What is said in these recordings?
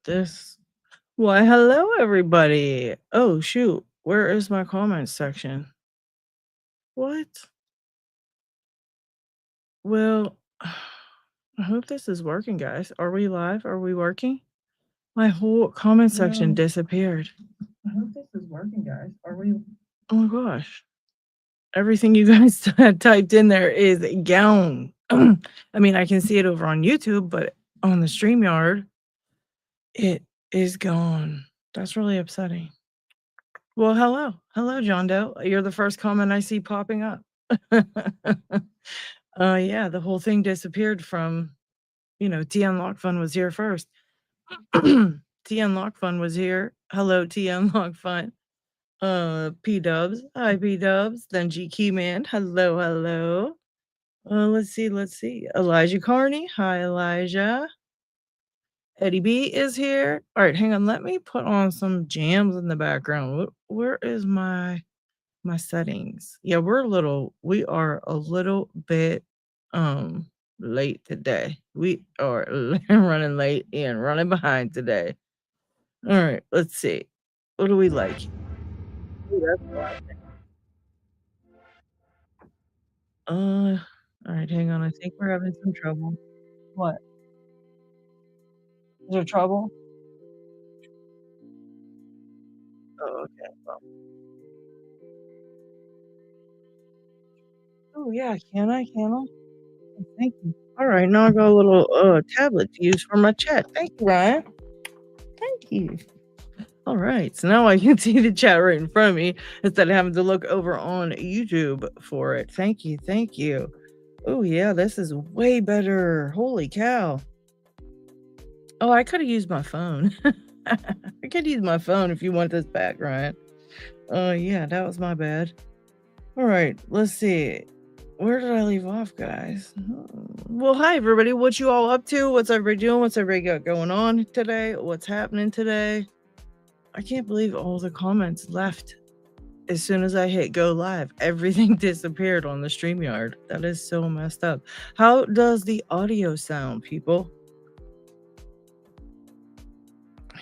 This. Why, hello, everybody. Oh, shoot. Where is my comments section? What? Well, I hope this is working, guys. Are we live? Are we working? My whole comment section disappeared. I hope this is working, guys. Are we? Oh my gosh. Everything you guys had typed in there is gone. I mean, I can see it over on YouTube, but on the Streamyard, it is gone. That's really upsetting. Well, hello. Hello, John Doe. You're the first comment I see popping up. Yeah, the whole thing disappeared from, T Unlock Fun was here first. T Unlock Fun was here. Hello, T Unlock Fun. P Dubs. Hi, P Dubs. Then G Keyman. Hello, hello. Let's see. Elijah Carney. Hi, Elijah. Eddie B is here. All right, hang on. Let me put on some jams in the background. Where is my settings? Yeah, we are a little bit late today. We are running late and running behind today. All right, let's see. What do we like? Ooh, that's loud. All right, hang on. I think we're having some trouble. What? Is there trouble? Oh, okay. Well, oh yeah, can I? Can I? Oh, thank you. All right, now I got a little tablet to use for my chat. Thank you, Ryan. Thank you. All right, so now I can see the chat right in front of me instead of having to look over on YouTube for it. Thank you, thank you. Oh yeah, this is way better. Holy cow. Oh, I could have used my phone. I could use my phone if you want this back, Ryan. Yeah, that was my bad. All right, let's see. Where did I leave off, guys? Well, hi everybody. What you all up to? What's everybody doing? What's everybody got going on today? What's happening today? I can't believe all the comments left as soon as I hit go live. Everything disappeared on the Streamyard. That is so messed up. How does the audio sound, people?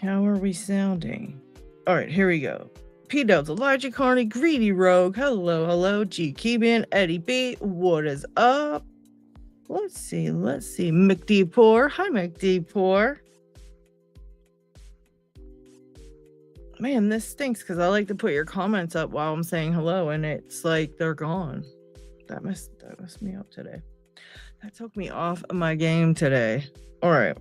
How are we sounding? All right, here we go. P-Dubs, Elijah Carney, Greedy Rogue. Hello, hello. G Keyman, Eddie B. What is up? Let's see. McD4. Hi, McD4. Man, this stinks because I like to put your comments up while I'm saying hello, and it's like they're gone. That messed me up today. That took me off of my game today. All right.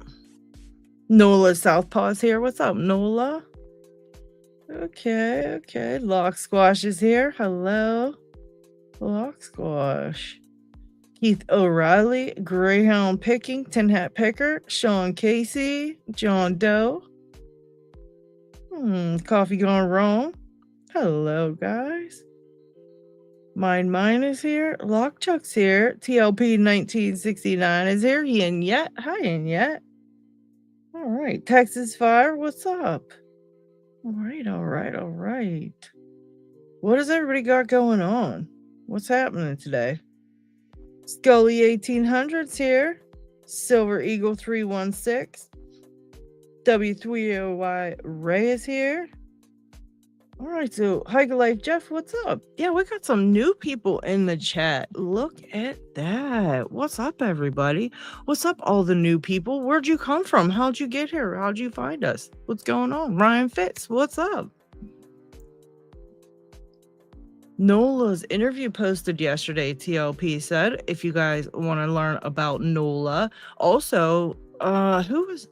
Nola Southpaw's here. What's up, Nola? Okay. Lock Squash is here. Hello. Lock Squash. Keith O'Reilly, Greyhound Picking, Tin Hat Picker, Sean Casey, John Doe. Coffee Gone Wrong. Hello, guys. Mine is here. Lockchuck's here. TLP 1969 is here. Yin Yet. Hi, Yin Yet. All right. Texas Fire, what's up? All right. What has everybody got going on? What's happening today? Scully 1800's here. Silver Eagle 316. W3OY Ray is here. All right, so Hiker Life Jeff, what's up? Yeah, we got some new people in the chat. Look at that. What's up, everybody? What's up, all the new people? Where'd you come from? How'd you get here? How'd you find us? What's going on? Ryan Fitz, what's up? Nola's interview posted yesterday, TLP said, if you guys want to learn about Nola. Also, who was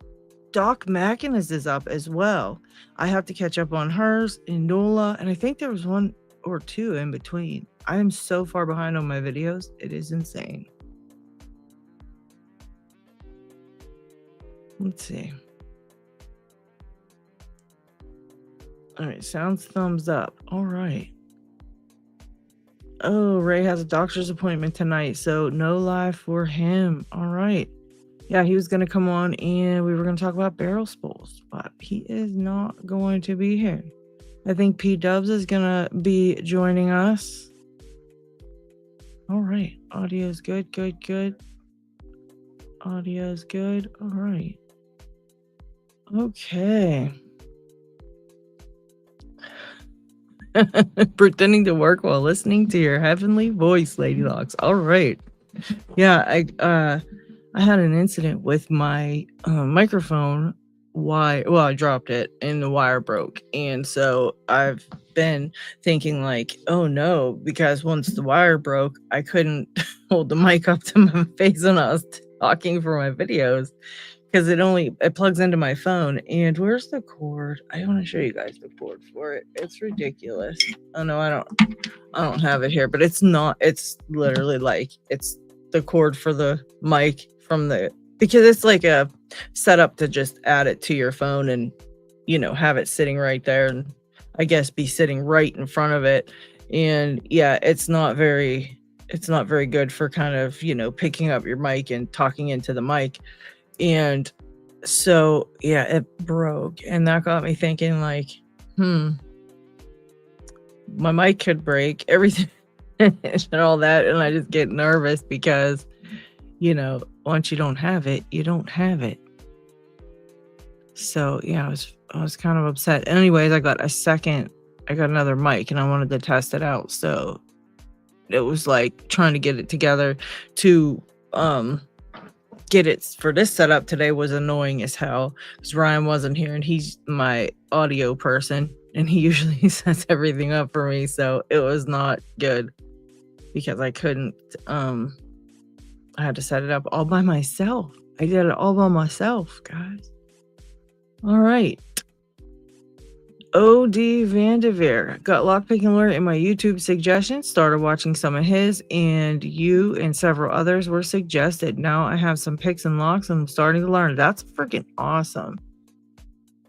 Doc Mackinus is up as well. I have to catch up on hers and Nola, and I think there was one or two in between. I am so far behind on my videos. It is insane. Let's see. All right, sounds thumbs up. All right. Oh, Ray has a doctor's appointment tonight, so no live for him. All right. Yeah, he was going to come on and we were going to talk about barrel spools, but he is not going to be here. I think P Dubs is going to be joining us. All right. Audio is good. Audio is good. All right. Okay. Pretending to work while listening to your heavenly voice, Lady Locks. All right. Yeah, I had an incident with my microphone. Well, I dropped it and the wire broke. And so I've been thinking like, oh no, because once the wire broke, I couldn't hold the mic up to my face when I was talking for my videos because it plugs into my phone. And where's the cord? I want to show you guys the cord for it. It's ridiculous. Oh no, I don't have it here, but it's literally like it's the cord for the mic because it's like a setup to just add it to your phone and have it sitting right there and I guess be sitting right in front of it. And yeah, it's not very good for kind of picking up your mic and talking into the mic. And so yeah, it broke, and that got me thinking like, my mic could break, everything and all that, and I just get nervous because once you don't have it, you don't have it. So yeah, I was kind of upset. Anyways, I got another mic and I wanted to test it out. So it was like trying to get it together to get it for this setup today was annoying as hell because Ryan wasn't here and he's my audio person and he usually sets everything up for me. So it was not good because I couldn't, I had to set it up all by myself. I did it all by myself, guys. All right. O.D. Vanderveer got Lockpicking alert in my YouTube suggestions. Started watching some of his, and you and several others were suggested. Now I have some picks and locks, and I'm starting to learn. That's freaking awesome.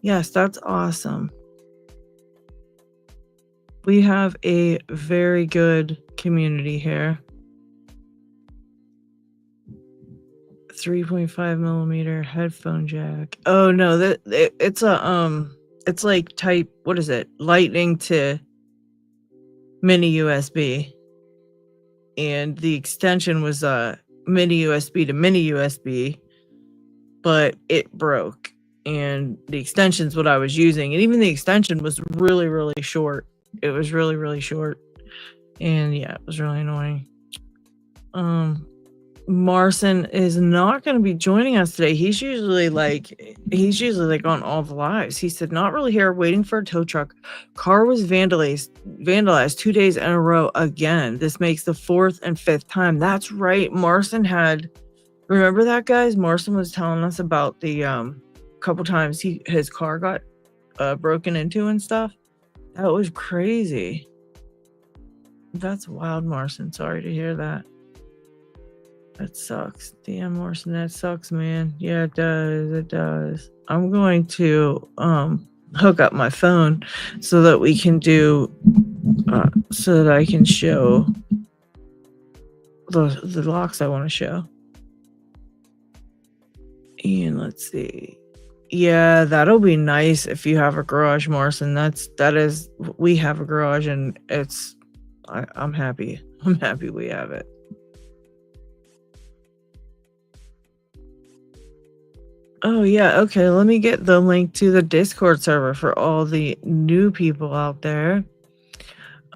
Yes, that's awesome. We have a very good community here. 3.5 millimeter headphone jack. Oh no, it's a it's like type, what is it? Lightning to mini USB. And the extension was mini USB to mini USB, but it broke. And the extension's what I was using. And even the extension was really, really short. It was really, really short. And yeah, it was really annoying. Marcin is not going to be joining us today. He's usually like on all the lives. He said, not really here, waiting for a tow truck. Car was vandalized 2 days in a row again. This makes the 4th and 5th time. That's right. Marcin remember that, guys? Marcin was telling us about the couple times his car got broken into and stuff. That was crazy. That's wild, Marcin. Sorry to hear that. That sucks. Damn, Marcin, that sucks, man. Yeah, it does. It does. I'm going to hook up my phone so that we can so that I can show the locks I want to show. And let's see. Yeah, that'll be nice if you have a garage, Marcin. We have a garage, and I'm happy. I'm happy we have it. Oh yeah, okay, let me get the link to the Discord server for all the new people out there.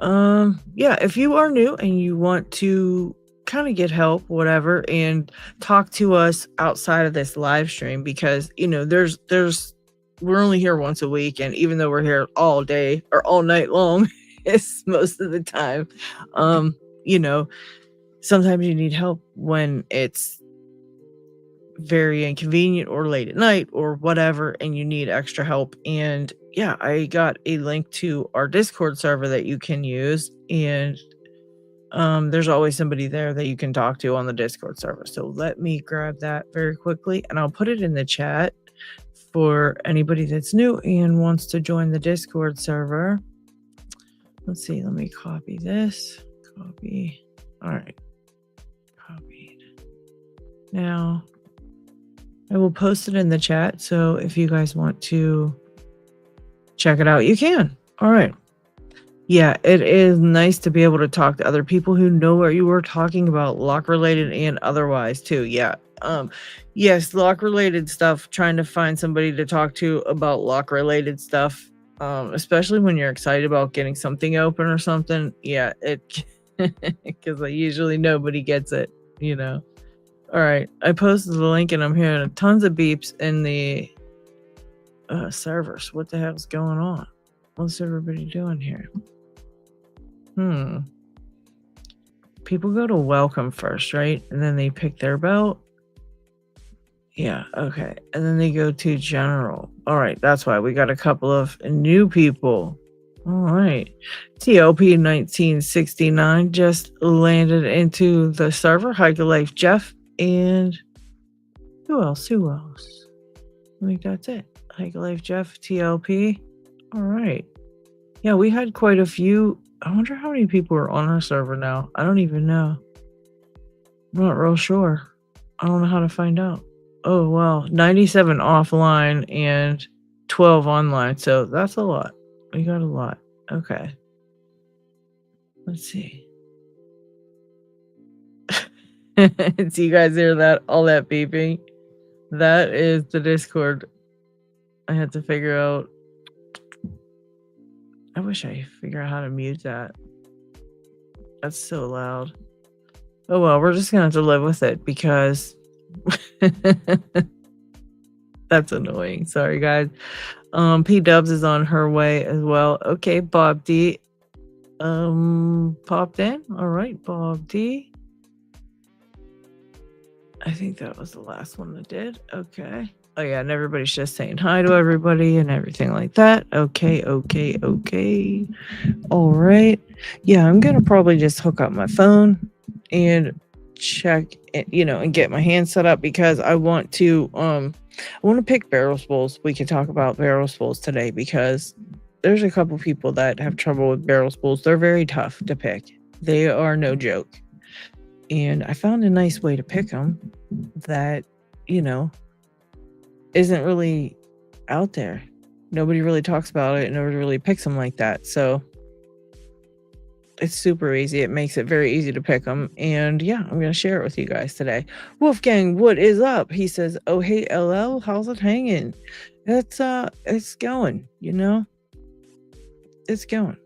Yeah, if you are new and you want to kind of get help, whatever, and talk to us outside of this live stream, because we're only here once a week, and even though we're here all day or all night long, it's most of the time, sometimes you need help when it's very inconvenient or late at night or whatever, and you need extra help. And yeah, I got a link to our Discord server that you can use, and there's always somebody there that you can talk to on the Discord server. So let me grab that very quickly, and I'll put it in the chat for anybody that's new and wants to join the Discord server. Let's see, let me copy this. Copy. All right, copied. Now I will post it in the chat, so if you guys want to check it out, you can. All right. Yeah, it is nice to be able to talk to other people who know what you were talking about, lock related and otherwise too. Yeah. Yes, lock related stuff, trying to find somebody to talk to about lock related stuff. Especially when you're excited about getting something open or something. Yeah, it because usually nobody gets it, you know. All right, I posted the link and I'm hearing tons of beeps in the servers. What the hell's going on? What's everybody doing here? People go to welcome first, right? And then they pick their belt. Yeah, okay. And then they go to general. All right, that's why we got a couple of new people. All right. TOP 1969 just landed into the server. Hiker Life Jeff and who else? I think that's it. Hiker Life Jeff, TLP. All right. Yeah, we had quite a few. I wonder how many people are on our server now. I don't even know. I'm not real sure. I don't know how to find out. Oh, wow. 97 offline and 12 online. So that's a lot. We got a lot. Okay. Let's see. Do you guys hear that? All that beeping? That is the Discord. I had to figure out. I wish I figure out how to mute that. That's so loud. Oh well, we're just gonna have to live with it because that's annoying. Sorry guys. P Dubs is on her way as well. Okay, Bob D popped in. All right, Bob D. I think that was the last one that did. Okay. Oh yeah, and everybody's just saying hi to everybody and everything like that. Okay. All right. Yeah, I'm gonna probably just hook up my phone and check it, and get my hand set up because I want to pick barrel spools. We can talk about barrel spools today because there's a couple people that have trouble with barrel spools. They're very tough to pick. They are no joke. And I found a nice way to pick them that, isn't really out there. Nobody really talks about it. Nobody really picks them like that. So it's super easy. It makes it very easy to pick them. And yeah, I'm going to share it with you guys today. Wolfgang, what is up? He says, oh, hey, LL, how's it hanging? It's going, it's going.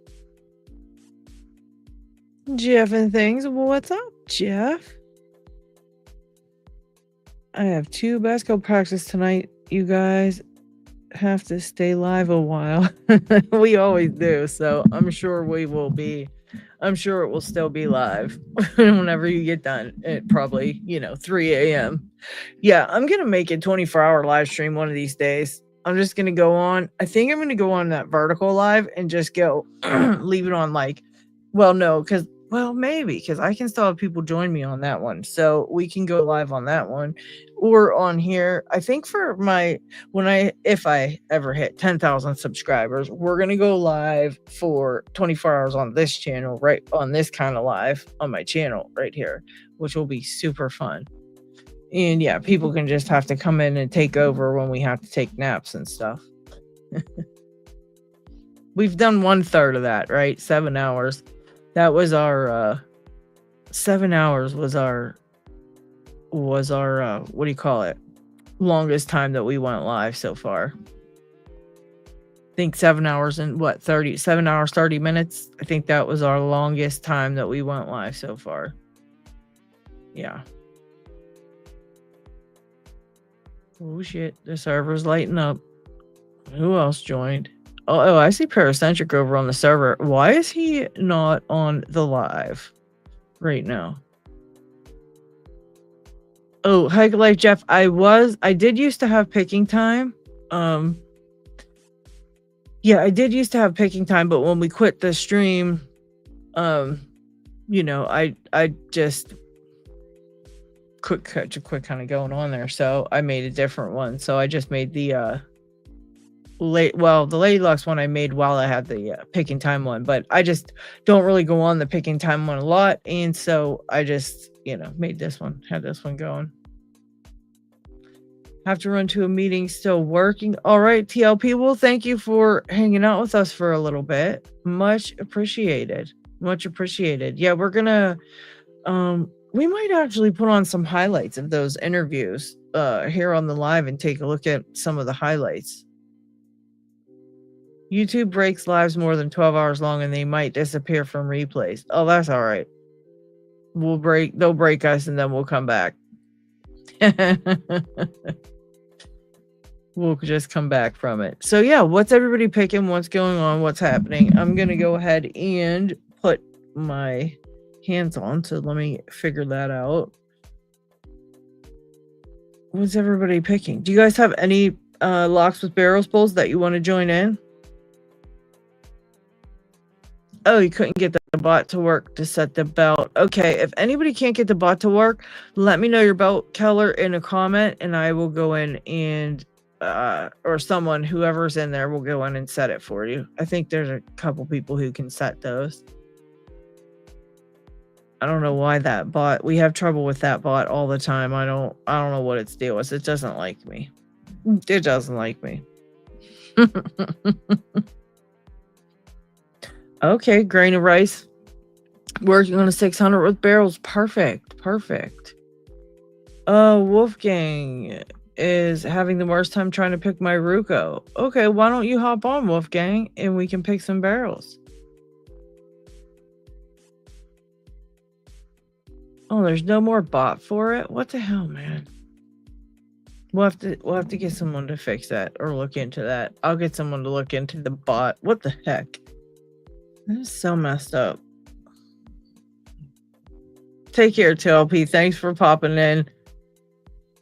Jeff and things. What's up, Jeff? I have 2 basketball practice tonight. You guys have to stay live a while. We always do. So I'm sure it will still be live whenever you get done at probably, 3 a.m. Yeah, I'm going to make a 24-hour live stream one of these days. I'm just going to go on. I think I'm going to go on that vertical live and just go leave it on maybe because I can still have people join me on that one. So we can go live on that one or on here. I think if I ever hit 10,000 subscribers, we're going to go live for 24 hours on this channel, right on this kind of live on my channel right here, which will be super fun. And yeah, people can just have to come in and take over when we have to take naps and stuff. We've done 1/3 of that, right? 7 hours. That was our 7 hours was our what do you call it? Longest time that we went live so far. I think 7 hours and 7 hours, 30 minutes. I think that was our longest time that we went live so far. Yeah. Oh shit, the server's lighting up. Who else joined? Oh, I see Paracentric over on the server. Why is he not on the live right now? Oh, Hike Life Jeff, I did used to have picking time. Yeah, I did used to have picking time, but when we quit the stream, I just quick kind of going on there. So I made a different one. So I just made the the Lady Luck's one I made while I had the picking time one, but I just don't really go on the picking time one a lot, and so I just made this one, had this one going. Have to run to a meeting, still working. All right, TLP. Well, thank you for hanging out with us for a little bit. Much appreciated. Much appreciated. Yeah, we're gonna we might actually put on some highlights of those interviews here on the live and take a look at some of the highlights. YouTube breaks lives more than 12 hours long and they might disappear from replays. Oh, that's all right. They'll break us and then we'll come back. We'll just come back from it. So yeah, what's everybody picking? What's going on? What's happening? I'm gonna go ahead and put my hands on, so let me figure that out. What's everybody picking? Do you guys have any locks with barrels polls that you want to join in? Oh, you couldn't get the bot to work to set the belt. Okay, if anybody can't get the bot to work, let me know your belt, Keller, in a comment, and I will go in and or someone, whoever's in there, will go in and set it for you. I think there's a couple people who can set those. I don't know why that bot. We have trouble with that bot all the time. I don't know what its deal is. It doesn't like me. It doesn't like me. Okay, grain of rice. Working on a 600 with barrels. Perfect. Perfect. Wolfgang is having the worst time trying to pick my Ruko. Okay, why don't you hop on, Wolfgang, and we can pick some barrels. Oh, there's no more bot for it? What the hell, man? We'll have to get someone to fix that or look into that. I'll get someone to look into the bot. What the heck? That is so messed up. Take care, TLP. Thanks for popping in.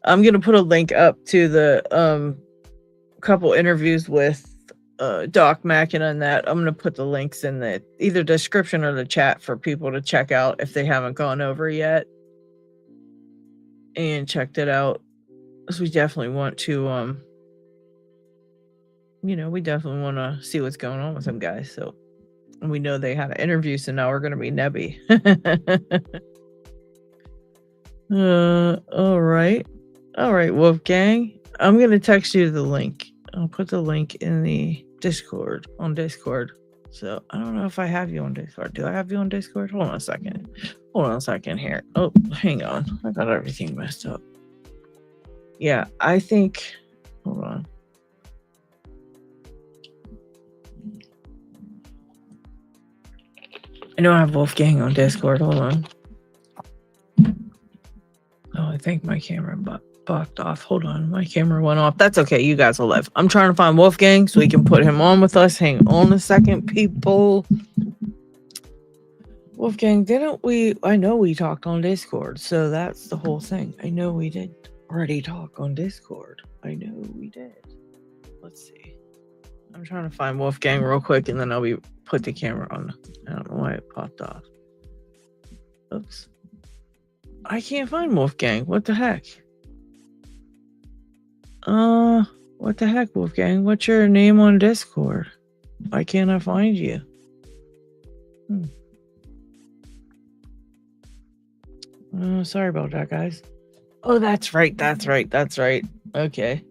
I'm gonna put a link up to the couple interviews with Doc Mackin on that. I'm gonna put the links in the either description or the chat for people to check out if they haven't gone over yet and checked it out. So we definitely want to we definitely want to see what's going on with them guys. So we know they had an interview, so now we're gonna be nebby. All right, Wolfgang. I'm gonna text you the link. I'll put the link in the Discord on Discord. So I don't know if I have you on Discord. Do I have you on Discord? Hold on a second. Hold on a second here. Oh, hang on. I got everything messed up. Yeah, I think. Hold on. I know I have Wolfgang on Discord. Hold on. Oh, I think my camera bucked off. Hold on. My camera went off. That's okay. You guys will live. I'm trying to find Wolfgang so we can put him on with us. Hang on a second, people. Wolfgang, didn't we? I know we talked on Discord. So that's the whole thing. I know we did already talk on Discord. I know we did. Let's see. I'm trying to find Wolfgang real quick and then I'll put the camera on. I don't know why it popped off. Oops. I can't find Wolfgang. What the heck? What the heck, Wolfgang? What's your name on Discord? Why can't I find you? Sorry about that, guys. Oh, that's right. That's right. Okay.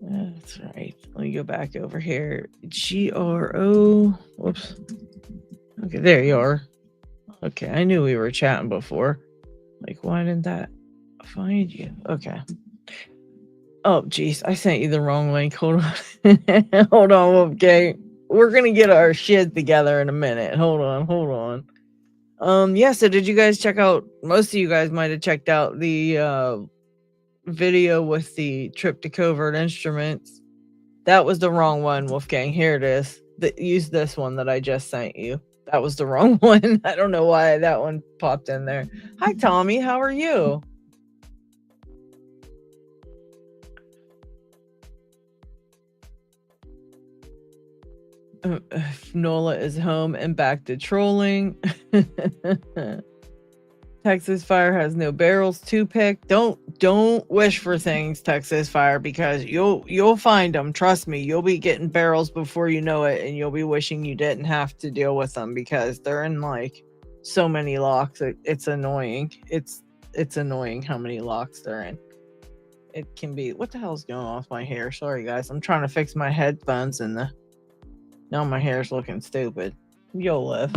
That's right. Let me go back over here. GRO. Whoops. Okay, there you are. Okay, I knew we were chatting before. Like, why didn't that find you? Okay. Oh, geez. I sent you the wrong link. Hold on. Hold on, okay. We're going to get our shit together in a minute. Hold on. Yeah, so did you guys check out, most of you guys might have checked out the video with the trip to covert instruments. That was the wrong one, Wolfgang. Here it is. Use this one that I just sent you. That was the wrong one. I don't know why that one popped in there. Hi, Tommy. How are you? Nola is home and back to trolling. Texas Fire has no barrels to pick. Don't wish for things, Texas Fire, because you'll find them. Trust me, you'll be getting barrels before you know it, and you'll be wishing you didn't have to deal with them because they're in like so many locks. It's annoying. It's annoying how many locks they're in. it can be. What the hell's going on with my hair? Sorry, guys. I'm trying to fix my headphones and now my hair's looking stupid. You'll live.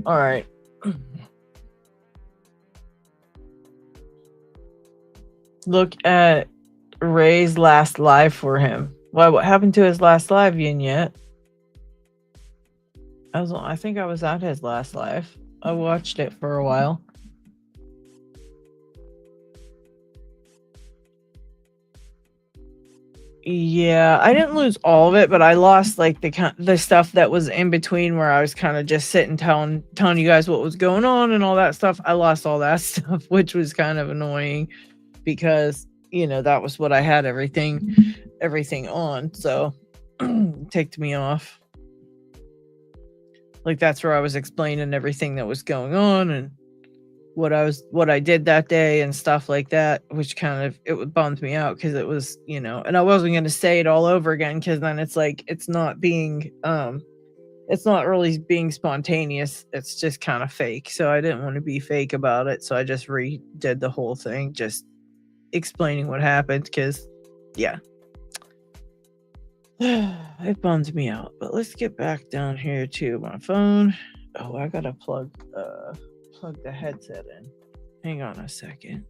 All right. Look at Ray's last live for him. Why? What happened to his last live, Yet? I think I was at his last live. I watched it for a while. Yeah, I didn't lose all of it, but I lost like the stuff that was in between where I was kind of just sitting telling you guys what was going on and all that stuff. I lost all that stuff, which was kind of annoying because that was what I had everything on, so it ticked me off. Like that's where I was explaining everything that was going on and what I did that day and stuff like that, which kind of it bummed me out because it was and I wasn't going to say it all over again because then it's like it's not really being spontaneous. It's just kind of fake, so I didn't want to be fake about it, so I just redid the whole thing, just explaining what happened because it bums me out. But let's get back down here to my phone. Oh, I gotta plug the headset in. Hang on a second.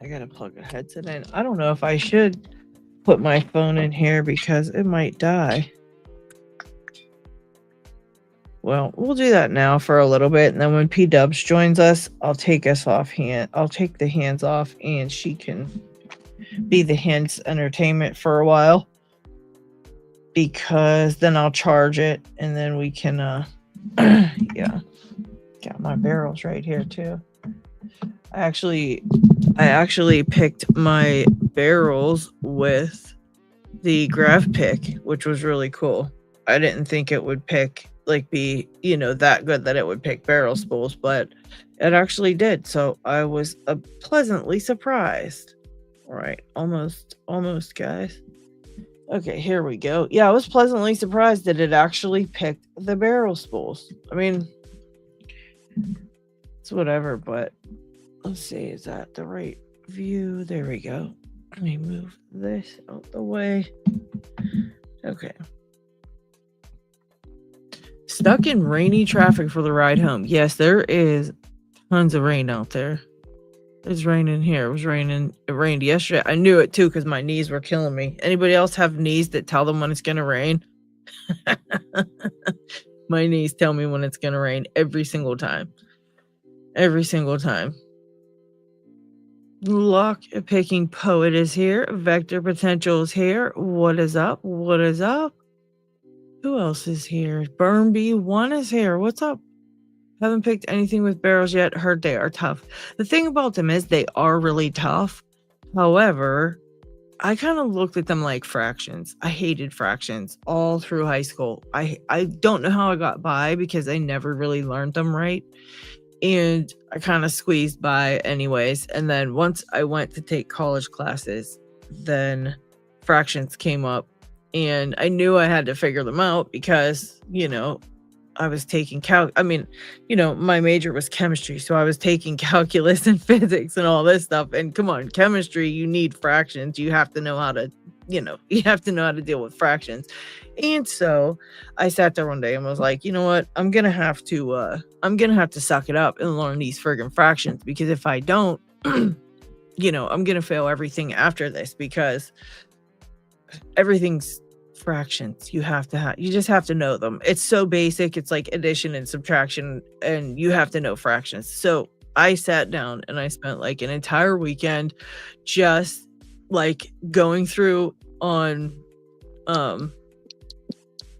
I gotta plug a headset in. I don't know if I should put my phone in here because it might die. Well, we'll do that now for a little bit, and then when P-Dubs joins us, I'll take the hands off, and she can be the hands entertainment for a while, because then I'll charge it, and then we can yeah. Got my barrels right here too. I actually picked my barrels with the graph pick, which was really cool. I didn't think it would be that good that it would pick barrel spools, but it actually did. So I was pleasantly surprised. All right, almost guys. Okay, here we go. Yeah, I was pleasantly surprised that it actually picked the barrel spools. I mean, it's whatever, but let's see, is that the right view? There we go. Let me move this out the way. Okay. Stuck in rainy traffic for the ride home. Yes, there is tons of rain out there. It's raining here. It rained yesterday. I knew it too because my knees were killing me. Anybody else have knees that tell them when it's gonna rain? My knees tell me when it's gonna rain every single time. Lockpicking Poet is here. Vector Potential is here. What is up? Who else is here? Burnby 1 is here. What's up? Haven't picked anything with barrels yet. Heard they are tough. The thing about them is they are really tough. However, I kind of looked at them like fractions. I hated fractions all through high school. I don't know how I got by because I never really learned them right. And I kind of squeezed by anyways. And then once I went to take college classes, then fractions came up. And I knew I had to figure them out because, I was taking my major was chemistry. So I was taking calculus and physics and all this stuff. And come on, chemistry, you need fractions. You have to know how to, deal with fractions. And so I sat there one day and was like, you know what? I'm going to have to suck it up and learn these friggin' fractions, because if I don't, I'm going to fail everything after this, because everything's fractions. You just have to know them. It's so basic. It's like addition and subtraction, and you have to know fractions. So I sat down and I spent like an entire weekend just like going through on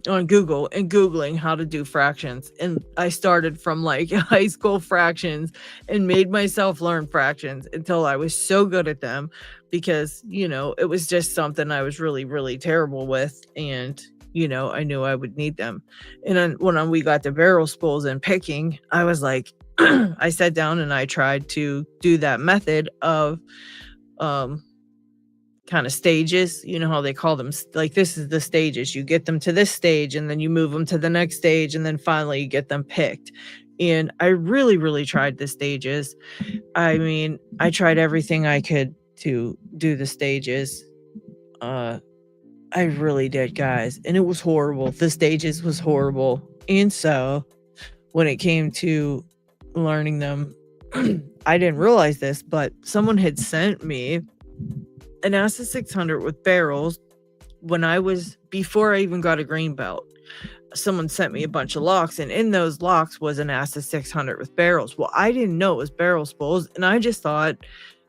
Google and Googling how to do fractions. And I started from like high school fractions and made myself learn fractions until I was so good at them, because, it was just something I was really, really terrible with. And, I knew I would need them. And then when we got to barrel spools and picking, I was like, I sat down and I tried to do that method of, kind of stages. You know how they call them, like, this is the stages. You get them to this stage and then you move them to the next stage, and then finally you get them picked. And I really, really tried the stages. I mean, I tried everything I could to do the stages. I really did, guys, and it was horrible. The stages was horrible. And so when it came to learning them, I didn't realize this, but someone had sent me an ASA 600 with barrels before I even got a green belt. Someone sent me a bunch of locks, and in those locks was an ASA 600 with barrels. Well, I didn't know it was barrel spools, and I just thought,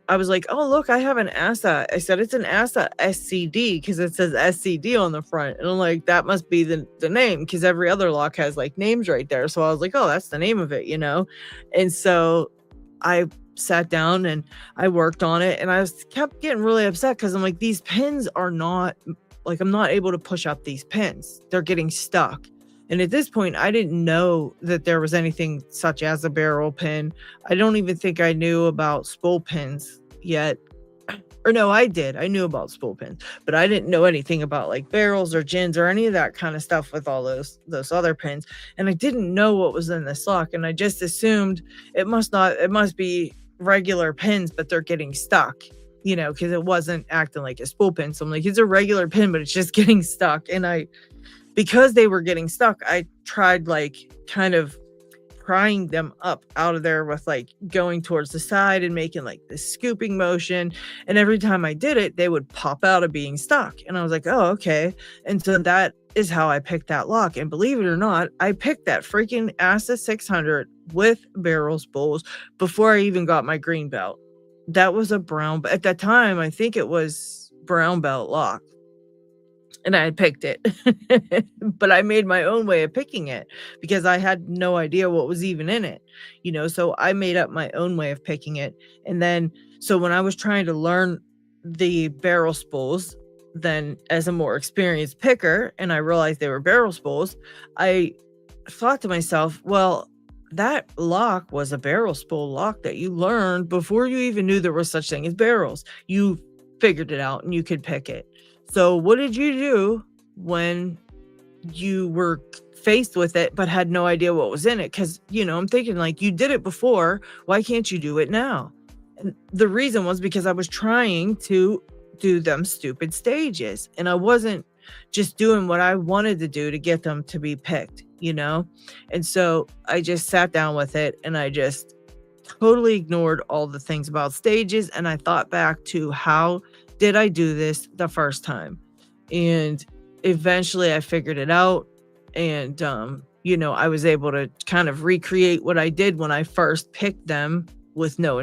I was like, oh, look, I have an ASA. I said, it's an ASA SCD because it says SCD on the front. And I'm like, that must be the name, because every other lock has like names right there. So I was like, oh, that's the name of it, you know? And so I sat down and I worked on it, and I kept getting really upset because I'm like, these pins are not, like, I'm not able to push up these pins. They're getting stuck. And at this point, I didn't know that there was anything such as a barrel pin. I don't even think I knew about spool pins yet. Or no, I did. I knew about spool pins, but I didn't know anything about like barrels or gins or any of that kind of stuff with all those other pins. And I didn't know what was in this lock. And I just assumed it must be regular pins, but they're getting stuck, you know, because it wasn't acting like a spool pin. So I'm like, it's a regular pin, but it's just getting stuck. And because they were getting stuck, I tried like kind of prying them up out of there with like going towards the side and making like this scooping motion. And every time I did it, they would pop out of being stuck. And I was like, oh, okay. And so that is how I picked that lock. And believe it or not, I picked that freaking ASA 600 with barrel spools before I even got my green belt. That was a brown, at that time, I think it was brown belt lock. And I had picked it, but I made my own way of picking it because I had no idea what was even in it, you know, so I made up my own way of picking it. And then, so when I was trying to learn the barrel spools, then as a more experienced picker, and I realized they were barrel spools, I thought to myself, well, that lock was a barrel spool lock that you learned before you even knew there was such thing as barrels. You figured it out and you could pick it. So what did you do when you were faced with it but had no idea what was in it? Because, you know, I'm thinking like, you did it before. Why can't you do it now? And the reason was because I was trying to do them stupid stages. And I wasn't just doing what I wanted to do to get them to be picked, you know? And so I just sat down with it and I just totally ignored all the things about stages. And I thought back to how did I do this the first time? And eventually I figured it out. And, you know, I was able to kind of recreate what I did when I first picked them with no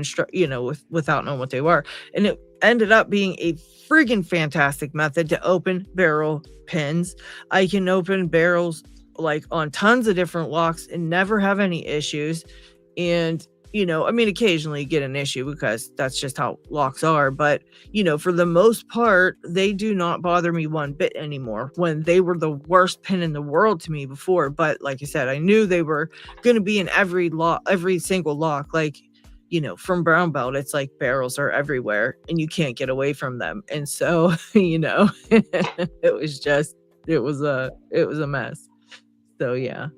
without knowing what they were. And it ended up being a friggin' fantastic method to open barrel pins. I can open barrels like on tons of different locks and never have any issues. And, you know, I mean, occasionally get an issue because that's just how locks are. But, you know, for the most part, they do not bother me one bit anymore, when they were the worst pin in the world to me before. But like I said, I knew they were going to be in every single lock. Like, you know, from brown belt, it's like barrels are everywhere and you can't get away from them. And so, you know, it was a mess. So, yeah.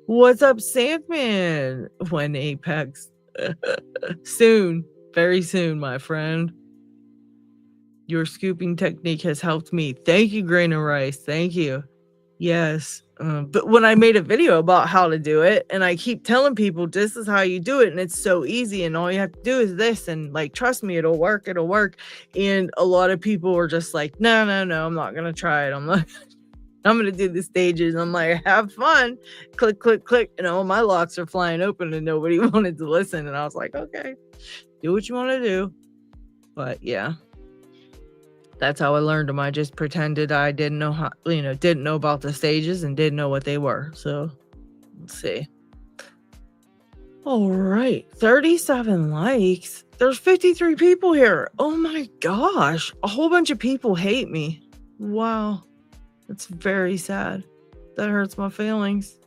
What's up, Sandman? When Apex. Soon. Very soon, my friend. Your scooping technique has helped me. Thank you, Grain of Rice. Thank you. Yes. But when I made a video about how to do it, and I keep telling people, this is how you do it, and it's so easy, and all you have to do is this, and like, trust me, it'll work. And a lot of people were just like, no, I'm not going to try it. I'm going to do the stages. I'm like, have fun. Click, click, click. And all my locks are flying open and nobody wanted to listen. And I was like, okay, do what you want to do. But yeah, that's how I learned them. I just pretended I didn't know about the stages and didn't know what they were. So let's see. All right. 37 likes. There's 53 people here. Oh my gosh. A whole bunch of people hate me. Wow. That's very sad. That hurts my feelings.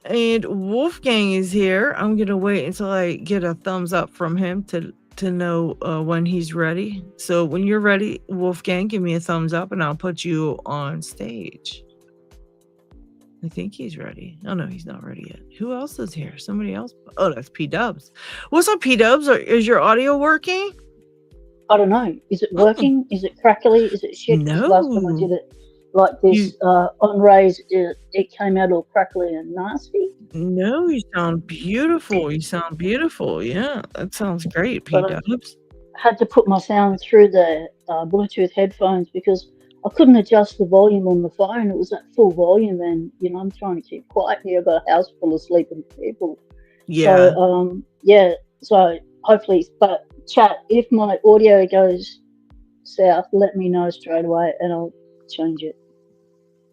And Wolfgang is here. I'm going to wait until I get a thumbs up from him to know when he's ready. So when you're ready, Wolfgang, give me a thumbs up and I'll put you on stage. I think he's ready. Oh, no, he's not ready yet. Who else is here? Somebody else? Oh, that's P-Dubs. What's up, P-Dubs? Is your audio working? I don't know. Is it Oh, working? Is it crackly? Is it shit? Because last time I did no. it like You this on Rays, it came out all crackly and nasty. no, you sound beautiful. You sound beautiful. Yeah, that sounds great, But I P-Dubs. had to put my sound through the Bluetooth headphones because I couldn't adjust the volume on the phone. It was at full volume, and I'm trying to keep quiet here. I've got a house full of sleeping people. Yeah. So yeah. So hopefully, but chat, if my audio goes south, let me know straight away, and I'll change it.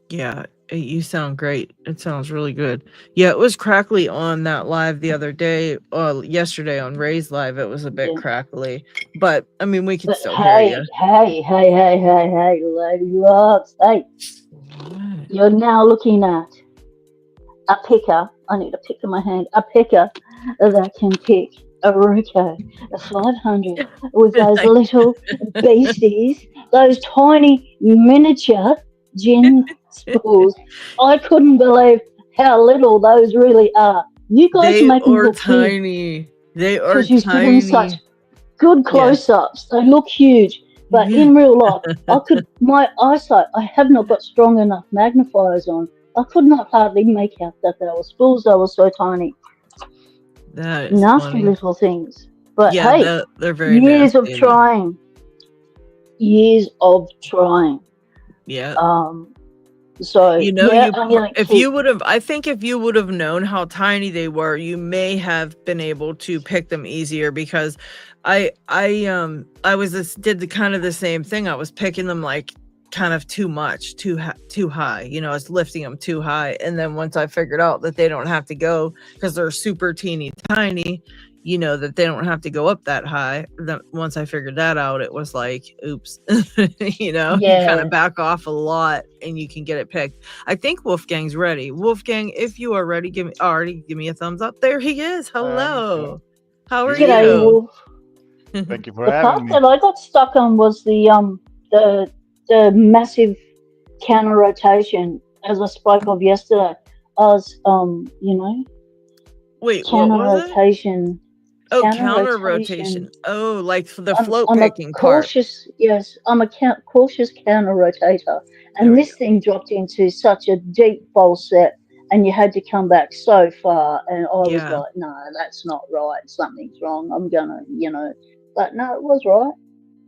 Yeah, you sound great. It sounds really good. Yeah, it was crackly on that live the other day. Yesterday on Ray's live, it was a bit Yeah. crackly, but I mean, we could But still hear you. hey, lady loves. Hey, What? you're now looking at a picker. I need a pick in my hand. A picker that can pick a Ruko, a 500 with those little beasties, those tiny miniature gin spools. I couldn't believe how little those really are. You guys They make them are look big tiny. They are because you give them such tiny. good Yes. close-ups. They look huge, but Yeah. in real life, my eyesight. I have not got strong enough magnifiers on. I could not hardly make out that they were spools. They were so tiny, That is nasty funny. little things. But Yeah, hey, they're very years of nasty. trying, years of trying. Yeah. So You know, yeah, I'm gonna if keep. you would have, I think if you would have known how tiny they were, you may have been able to pick them easier because I did the kind of the same thing. I was picking them like kind of too much, too high. You know, I was lifting them too high, and then once I figured out that they don't have to go because they're super teeny tiny, you know, that they don't have to go up that high. That once I figured that out, it was like, oops, you know, you kind Yeah, of back off a lot and you can get it picked. I think Wolfgang's ready. Wolfgang, if you are ready, give me a thumbs up. There he is. Hello. How are g'day, you? Wolf. Thank you for The having part me. that I got stuck on was the massive counter rotation, as I spoke of yesterday. I was Wait, what counter was it? rotation. Oh, counter rotation. Oh, like the float I'm a picking part. cautious. Yes, I'm a cautious counter rotator, There and we this thing dropped into such a deep bowl set, and you had to come back so far, and I was Yeah. like, no, that's not right. Something's wrong. I'm gonna, but no, it was right.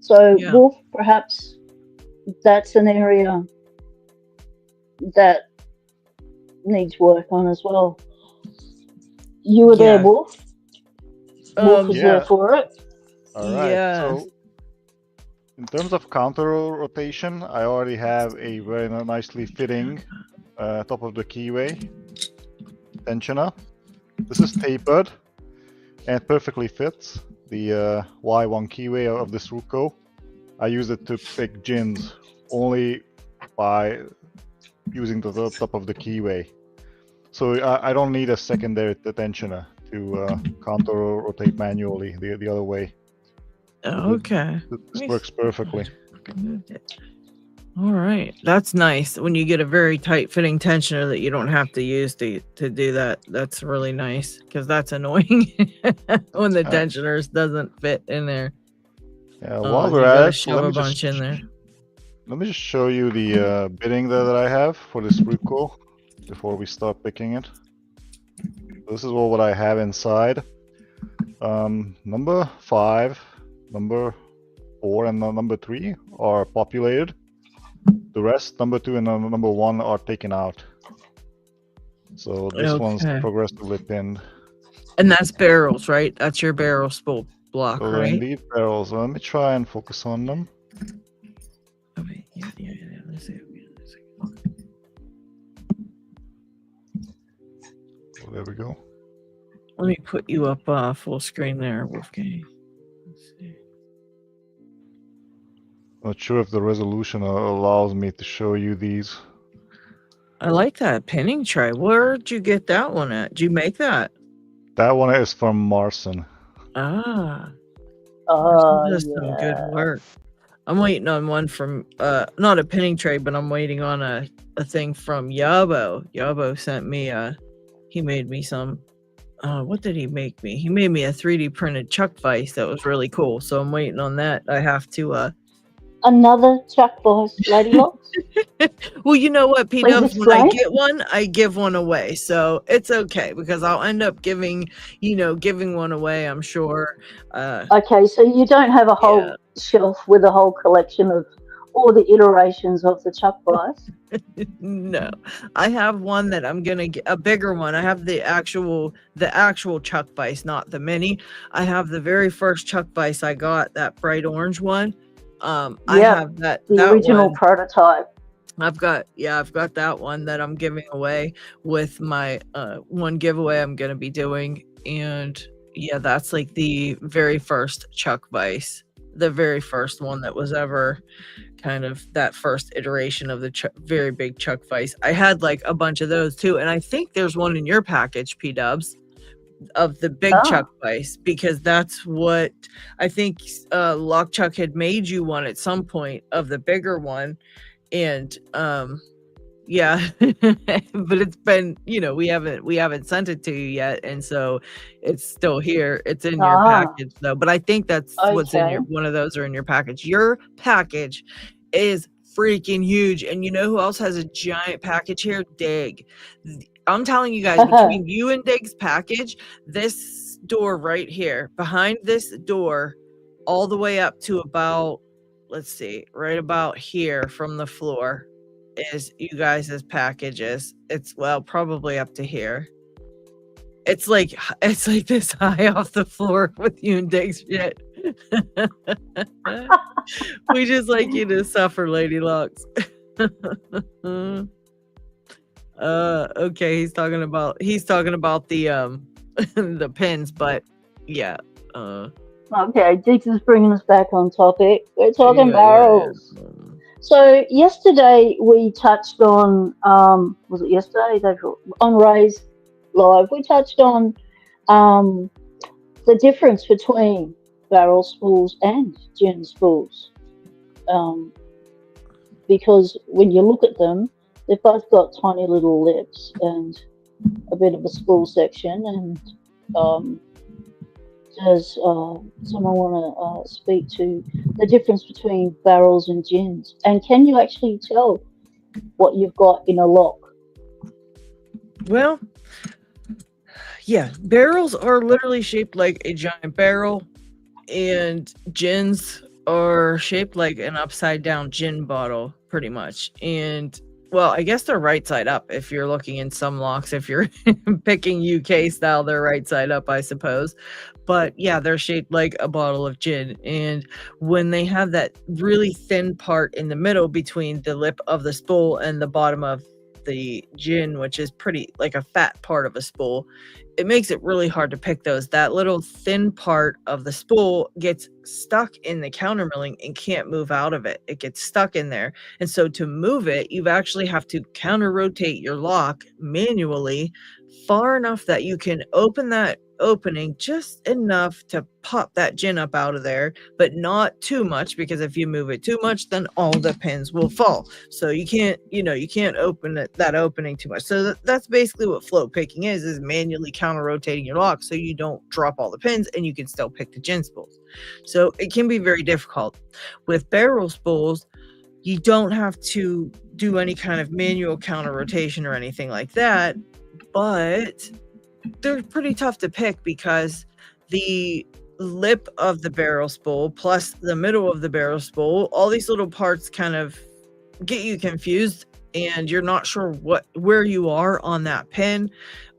So, Yeah. Wolf, perhaps that's an area that needs work on as well. You were there, Yeah. Wolf. Wolf was there Yeah. for it. All right. Yeah. So, in terms of counter rotation, I already have a very nicely fitting top of the keyway tensioner. This is tapered and it perfectly fits the Y1 keyway of this Ruko. I use it to pick gins only by using the top of the keyway. So I don't need a secondary tensioner to counter rotate manually the other way. Okay. This works perfectly. All right. That's nice when you get a very tight fitting tensioner that you don't have to use to do that. That's really nice because that's annoying when the tensioners doesn't fit in there. Yeah, while we're at it, shove a bunch in there. Let me just show you the bidding that I have for this Ruko before we start picking it. This is what I have inside. Number 5, number 4, and number 3 are populated. The rest, number 2 and number 1, are taken out. So this one's progressively thinned. And that's barrels, right? That's your barrel spool block, so right? Indeed, barrels. Let me try and focus on them. Okay. Yeah. Let's see. Oh, there we go. Let me put you up full screen there, Wolfgang. Let's see. Not sure if the resolution allows me to show you these. I like that pinning tray. Where'd you get that one at? Did you make that? That one is from Marson. Ah. Oh, some good work. I'm waiting on one from not a pinning tray, but I'm waiting on a thing from Yabo. Yabo sent me he made me some what did he make me? He made me a 3D printed chuck vise that was really cool. So I'm waiting on that. I have to Another chuck voice, Lady Locks. well, you know what, Please P-Dubs, when I explain. get one, I give one away. So it's okay because I'll end up giving one away, I'm sure. Okay, so you don't have a whole shelf with a whole collection of all the iterations of the chuck vise? No, I have one that I'm gonna get, a bigger one. I have the actual chuck vise, not the mini. I have the very first chuck vise I got, that bright orange one. I have the that original one. prototype. I've got that one that I'm giving away with my one giveaway I'm gonna be doing, and yeah, that's like the very first chuck vise, the very first one that was ever kind of that first iteration of the very big chuck vise. I had like a bunch of those too, and I think there's one in your package, P-Dubs, of the big chuck vise, because that's what I think Lock Chuck had made you one at some point of the bigger one. And yeah, but it's been, we haven't sent it to you yet, and so it's still here. It's in your package though, but I think that's what's in your, one of those are in your package. Your package is freaking huge, and you know who else has a giant package here? Dig. I'm telling you guys, between you and Dig's package, this door right here, behind this door, all the way up to about, let's see, right about here from the floor is you guys' packages. It's, well, probably up to here. It's like this high off the floor with you and Dig's shit. We just like you to suffer, Lady Locks. Okay, he's talking about the the pins, but yeah. Okay, Diggs is bringing us back on topic. We're talking barrels. Yeah. So yesterday we touched on, was it yesterday? On Ray's Live, we touched on the difference between barrel spools and gin spools. Because when you look at them, they've both got tiny little lips and a bit of a spool section. And does someone want to speak to the difference between barrels and gins? And can you actually tell what you've got in a lock? Well, yeah, barrels are literally shaped like a giant barrel, and gins are shaped like an upside down gin bottle, pretty much. And well, I guess they're right side up if you're looking in some locks. If you're picking UK style, they're right side up, I suppose. But yeah, they're shaped like a bottle of gin. And when they have that really thin part in the middle between the lip of the spool and the bottom of the gin, which is pretty like a fat part of a spool, it makes it really hard to pick those. That little thin part of the spool gets stuck in the counter milling and can't move out of it. It gets stuck in there. And so to move it, you actually have to counter rotate your lock manually far enough that you can open that opening just enough to pop that gin up out of there, but not too much, because if you move it too much, then all the pins will fall. So you can't open that opening too much. So that's basically what float picking is manually counter rotating your lock so you don't drop all the pins and you can still pick the gin spools. So it can be very difficult. With barrel spools, you don't have to do any kind of manual counter rotation or anything like that, but they're pretty tough to pick because the lip of the barrel spool plus the middle of the barrel spool, all these little parts kind of get you confused, and you're not sure where you are on that pin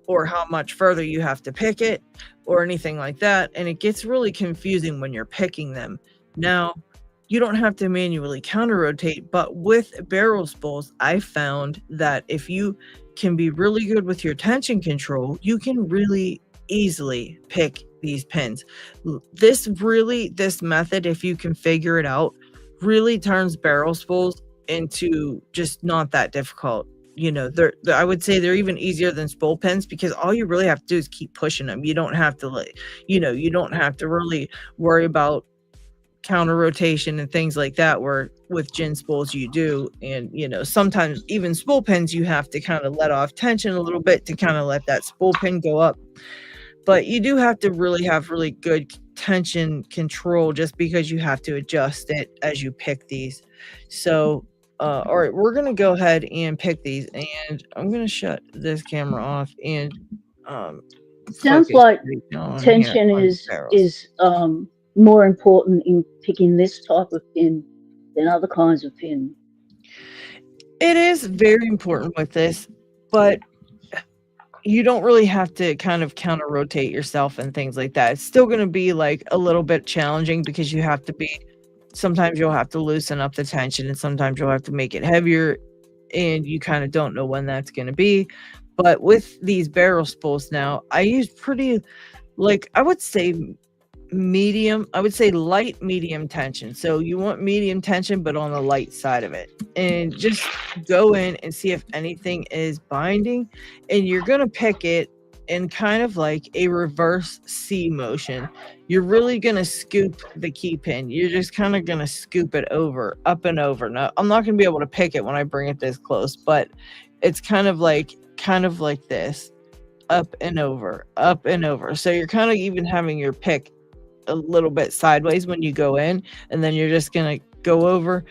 or how much further you have to pick it or anything like that, and it gets really confusing when you're picking them. Now, you don't have to manually counter rotate, but with barrel spools, I found that if you can be really good with your tension control, you can really easily pick these pins. This method, if you can figure it out, really turns barrel spools into just not that difficult. I would say they're even easier than spool pins, because all you really have to do is keep pushing them. You don't have to you don't have to really worry about counter rotation and things like that, where with gin spools you do. And sometimes even spool pins, you have to kind of let off tension a little bit to kind of let that spool pin go up. but you do have to really have really good tension control just because you have to adjust it as you pick these. So all right, we're gonna go ahead and pick these, and I'm gonna shut this camera off and Sounds focus like right now on here tension on the barrels. is more important in picking this type of pin than other kinds of pin. It is very important with this, but you don't really have to kind of counter rotate yourself and things like that. It's still going to be like a little bit challenging because you have to be, sometimes you'll have to loosen up the tension and sometimes you'll have to make it heavier, and you kind of don't know when that's going to be. But with these barrel spools now, I use pretty, like, I would say medium, I would say light medium tension. So you want medium tension but on the light side of it, and just go in and see if anything is binding, and you're going to pick it in kind of like a reverse C motion. You're really going to scoop the key pin. You're just kind of going to scoop it over, up and over. Now I'm not going to be able to pick it when I bring it this close, but it's kind of like this, up and over, up and over. So you're kind of even having your pick a little bit sideways when you go in, and then you're just going to go over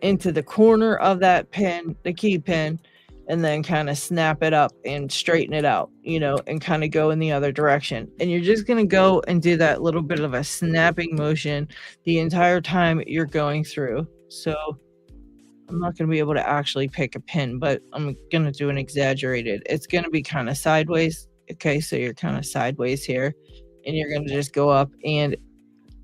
into the corner of that pin, the key pin, and then kind of snap it up and straighten it out, you know, and kind of go in the other direction. And you're just going to go and do that little bit of a snapping motion the entire time you're going through. So I'm not going to be able to actually pick a pin, but I'm going to do an exaggerated. It's going to be kind of sideways. Okay, so you're kind of sideways here, and you're going to just go up and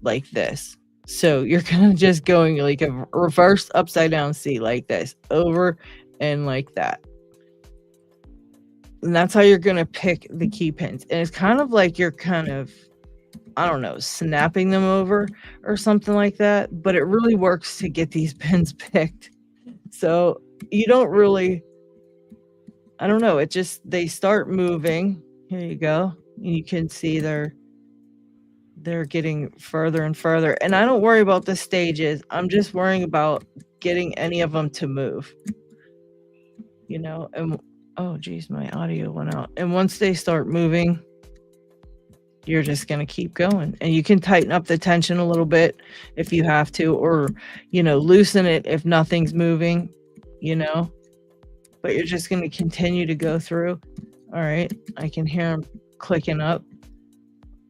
like this. So you're kind of just going like a reverse upside down C, like this, over and like that. And that's how you're going to pick the key pins. And it's kind of like you're kind of, I don't know, snapping them over or something like that. But it really works to get these pins picked. So you don't really, I don't know, it just, they start moving. Here you go. You can see they're getting further and further. And I don't worry about the stages. I'm just worrying about getting any of them to move. You know, and oh geez, my audio went out. And once they start moving, you're just going to keep going. And you can tighten up the tension a little bit if you have to, or, you know, loosen it if nothing's moving, you know, but you're just going to continue to go through. All right, I can hear them clicking up,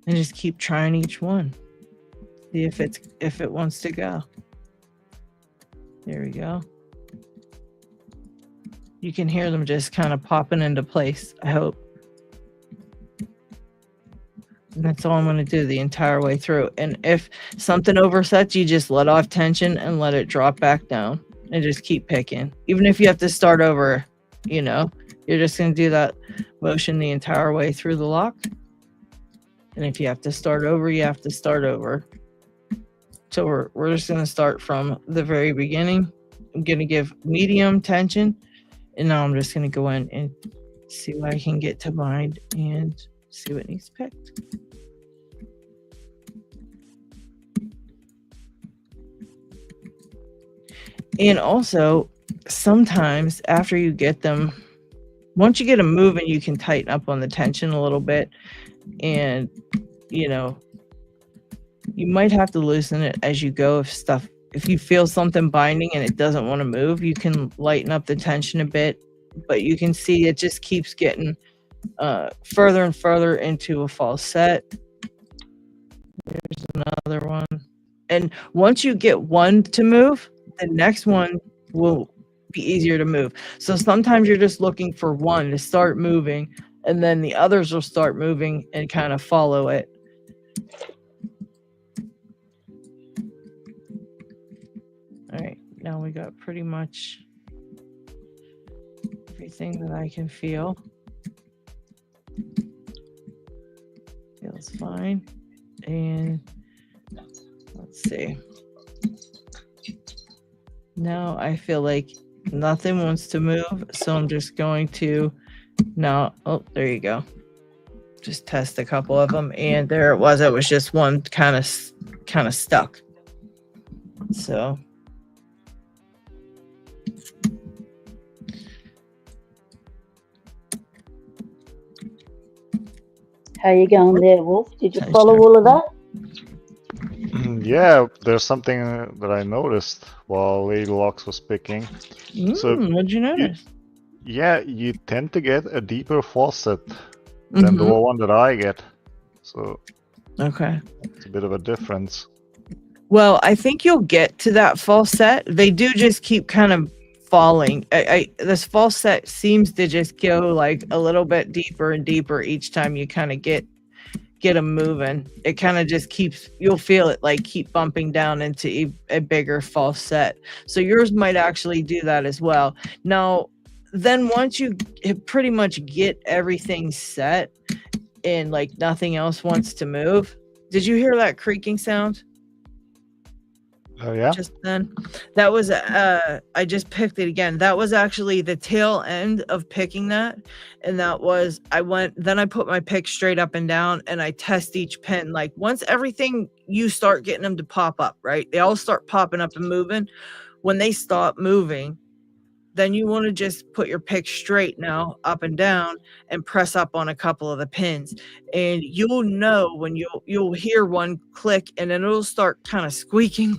and just keep trying each one. See if it wants to go. There we go. You can hear them just kind of popping into place, I hope. And that's all I'm going to do the entire way through. And if something oversets, you just let off tension and let it drop back down and just keep picking. Even if you have to start over, you know, you're just going to do that motion the entire way through the lock. And if you have to start over, you have to start over. So we're just going to start from the very beginning. I'm going to give medium tension. And now I'm just going to go in and see what I can get to bind and see what needs picked. And also, sometimes after you get them, once you get them moving, you can tighten up on the tension a little bit. And, you know, you might have to loosen it as you go if you feel something binding and it doesn't want to move, you can lighten up the tension a bit, but you can see it just keeps getting further and further into a false set. There's another one. And once you get one to move, the next one will be easier to move. So sometimes you're just looking for one to start moving, and then the others will start moving and kind of follow it. All right, now we got pretty much everything that I can feel. Feels fine. And let's see. Now I feel like nothing wants to move, so I'm just going to now, oh, there you go. Just test a couple of them, and there it was. It was just one kind of stuck. So How you going there, Wolf? Did you follow all of that? Yeah, there's something that I noticed while Lady Locks was picking. So What'd you notice? you tend to get a deeper faucet than the one that I get. So Okay. it's a bit of a difference. Well, I think you'll get to that falset. They do just keep kind of falling. This falset seems to just go like a little bit deeper and deeper each time you kind of get them moving. It kind of just keeps, you'll feel it like keep bumping down into a bigger falset. So yours might actually do that as well. Now, then once you pretty much get everything set and like nothing else wants to move, did you hear that creaking sound? Oh yeah. Just then, that was I just picked it again. That was actually the tail end of picking that, and that was I put my pick straight up and down, and I test each pin. Like once everything, you start getting them to pop up, right? They all start popping up and moving. When they stop moving, then you want to just put your pick straight now, up and down, and press up on a couple of the pins. And you'll know when you'll hear one click, and then it'll start kind of squeaking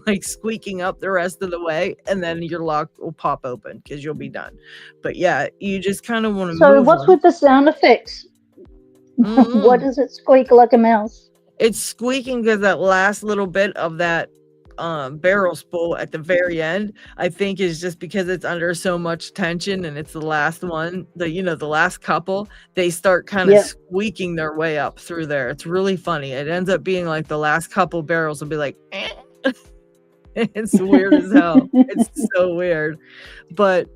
up the rest of the way, and then your lock will pop open because you'll be done. But yeah, you just kind of want to So move what's them. with the sound effects? What does it squeak like a mouse? It's squeaking because that last little bit of that barrel spool at the very end, I think, is just because it's under so much tension, and it's the last one, the last couple, they start kind of squeaking their way up through there. It's really funny. It ends up being like the last couple barrels will be like it's weird as hell. It's so weird. But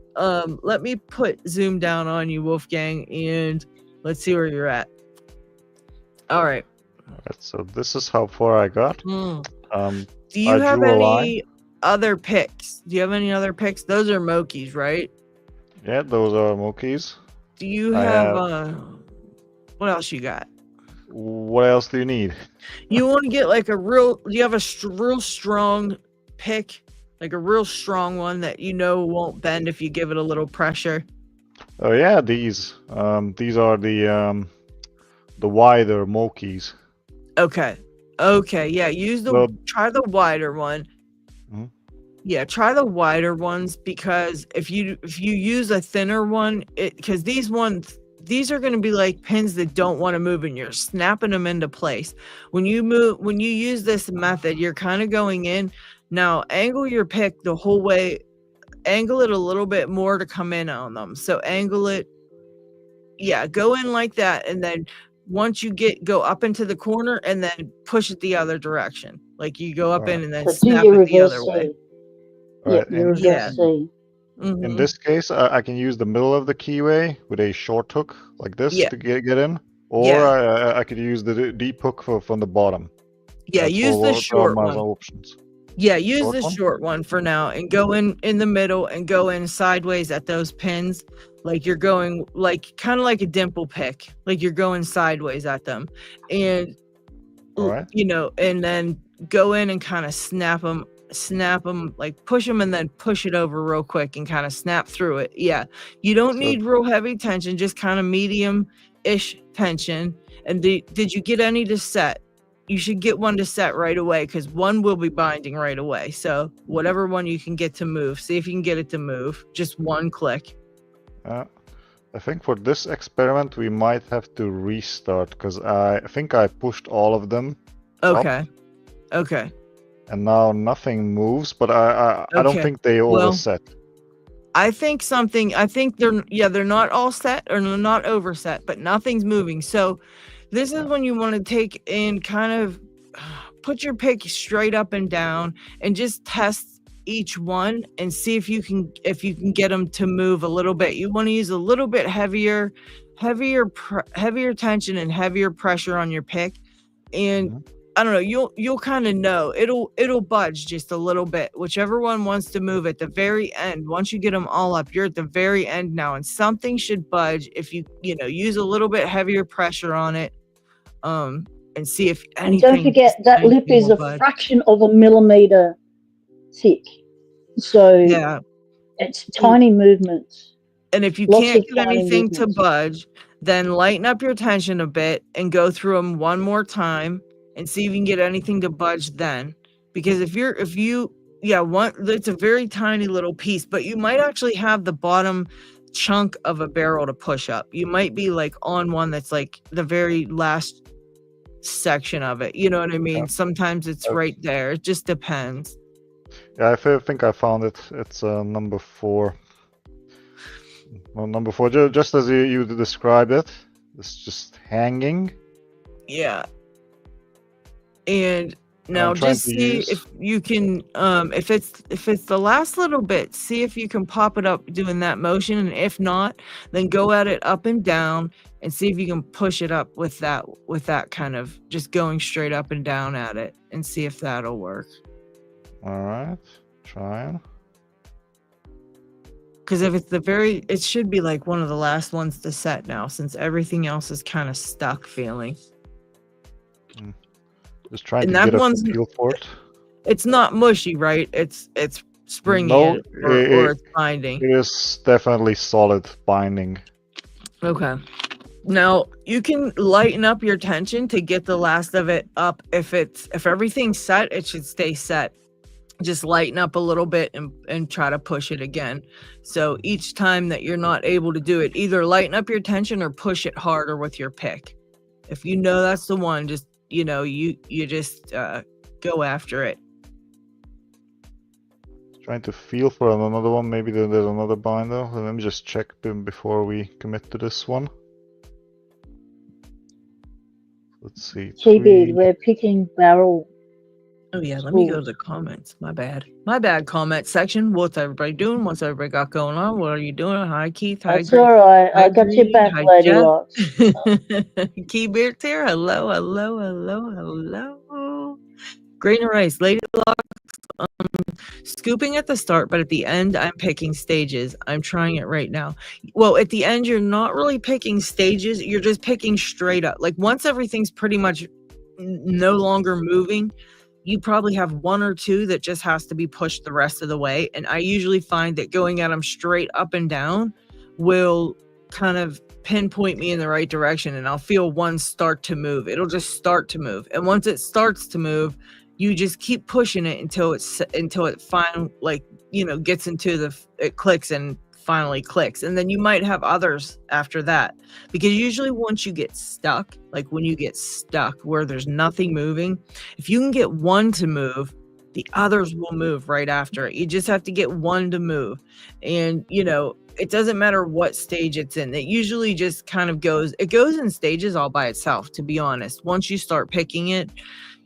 let me put zoom down on you, Wolfgang, and let's see where you're at. All right, so this is how far I got. Do you have any other picks? Do you have any other picks? Those are Mokies, right? Yeah, those are Mokies. Do you have what else you got? What else do you need? You want to get like do you have a real strong pick? Like a real strong one that won't bend if you give it a little pressure? Oh yeah, these are the wider Mokies. Okay, yeah, try the wider one. Yeah, try the wider ones, because if you use a thinner one, because these are going to be like pins that don't want to move, and you're snapping them into place. When you use this method, you're kind of going in. Now angle your pick the whole way, angle it a little bit more to come in on them. So angle it, go in like that, and then once you go up into the corner, and then push it the other direction. Like you go up in and then snap it the other way. Right. Your reverse C. In this case, I can use the middle of the keyway with a short hook like this to get in, or I could use the deep hook from the bottom. Yeah, use the short one. Options. Yeah, use the short one for now, and go in the middle and go in sideways at those pins. Like you're going kind of like a dimple pick, like you're going sideways at them, and and then go in and kind of snap them, like push them and then push it over real quick and kind of snap through it. Yeah, you don't need real heavy tension, just kind of medium-ish tension. And did you get any to set? You should get one to set right away, because one will be binding right away. So whatever one you can get to move, see if you can get it to move. Just one click. I think for this experiment we might have to restart, because I think I pushed all of them. Okay. And now nothing moves, but I don't think they overset. I think they're not all set, or they're not overset, but nothing's moving. So this is when you want to take and kind of put your pick straight up and down and just test each one and see if you can get them to move a little bit. You want to use a little bit heavier tension and heavier pressure on your pick, and I don't know, you'll kind of know it'll budge just a little bit, whichever one wants to move at the very end. Once you get them all up, you're at the very end now, and something should budge if you use a little bit heavier pressure on it, and see if anything. And don't forget that lip is a fraction of a millimeter thick, so it's tiny movements. And if you can't get anything to budge, then lighten up your tension a bit and go through them one more time and see if you can get anything to budge then. Because it's a very tiny little piece, but you might actually have the bottom chunk of a barrel to push up. You might be like on one that's like the very last section of it. You know what I mean? Yeah. Sometimes it's right there. It just depends. Yeah, I think I found it. It's number 4. Well, number 4, just as you described it. It's just hanging. Yeah. And now just see if you can if it's the last little bit, see if you can pop it up doing that motion, and if not, then go at it up and down and see if you can push it up with that kind of just going straight up and down at it and see if that'll work. All right, trying. Because if it's it should be like one of the last ones to set now, since everything else is kind of stuck feeling. Just trying to get a feel for it. It's not mushy, right? It's springy, no, or it's binding. It is definitely solid binding. Okay. Now you can lighten up your tension to get the last of it up. If everything's set, it should stay set. Just lighten up a little bit and try to push it again. So each time that you're not able to do it, either lighten up your tension or push it harder with your pick. If you know that's the one, just you just go after it. Trying to feel for another one. Maybe there's another binder. Let me just check them before we commit to this one. Let's see. GB, we're picking barrel. Oh yeah, let me go to the comments. My bad comment section. What's everybody doing? What's everybody got going on? What are you doing? Hi Keith. Hi That's all right. I got your back, Lady Locks. Keybeard's here. Hello. Grain of rice. Lady Locks. Scooping at the start, but at the end, I'm picking stages. I'm trying it right now. Well, at the end, you're not really picking stages. You're just picking straight up. Like once everything's pretty much no longer moving, you probably have one or two that just has to be pushed the rest of the way. And I usually find that going at them straight up and down will kind of pinpoint me in the right direction, and I'll feel one start to move. It'll just start to move. And once it starts to move, you just keep pushing it until it finally gets into it clicks and finally clicks. And then you might have others after that, because usually once you get stuck, like when you get stuck where there's nothing moving, if you can get one to move, the others will move right after it. You just have to get one to move. And it doesn't matter what stage it's in. It usually just kind of goes in stages all by itself, to be honest, once you start picking it.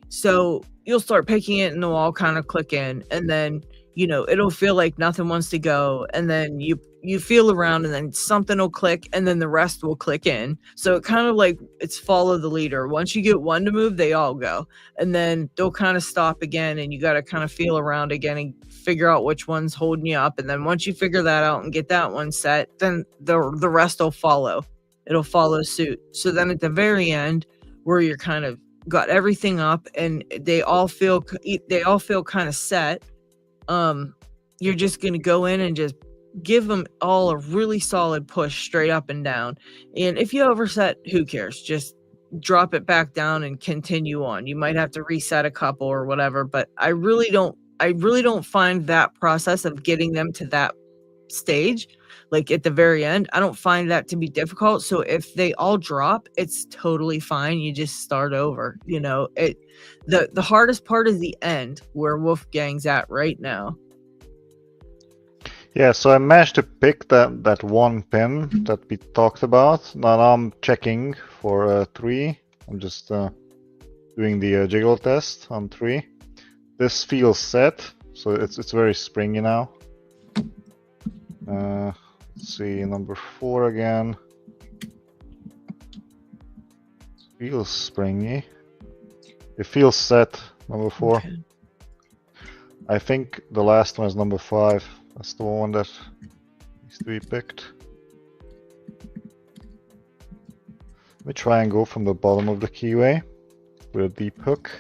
So you'll start picking it and they'll all kind of click in, and then it'll feel like nothing wants to go, and then you feel around, and then something will click, and then the rest will click in. So it kind of like it's follow the leader. Once you get one to move, they all go, and then they'll kind of stop again, and you got to kind of feel around again and figure out which one's holding you up. And then once you figure that out and get that one set, then the rest will follow. It'll follow suit. So then at the very end, where you're kind of got everything up and they all feel kind of set, you're just going to go in and just give them all a really solid push straight up and down. And if you overset, who cares? Just drop it back down and continue on. You might have to reset a couple or whatever, but I really don't find that process of getting them to that stage, like at the very end, I don't find that to be difficult. So if they all drop, it's totally fine. You just start over. The hardest part is the end, where Wolfgang's at right now. Yeah, so I managed to pick that one pin that we talked about. Now I'm checking for 3. I'm just doing the jiggle test on 3. This feels set, so it's very springy now. Let's see, number 4 again. Feels springy. It feels set, number 4. Okay. I think the last one is number 5. That's the one that needs to be picked. Let me try and go from the bottom of the keyway with a deep hook.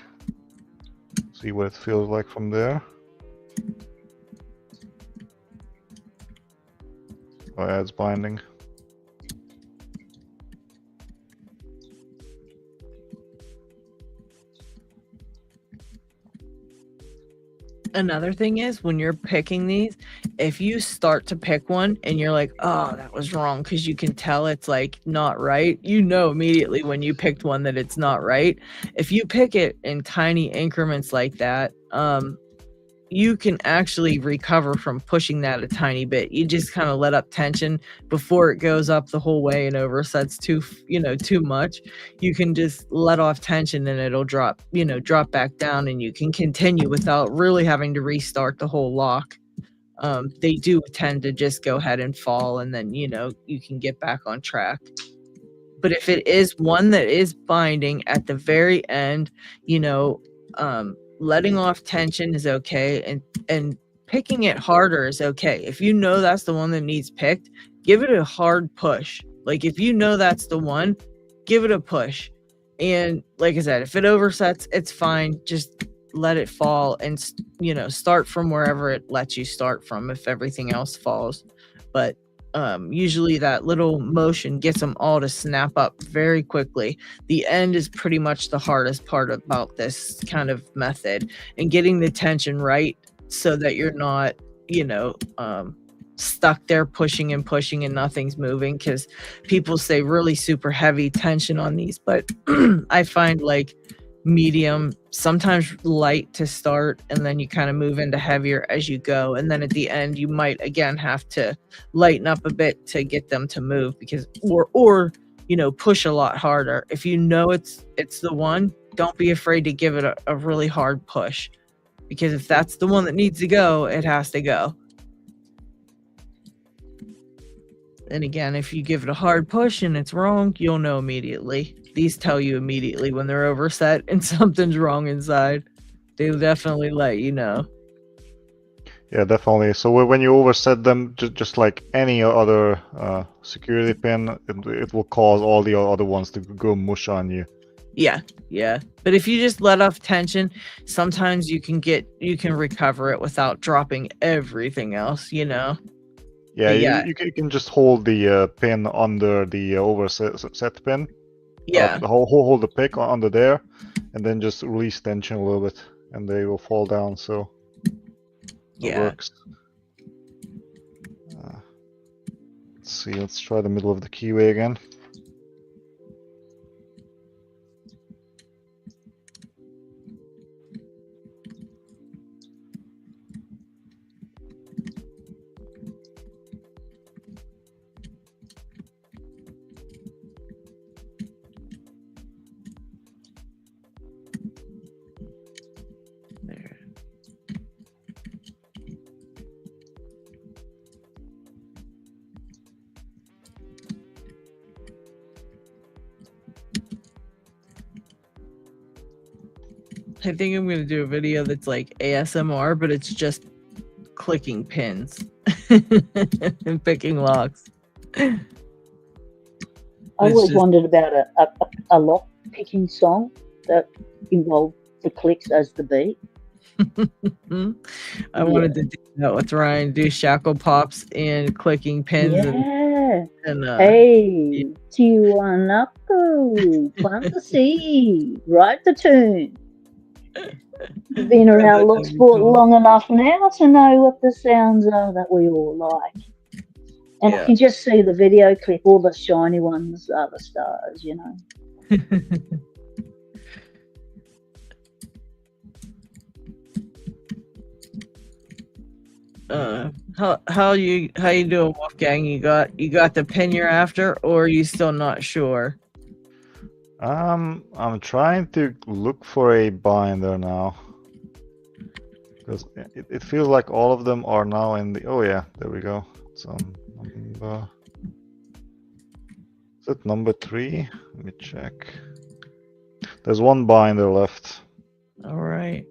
See what it feels like from there. Oh yeah, it's binding. Another thing is when you're picking these, if you start to pick one and you're like, oh, that was wrong, because you can tell it's like not right, you know immediately when you picked one that it's not right. If you pick it in tiny increments like that, you can actually recover from pushing that a tiny bit. You just kind of let up tension before it goes up the whole way and oversets too much. You can just let off tension and it'll drop back down, and you can continue without really having to restart the whole lock. They do tend to just go ahead and fall, and then you can get back on track. But if it is one that is binding at the very end, letting off tension is okay, and picking it harder is okay. If you know that's the one that needs picked, give it a hard push. Like if you know that's the one, give it a push. And like I said, if it oversets, it's fine. Just let it fall and start from wherever it lets you start from if everything else falls. But usually that little motion gets them all to snap up very quickly. The end is pretty much the hardest part about this kind of method, and getting the tension right so that you're not stuck there pushing and nothing's moving, because people say really super heavy tension on these, but I find like medium, sometimes light to start, and then you kind of move into heavier as you go, and then at the end you might again have to lighten up a bit to get them to move, because or push a lot harder. If you know it's the one, don't be afraid to give it a really hard push, because if that's the one that needs to go, it has to go. And again, if you give it a hard push and it's wrong, you'll know immediately. These tell you immediately when they're overset and something's wrong inside. They'll definitely let you know. Yeah, definitely. So when you overset them, just like any other security pin, it will cause all the other ones to go mush on you. Yeah. But if you just let off tension, sometimes you can recover it without dropping everything else, Yeah, yeah. You can just hold the pin under the overset pin. Yeah. Hold the pick under there, and then just release tension a little bit, and they will fall down. So it works. Let's see. Let's try the middle of the keyway again. I think I'm going to do a video that's like ASMR, but it's just clicking pins and picking locks. I always wondered about a lock picking song that involved the clicks as the beat. I wanted to do that with Ryan, do shackle pops and clicking pins. Yeah. And hey, Tiwanaku, fantasy, write the tune. You've been around Locksport long enough now to know what the sounds are that we all like. And I can just see the video clip, all the shiny ones are the stars, How you doing, Wolfgang? You got the pin you're after, or are you still not sure? I'm trying to look for a binder now, because it feels like all of them are now in the. Oh yeah, there we go. Is it number 3? Let me check. There's one binder left. All right.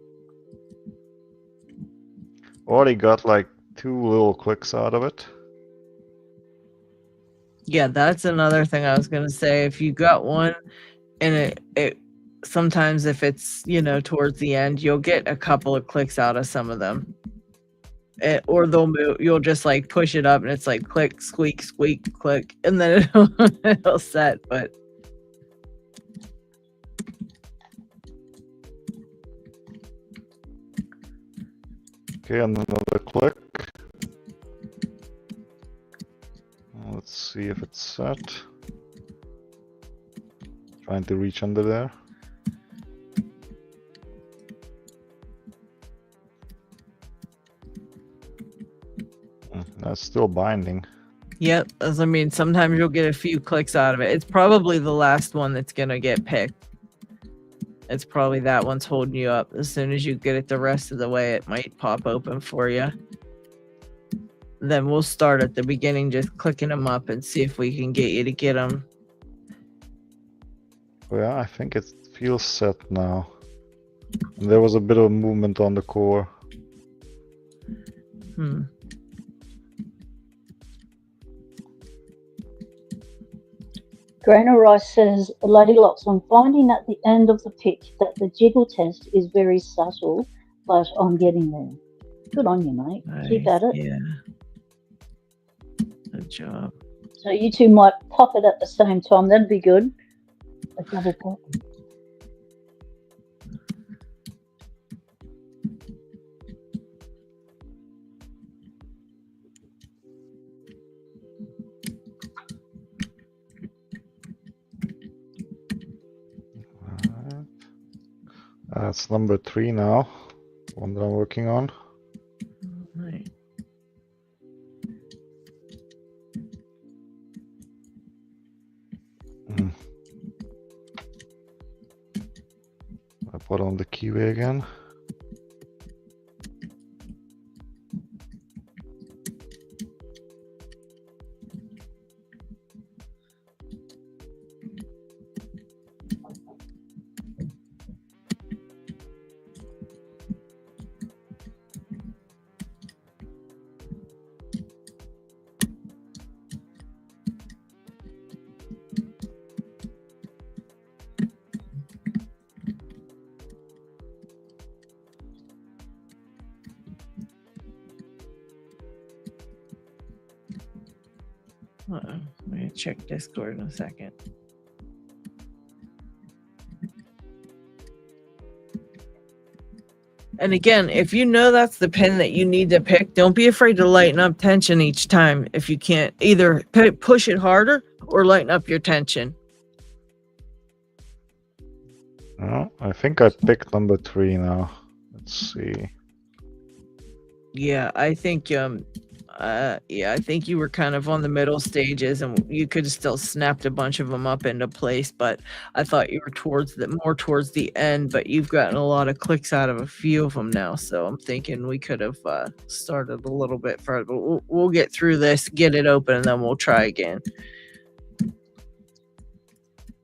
Already got like 2 little clicks out of it. Yeah, that's another thing I was gonna say. If you got one, and it sometimes if it's towards the end, you'll get a couple of clicks out of some of them. Or they'll move. You'll just like push it up, and it's like click, squeak, squeak, click, and then it'll set. But Okay, another click. Let's see if it's set. Trying to reach under there. That's still binding. Yep, as I mean, sometimes you'll get a few clicks out of it. It's probably the last one that's gonna get picked. It's probably that one's holding you up. As soon as you get it the rest of the way, it might pop open for you. Then we'll start at the beginning, just clicking them up and see if we can get you to get them. Yeah, I think it feels set now. And there was a bit of movement on the core. Grainer Rice says, Lady Locks, I'm finding at the end of the pick that the jiggle test is very subtle, but I'm getting there. Good on you, mate. Nice. Keep at it. Yeah. Good job. So you two might pop it at the same time. That'd be good. A double pop. That's number 3 now. One that I'm working on. Right. I put on the keyway again. I'm gonna check Discord in a second. And again, if you know that's the pin that you need to pick, don't be afraid to lighten up tension each time. If you can't, either push it harder or lighten up your tension. Oh, I think I picked number 3 now. Let's see. Yeah, I think I think you were kind of on the middle stages, and you could have still snapped a bunch of them up into place. But I thought you were more towards the end. But you've gotten a lot of clicks out of a few of them now, so I'm thinking we could have started a little bit further. But we'll get through this, get it open, and then we'll try again.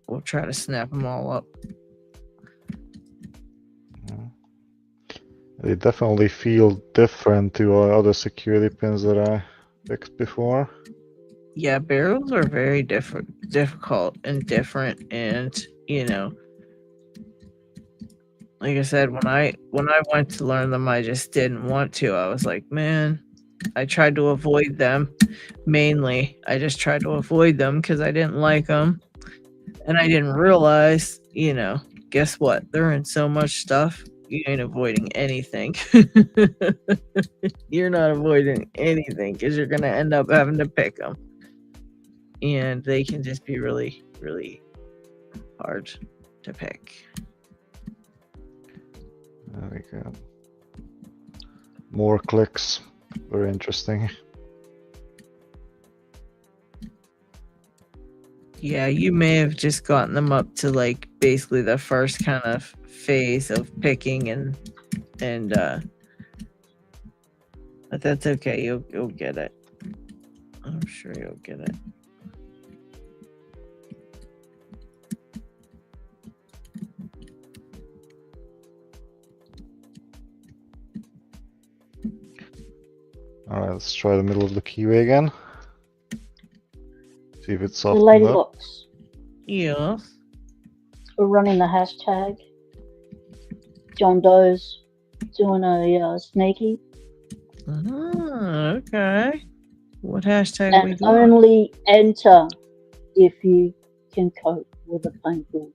We'll try to snap them all up. They definitely feel different to other security pins that I picked before. Yeah, barrels are very difficult and different, and you know, like I said, when I went to learn them, I just didn't want to. I was like, man, I tried to avoid them. Mainly, I just tried to avoid them because I didn't like them, and I didn't realize, you know, guess what? They're in so much stuff. You ain't avoiding anything. You're not avoiding anything because you're gonna end up having to pick them, and they can just be really, really hard to pick. There we go. More clicks. Very interesting. Yeah, you may have just gotten them up to like basically the first kind of phase of picking, and but that's okay. You'll get it. I'm sure you'll get it. All right, let's try the middle of the keyway again. See if it's The softened Lady up. Locks. Yeah. We're running the hashtag. John Doe's doing a sneaky. Okay. What hashtag we And got? only enter if you can cope with a painful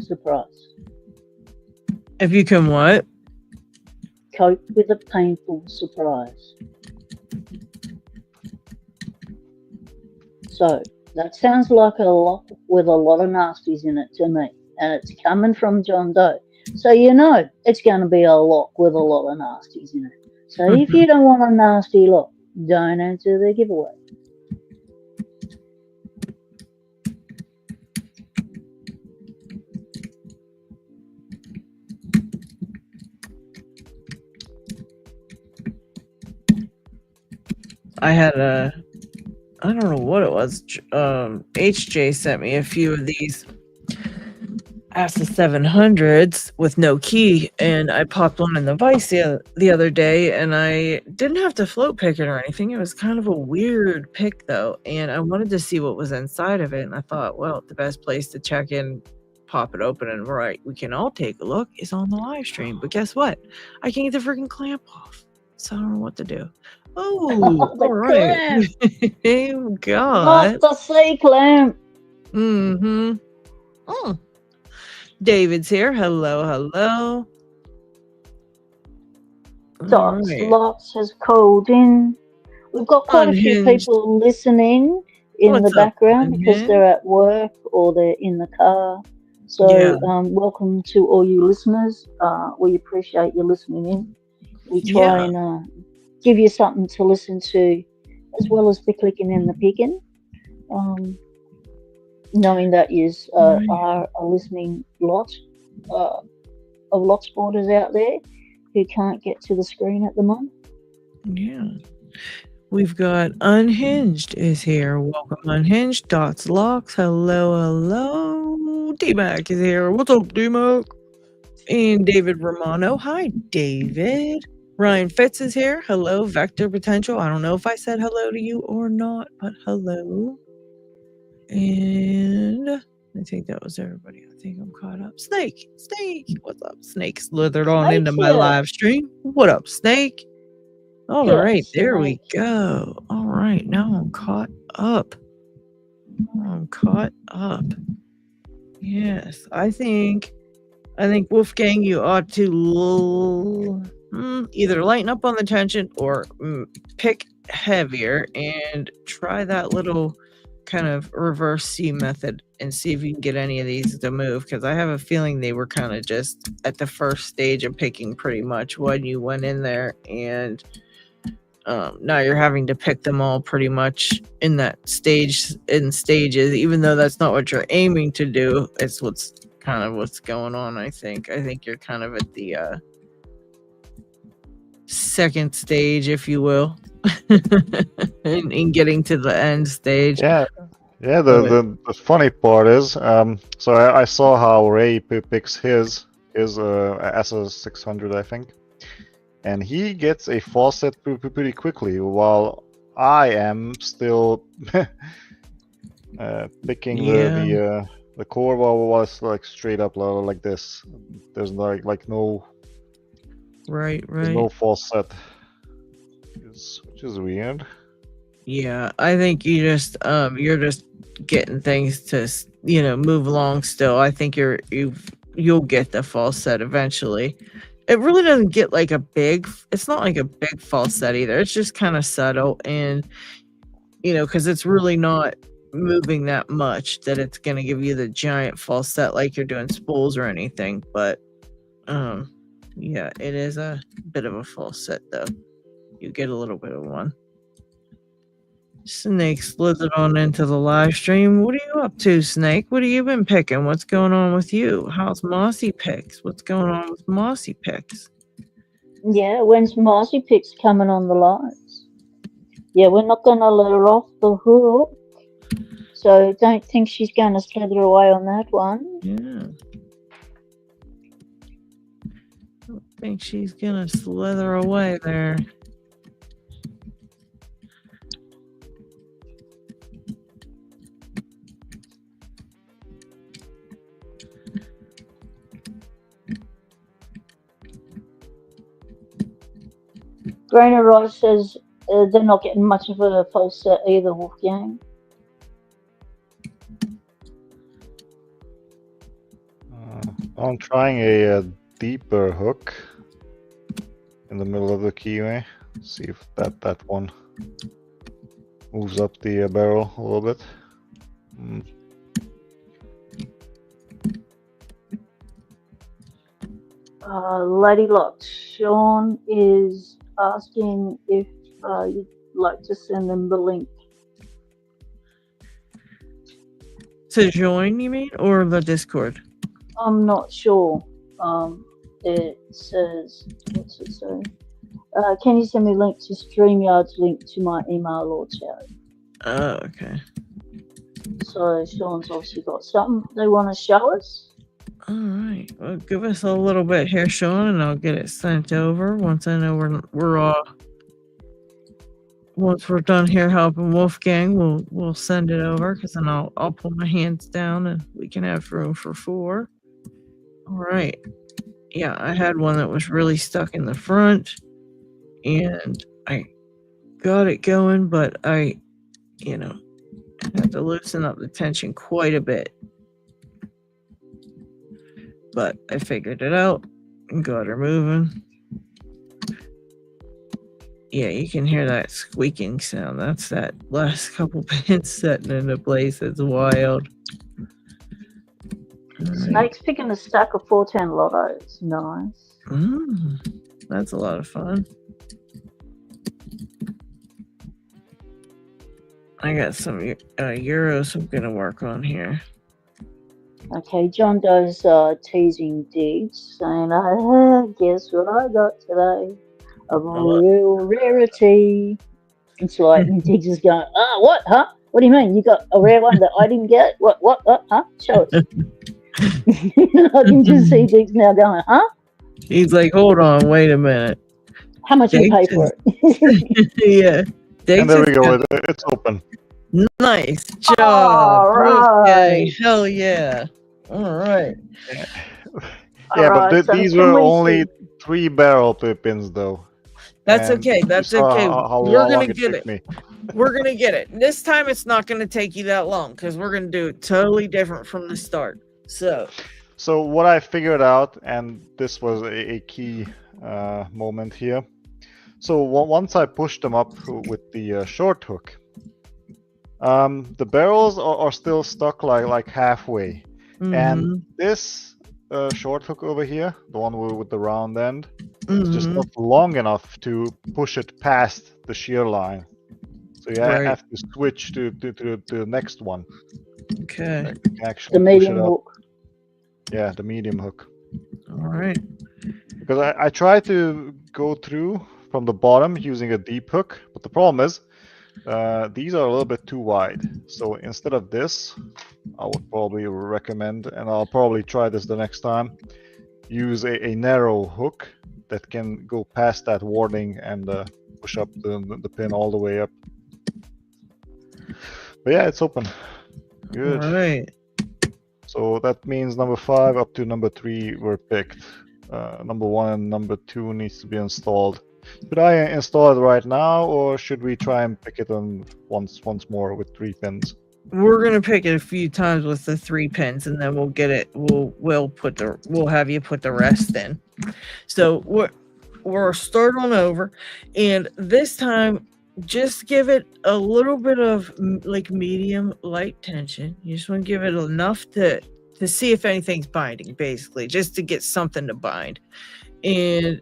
surprise. If you can what? cope with a painful surprise. So, that sounds like a lock with a lot of nasties in it to me, and it's coming from John Doe. So you know it's going to be a lock with a lot of nasties in it. So if you don't want a nasty lock, don't answer the giveaway. I had I don't know what it was. HJ sent me a few of these ASA 700s with no key, and I popped one in the vise the other day, and I didn't have to float pick it or anything. It was kind of a weird pick though, and I wanted to see what was inside of it, and I thought, well, the best place to check in, pop it open, and we can all take a look is on the live stream. But guess what? I can't get the freaking clamp off, so I don't know what to do. Oh, The all right. clamp. God. Not the C-clamp. Mm-hmm. Oh. David's here. Hello, hello. Dots Lots has called in. We've got quite a few people listening in the background because they're at work or they're in the car. So welcome to all you listeners. We appreciate you listening in. We try and give you something to listen to as well as the clicking and the picking. Knowing that you are a listening lot of Locksporters out there who can't get to the screen at the moment. Yeah. We've got Unhinged is here. Welcome, Unhinged. Dots Locks. Hello, hello. D-Mac is here. What's up, D-Mac? And David Romano. Hi, David. Ryan Fitz is here. Hello, Vector Potential. I don't know if I said hello to you or not, but hello. And I think that was everybody. I think I'm caught up. Snake, what's up? Snake slithered on into my live stream. What up, Snake? All right, there we go. All right, now I'm caught up. Yes, I think Wolfgang, you ought to either lighten up on the tension or pick heavier and try that little kind of reverse C method and see if you can get any of these to move, because I have a feeling they were kind of just at the first stage of picking pretty much when you went in there, and now you're having to pick them all pretty much in that stages, even though that's not what you're aiming to do. It's what's going on. I think you're kind of at the second stage, if you will, in getting to the end stage. Yeah. The funny part is, so I saw how Ray picks his SS 600, I think, and he gets a faucet pretty quickly, while I am still picking the core was like straight up like this. There's like no there's no faucet, which is weird. Yeah, I think you're just getting things to move along still. I think you'll get the false set eventually. It really doesn't get like it's not like a big false set either. It's just kind of subtle, and because it's really not moving that much that it's going to give you the giant false set like you're doing spools or anything. But yeah, it is a bit of a false set though. You get a little bit of one. Snake slithered on into the live stream. What are you up to, Snake? What have you been picking? What's going on with you? How's Mossy Picks? What's going on with Mossy Picks? Yeah, when's Mossy Picks coming on the lives? Yeah, we're not going to let her off the hook. So don't think she's going to slither away on that one. Yeah. I don't think she's going to slither away there. Grainer Rice says they're not getting much of a false set either, Wolfgang. I'm trying a deeper hook. in the middle of the keyway. See if that one moves up the barrel a little bit. Lady Lock, Sean is asking if you'd like to send them the link. To join, you mean, or the Discord? I'm not sure. It says, what's it say? Can you send me a link to Streamyard's link to my email or chat? Oh, okay. So Sean's obviously got something they want to show us. All right. Well, give us a little bit here, Sean, and I'll get it sent over once I know we're once we're done here helping Wolfgang. We'll send it over, because then I'll pull my hands down and we can have room for 4. All right. Yeah, I had one that was really stuck in the front, and I got it going, but I had to loosen up the tension quite a bit. But I figured it out and got her moving. Yeah, you can hear that squeaking sound. That's that last couple pins setting into place. It's wild. Snake's picking a stack of 410 lottos. Nice. That's a lot of fun. I got some euros I'm going to work on here. Okay, John does teasing Diggs, saying, guess what I got today? A real rarity. It's like, and Diggs is going, what, huh? What do you mean? You got a rare one that I didn't get? What, huh? Show us. I can just see Diggs now going, huh? He's like, hold on, wait a minute. How much you pay for it? Yeah. Diggs, and there we go. It's open. Nice job. All right. Okay. Hell yeah. All right. Yeah, All but right, these were only 3 barrel pins, though. That's And okay. That's you saw okay. how We're long gonna get took it. me. We're gonna get it. This time it's not gonna take you that long, because we're gonna do it totally different from the start. So what I figured out, and this was a key moment here. So once I pushed them up with the short hook, the barrels are still stuck like halfway. And this short hook over here, the one with the round end, is just not long enough to push it past the shear line. So you have to switch to the next one. Okay. Actually the medium hook. Yeah, the medium hook. All right. Because I tried to go through from the bottom using a deep hook, but the problem is these are a little bit too wide. So instead of this, I would probably recommend, and I'll probably try this the next time, use a narrow hook that can go past that warding and push up the pin all the way up. But yeah, it's open. Good. All right. So that means number 5 up to number 3 were picked. Number 1 and number 2 needs to be installed. Should I install it right now, or should we try and pick it on once more with 3 pins? We're gonna pick it a few times with the 3 pins, and then we'll get it. We'll have you put the rest in. So we're start on over, and this time just give it a little bit of like medium light tension. You just want to give it enough to see if anything's binding, basically, just to get something to bind. And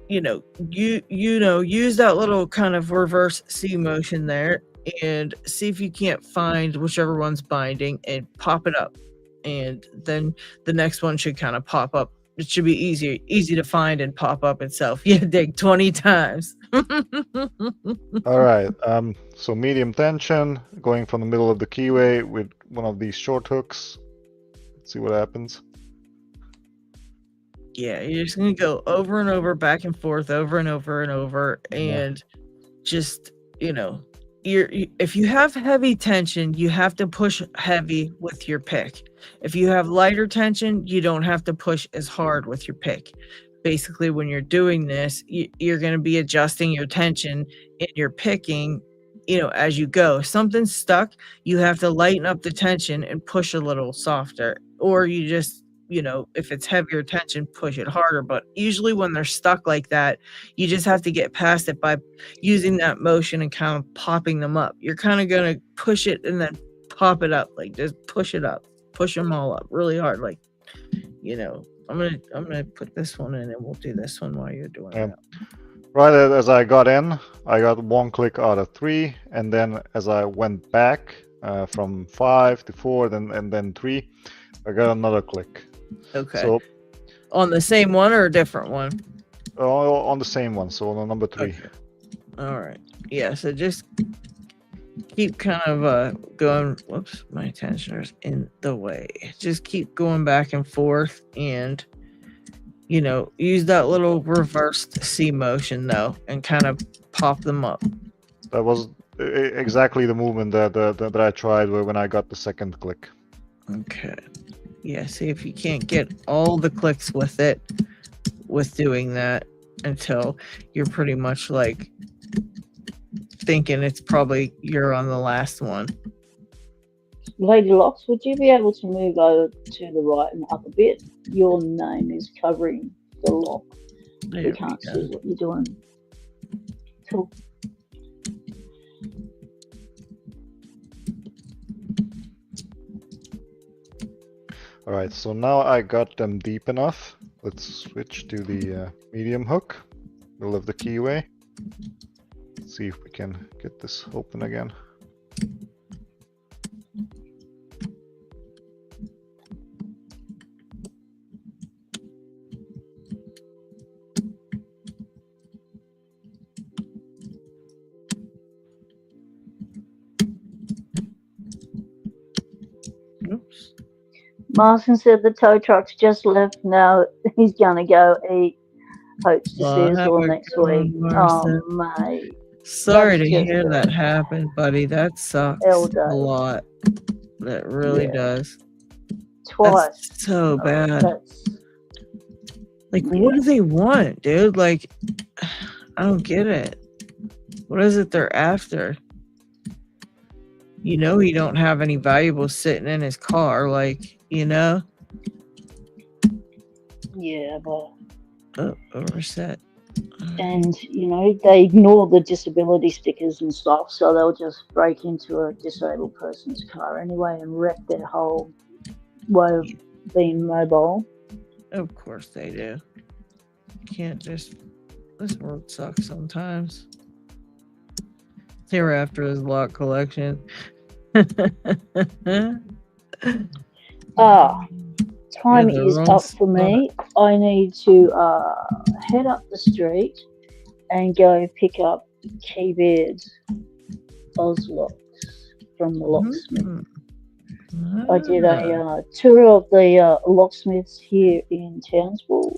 use that little kind of reverse C motion there, and see if you can't find whichever one's binding, and pop it up, and then the next one should kind of pop up. It should be easy to find and pop up itself. You dig 20 times. All right. So medium tension, going from the middle of the keyway with one of these short hooks. Let's see what happens. Yeah, you're just gonna go over and over, back and forth, over and over and over, and just if you have heavy tension, you have to push heavy with your pick. If you have lighter tension, you don't have to push as hard with your pick. Basically, when you're doing this, you're going to be adjusting your tension and your picking, as you go. If something's stuck, you have to lighten up the tension and push a little softer, or you just you know, if it's heavier tension, push it harder. But usually when they're stuck like that, you just have to get past it by using that motion and kind of popping them up. You're kind of going to push it and then pop it up, like just push it up, push them all up really hard. Like, you know, I'm gonna put this one in and we'll do this one while you're doing it. Right as I got in, I got 1 click out of 3, and then as I went back from 5 to 4, and then 3, I got another click. Okay. So on the same one or a different one? On the same one, so on number 3. Okay. All right. Yeah. So just keep kind of going. Whoops, my tensioner's in the way. Just keep going back and forth, and you know, use that little reversed C motion though, and kind of pop them up. That was exactly the movement that I tried when I got the second click. Okay. Yeah, see if you can't get all the clicks with it, with doing that, until you're pretty much like thinking it's probably you're on the last one. Lady Locks, would you be able to move over to the right and up a bit? Your name is covering the lock. We can't see what you're doing. Cool. Alright, so now I got them deep enough. Let's switch to the medium hook, middle of the keyway. Let's see if we can get this open again. Oops. Martin said the tow truck's just left. Now he's gonna go eat. Hopes to see us all next week. Oh, mate. Sorry to hear that happen, buddy. That sucks a lot. That really does. Twice. That's so bad. Like, what do they want, dude? Like, I don't get it. What is it they're after? You know, he don't have any valuables sitting in his car, like, you know? Yeah, but... Oh, overset. And, you know, they ignore the disability stickers and stuff, so they'll just break into a disabled person's car anyway and wreck their whole way of being mobile. Of course they do. Can't just... This world sucks sometimes. They were after his lock collection. Time is up for me. I need to head up the street and go pick up Keybeard's Oslocks from the locksmith. I did a tour of the locksmiths here in Townsville,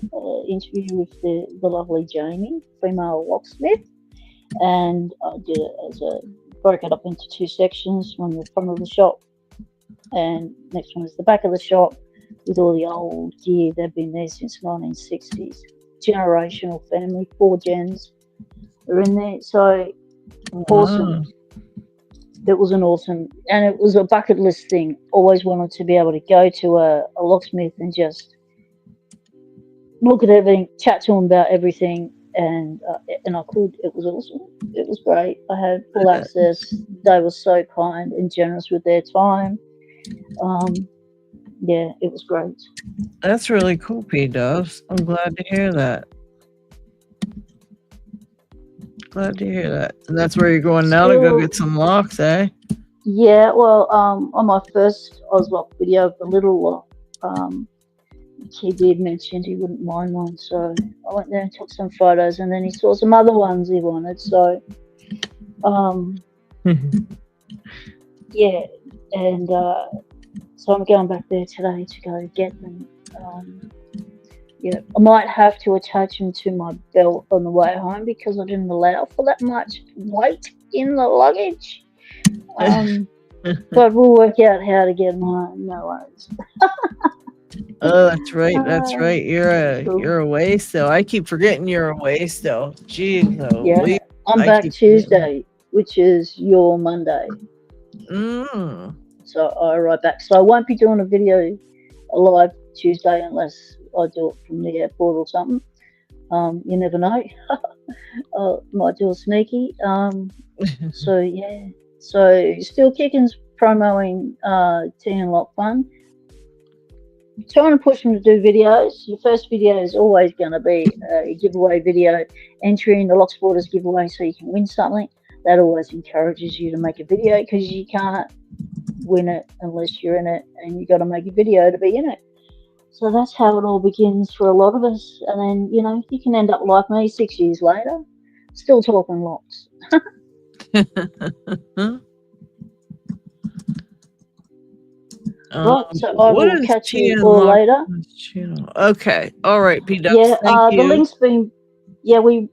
interview with the lovely Jamie, female locksmith, and I did it broke it up into 2 sections, one the front of the shop and next one is the back of the shop with all the old gear. They've been there since 1960s. Generational family, 4 gens are in there. So awesome. It was an awesome, and it was a bucket list thing. Always wanted to be able to go to a locksmith and just look at everything, chat to them about everything, and I could. It was awesome. It was great. I had full access. They were so kind and generous with their time. Yeah, it was great. That's really cool, P-Dubs. I'm glad to hear that. Glad to hear that. And that's where you're going now to go get some locks, eh? Yeah, well, on my first Ozlock video of the little lock, Keybeard mentioned he wouldn't mind one, so I went there and took some photos, and then he saw some other ones he wanted, so yeah, and so I'm going back there today to go get them. Yeah, I might have to attach them to my belt on the way home because I didn't allow for that much weight in the luggage. But we'll work out how to get them home. No worries. Oh, that's right. That's right. You're away still. I keep forgetting you're away still. Jeez, no. Yeah, I'm back Tuesday, which is your Monday. So I arrive back. So I won't be doing a live Tuesday unless I do it from the airport or something. You never know. Might do a sneaky. So yeah. So Still Kicking's promoing Tea and Lock Fun. Trying to push them to do videos. Your first video is always going to be a giveaway video, entry in the Locksporters giveaway so you can win something. That always encourages you to make a video because you can't win it unless you're in it, and you got to make a video to be in it. So that's how it all begins for a lot of us. And then, you know, you can end up like me 6 years later, still talking locks. Right, so I will catch you all later. Channel? Okay, all right, P-Dubs, Yeah, thank you. The link's been, yeah, we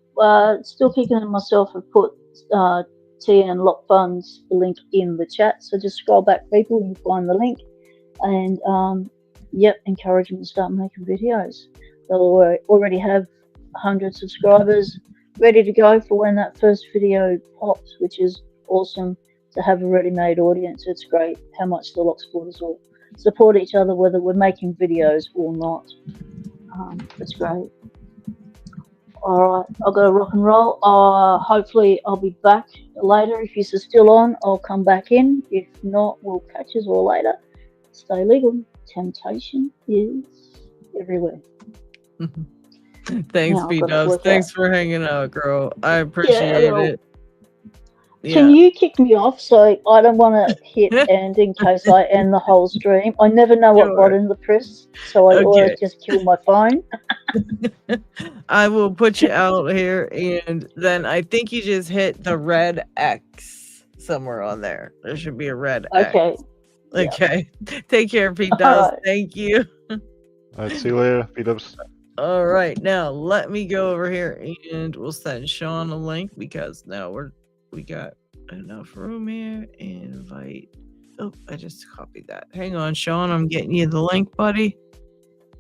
Still Kicking and myself have put Tea and Lock Fun's link in the chat. So just scroll back, people, and find the link. And yep, encourage them to start making videos. They'll already have 100 subscribers ready to go for when that first video pops, which is awesome to have a ready-made audience. It's great how much the Locksporters all support each other, whether we're making videos or not. It's great. All right, I've got to rock and roll. Hopefully I'll be back later. If you're still on, I'll come back in. If not, we'll catch us all later. Stay legal. Temptation is everywhere. Thanks, P-Dubs. Thanks for hanging out, girl. I appreciate it. Can you kick me off so I don't want to hit end in case I end the whole stream? I never know what button to press, so I always just kill my phone. I will put you out here, and then I think you just hit the red X somewhere on there. There should be a red X. Okay. Yep. Take care, P-Dubs. Right. Thank you. All right, see you later, P-Dubs. All right, now let me go over here and we'll send Sean a link because now we got enough room here. Invite. Oh, I just copied that. Hang on, Sean. I'm getting you the link, buddy.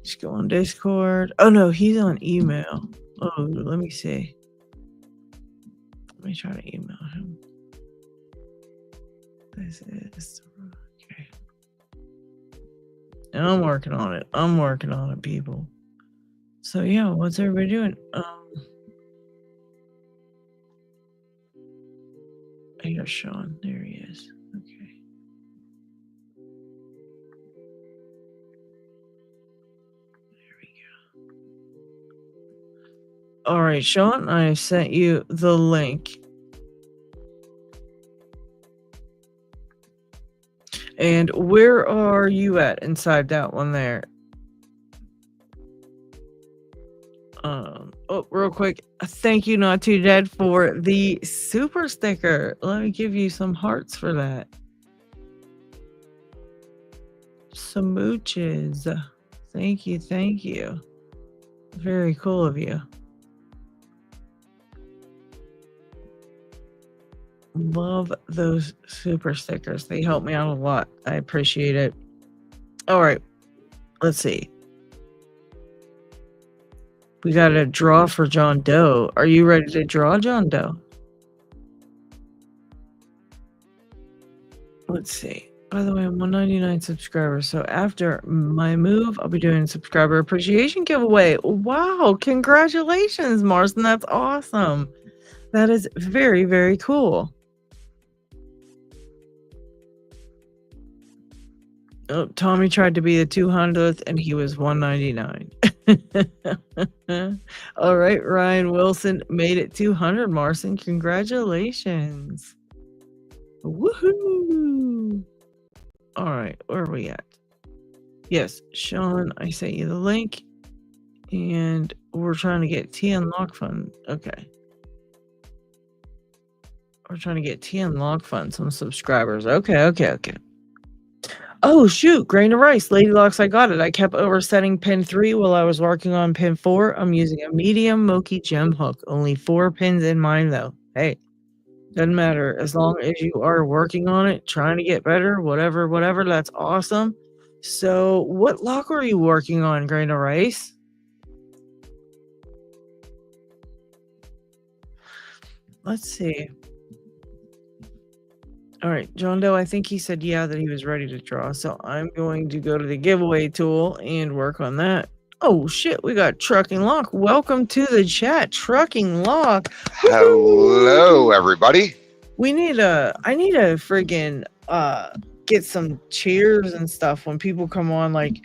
Just go on Discord. Oh no, he's on email. Oh, let me see. Let me try to email him. This is okay. I'm working on it. I'm working on it, people. So yeah, what's everybody doing? I got Sean. There he is. Okay. There we go. All right, Sean, I sent you the link. And where are you at inside that one there? Oh, real quick, thank you, Not Too Dead, for the super sticker. Let me give you some hearts for that. Smooches. Thank you, thank you. Very cool of you. Love those super stickers. They help me out a lot. I appreciate it. All right, let's see. We got a draw for John Doe. Are you ready to draw John Doe? Let's see. By the way, I'm 199 subscribers. So after my move, I'll be doing a subscriber appreciation giveaway. Wow. Congratulations, Marston. That's awesome. That is very, very cool. Oh, Tommy tried to be the 200th and he was 199. All right, Ryan Wilson made it 200, Marston. Congratulations. Woohoo. All right, where are we at? Yes, Sean, I sent you the link. And we're trying to get Tea and Lock Fun. Okay. We're trying to get Tea and Lock Fun some subscribers. Okay. Oh, shoot. Grain of rice. Lady Locks, I got it. I kept oversetting pin 3 while I was working on pin 4. I'm using a medium Moki gem hook. Only 4 pins in mine, though. Hey, doesn't matter. As long as you are working on it, trying to get better, whatever, that's awesome. So what lock are you working on, Grain of rice? Let's see. All right, John Doe, I think he said yeah that he was ready to draw. So I'm going to go to the giveaway tool and work on that. Oh shit, we got Trucking Lock. Welcome to the chat, Trucking Lock. Hello, everybody. I need a friggin' get some cheers and stuff when people come on, like,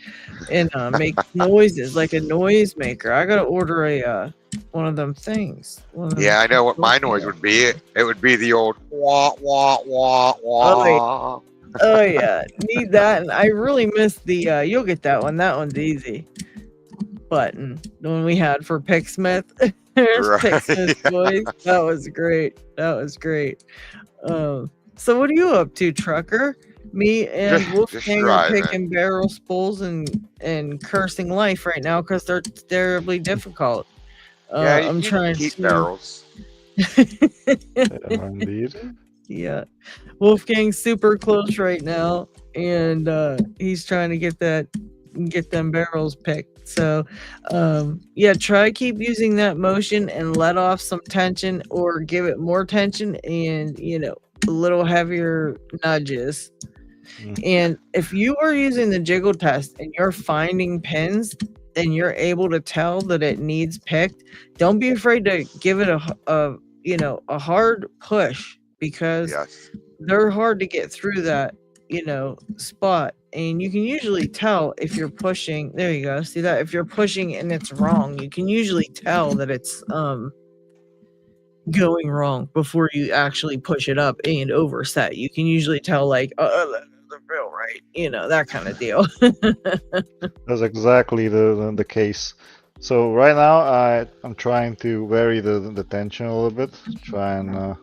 and make noises, like a noise maker. I gotta order a one of them things. Yeah, I know what my noise would be. It would be the old wah wah wah wah. Oh yeah, need that. And I really miss the you'll get that one. That one's easy. Button, the one we had for Picksmith. There's Right, Picksmith's yeah. voice. That was great. That was great. So what are you up to, Trucker? Me and Just Wolfgang are driving. picking barrel spools and cursing life right now because they're terribly difficult. Yeah, I'm you trying can keep to. barrels. Yeah, indeed. Yeah, Wolfgang's super close right now, and he's trying to get them barrels picked. So, yeah, try keep using that motion and let off some tension, or give it more tension, and a little heavier nudges. And if you are using the jiggle test and you're finding pins and you're able to tell that it needs picked, don't be afraid to give it a hard push, because Yes. they're hard to get through that spot. And you can usually tell if you're pushing. There you go. See that? If you're pushing and it's wrong, you can usually tell that it's going wrong before you actually push it up and overset. You can usually tell, like, the real right, that kind of deal. That's exactly the case. So right now I'm trying to vary the tension a little bit, try and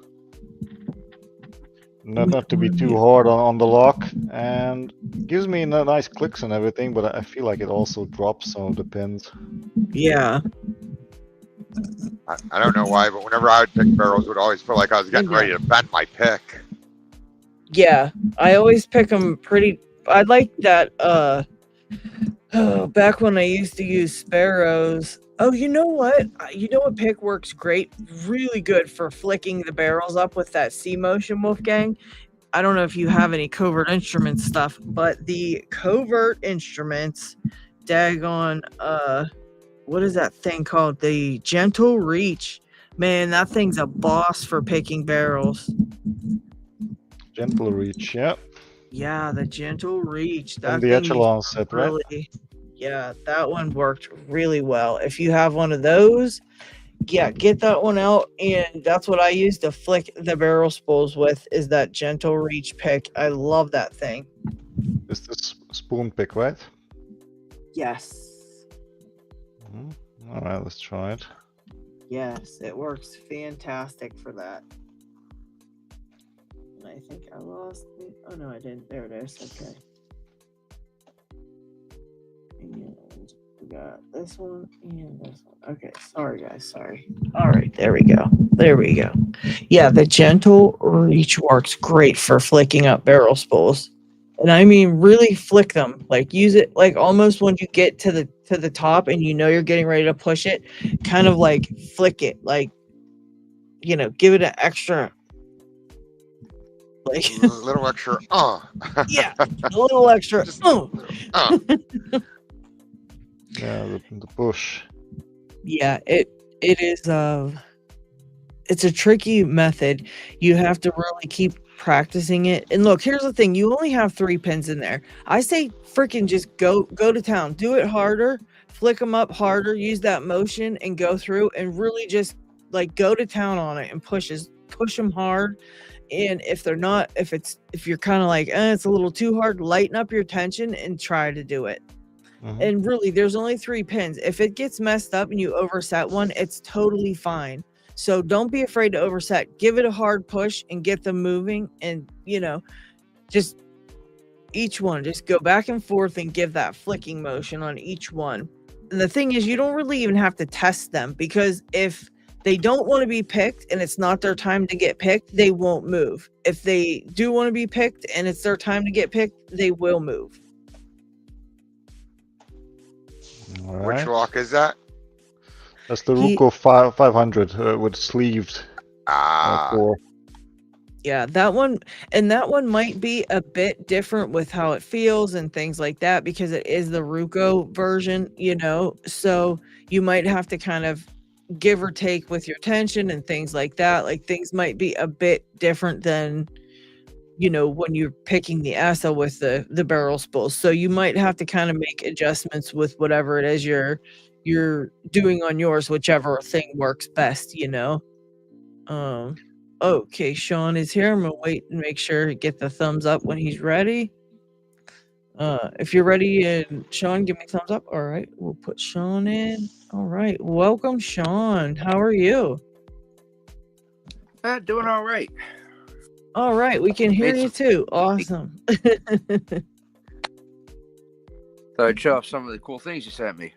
not to be too hard on the lock, and gives me nice clicks and everything, but I feel like it also drops some of the pins. Yeah. I don't know why, but whenever I would pick barrels, it would always feel like I was getting ready to bend my pick. Yeah, I always pick them pretty. I like that. Back when I used to use sparrows. Oh, you know what? You know what pick works great, really good for flicking the barrels up with that C motion, Wolfgang. I don't know if you have any covert instrument stuff, but the covert instruments, daggone, what is that thing called? The gentle reach. Man, that thing's a boss for picking barrels. Gentle reach, yeah. Yeah, the gentle reach. That And the thing echelon set, right? really, yeah, that one worked really well. If you have one of those, yeah, get that one out. And that's what I use to flick the barrel spools with, is that gentle reach pick. I love that thing. It's this spoon pick, right? Yes. All right, let's try it. Yes, it works fantastic for that. And I think I lost it. Oh no, I didn't. There it is. Okay. And we got this one and this one. Okay, sorry guys, sorry. All right, there we go. There we go. Yeah, the gentle reach works great for flicking up barrel spools. And I mean really flick them. Like use it like almost when you get to the top and you're getting ready to push it, kind of like flick it, like give it an extra, like A little extra, yeah, a little extra. Just Yeah, the push. Yeah, it is it's a tricky method. You have to really keep practicing it. And look, here's the thing, you only have 3 pins in there. I say freaking just go to town. Do it harder, flick them up harder, use that motion and go through and really just like go to town on it and push them hard. And if you're kind of like, it's a little too hard, lighten up your tension and try to do it. And really, there's only 3 pins. If it gets messed up and you overset one, it's totally fine. So don't be afraid to overset. Give it a hard push and get them moving. And, just each one, just go back and forth and give that flicking motion on each one. And the thing is, you don't really even have to test them, because if they don't want to be picked and it's not their time to get picked, they won't move. If they do want to be picked and it's their time to get picked, they will move. All which right. lock is that? That's the Ruko 500 with sleeved Ah, core. Yeah, that one might be a bit different with how it feels and things like that because it is the Ruko version, you know. So you might have to kind of give or take with your tension and things like that. Like things might be a bit different than, you know, when you're picking the ESA with the barrel spools. So you might have to kind of make adjustments with whatever it is you're doing on yours, whichever thing works best, you know. Okay, Sean is here. I'm gonna wait and make sure to get the thumbs up when he's ready. If you're ready, and Sean, give me thumbs up. All right, we'll put Sean in. All right, welcome, Sean. How are you? Doing all right. All right, we can hear you too. Awesome. Thought I'd show off some of the cool things you sent me.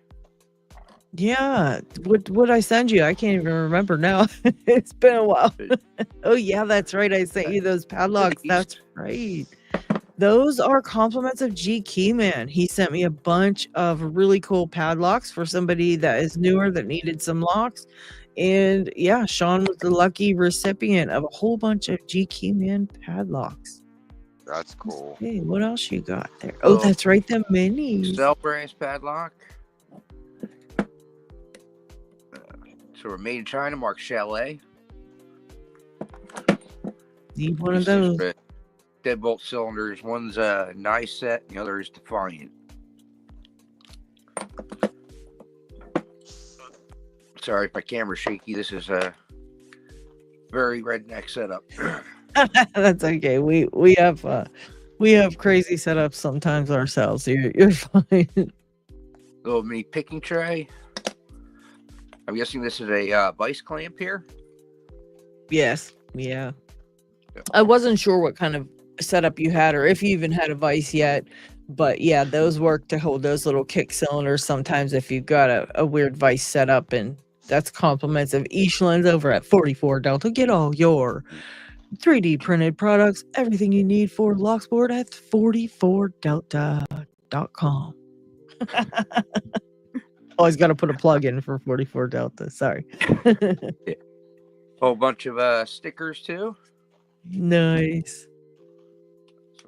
Yeah, what I send you? I can't even remember now. It's been a while. Oh yeah, that's right. I sent you those padlocks. That's right. Those are compliments of G Keyman. He sent me a bunch of really cool padlocks for somebody that is newer that needed some locks. And yeah, Sean was the lucky recipient of a whole bunch of G Keyman padlocks. That's cool. Hey, what else you got there? Oh, that's right, the minis. Cell brass padlock. So we're made in China, marked Chalet. Need one of those. Deadbolt cylinders. One's a nice set, the other is Defiant. Sorry if my camera's shaky. This is a very redneck setup. That's okay. We have crazy setups sometimes ourselves. You're fine. Little mini picking tray. I'm guessing this is a vice clamp here. Yes. Yeah. I wasn't sure what kind of setup you had or if you even had a vice yet, but yeah, those work to hold those little kick cylinders sometimes if you've got a weird vice setup, and that's compliments of Eastlands over at 44 Delta. Get all your 3D printed products, everything you need for Locksport at 44delta.com. Always got to put a plug in for 44 Delta. Sorry. Whole bunch of stickers too. Nice.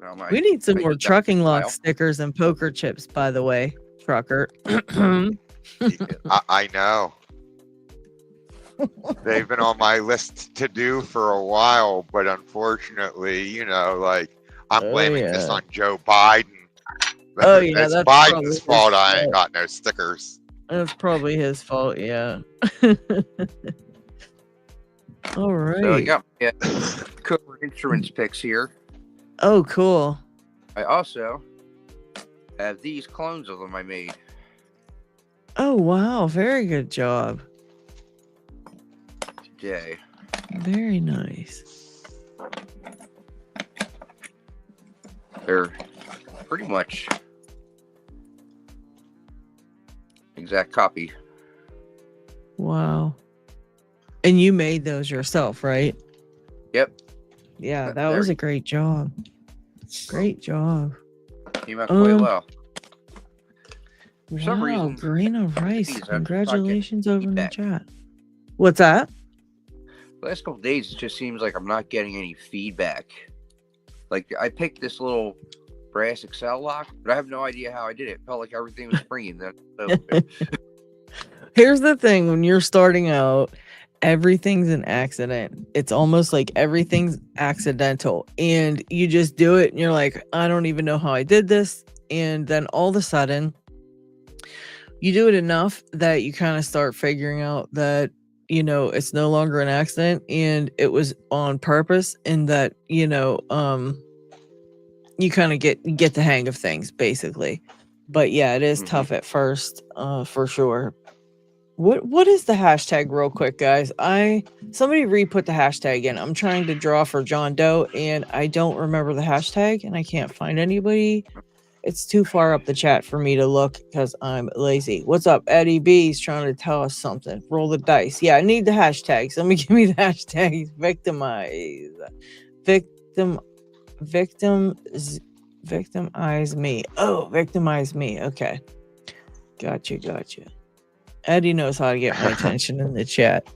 So we need some more trucking lock stickers and poker chips, by the way, trucker. I know. They've been on my list to do for a while, but unfortunately, you know, like I'm blaming this on Joe Biden. Oh yeah, it's Biden's fault. I ain't got no stickers. That's probably his fault. Yeah. All right. So I got my Cooper Instruments picks here. Oh, cool. I also have these clones of them I made. Oh, wow. Very good job. Today. Very nice. They're pretty much exact copy. Wow. And you made those yourself, right? Yep. Yeah, that was a great job. Great job. Came out quite well. For some reason, grain of rice. Congratulations over in the chat. What's that? The last couple days, it just seems like I'm not getting any feedback. Like, I picked this little brass Excel lock, but I have no idea how I did it. It felt like everything was springing. Here's the thing. When you're starting out, everything's an accident. It's almost like everything's accidental. And you just do it, and you're like, I don't even know how I did this. And then all of a sudden, you do it enough that you kind of start figuring out that, you know, it's no longer an accident and it was on purpose, and that, you know, you kind of get the hang of things basically. But yeah, it is tough at first, for sure. What is the hashtag real quick, guys? Somebody re-put the hashtag in. I'm trying to draw for John Doe and I don't remember the hashtag and I can't find anybody. It's too far up the chat for me to look because I'm lazy. What's up? Eddie B's trying to tell us something. Roll the dice. Yeah, I need the hashtags. Let me give me the hashtags. Victimize me. Oh, victimize me. Okay. Gotcha. Eddie knows how to get my attention in the chat.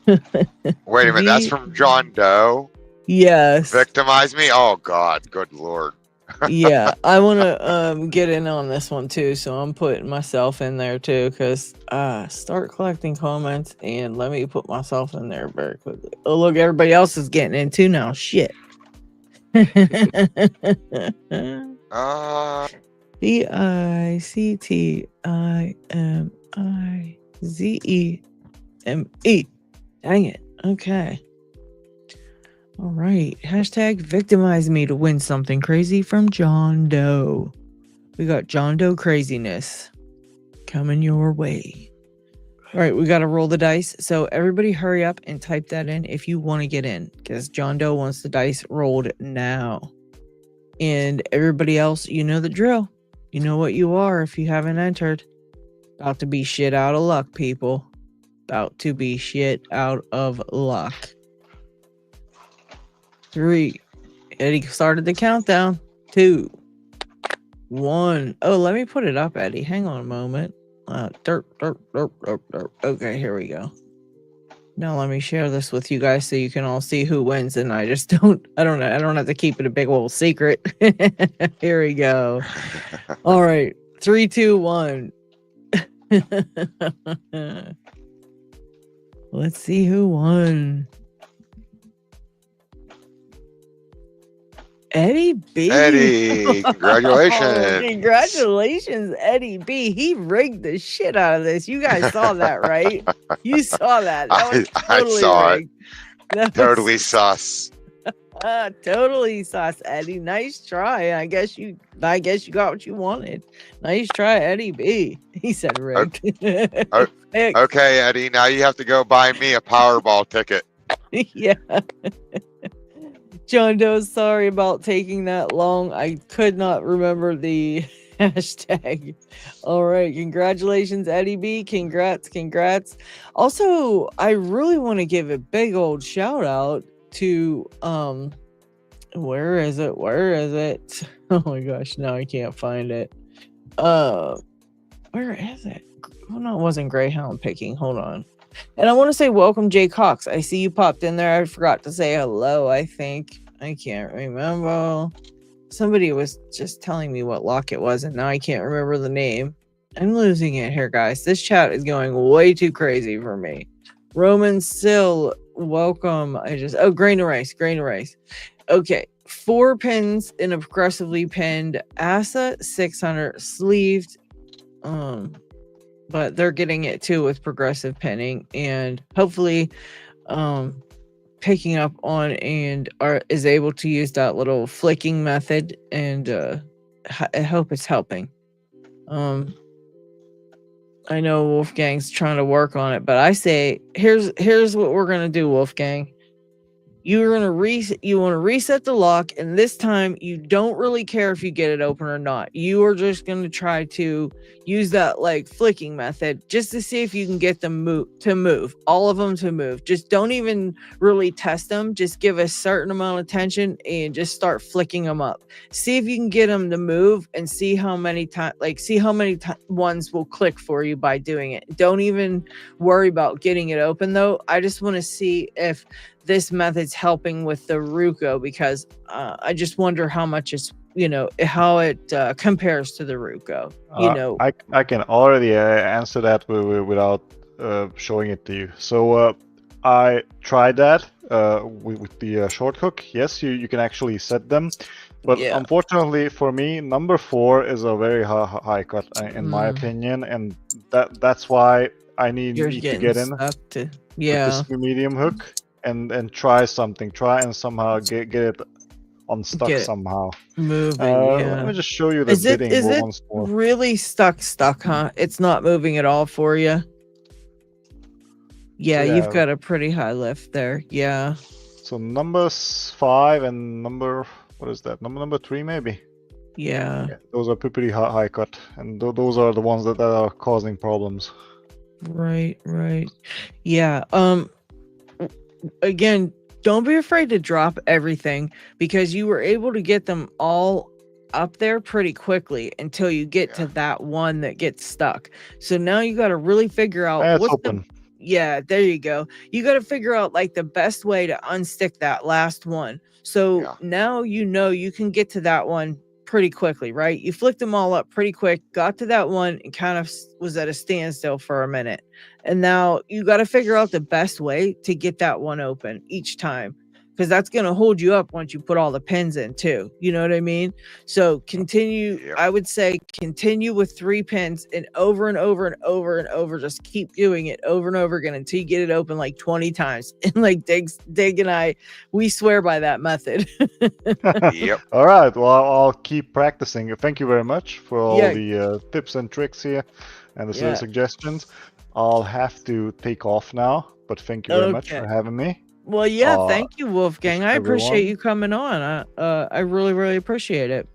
Wait a minute, that's from John Doe? Yes. Victimize me? Oh God, good Lord. Yeah, I want to get in on this one too, so I'm putting myself in there too. Cause start collecting comments and let me put myself in there very quickly. Oh look, everybody else is getting in too now. Shit. VICTIMIZEME. Dang it. Okay. All right. Hashtag victimize me to win something crazy from John Doe. We got John Doe craziness coming your way. All right. We got to roll the dice. So everybody hurry up and type that in if you want to get in, because John Doe wants the dice rolled now. And everybody else, you know the drill. You know what you are if you haven't entered. About to be shit out of luck, people. About to be shit out of luck. 3. Eddie started the countdown. 2, 1. Oh, let me put it up, Eddie. Hang on a moment. Okay, here we go. Now let me share this with you guys so you can all see who wins, and I don't have to keep it a big old secret. Here we go. All right. 3, 2, 1. Let's see who won. Eddie B. Eddie, congratulations. Oh, congratulations, Eddie B. He rigged the shit out of this. You guys saw that, right? You saw that. That was totally I saw rigged. it. Totally sus. Totally sus, Eddie. Nice try. I guess you got what you wanted. Nice try, Eddie B. He said rigged. Okay, Eddie. Now you have to go buy me a Powerball ticket. Yeah. John Doe, sorry about taking that long. I could not remember the hashtag. All right. Congratulations, Eddie B. Congrats. Also, I really want to give a big old shout out to where is it? Oh my gosh, now I can't find it. Where is it? Oh no, it wasn't Greyhound picking. Hold on. And I want to say welcome, Jay Cox. I see you popped in there. I forgot to say hello, I think. I can't remember. Somebody was just telling me what lock it was, and now I can't remember the name. I'm losing it here, guys. This chat is going way too crazy for me. Roman Sill, welcome. Grain of rice. Okay. 4 pins in a progressively pinned Asa 600 sleeved. But they're getting it too with progressive pinning, and hopefully picking up on and is able to use that little flicking method, and I hope it's helping. I know Wolfgang's trying to work on it, but I say here's what we're gonna do, Wolfgang. You want to reset the lock, and this time you don't really care if you get it open or not. You are just going to try to use that like flicking method just to see if you can get them to move. All of them to move. Just don't even really test them. Just give a certain amount of tension and just start flicking them up. See if you can get them to move, and see how many ones will click for you by doing it. Don't even worry about getting it open though. I just want to see if this method's helping with the Ruko, because I just wonder how much it's, how it compares to the Ruko. I can already answer that without showing it to you. So I tried that with the short hook. Yes, you can actually set them, but unfortunately for me, number 4 is a very high cut in my opinion, and that's why I need to get in with this medium hook. And try and somehow get it unstuck somehow. Moving. Let me just show you the bidding once more. Really stuck, huh? It's not moving at all for you. Yeah, you've got a pretty high lift there. Yeah. So number 5 and number 3 maybe. Yeah. Those are pretty high cut, and those are the ones that are causing problems. Right. Yeah. Again, don't be afraid to drop everything, because you were able to get them all up there pretty quickly until you get to that one that gets stuck. So now you got to really figure out what's open. Yeah, there you go. You got to figure out like the best way to unstick that last one. So now you can get to that one pretty quickly, right? You flicked them all up pretty quick, got to that one, and kind of was at a standstill for a minute. And now you got to figure out the best way to get that one open each time, because that's going to hold you up once you put all the pins in too. You know what I mean? So continue. I would say continue with 3 pins and over and over and over and over. Just keep doing it over and over again until you get it open like 20 times. And like Dig and I, we swear by that method. Yep. All right. Well, I'll keep practicing. Thank you very much for all the tips and tricks here and the suggestions. I'll have to take off now, but thank you very much for having me. Well, yeah, thank you, Wolfgang. I appreciate you coming on. I really, really appreciate it.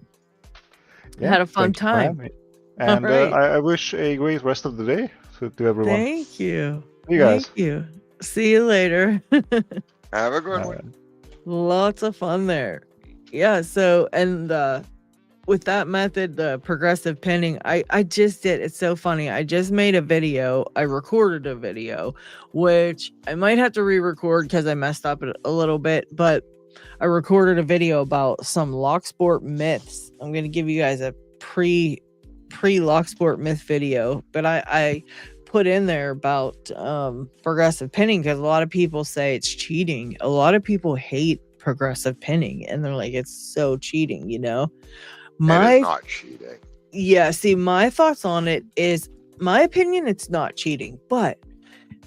I had a fun time. And I wish a great rest of the day to everyone. Thank you. You guys. Thank you. See you later. Have a good one. Lots of fun there. Yeah, so, and with that method, the progressive pinning, I just did. It's so funny. I just made a video. I recorded a video, which I might have to re-record because I messed up a little bit, but I recorded a video about some Locksport myths. I'm going to give you guys a pre Locksport myth video, but I put in there about progressive pinning because a lot of people say it's cheating. A lot of people hate progressive pinning and they're like, it's so cheating, you know? It is not cheating. Yeah, see, my thoughts on it is, my opinion, it's not cheating, but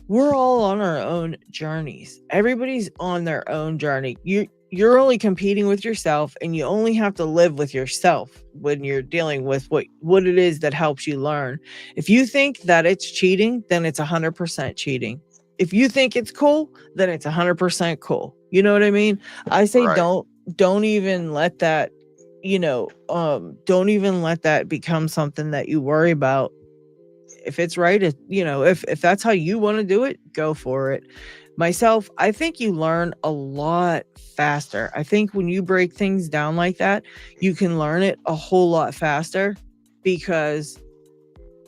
we're all on our own journeys. Everybody's on their own journey. You're only competing with yourself, and you only have to live with yourself when you're dealing with what it is that helps you learn. If you think that it's cheating, then it's 100% cheating. If you think it's cool, then it's 100% cool. You know what I mean? I say don't even let that, don't even let that become something that you worry about. If it's right, if that's how you want to do it, go for it. Myself, I think you learn a lot faster. I think when you break things down like that, you can learn it a whole lot faster because,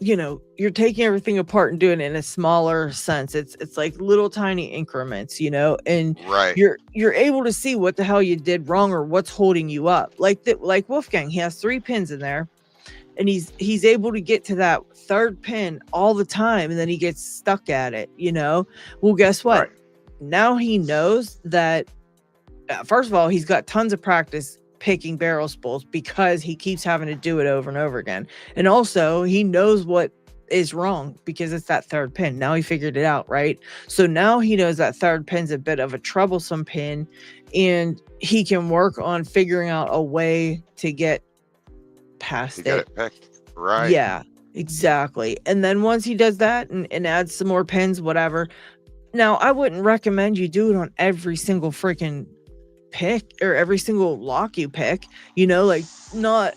you're taking everything apart and doing it in a smaller sense. It's like little tiny increments, and you're able to see what the hell you did wrong or what's holding you up. Like Wolfgang, he has 3 pins in there. And he's able to get to that 3rd pin all the time, and then he gets stuck at it, Well, guess what? Right. Now he knows that, first of all, he's got tons of practice picking barrel spools because he keeps having to do it over and over again. And also, he knows what is wrong because it's that 3rd pin. Now he figured it out, right? So now he knows that 3rd pin's a bit of a troublesome pin, and he can work on figuring out a way to get past it. Right. Yeah, exactly. And then once he does that and adds some more pins, whatever. Now, I wouldn't recommend you do it on every single freaking pick or every single lock you pick, not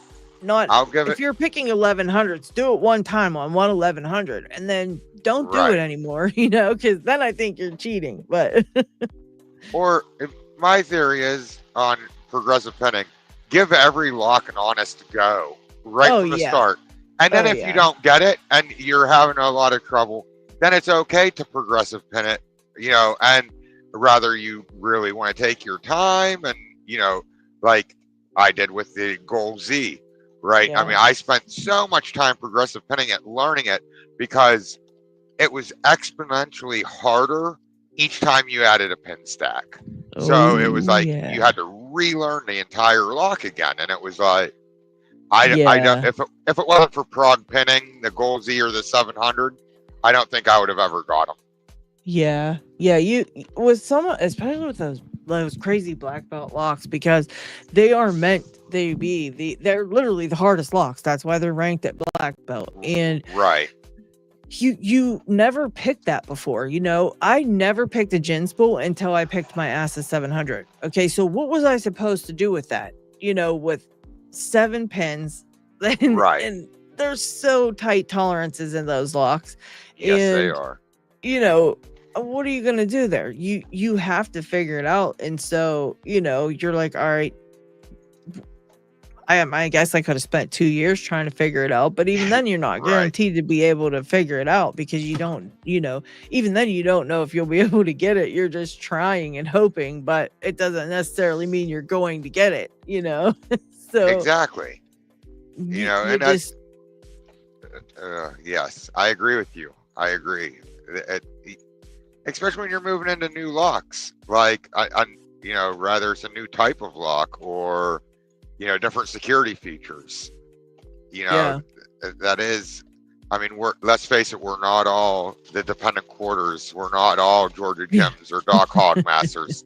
I'll give if you're picking 1100s, do it one time on one 1100 and then don't do it anymore, because then I think you're cheating. But or my theory is on progressive pinning, give every lock an honest go from the start. And then if you don't get it and you're having a lot of trouble, then it's okay to progressive pin it, and rather you really want to take your time and, like I did with the Gold Z, right? Yeah. I mean, I spent so much time progressive pinning it, learning it, because it was exponentially harder each time you added a pin stack. So it was like you had to relearn the entire lock again, and it was like I don't, if it wasn't for prog pinning the Gold Z or the 700, I don't think I would have ever got them. Yeah, you with some, especially with those crazy black belt locks, because they are meant to be they're literally the hardest locks. That's why they're ranked at black belt. And you never picked that before. I never picked a gin spool until I picked my Assa 700. Okay, so what was I supposed to do with that? With 7 pins, and there's so tight tolerances in those locks. Yes, they are. What are you gonna do there? You have to figure it out. And so, you're like, all right, I guess I could have spent 2 years trying to figure it out, but even then you're not guaranteed to be able to figure it out because you don't, even then you don't know if you'll be able to get it. You're just trying and hoping, but it doesn't necessarily mean you're going to get it, So exactly. And that's, yes, I agree with you. I agree. Especially when you're moving into new locks, like rather it's a new type of lock or different security features. That is, let's face it, we're not all the dependent quarters. We're not all Georgia Jims or Doc Hog Masters.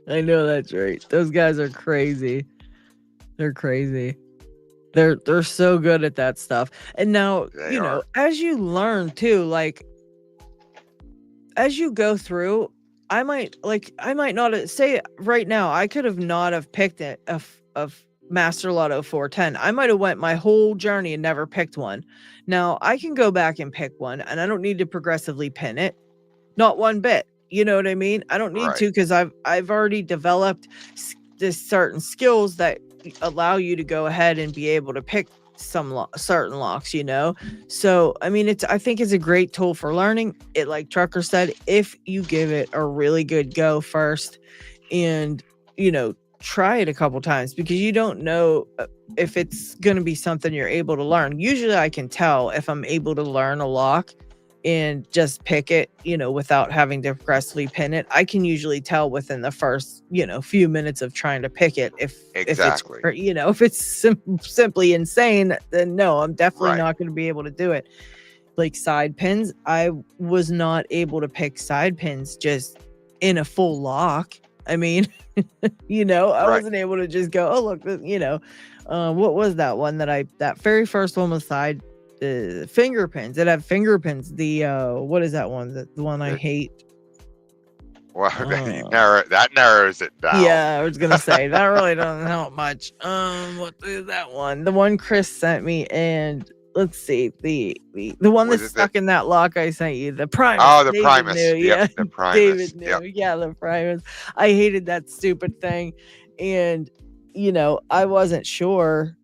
I know that's right. Those guys are crazy. They're crazy. They're so good at that stuff. And now, as you learn too, like as you go through, I might not say right now, I could have not have picked it of Master Lotto 410. I might have went my whole journey and never picked one. Now I can go back and pick one and I don't need to progressively pin it. Not one bit. You know what I mean? I don't need to because I've already developed this certain skills that allow you to go ahead and be able to pick some certain locks, So, I think it's a great tool for learning. It, like Trucker said, if you give it a really good go first and, try it a couple times because you don't know if it's going to be something you're able to learn. Usually I can tell if I'm able to learn a lock and just pick it, without having to progressively pin it. I can usually tell within the first, few minutes of trying to pick it. If it's simply insane, then no, I'm definitely not going to be able to do it. Like side pins, I was not able to pick side pins just in a full lock. I wasn't able to just go, oh, look, what was that one that very first one was side finger pins. It had finger pins. The what is that one? The one I hate. Well, that narrows it down. Yeah, I was gonna say that really doesn't help much. What is that one? The one Chris sent me, and let's see, the one that's stuck in that lock I sent you, the Primus. Oh, the David Primus. Knew, yeah, the Primus. David knew. Yeah, the Primus. I hated that stupid thing, and I wasn't sure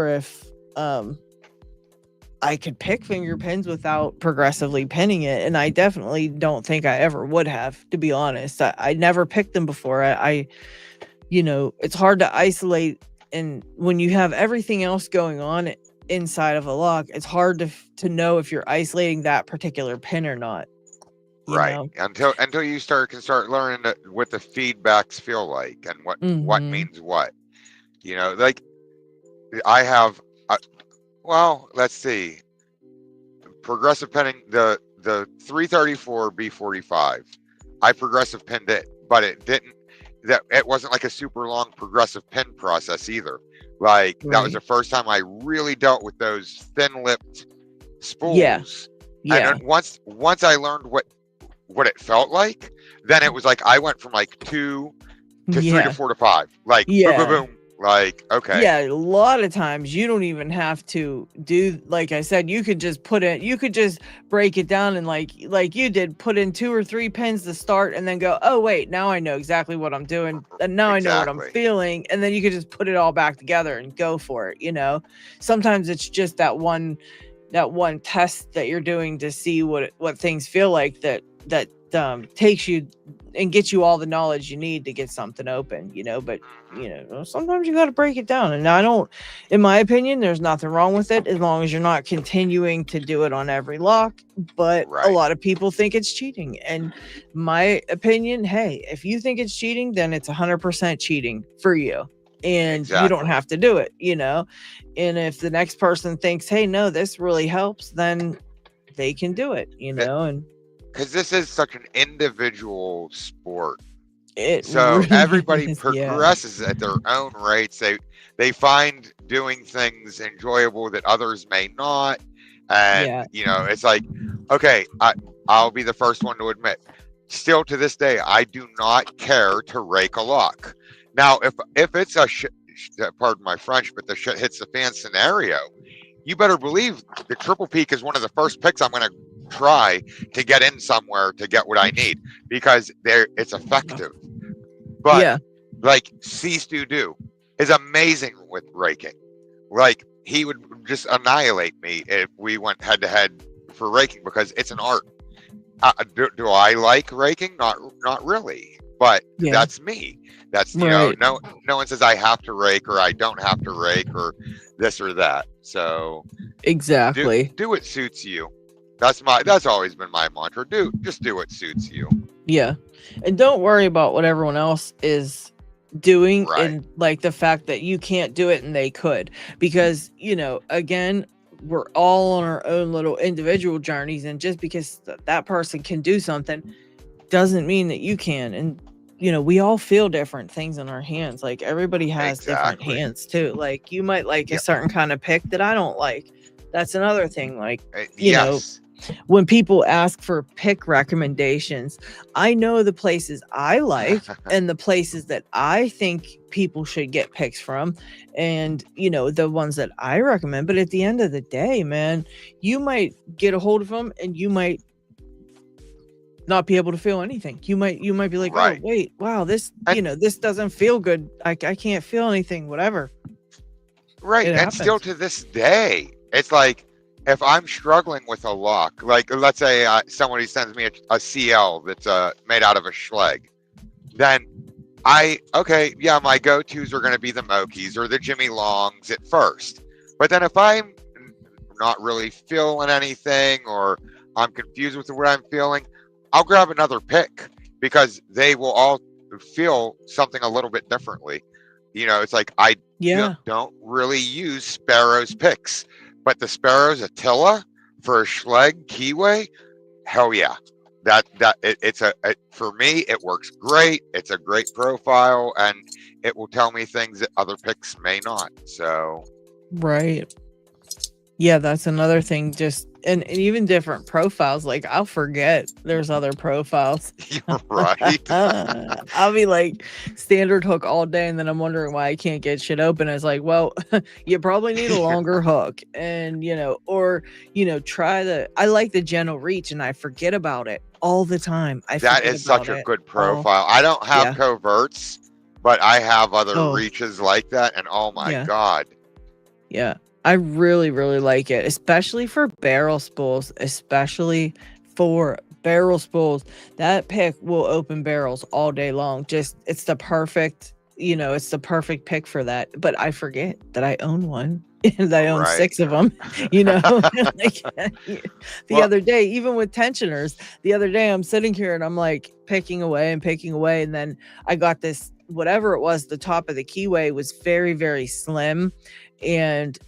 if I could pick finger pins without progressively pinning it, and I definitely don't think I ever would have, to be honest. I never picked them before. It's hard to isolate, and when you have everything else going on inside of a lock, it's hard to know if you're isolating that particular pin or not. Until you can start learning what the feedbacks feel like and what means what. Like I have. Well, let's see. Progressive pinning the 334 B45. I progressive pinned it, but it didn't. It wasn't like a super long progressive pin process either. Like that was the first time I really dealt with those thin-lipped spools. Yeah. And then once I learned what it felt like, then it was like I went from like 2 to 3 to 4 to 5. Like boom, boom, boom. Like, okay. Yeah, a lot of times you don't even have to do, like I said, you could just break it down and like you did, put in 2 or 3 pins to start and then go, oh wait, now I know exactly what I'm doing. And now I know what I'm feeling. And then you could just put it all back together and go for it. Sometimes it's just that one test that you're doing to see what things feel like that takes you and gets you all the knowledge you need to get something open, but sometimes you got to break it down. And in my opinion, there's nothing wrong with it as long as you're not continuing to do it on every lock, but a lot of people think it's cheating. And my opinion, hey, if you think it's cheating, then it's 100% cheating for you. And you don't have to do it, and if the next person thinks, hey, no, this really helps, then they can do it, and because this is such an individual sport. So really everybody progresses at their own rates. They find doing things enjoyable that others may not. And, it's like, okay, I'll be the first one to admit, still to this day, I do not care to rake a lock. Now, if it's pardon my French, but the shit hits the fan scenario, you better believe the triple peak is one of the first picks I'm going to try to get in somewhere to get what I need because it's effective. But like cease to do. is amazing with raking. Like, he would just annihilate me if we went head to head for raking, because it's an art. Do I like raking? Not really, but that's me. That's, you know, no one says I have to rake or I don't have to rake or this or that. So exactly, do what suits you. That's always been my mantra. Just do what suits you. Yeah, and don't worry about what everyone else is doing, and like the fact that you can't do it and they could, because, you know, again, we're all on our own little individual journeys, and just because that person can do something doesn't mean that you can. And, you know, we all feel different things in our hands. Like, everybody has different hands too. Like, you might like a certain kind of pick that I don't like. That's another thing. Like, you know, when people ask for pick recommendations, I know the places I like and the places that I think people should get picks from, and, you know, the ones that I recommend. But at the end of the day, man, you might get a hold of them and you might not be able to feel anything. You might be like, oh wait, wow, this, you know, this doesn't feel good. I can't feel anything, whatever. Right. And still to this day, it's like, if I'm struggling with a lock, like let's say somebody sends me a CL that's made out of a Schleg, then my go-tos are going to be the Mokies or the Jimmy Longs at first. But then if I'm not really feeling anything, or I'm confused with what I'm feeling, I'll grab another pick, because they will all feel something a little bit differently. You know, it's like I don't really use Sparrow's picks. But the Sparrow's Attila for a Schleg keyway, hell yeah. For me, it works great. It's a great profile, and it will tell me things that other picks may not. So yeah, that's another thing. Just and even different profiles. Like, I'll forget there's other profiles. You're right. I'll be like standard hook all day, and then I'm wondering why I can't get shit open. It's like, well, you probably need a longer hook, and, you know, or, you know, I like the gentle reach, and I forget about it all the time. That is such a good profile. I don't have coverts, but I have other reaches like that, and oh my god. Yeah. I really, really like it, especially for barrel spools, That pick will open barrels all day long. It's the perfect, you know, it's the perfect pick for that. But I forget that I own one, and I own 6 of them, you know. Other day, even with tensioners, the other day I'm sitting here and I'm like picking away, and then I got this, whatever it was, the top of the keyway was very, very slim, and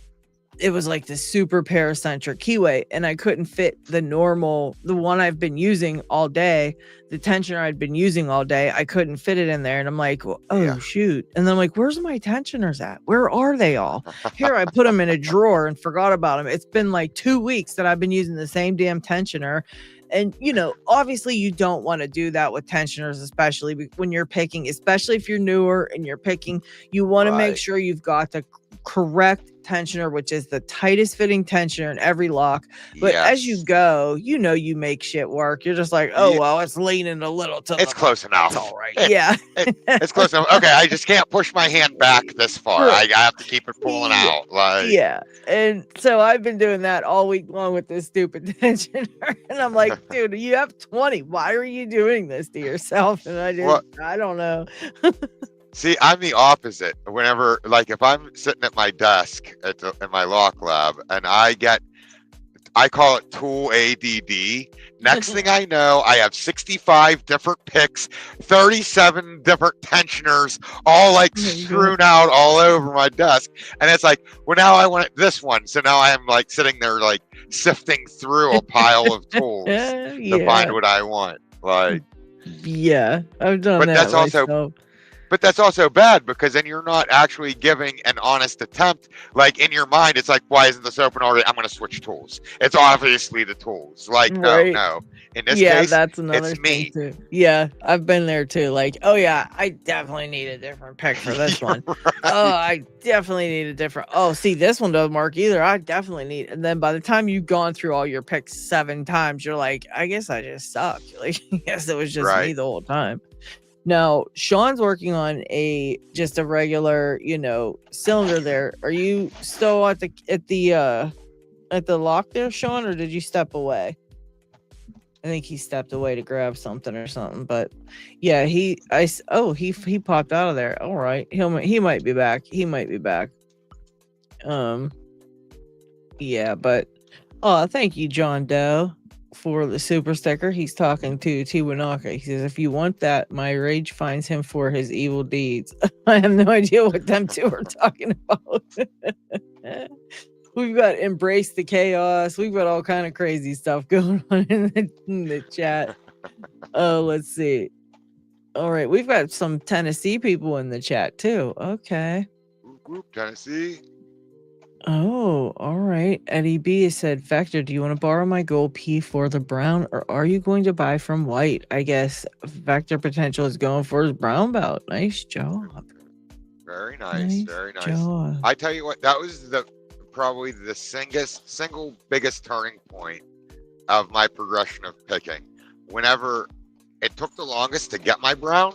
it was like the super paracentric keyway, and I couldn't fit the one I've been using all day, the tensioner I'd been using all day. I couldn't fit it in there, and I'm like, well, shoot. And then I'm like, where's my tensioners at? Where are they all? Here, I put them in a drawer and forgot about them. It's been like 2 weeks that I've been using the same damn tensioner. And, you know, obviously you don't want to do that with tensioners, especially when you're picking, especially if you're newer and you're picking. You want to make sure you've got the correct tensioner, which is the tightest fitting tensioner in every lock. But as you go, you know, you make shit work. You're just like, well, it's leaning a little to it's close enough. It's all right. It's close enough. Okay, I just can't push my hand back this far. I have to keep it pulling out. And so I've been doing that all week long with this stupid tensioner. And I'm like, dude, you have 20. Why are you doing this to yourself? And I don't know. See, I'm the opposite. Whenever, like, if I'm sitting at my desk in my lock lab, and I call it tool ADD. Next thing I know, I have 65 different picks, 37 different tensioners, all like strewn out all over my desk. And it's like, well, now I want this one. So now I am like sitting there, like sifting through a pile of tools to find what I want. Like, I've done that. But that's also bad, because then you're not actually giving an honest attempt. Like, in your mind, it's like, why isn't this open already? I'm going to switch tools. It's obviously the tools. Like, no. In this case, that's another it's me. Too. Yeah, I've been there too. Like, I definitely need a different pick for this one. I definitely need a different. See, this one doesn't work either. I definitely need. And then by the time you've gone through all your picks 7 times, you're like, I guess I just suck. Like, I guess it was just me the whole time. Now, Sean's working on just a regular, cylinder there. Are you still at the lock there, Sean, or did you step away? I think he stepped away to grab something or something, but yeah, he popped out of there. All right. He might be back. Yeah, but thank you, John Doe, for the super sticker. He's talking to Tiwanaka. He says, if you want that, my rage finds him for his evil deeds. I have no idea what them two are talking about. We've got embrace the chaos. We've got all kind of crazy stuff going on in the chat. Let's see. All right, we've got some Tennessee people in the chat too. Okay. Tennessee. Oh, all right. Eddie B said, Vector, do you want to borrow my gold P for the brown, or are you going to buy from white? I guess Vector Potential is going for his brown belt. Nice job. Very nice. Very nice. Job. I tell you what, that was probably the single biggest turning point of my progression of picking. Whenever it took the longest to get my brown,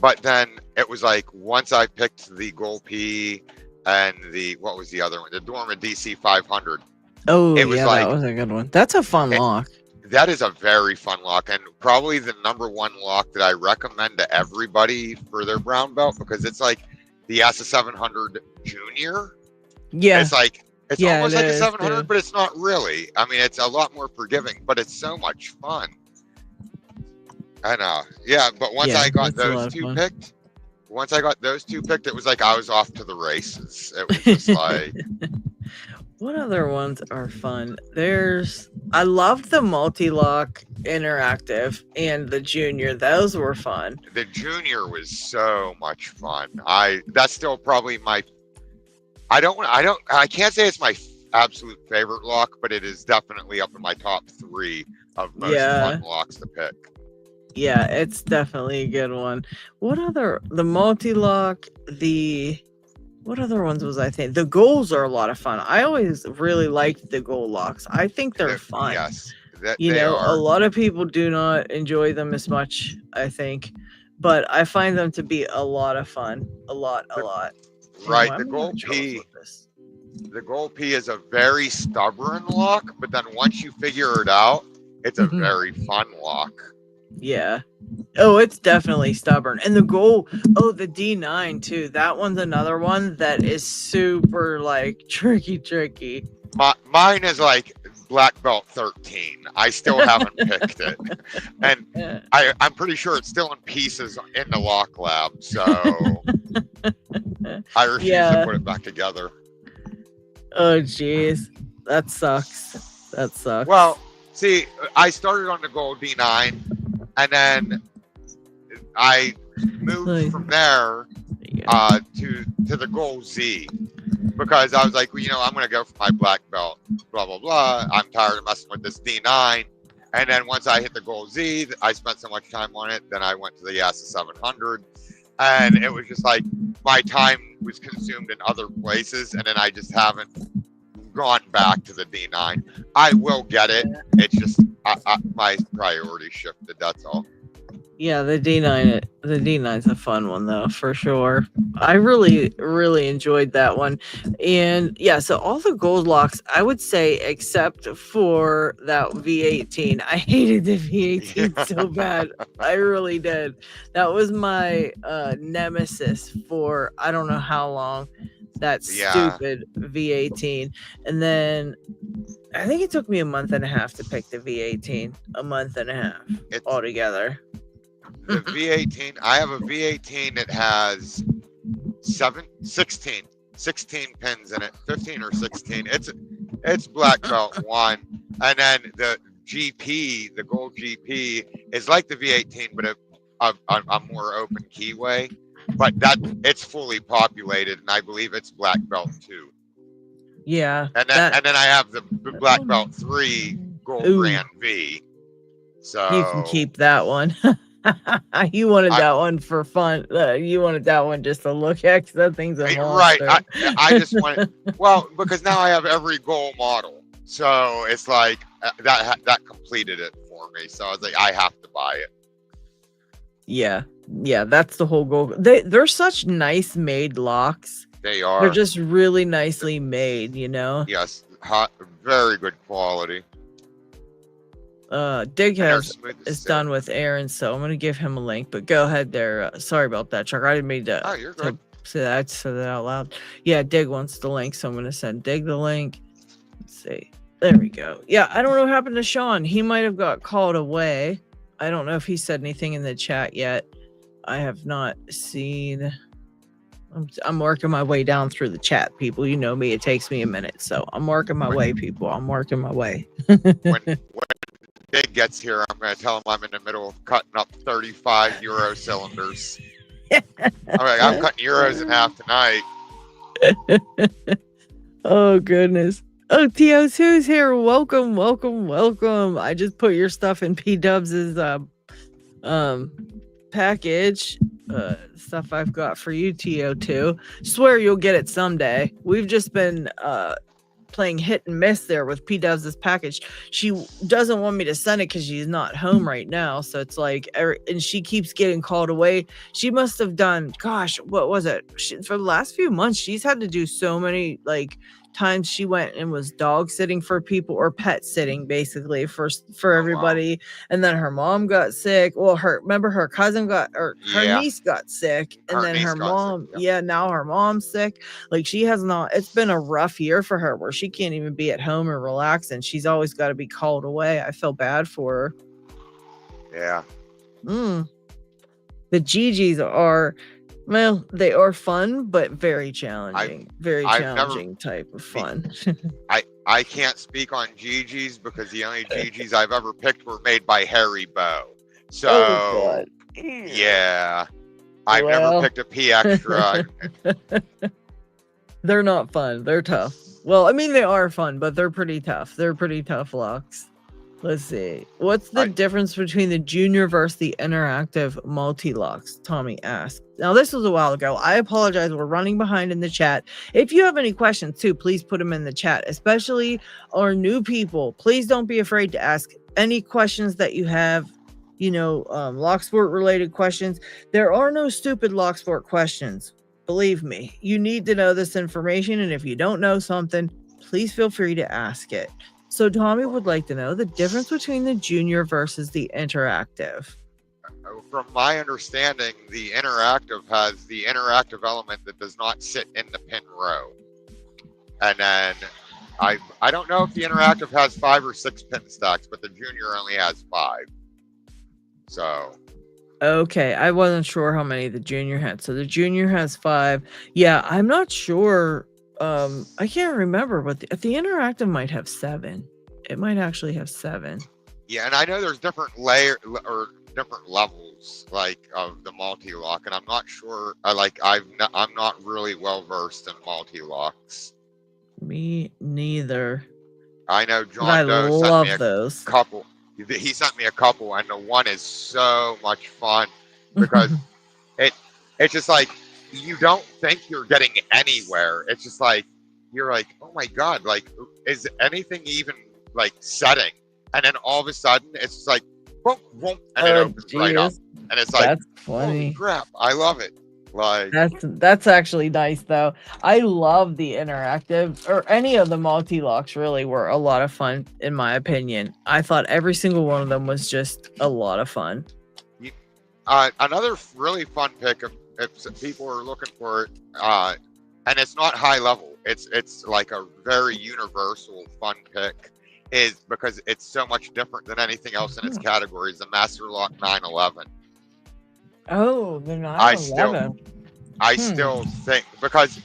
but then it was like once I picked the gold P and what was the other one? The Dorma DC 500. Oh, it was that was a good one. That's a fun lock. That is a very fun lock, and probably the #1 lock that I recommend to everybody for their brown belt, because it's like the S700 Junior. Yeah. It's almost like a 700, but it's not really. I mean, it's a lot more forgiving, but it's so much fun. And but once I got those two picked, it was like I was off to the races. It was just like. What other ones are fun? I loved the multi-lock interactive and the Junior. Those were fun. The Junior was so much fun. That's still probably my. I can't say it's my absolute favorite lock, but it is definitely up in my top 3 of most fun locks to pick. Yeah, it's definitely a good one. The multi-lock, what other ones was I think? The goals are a lot of fun. I always really liked the goal locks. I think they're fun. Yes. A lot of people do not enjoy them as much, I think, but I find them to be a lot of fun. A lot. Right, the gold P is a very stubborn lock, but then once you figure it out, it's a very fun lock. Yeah. Oh, it's definitely stubborn. And the the D9 too. That one's another one that is super tricky. Mine is like black belt 13. I still haven't picked it. And I'm pretty sure it's still in pieces in the lock lab, so I refuse to put it back together. Oh jeez. That sucks. Well, see, I started on the gold D9, and then I moved from there to the gold Z, because I was like, I'm going to go for my black belt, blah, blah, blah. I'm tired of messing with this D9. And then once I hit the gold Z, I spent so much time on it. Then I went to the S700, and it was just like my time was consumed in other places. And then I just haven't gone back to the D9. I will get it. It's just my priority shifted. That's all. Yeah, the D9's a fun one though, for sure. I really, really enjoyed that one. And yeah, so all the gold locks, I would say, except for that V18. I hated the V18 so bad. I really did. That was my nemesis for I don't know how long. That stupid V18. And then I think it took me a month and a half to pick the V18. A month and a half altogether. The V18, I have a V18 that has 16 pins in it, 15 or 16. It's black belt 1. And then the GP, the gold GP, is like the V18, but a more open keyway. But it's fully populated, and I believe it's black belt 2. Yeah. And then I have the black belt 3 gold Grand V. So you can keep that one. You wanted that one for fun. You wanted that one just to look at, because that thing's a monster. Right. I just wanted, because now I have every goal model. So it's like that completed it for me. So I was like, I have to buy it. Yeah, that's the whole goal. They're such nice made locks. They are. They're just really nicely made, you know. Yes, hot, very good quality. Dig is done with Aaron, so I'm gonna give him a link. But go ahead there. Sorry about that, Chuck. I didn't mean to. Oh, you're good. Say that. I said that out loud. Yeah, Dig wants the link, so I'm gonna send Dig the link. Let's see. There we go. Yeah, I don't know what happened to Sean. He might have got called away. I don't know if he said anything in the chat yet. I have not seen. I'm working my way down through the chat, people. You know me. It takes me a minute, so I'm working my way, people. I'm working my way. when Big gets here, I'm going to tell him I'm in the middle of cutting up 35 Euro cylinders. I'm cutting Euros in half tonight. Oh, goodness. Oh, TO2's here. Welcome, welcome, welcome. I just put your stuff in P-Dubs' package. Stuff I've got for you, TO2. Swear you'll get it someday. We've just been playing hit and miss there with P-Dubs' package. She doesn't want me to send it because she's not home right now, so it's like, and she keeps getting called away. She must have done, gosh, what was it? For the last few months, she's had to do so many times she went and was dog sitting for people, or pet sitting basically for everybody. Wow. And then her mom got sick. Well, remember her cousin her niece got sick, and then her mom sick, yeah. Now her mom's sick. She has not, it's been a rough year for her where she can't even be at home and relax, and she's always got to be called away. I feel bad for her. Yeah. The GGs are, well, they are fun, but very challenging. Very challenging type of fun. I can't speak on GGs because the only GGs I've ever picked were made by Harry Bow. So, yeah. I've never picked a P extra. They're not fun. They're tough. Well, I mean, they are fun, but they're pretty tough. They're pretty tough locks. Let's see. What's the difference between the junior versus the interactive multi-locks? Tommy asked. Now, this was a while ago. I apologize. We're running behind in the chat. If you have any questions, too, please put them in the chat, especially our new people. Please don't be afraid to ask any questions that you have, Locksport related questions. There are no stupid Locksport questions. Believe me, you need to know this information. And if you don't know something, please feel free to ask it. So Tommy would like to know the difference between the junior versus the interactive. From my understanding, the interactive has the interactive element that does not sit in the pin row. And then I don't know if the interactive has 5 or 6 pin stacks, but the junior only has 5. So. Okay, I wasn't sure how many the junior had. So the junior has 5. Yeah, I'm not sure. I can't remember, but the interactive might have 7. It might actually have 7. Yeah, and I know there's different layer or different levels of the multi-lock, and I'm not sure. I'm not really well versed in multi-locks. Me neither. I know John Doe sent me those couple. He sent me a couple, and the one is so much fun because it's just you don't think you're getting anywhere. It's just you're oh my god, is anything even setting? And then all of a sudden it's just boom, boom, and it opens right up. And it's that's funny. Holy crap, I love it. That's actually nice though. I love the interactive, or any of the multi-locks really were a lot of fun in my opinion. I thought every single one of them was just a lot of fun. Another really fun pick if people are looking for it, and it's not high level, it's a very universal fun pick, is because it's so much different than anything else in its categories. The Master Lock 911. Oh, the 911. I still think, because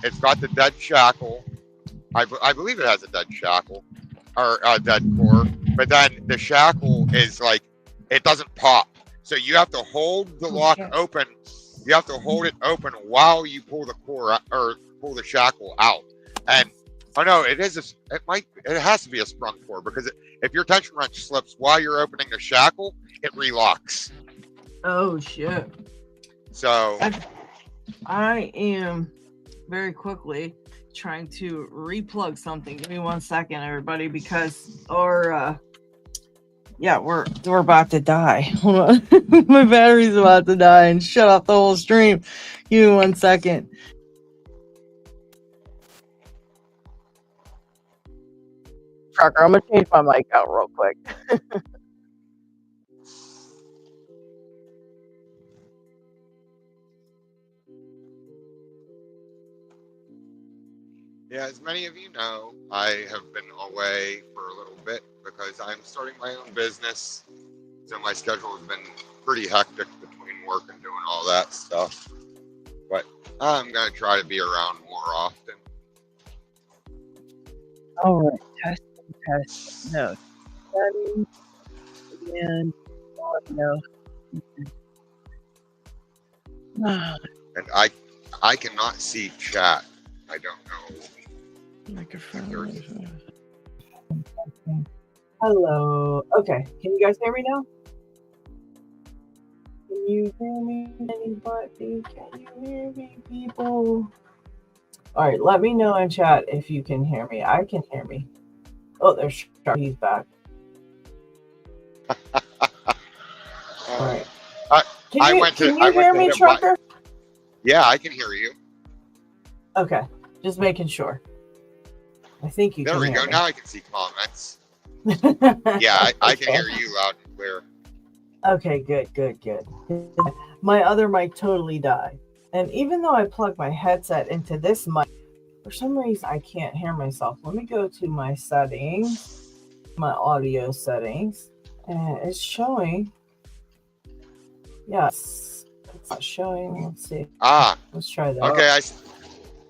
it's got the dead shackle. I believe it has a dead shackle or a dead core, but then the shackle is it doesn't pop. So you have to hold the lock open. You have to hold it open while you pull the core or pull the shackle out. And it has to be a sprung core, because if your tension wrench slips while you're opening the shackle, it relocks. Oh shit. So I am very quickly trying to replug something. Give me 1 second, everybody, because our Yeah, we're about to die. Hold on. My battery's about to die and shut off the whole stream. Give me 1 second. Trucker, I'm gonna change my mic out real quick. Yeah, as many of you know, I have been away for a little bit because I'm starting my own business. So my schedule has been pretty hectic between work and doing all that stuff. But I'm going to try to be around more often. All right, test. No, settings and audio. And I cannot see chat. I don't know. Microphone. Hello. Okay, can you guys hear me now? Can you hear me? Anybody? Can you hear me, people? All right, let me know in chat if you can hear me. I can hear me. Oh, there's Shark. He's back. All right. Can you hear me, Trucker? Yeah, I can hear you. Okay, just making sure. I think you can hear me. There we go. Now I can see comments. Yeah, I can hear you loud and clear. Okay, good. My other mic totally died. And even though I plugged my headset into this mic, for some reason I can't hear myself. Let me go to my settings, my audio settings, and it's showing. Yes, it's not showing. Let's see. Let's try that. Okay,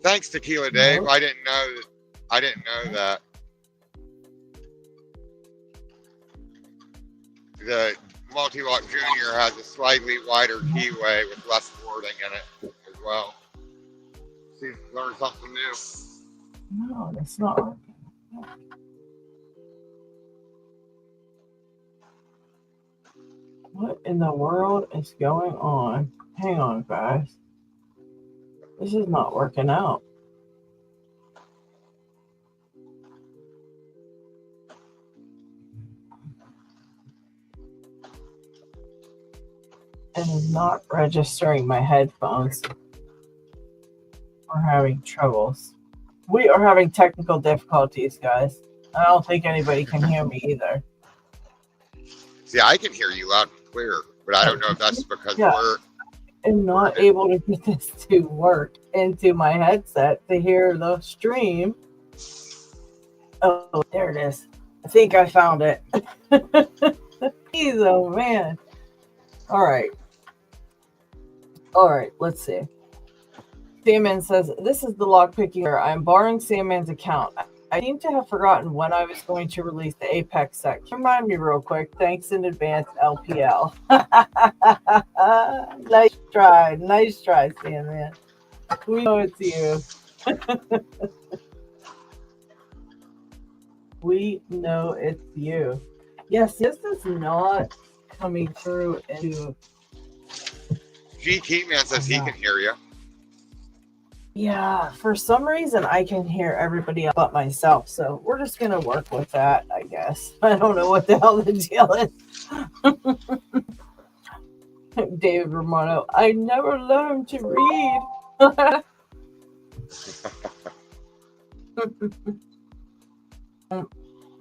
thanks, Tequila Dave. I didn't know that. The Multi-Lock Junior has a slightly wider keyway with less wording in it as well. See, learn something new. No, that's not working. What in the world is going on? Hang on, guys. This is not working out. And is not registering my headphones. We're having troubles. We are having technical difficulties, guys. I don't think anybody can hear me either. See, I can hear you loud and clear, but I don't know if that's because I'm not able to get this to work into my headset to hear the stream. Oh, there it is. I think I found it. Jeez, oh man. All right, let's see. Sandman says, this is the lockpicking. I'm borrowing Sandman's account. I seem to have forgotten when I was going to release the Apex set. Can you remind me real quick? Thanks in advance, LPL. Nice try, Sandman. We know it's you. We know it's you. Yes, this is not coming through into... G Keyman says he can hear you. Yeah, for some reason I can hear everybody else but myself, so we're just gonna work with that, I guess. I don't know what the hell the deal is. David Romano, I never learned to read.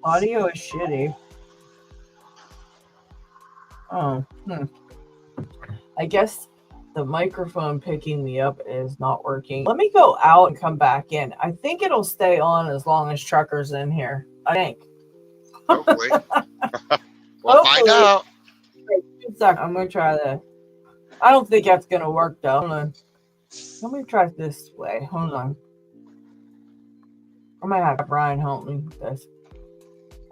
Audio is shitty. I guess the microphone picking me up is not working. Let me go out and come back in. I think it'll stay on as long as Trucker's in here. I think. Hopefully. We'll find out. Wait, 2 seconds. I'm going to try that. I don't think that's going to work, though. Hold on. Let me try this way. Hold on. I might have Brian help me with this.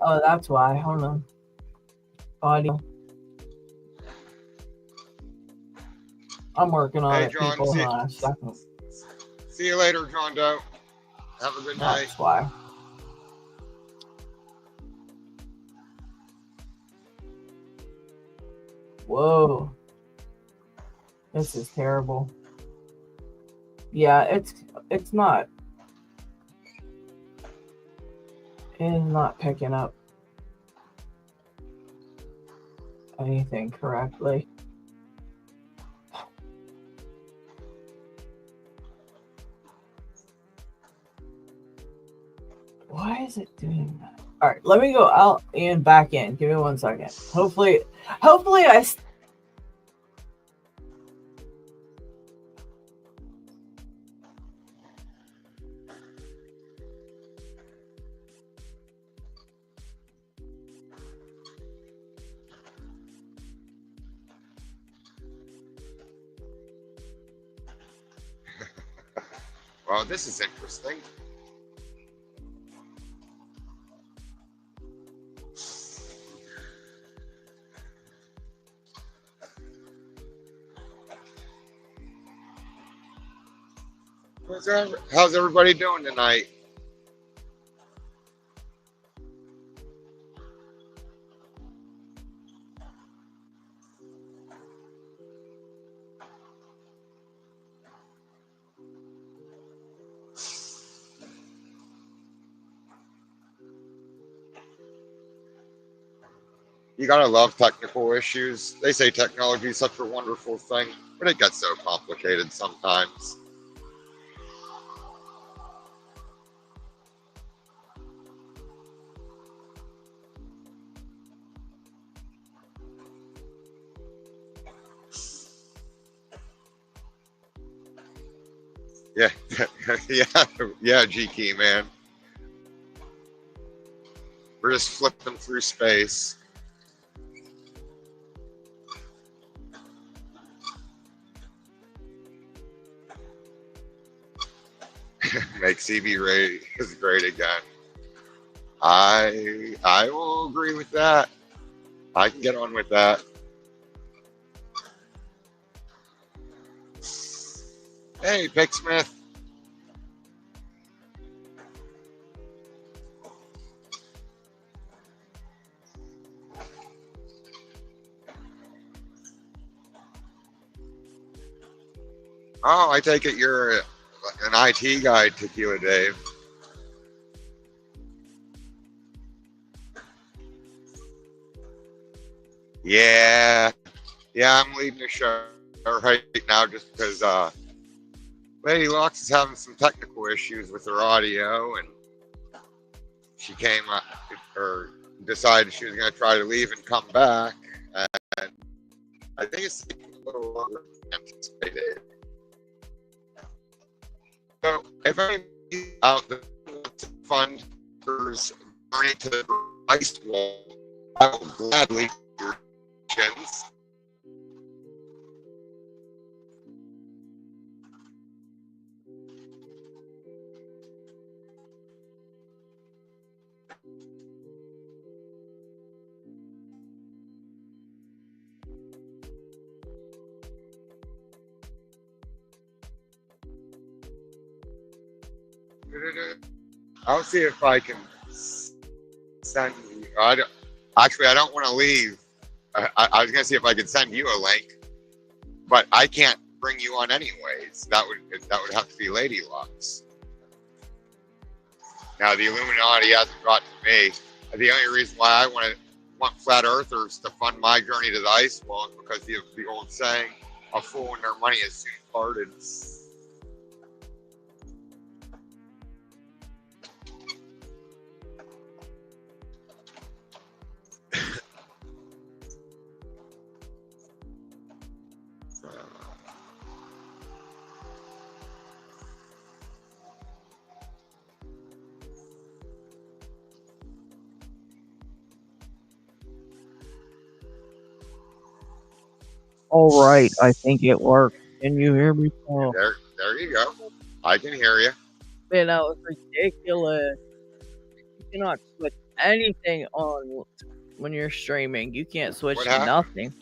Oh, that's why. Hold on. Audio. I'm working on it, John, people. Hold on a second. See you later, John Doe. Have a good night. That's why. Whoa. This is terrible. Yeah, it's not. It is not picking up. anything correctly. Why is it doing that? All right, let me go out and back in. Give me 1 second. Hopefully I. Well, this is interesting. How's everybody doing tonight? You gotta love technical issues. They say technology is such a wonderful thing, but it gets so complicated sometimes. Yeah, yeah, G-Key, man. We're just flipping through space. Make CB Ray is great again. I will agree with that. I can get on with that. Hey, Picksmith. Oh, I take it you're an IT guy, Tequila Dave. Yeah, I'm leading the show right now just because Lady Lux is having some technical issues with her audio, and she came up or decided she was going to try to leave and come back, and I think it's taking a little longer than anticipated. So if anybody out there wants to fund hers journey to the ice wall, I will gladly do your questions. I'll see if I can send you. I don't want to leave. I was going to see if I could send you a link, but I can't bring you on anyways. That would have to be Lady Lux. Now the Illuminati hasn't got to me. The only reason why I want flat earthers to fund my journey to the ice wall is because of the old saying, "A fool and their money is soon parted." All right, I think it worked. Can you hear me, Paul? There you go. I can hear you. Man, that was ridiculous. You cannot switch anything on when you're streaming. You can't switch nothing.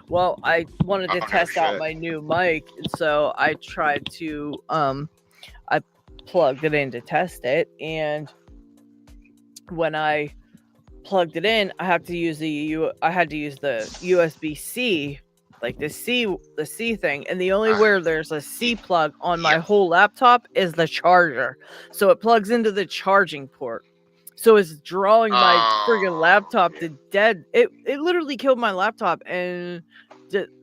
Well, I wanted to test out my new mic, and so I tried to I plugged it in to test it, and when I plugged it in, I had to use the USB-C, like the C thing, and the only where there's a C plug on my whole laptop is the charger, so it plugs into the charging port. So it's drawing my friggin' laptop to dead. It literally killed my laptop in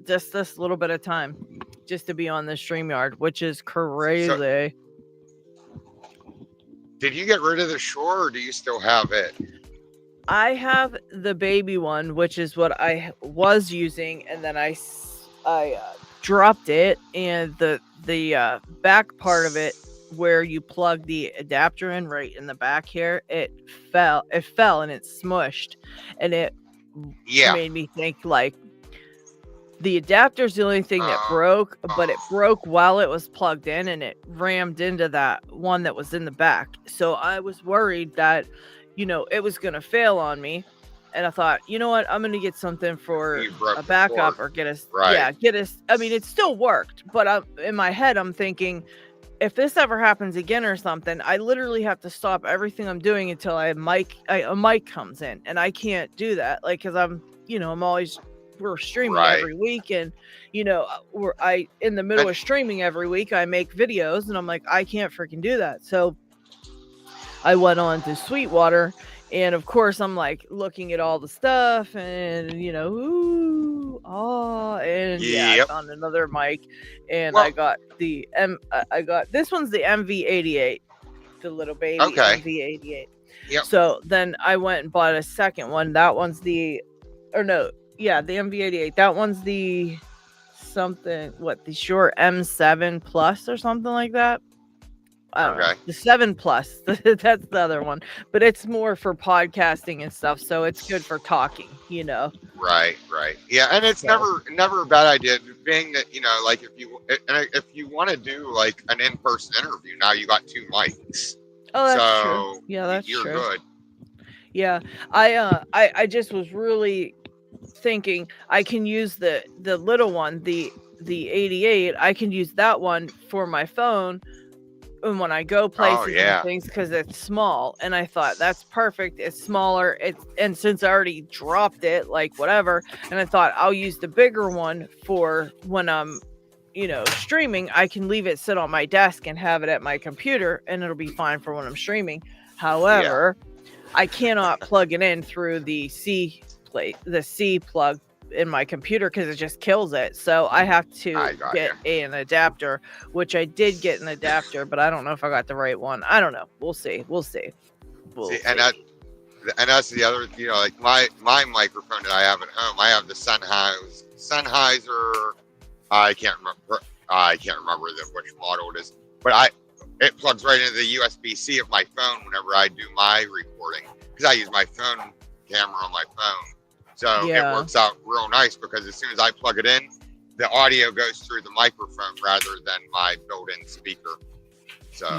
just this little bit of time, just to be on the Streamyard, which is crazy. So, did you get rid of the Shore, or do you still have it? I have the baby one, which is what I was using, and then I dropped it, and the back part of it, where you plug the adapter in right in the back here, it fell and it smushed, and it made me think like the adapter's the only thing that broke, but it broke while it was plugged in, and it rammed into that one that was in the back. So I was worried that, you know, it was going to fail on me. And I thought, you know what, I'm going to get something for a backup or get us. I mean, it still worked, but in my head, I'm thinking, if this ever happens again or something, I literally have to stop everything I'm doing until a mic comes in, and I can't do that. Like, cause we're streaming every week, and you know, in the middle of streaming every week, I make videos, and I'm like, I can't freaking do that. So I went on to Sweetwater, and of course I'm like looking at all the stuff, and you know, I found another mic, and I got this one's the MV88, the little baby MV88. Yep. So then I went and bought a second one. That one's the MV88. That one's the Shure M7 Plus or something like that. I don't know. The 7 Plus. That's the other one. But it's more for podcasting and stuff, so it's good for talking, you know. Right. Yeah, and it's never a bad idea, being that, you know, like if you want to do like an in-person interview, now you got 2 mics. Oh, that's true. Yeah, that's true. You're good. Yeah. I just was really thinking I can use the little one, the 88. I can use that one for my phone, and when I go places and things, because it's small. And I thought, that's perfect. It's smaller. And since I already dropped it, like whatever, and I thought I'll use the bigger one for when I'm, you know, streaming. I can leave it sit on my desk and have it at my computer, and it'll be fine for when I'm streaming. However, I cannot plug it in through the C plug in my computer, because it just kills it. So I have to get an adapter, which I did get an adapter, but I don't know if I got the right one. I don't know. We'll see. And that's the other, you know, like my microphone that I have at home. I have the Sennheiser. I can't remember which model it is, but it plugs right into the USB-C of my phone whenever I do my recording, because I use my phone camera on my phone. So it works out real nice, because as soon as I plug it in, the audio goes through the microphone rather than my built-in speaker. So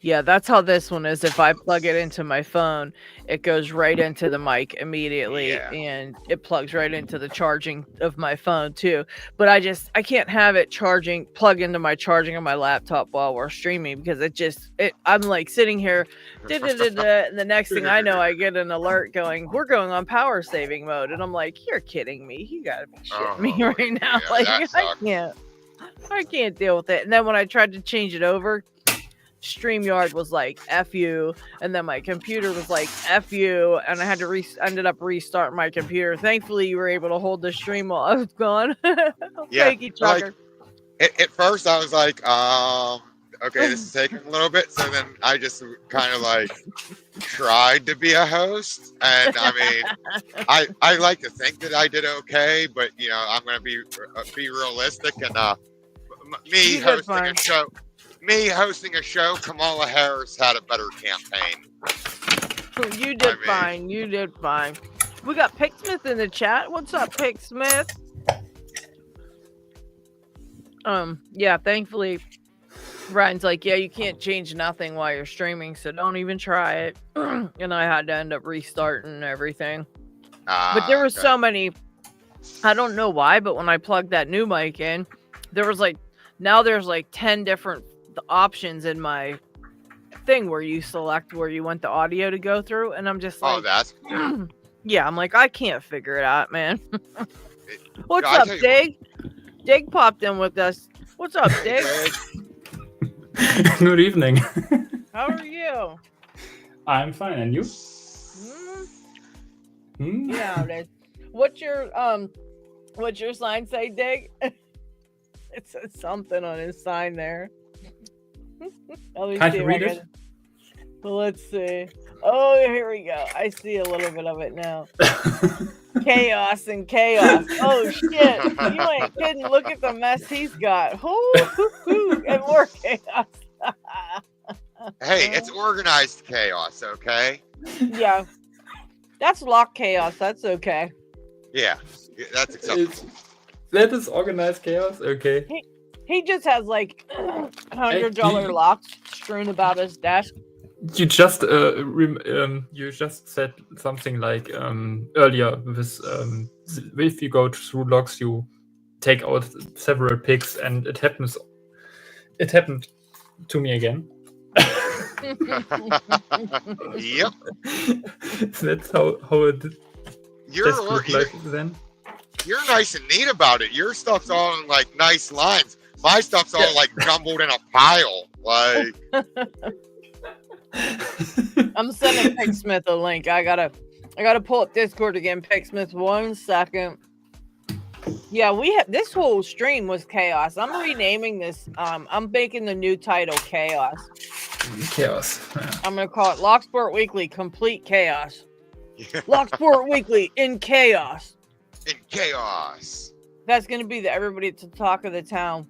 yeah, that's how this one is. If I plug it into my phone, it goes right into the mic immediately, and it plugs right into the charging of my phone too. But I can't have it plug into my charging on my laptop while we're streaming, because I'm like sitting here, and the next thing I know, I get an alert going, we're going on power saving mode, and I'm like, you're kidding me? You gotta be shitting me right now. Like, I can't deal with it. And then when I tried to change it over, Streamyard was like F you, and then my computer was like F you, and I had to ended up restart my computer. Thankfully, you were able to hold the stream while I was gone. Thank you, Chucker. Like, at first I was like, okay, this is taking a little bit. So then I just kind of like tried to be a host, and I mean, I like to think that I did okay, but you know, I'm gonna be realistic, and me hosting a show, Kamala Harris had a better campaign. You did fine. You did fine. We got Picksmith in the chat. What's up, Picksmith? Yeah, thankfully, Ryan's like, yeah, you can't change nothing while you're streaming, so don't even try it. And I had to end up restarting everything. But there were so many, I don't know why, but when I plugged that new mic in, there's like 10 different options in my thing where you select where you want the audio to go through, and I'm just like, that's cool. Yeah, I'm like, I can't figure it out, man. What's up, Dig? Dig popped in with us. What's up, Dig? Good evening. How are you? I'm fine, and you? Yeah, it is. What's your sign say, Dig? It says something on his sign there. Can't you read it? Well, let's see. Oh, here we go. I see a little bit of it now. Chaos and chaos. Oh shit! You ain't kidding. Look at the mess he's got. And more chaos. Hey, it's organized chaos, okay? Yeah, that's lock chaos. That's okay. Yeah, that's acceptable. That is organized chaos. Okay. He just has like $100 locks strewn about his desk. You just you just said something like earlier with if you go through logs, you take out several picks, and it happened to me again. Yep. That's how it look like then. You're nice and neat about it. Your stuff's all in like nice lines. My stuff's all like jumbled in a pile. Like I'm sending Picksmith a link. I gotta pull up Discord again. Picksmith, 1 second. Yeah, this whole stream was chaos. I'm renaming this. I'm making the new title Chaos. Chaos. Yeah. I'm gonna call it Locksport Weekly Complete Chaos. Locksport Weekly in chaos. In chaos. That's gonna be everybody to talk of the town.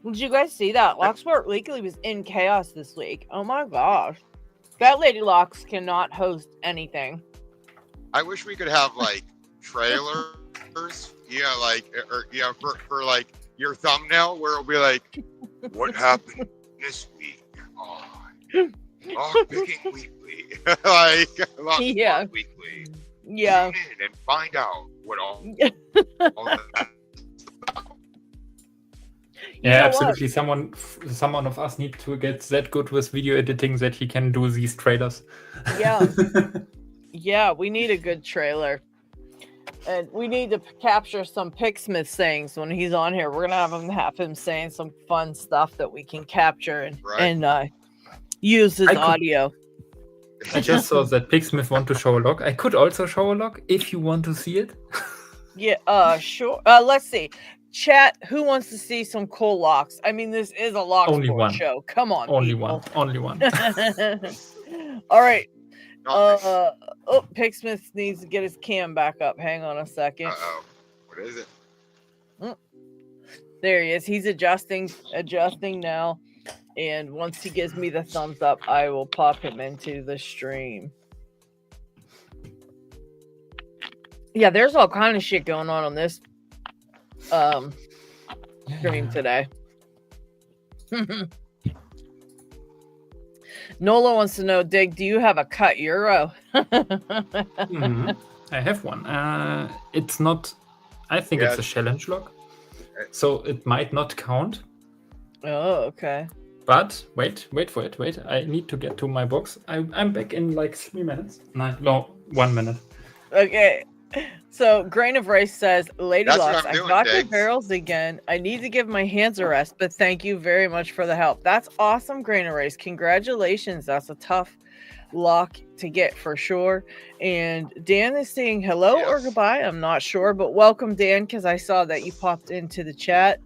Did you guys see that? Locksport Weekly was in chaos this week. Oh my gosh. That Lady Locks cannot host anything. I wish we could have like trailers, for like your thumbnail where it'll be like, what happened this week on Lockpicking Weekly. Like Locksport Weekly. Yeah. Tune in and find out what all that. Yeah, absolutely. Someone of us need to get that good with video editing that he can do these trailers. Yeah. Yeah, we need a good trailer. And we need to capture some Picksmith sayings when he's on here. We're gonna have him saying some fun stuff that we can capture and use his audio. I just saw that Picksmith want to show a log. I could also show a log if you want to see it. Yeah, sure. Let's see. Chat, who wants to see some cool locks? I mean, this is a Locksport show. Come on, Only one. All right. Picksmith needs to get his cam back up. Hang on a second. What is it? There he is. He's adjusting now. And once he gives me the thumbs up, I will pop him into the stream. Yeah, there's all kind of shit going on this stream today. Nola wants to know, Dig, do you have a cut euro? I have one. It's not. I think it's a challenge log, so it might not count. Oh, okay. But wait for it. Wait, I need to get to my box. I'm back in like 3 minutes. No, 1 minute. Okay. So Grain of Rice says, Lady Locks, I got the barrels again. I need to give my hands a rest, but thank you very much for the help. That's awesome, Grain of Rice. Congratulations. That's a tough lock to get for sure. And Dan is saying hello or goodbye. I'm not sure, but welcome, Dan, because I saw that you popped into the chat.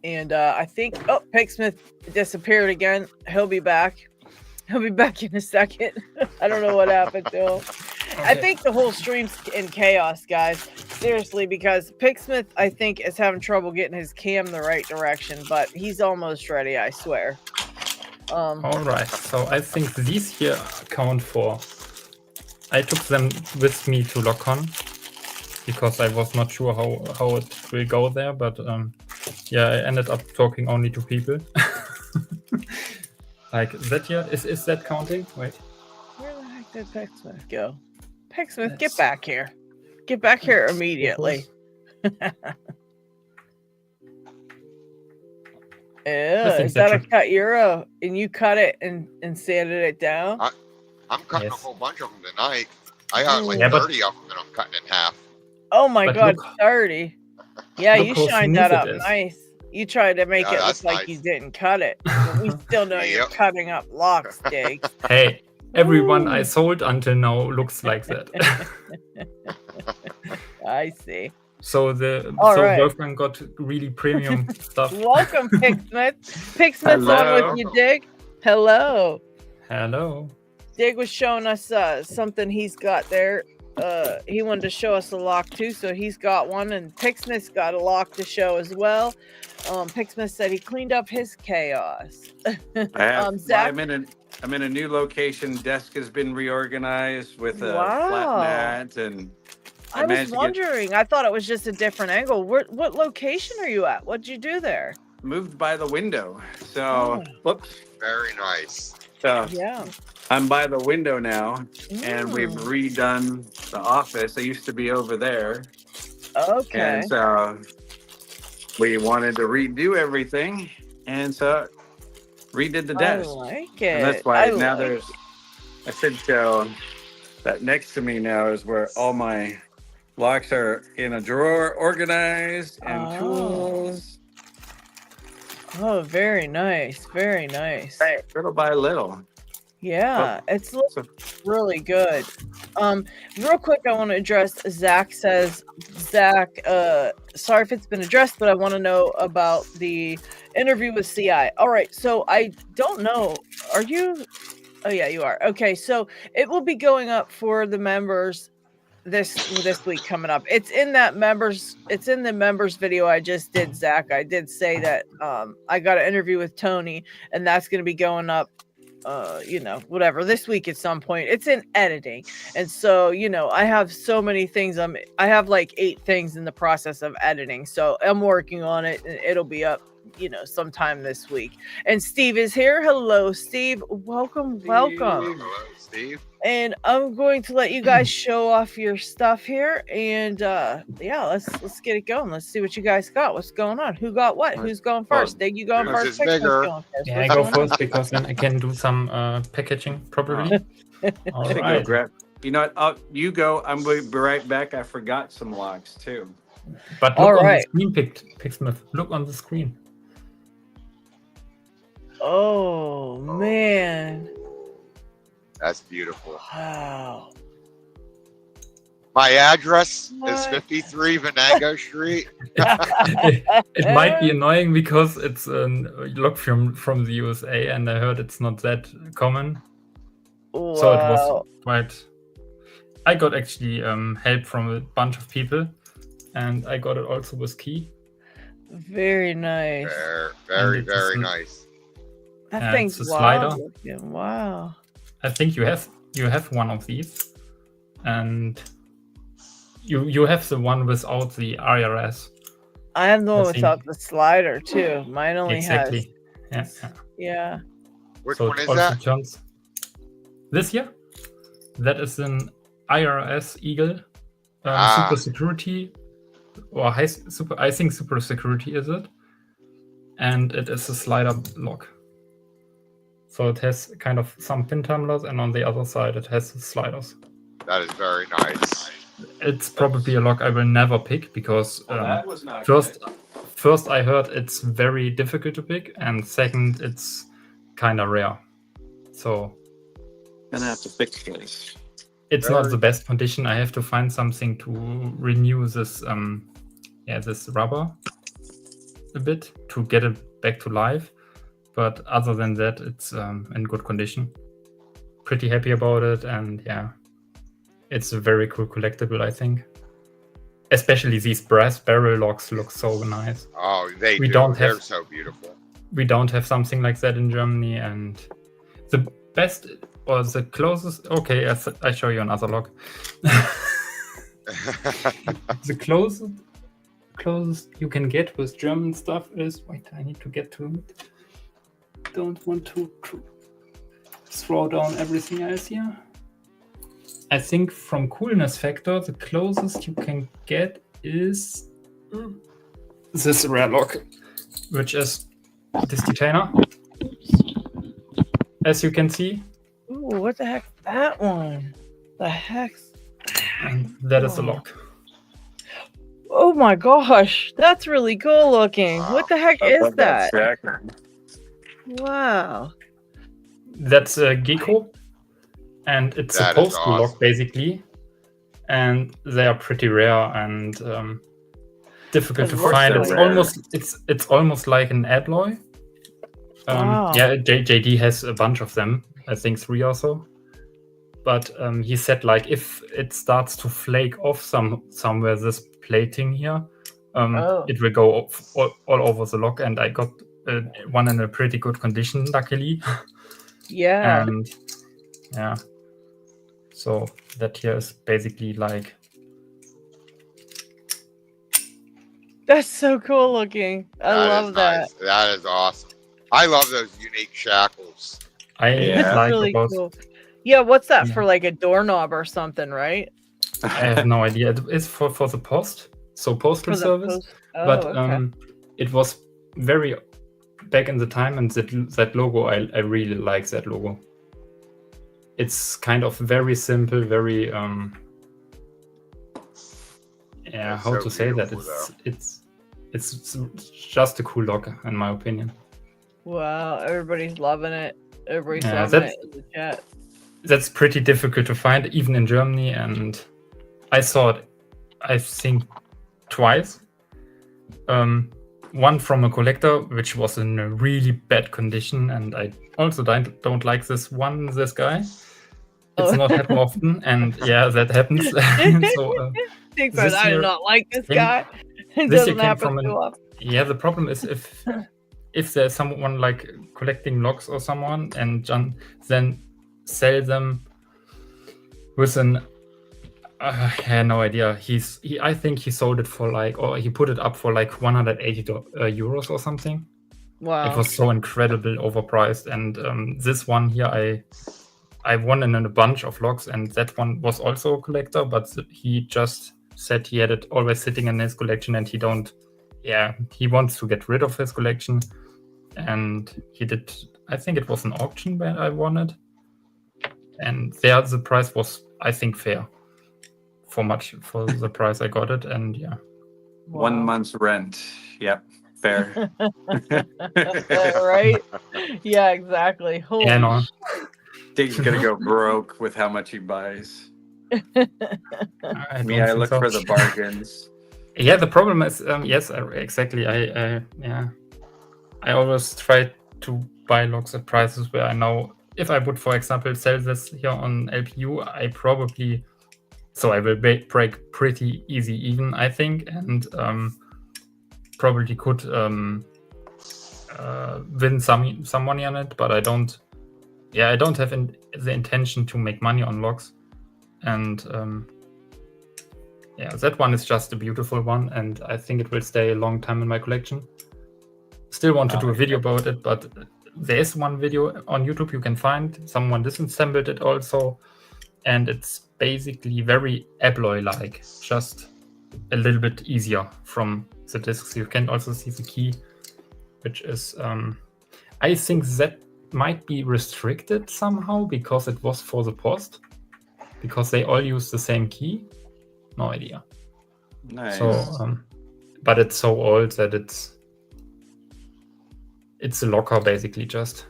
And I think, Picksmith disappeared again. He'll be back. He'll be back in a second. I don't know what happened to him. Okay. I think the whole stream's in chaos, guys. Seriously, because Picksmith, I think, is having trouble getting his cam the right direction, but he's almost ready, I swear. All right. So I think these here count for... I took them with me to LockCon because I was not sure how it will go there, but yeah, I ended up talking only to people. Like that here, is that counting? Wait. Where the heck did Picksmith go? Picksmith, get back here. Get back here immediately. Is that a cut euro? And you cut it and sanded it down? I'm cutting a whole bunch of them tonight. I got like 30 of them that I'm cutting in half. Oh my god, 30. Yeah, you shined that up nice. You tried to make it look like you didn't cut it. But we still know you're cutting up locks, Dig. Hey, Everyone I sold until now looks like that. I see. So right. Wolfgang got really premium stuff. Welcome, Picksmith. Picksmith's on with you, Dig. Hello. Hello. Dig was showing us something he's got there. He wanted to show us a lock too, so he's got one, and Picksmith's got a lock to show as well. Picksmith said he cleaned up his chaos. Zach? I'm in a new location. Desk has been reorganized with a flat mat, and I was wondering. I thought it was just a different angle. What location are you at? What'd you do there? Moved by the window. So, whoops. Very nice. So, yeah. I'm by the window now, and we've redone the office. I used to be over there. Okay. And so we wanted to redo everything, and so redid the desk. I like it. And that's why I should show that next to me now is where all my locks are in a drawer, organized, and tools. Oh, very nice. Very nice. Hey, little by little. Yeah, it's really good. Real quick, I want to address Zach says, sorry if it's been addressed, but I want to know about the interview with CI. All right, so I don't know. Are you? Oh yeah, you are. Okay, so it will be going up for the members this week coming up. It's in the members video I just did, Zach. I did say that I got an interview with Tony, and that's going to be going up whatever this week at some point. It's in editing, and so I have so many things. I have like 8 things in the process of editing, so I'm working on it, and it'll be up sometime this week. And Steve is here. Hello, Steve. Welcome. Hello, Steve. And I'm going to let you guys show off your stuff here, and let's get it going. Let's see what you guys got. What's going on? Who got what? Who's going first? Dig, you going first? Bigger. Yeah, I go first because then I can do some packaging properly. All right. Grab. You know what? You go. I'm going to be right back. I forgot some locks too. But look on the screen, Picksmith. Look on the screen. Oh man. That's beautiful. Wow. My address is 53 Venango Street. It might be annoying because it's a lock from the USA, and I heard it's not that common. Wow. So it was quite. I got actually help from a bunch of people, and I got it also with key. Very nice. Very nice. That thing's wild looking. Wow. I think you have one of these, and you have the one without the IRS. I have the one without the slider too. Mine only has. Yeah. Which one is that? Turns. This here, that is an IRS Eagle Super Security, or I think Super Security is it, and it is a slider lock. So it has kind of some pin tumblers, and on the other side it has the sliders. That is very nice. It's probably a lock I will never pick because first I heard it's very difficult to pick, and second it's kind of rare. So gonna have to fix this. It's not the best condition. I have to find something to renew this this rubber a bit to get it back to life. But other than that, it's in good condition. Pretty happy about it, and yeah, it's a very cool collectible, I think. Especially these brass barrel locks look so nice. Oh, they're so beautiful. We don't have something like that in Germany, and the best or the closest. Okay, I show you another lock. The closest you can get with German stuff is. Wait, I need to get to it. Don't want to throw down everything else here. I think from coolness factor, the closest you can get is this rare lock, which is this detainer. As you can see. Ooh, what the heck? That one. The heck? And that is the lock. Oh my gosh, that's really cool looking. What the heck is that? Wow. That's a gecko. and it's That is supposed to awesome. lock basically, and they are pretty rare and difficult It to looks find. so It's rare. it's almost like an alloy. Wow. Yeah, JD has a bunch of them. I think 3 or so. But he said like if it starts to flake off somewhere, this plating here, it will go off all over the lock. And I got one in a pretty good condition, luckily. Yeah. And yeah, so that here is basically like. That's so cool looking. I love that. Nice. That is awesome. I love those unique shackles. That's like really about, cool. Yeah, what's that Yeah. for? Like a doorknob or something, right? I have no idea. It is for the post, so postal For the service. post- Oh, But okay. it was very back in the time, and that logo, I really like that logo. It's kind of very simple, very yeah. That's How so to say that? beautiful, It's just a cool logo, in my opinion. Wow, everybody's loving it. Everybody's Yeah, loving that's- it in the chat. That's pretty difficult to find, even in Germany, and I saw it, I think, twice. One from a collector, which was in a really bad condition, and I also don't like this guy. It's Oh. not happen often, and yeah, that happens. So He this says, I do year not like this came- guy. It this year doesn't came happen from too an- often. yeah, the problem is if there's someone like collecting locks or someone and then sell them with an I had no idea. I think he sold it for like, or he put it up for like 180 euros or something. Wow. It was so incredible overpriced. And this one here, I won in a bunch of locks, and that one was also a collector, but he just said he had it always sitting in his collection, and he wants to get rid of his collection. And he did, I think it was an auction where I won it. And there the price was, I think, fair. For the price I got it, and yeah. 1 month's rent. Yep, fair. Right? Yeah, exactly. Holy Yeah, no. Dig's gonna go broke with how much he buys. I I don't look think for so. the bargains. Yeah, the problem is, yes, exactly. I always try to buy locks at prices where I know if I would, for example, sell this here on LPU, I will break pretty easy even, I think, and probably could win some money on it, but I don't have the intention to make money on locks. And that one is just a beautiful one, and I think it will stay a long time in my collection. Still want to do a video about it, but there is one video on YouTube you can find. Someone disassembled it also, and it's basically very alloy-like, just a little bit easier from the discs. You can also see the key, which is, I think that might be restricted somehow because it was for the post, because they all use the same key. No idea. Nice. So, but it's so old that it's a locker basically just,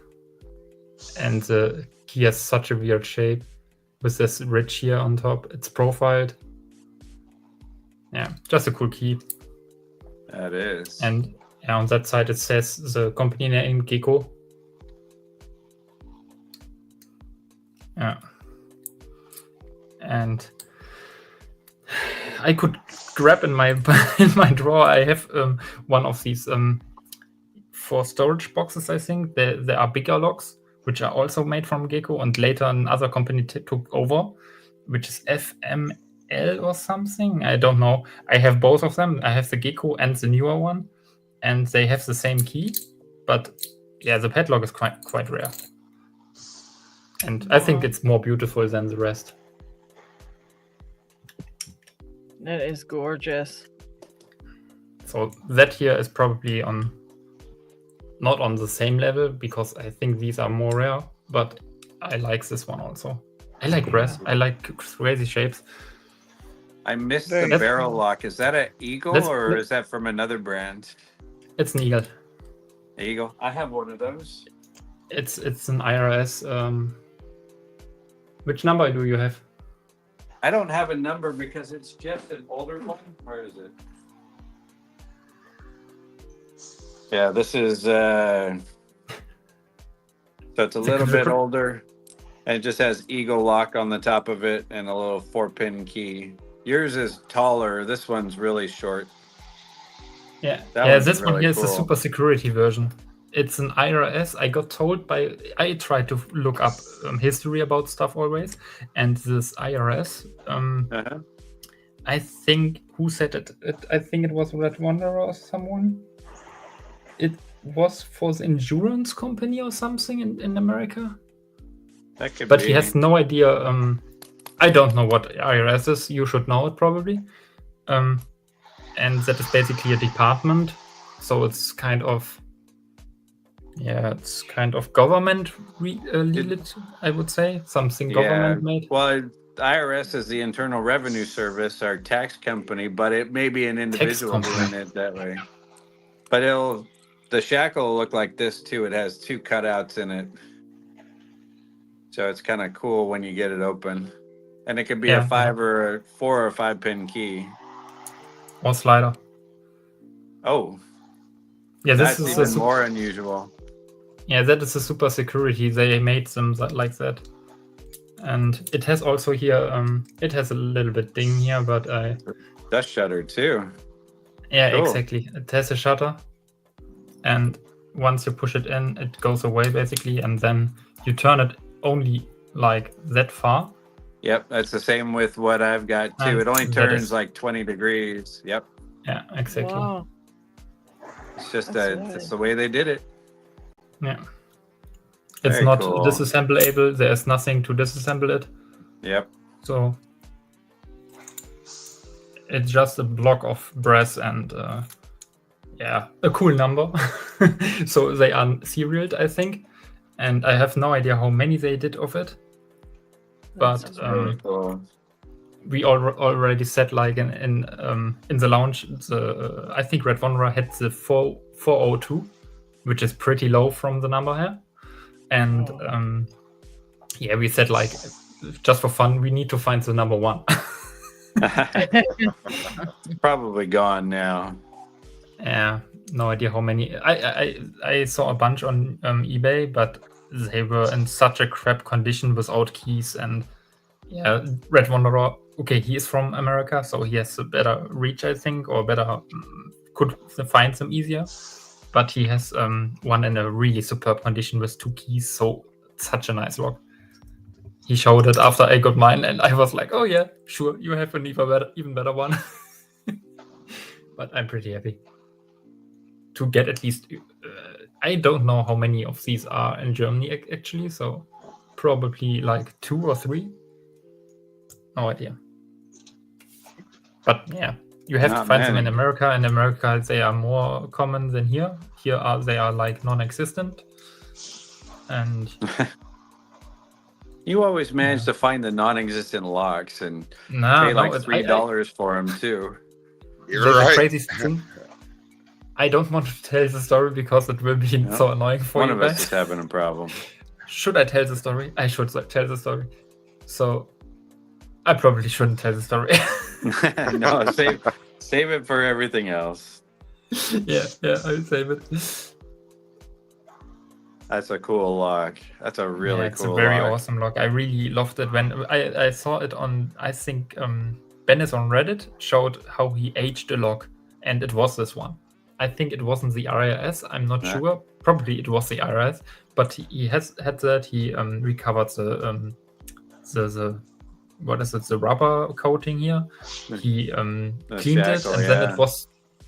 and the key has such a weird shape with this ridge here on top. It's profiled. Yeah, just a cool key. That is. And on that side it says the company name Gecko. Yeah. And I could grab in my drawer. I have one of these for storage boxes. I think there are bigger locks which are also made from Gecko, and later another company took over, which is FML or something. I don't know. I have both of them. I have the Gecko and the newer one, and they have the same key, but yeah, the padlock is quite rare. And I think it's more beautiful than the rest. That is gorgeous. So that here is probably not on the same level, because I think these are more rare, but I like this one also. I like brass. I like crazy shapes. I missed Very the cool. barrel lock. Is that an Eagle Let's- or is that from another brand? It's an Eagle. Eagle. I have one of those. It's an IRS Which number do you have? I don't have a number because it's just an older one. Where is it? Yeah, this is so it's a little bit older, and it just has Eagle lock on the top of it and a little 4-pin key. Yours is taller. This one's really short. Yeah, That this really one here is the cool. super security version. It's an IRS. I got told I tried to look up history about stuff always, and this IRS. I think who said it? I think it was Red Wanderer or someone. It was for the insurance company or something in America. That could But be. he has no idea. I don't know what IRS is. You should know it probably. And that is basically a department. So it's kind of, it's kind of government related, I would say. Something government made. Well, IRS is the Internal Revenue Service, our tax company, but it may be an individual doing it that way. But the shackle will look like this too. It has 2 cutouts in it. So it's kind of cool when you get it open. And it could be a 5 or a 4 or 5-pin key. Or slider. Oh. Yeah, this that's is even more unusual. Yeah, that is a super security. They made them like that. And it has also here, it has a little bit ding here, but Dust shutter too. Yeah, Cool. exactly. It has a shutter. And once you push it in, it goes away basically. And then you turn it only like that far. Yep, that's the same with what I've got too. And It only that turns is- like 20 degrees. Yep. Yeah, exactly. Wow. It's just That's that's the way they did it. Yeah. It's Very not cool. disassembleable. There's nothing to disassemble it. Yep. So it's just a block of brass and a cool number. So they are serialed, I think. And I have no idea how many they did of it. But Very cool. we already said like in the launch, I think Red Wanderer had the 402, which is pretty low from the number here. And we said like just for fun, we need to find the number 1. Probably gone now. Yeah, no idea how many. I saw a bunch on eBay, but they were in such a crap condition without keys. And Red Wanderer, okay, he is from America, so he has a better reach, I think, or better could find them easier. But he has one in a really superb condition with 2 keys, so such a nice lock. He showed it after I got mine, and I was like, oh yeah, sure, you have an even better one. But I'm pretty happy to get at least. I don't know how many of these are in Germany actually, so probably like 2 or 3. No idea. But yeah, you have to find them in America. In America, they are more common than here. Here they are like non-existent. And you always manage to find the non-existent locks and pay like $3 for them too. You're right. The craziest thing. I don't want to tell the story because it will be so annoying for you guys. One of us is having a problem. Should I tell the story? I should tell the story. So I probably shouldn't tell the story. No, save it for everything else. Yeah, I'll save it. That's a cool lock. That's a really it's cool a very lock. awesome lock. I really loved it when I saw it on, I think Dennis on Reddit showed how he aged a lock, and it was this one. I think it wasn't the RIS, I'm not sure. Probably it was the RIS, but he had that. He recovered the what is it, the rubber coating here. He cleaned it,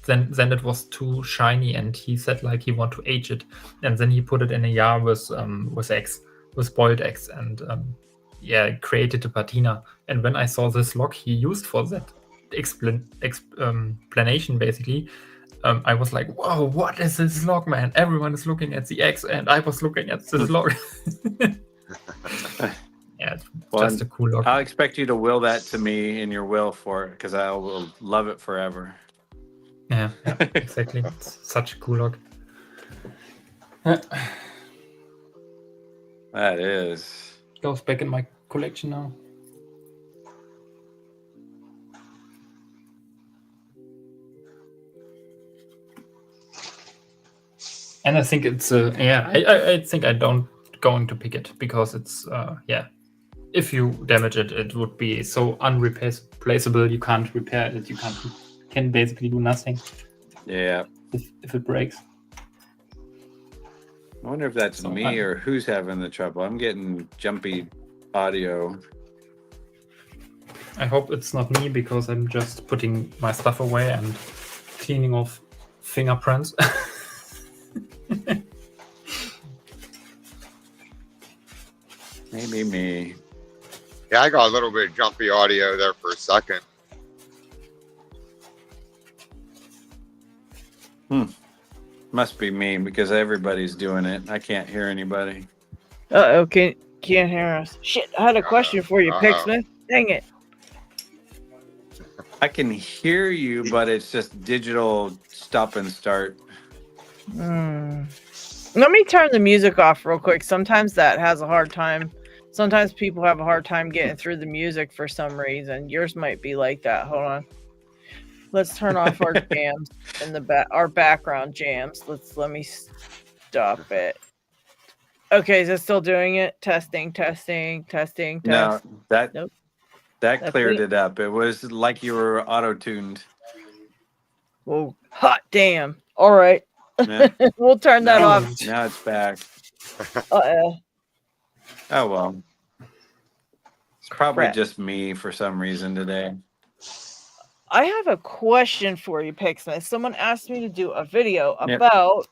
and then it was too shiny, and he said like he want to age it, and then he put it in a jar with boiled eggs, and created a patina. And when I saw this lock he used for that explanation basically, I was like, whoa, what is this lock, man? Everyone is looking at the eggs, and I was looking at this lock. Yeah, it's just a cool lock. I'll expect you to will that to me in your will for it, because I will love it forever. Yeah, exactly. It's such a cool lock. That is. Goes back in my collection now. And I think it's I think I don't going to pick it because it's if you damage it, it would be so unreplaceable. You can't repair it. You can basically do nothing. Yeah. If it breaks. I wonder if that's So me or who's having the trouble. I'm getting jumpy audio. I hope it's not me because I'm just putting my stuff away and cleaning off fingerprints. Maybe me. Yeah, I got a little bit of jumpy audio there for a second. Must be me because everybody's doing it. I can't hear anybody. Uh-oh, can't hear us. Shit, I had a question for you, Picksmith. Dang it. I can hear you, but it's just digital stop and start. Let me turn the music off real quick. Sometimes that has a hard time. Sometimes people have a hard time getting through the music for some reason. Yours might be like that. Hold on. Let's turn off our jams in the our background jams. Let me stop it. Okay, is it still doing it? Testing. No, that Nope. that That's cleared it. it up. It was like you were auto-tuned. Oh, hot damn. All right. Yeah. We'll turn that Now- off. Now it's back. Uh-oh. Oh well. It's probably Crap. just me for some reason today. I have a question for you, Picksmith. Someone asked me to do a video Yep. about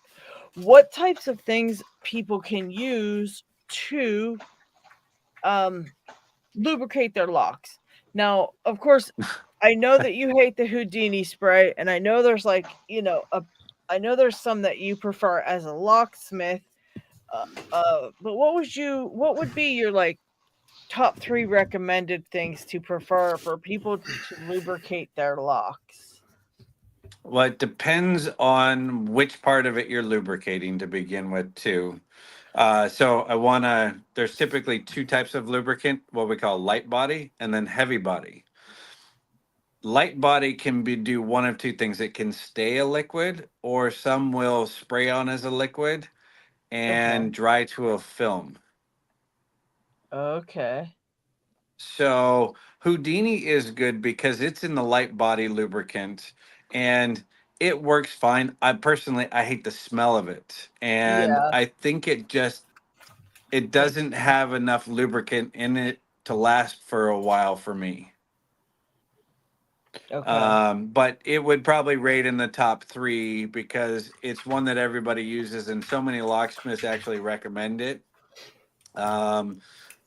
what types of things people can use to lubricate their locks. Now, of course, I know that you hate the Houdini spray, and I know there's like, I know there's some that you prefer as a locksmith. But what would be your like top 3 recommended things to prefer for people to lubricate their locks? Well, it depends on which part of it you're lubricating to begin with, too. So there's typically 2 types of lubricant, what we call light body and then heavy body. Light body can do one of 2 things. It can stay a liquid, or some will spray on as a liquid and dry to a film. Okay. So Houdini is good because it's in the light body lubricant and it works fine. I hate the smell of it. And Yeah. I think it doesn't have enough lubricant in it to last for a while for me. Okay. But it would probably rate in the top 3 because it's one that everybody uses and so many locksmiths actually recommend it.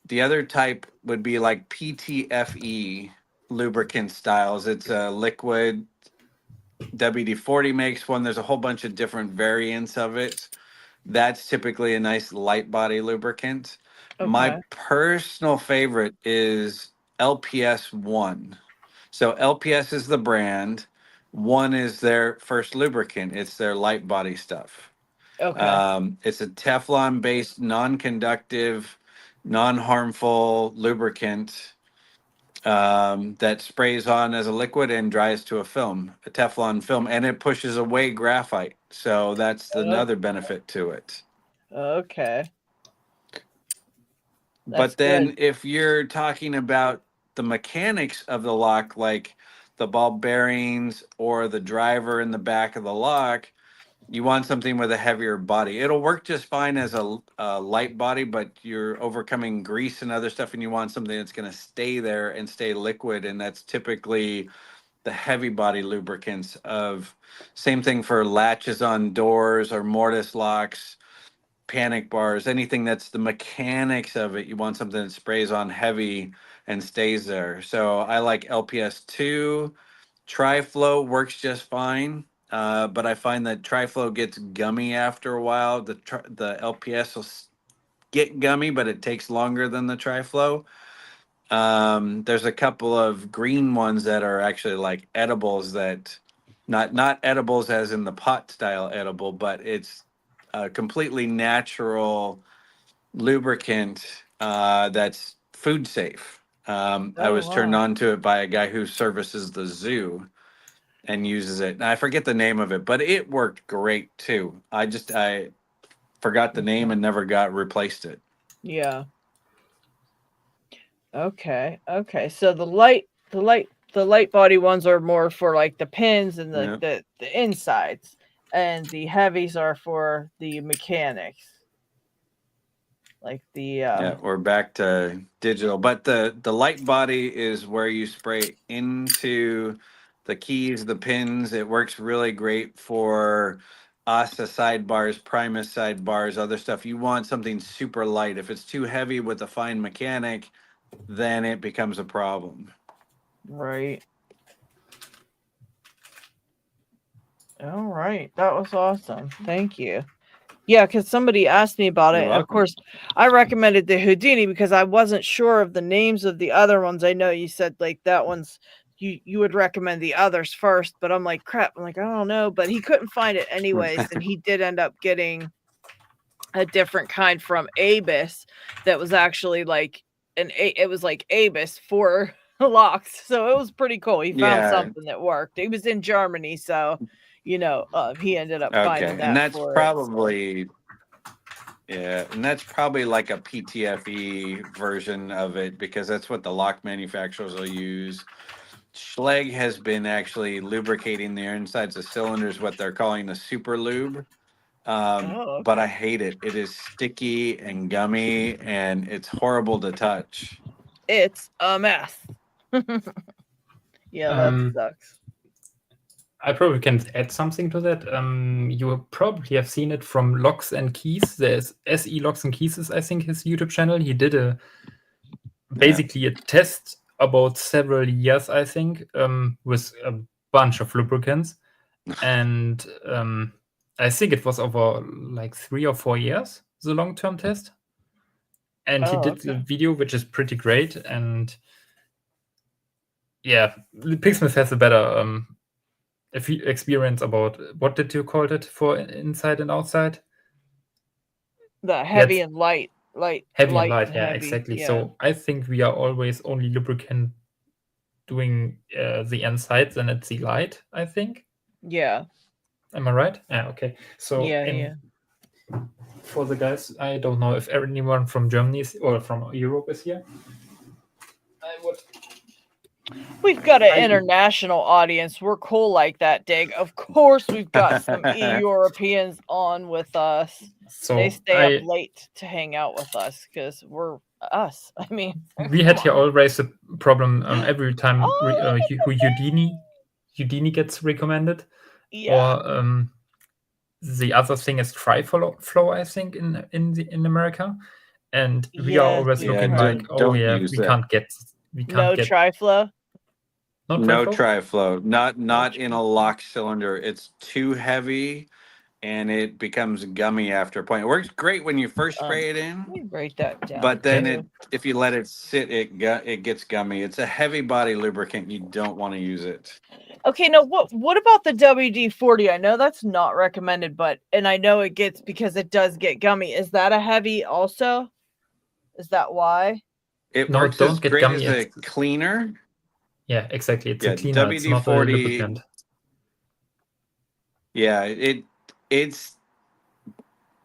The other type would be like PTFE lubricant styles. It's a liquid. WD-40 makes one. There's a whole bunch of different variants of it. That's typically a nice light body lubricant. Okay. My personal favorite is LPS 1. So LPS is the brand. 1 is their first lubricant. It's their light body stuff. Okay. It's a Teflon-based, non-conductive, non-harmful lubricant that sprays on as a liquid and dries to a Teflon film, and it pushes away graphite. So that's another benefit to it. Okay. But then if you're talking about the mechanics of the lock, like the ball bearings or the driver in the back of the lock, you want something with a heavier body. It'll work just fine as a light body, but you're overcoming grease and other stuff, and you want something that's going to stay there and stay liquid. And that's typically the heavy body lubricants of same thing for latches on doors or mortise locks, panic bars, anything that's the mechanics of it. You want something that sprays on heavy and stays there. So I like LPS 2. Tri-Flow works just fine. But I find that Tri-Flow gets gummy after a while. The LPS will get gummy, but it takes longer than the Tri-Flow. There's a couple of green ones that are actually like edibles that, not edibles as in the pot style edible, but it's a completely natural lubricant that's food safe. I was turned on to it by a guy who services the zoo and uses it. And I forget the name of it, but it worked great too. I forgot the name and never replaced it. Yeah. Okay. So the light body ones are more for like the pins and the insides, and the heavies are for the mechanics. Like the yeah, we're back to digital, but the light body is where you spray into the keys, the pins. It works really great for ASA sidebars, Primus sidebars, other stuff. You want something super light. If it's too heavy with a fine mechanic, then it becomes a problem. Right. All right. That was awesome. Thank you. Yeah, because somebody asked me about it. And of course, I recommended the Houdini because I wasn't sure of the names of the other ones. I know you said like that one's you would recommend the others first, but I'm like, crap. I'm like, I don't know. But he couldn't find it anyways. And he did end up getting a different kind from Abus that was actually like it was like Abus for locks. So it was pretty cool. He found something that worked. He was in Germany, so he ended up finding that. And that's for probably and that's probably like a PTFE version of it because that's what the lock manufacturers will use. Schlage has been actually lubricating the insides of cylinders, what they're calling the super lube. But I hate it. It is sticky and gummy, and it's horrible to touch. It's a mess. Yeah, that sucks. I probably can add something to that. You probably have seen it from Locks and Keys. There's SE Locks and Keys is, I think, his YouTube channel. He did basically a test about several years, I think, with a bunch of lubricants. And I think it was over like 3 or 4 years, the long-term test. And he did the video, which is pretty great. And yeah, Picksmith has a better experience about, what did you call it for inside and outside? The heavy and light. Heavy and light, yeah, exactly. Yeah. So I think we are always only lubricant doing the insides and it's the light, I think. Yeah. Am I right? Yeah, okay. So yeah. For the guys, I don't know if anyone from Germany or from Europe is here. We've got an international audience. We're cool like that, Dig. Of course, we've got some Europeans on with us. So they stay up late to hang out with us because we're us. I mean, we had here always a problem every time Houdini gets recommended. Yeah. Or the other thing is Tri-Flow, I think, in America, and we are always looking like, we can't get Tri-Flow. No Tri-Flow, not in a lock cylinder. It's too heavy, and it becomes gummy after a point. It works great when you first spray it in. Let me write that down. But then if you let it sit, it gets gummy. It's a heavy body lubricant. You don't want to use it. Okay, now what about the WD-40? I know that's not recommended, and I know it gets because it does get gummy. Is that a heavy also? Is that why? It works as great as a cleaner. Yeah, exactly. It's a cleaner. WD-40, it's not a lubricant. Yeah, it's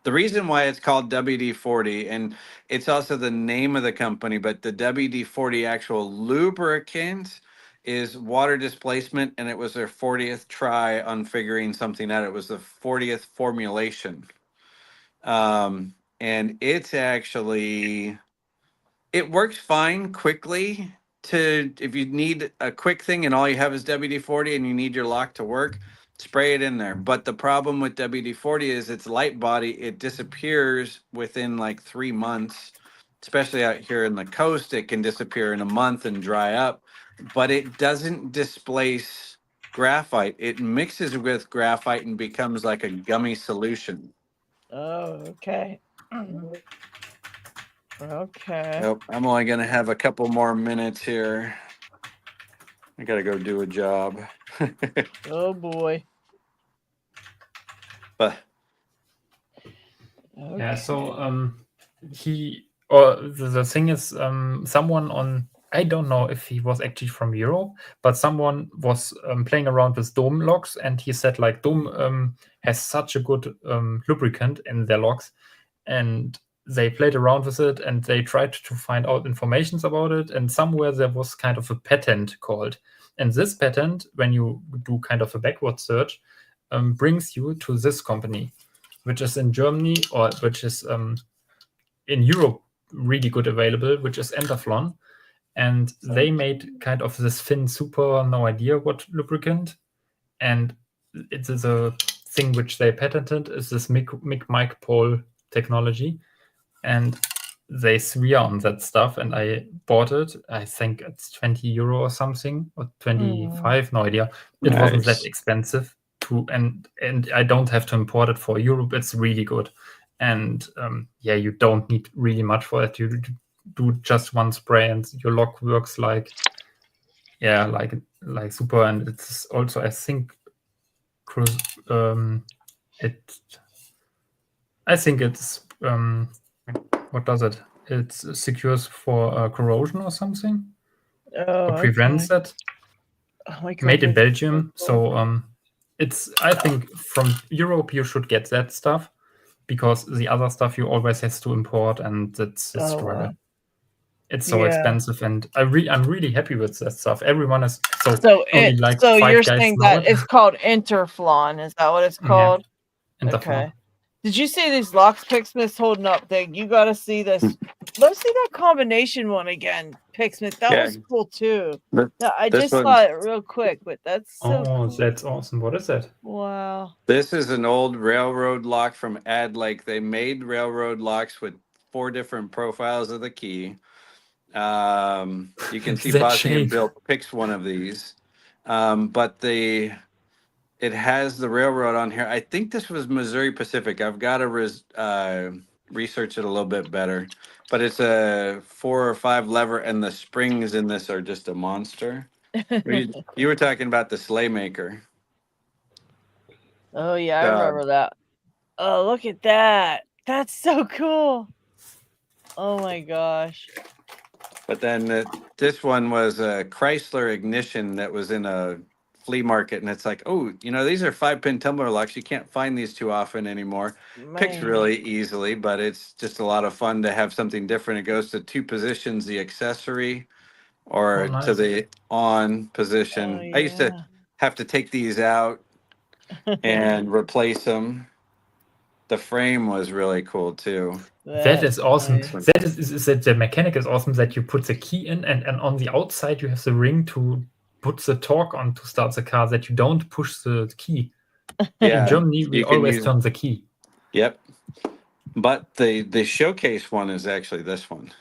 the reason why it's called WD-40, and it's also the name of the company, but the WD-40 actual lubricant is water displacement, and it was their 40th try on figuring something out. It was the 40th formulation. And it's actually, it works fine quickly. If you need a quick thing and all you have is WD-40 and you need your lock to work, spray it in there. But the problem with WD-40 is it's light body. It disappears within like 3 months, especially out here in the coast. It can disappear in a month and dry up, but it doesn't displace graphite. It mixes with graphite and becomes like a gummy solution. Oh, okay. Okay. Nope, I'm only going to have a couple more minutes here. I got to go do a job. Oh, boy. But yeah, so he or the thing is, someone on, I don't know if he was actually from Europe, but someone was playing around with Dome locks, and he said like Dome has such a good lubricant in their locks, and they played around with it and they tried to find out information about it, and somewhere there was kind of a patent called, and this patent, when you do kind of a backward search, brings you to this company, which is in Germany, or which is in Europe really good available, which is Entaflon. And they made kind of this thin super, no idea what lubricant, and it is a thing which they patented, is this mic pole technology, and they swear on that stuff, and I bought it. I think it's 20 euro or something, or 25, no idea. It wasn't that expensive and I don't have to import it for Europe. It's really good. And yeah, you don't need really much for it. You do just one spray and your lock works like super. And it's also, I think, I think it's what does it? It secures for corrosion or something, or prevents it. Oh my God, made in Belgium, so it's, I think from Europe you should get that stuff, because the other stuff you always has to import, and it's a struggle. Wow. It's so expensive, and I'm really happy with that stuff. Everyone is so you're saying that it's called Interflon, is that what it's called? Yeah. Interflon. Okay. Did you see these Lockpicksmiths holding up thing? You got to see this. Let's see that combination one again, Picksmith. That was cool too. I just saw it real quick, but that's so cool. That's awesome. What is that? Wow. This is an old railroad lock from Ad Lake. They made railroad locks with 4 different profiles of the key. You can see Bossy and Bill picks one of these, but it has the railroad on here. I think this was Missouri Pacific. I've got to research it a little bit better, but it's a 4 or 5 lever, and the springs in this are just a monster. You were talking about the Sleigh Maker. Oh yeah, I remember that. Oh, look at that. That's so cool. Oh my gosh. But then this one was a Chrysler ignition that was in a flea market, and it's like, oh, these are 5-pin tumbler locks. You can't find these too often anymore. Picks really easily, but it's just a lot of fun to have something different. It goes to 2 positions, the accessory or to the on position. Yeah. I used to have to take these out and replace them. The frame was really cool too. That is awesome. Nice. That is the mechanic is awesome, that you put the key in, and on the outside you have the ring to put the torque on to start the car, that you don't push the key. Yeah. In Germany, we always turn the key. Yep. But the showcase one is actually this one.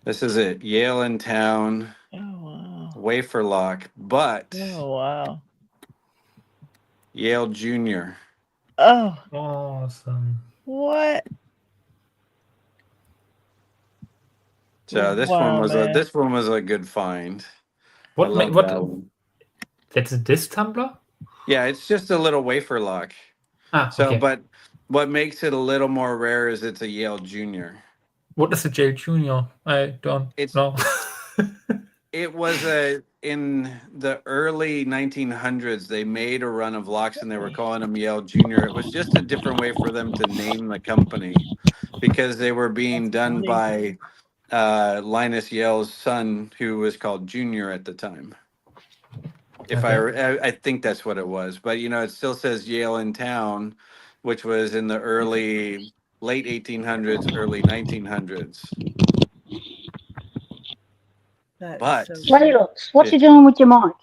This is it. Yale in town. Oh, wow. Wafer lock, but oh, wow. Yale Junior. Oh. Awesome. What? So this one was a good find. That's a disc tumbler? Yeah, it's just a little wafer lock. Okay. But what makes it a little more rare is it's a Yale Junior. What is a Yale Junior? I don't know. It was in the early 1900s, they made a run of locks, and they were calling them Yale Junior. It was just a different way for them to name the company, because they were being done by Linus Yale's son, who was called Junior at the time. I think that's what it was, but it still says Yale in town, which was in the late 1800s, early 1900s. But Ladylocks, what you doing with your mic?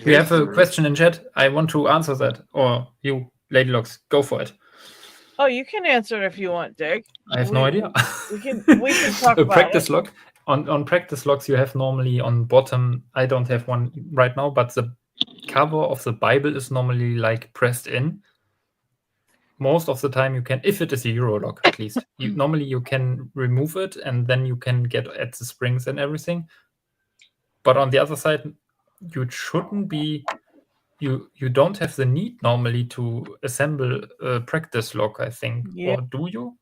We have a question in chat. I want to answer that, or you, Ladylocks, go for it. Oh, you can answer it if you want, Dick. I have no idea. We can talk about practice it. log. On practice logs, you have normally on bottom. I don't have one right now, but the cover of the Bible is normally like pressed in. Most of the time, you can, if it is a Euro log, at least. Normally, you can remove it, and then you can get at the springs and everything. But on the other side, you shouldn't be. You don't have the need normally to assemble a practice log, I think. Yeah. Or do you?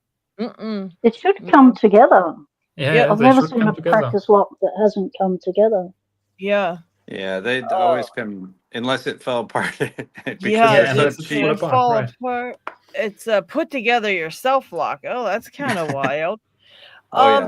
It should come together. Yeah, I've they never should seen come a together. practice lock that hasn't come together. Yeah. Yeah, they'd always come unless it fell apart. Because Yeah, they're unless so it cheap. fall it apart, fall right. apart. It's put together yourself lock. Oh, that's kind of wild. Oh yeah,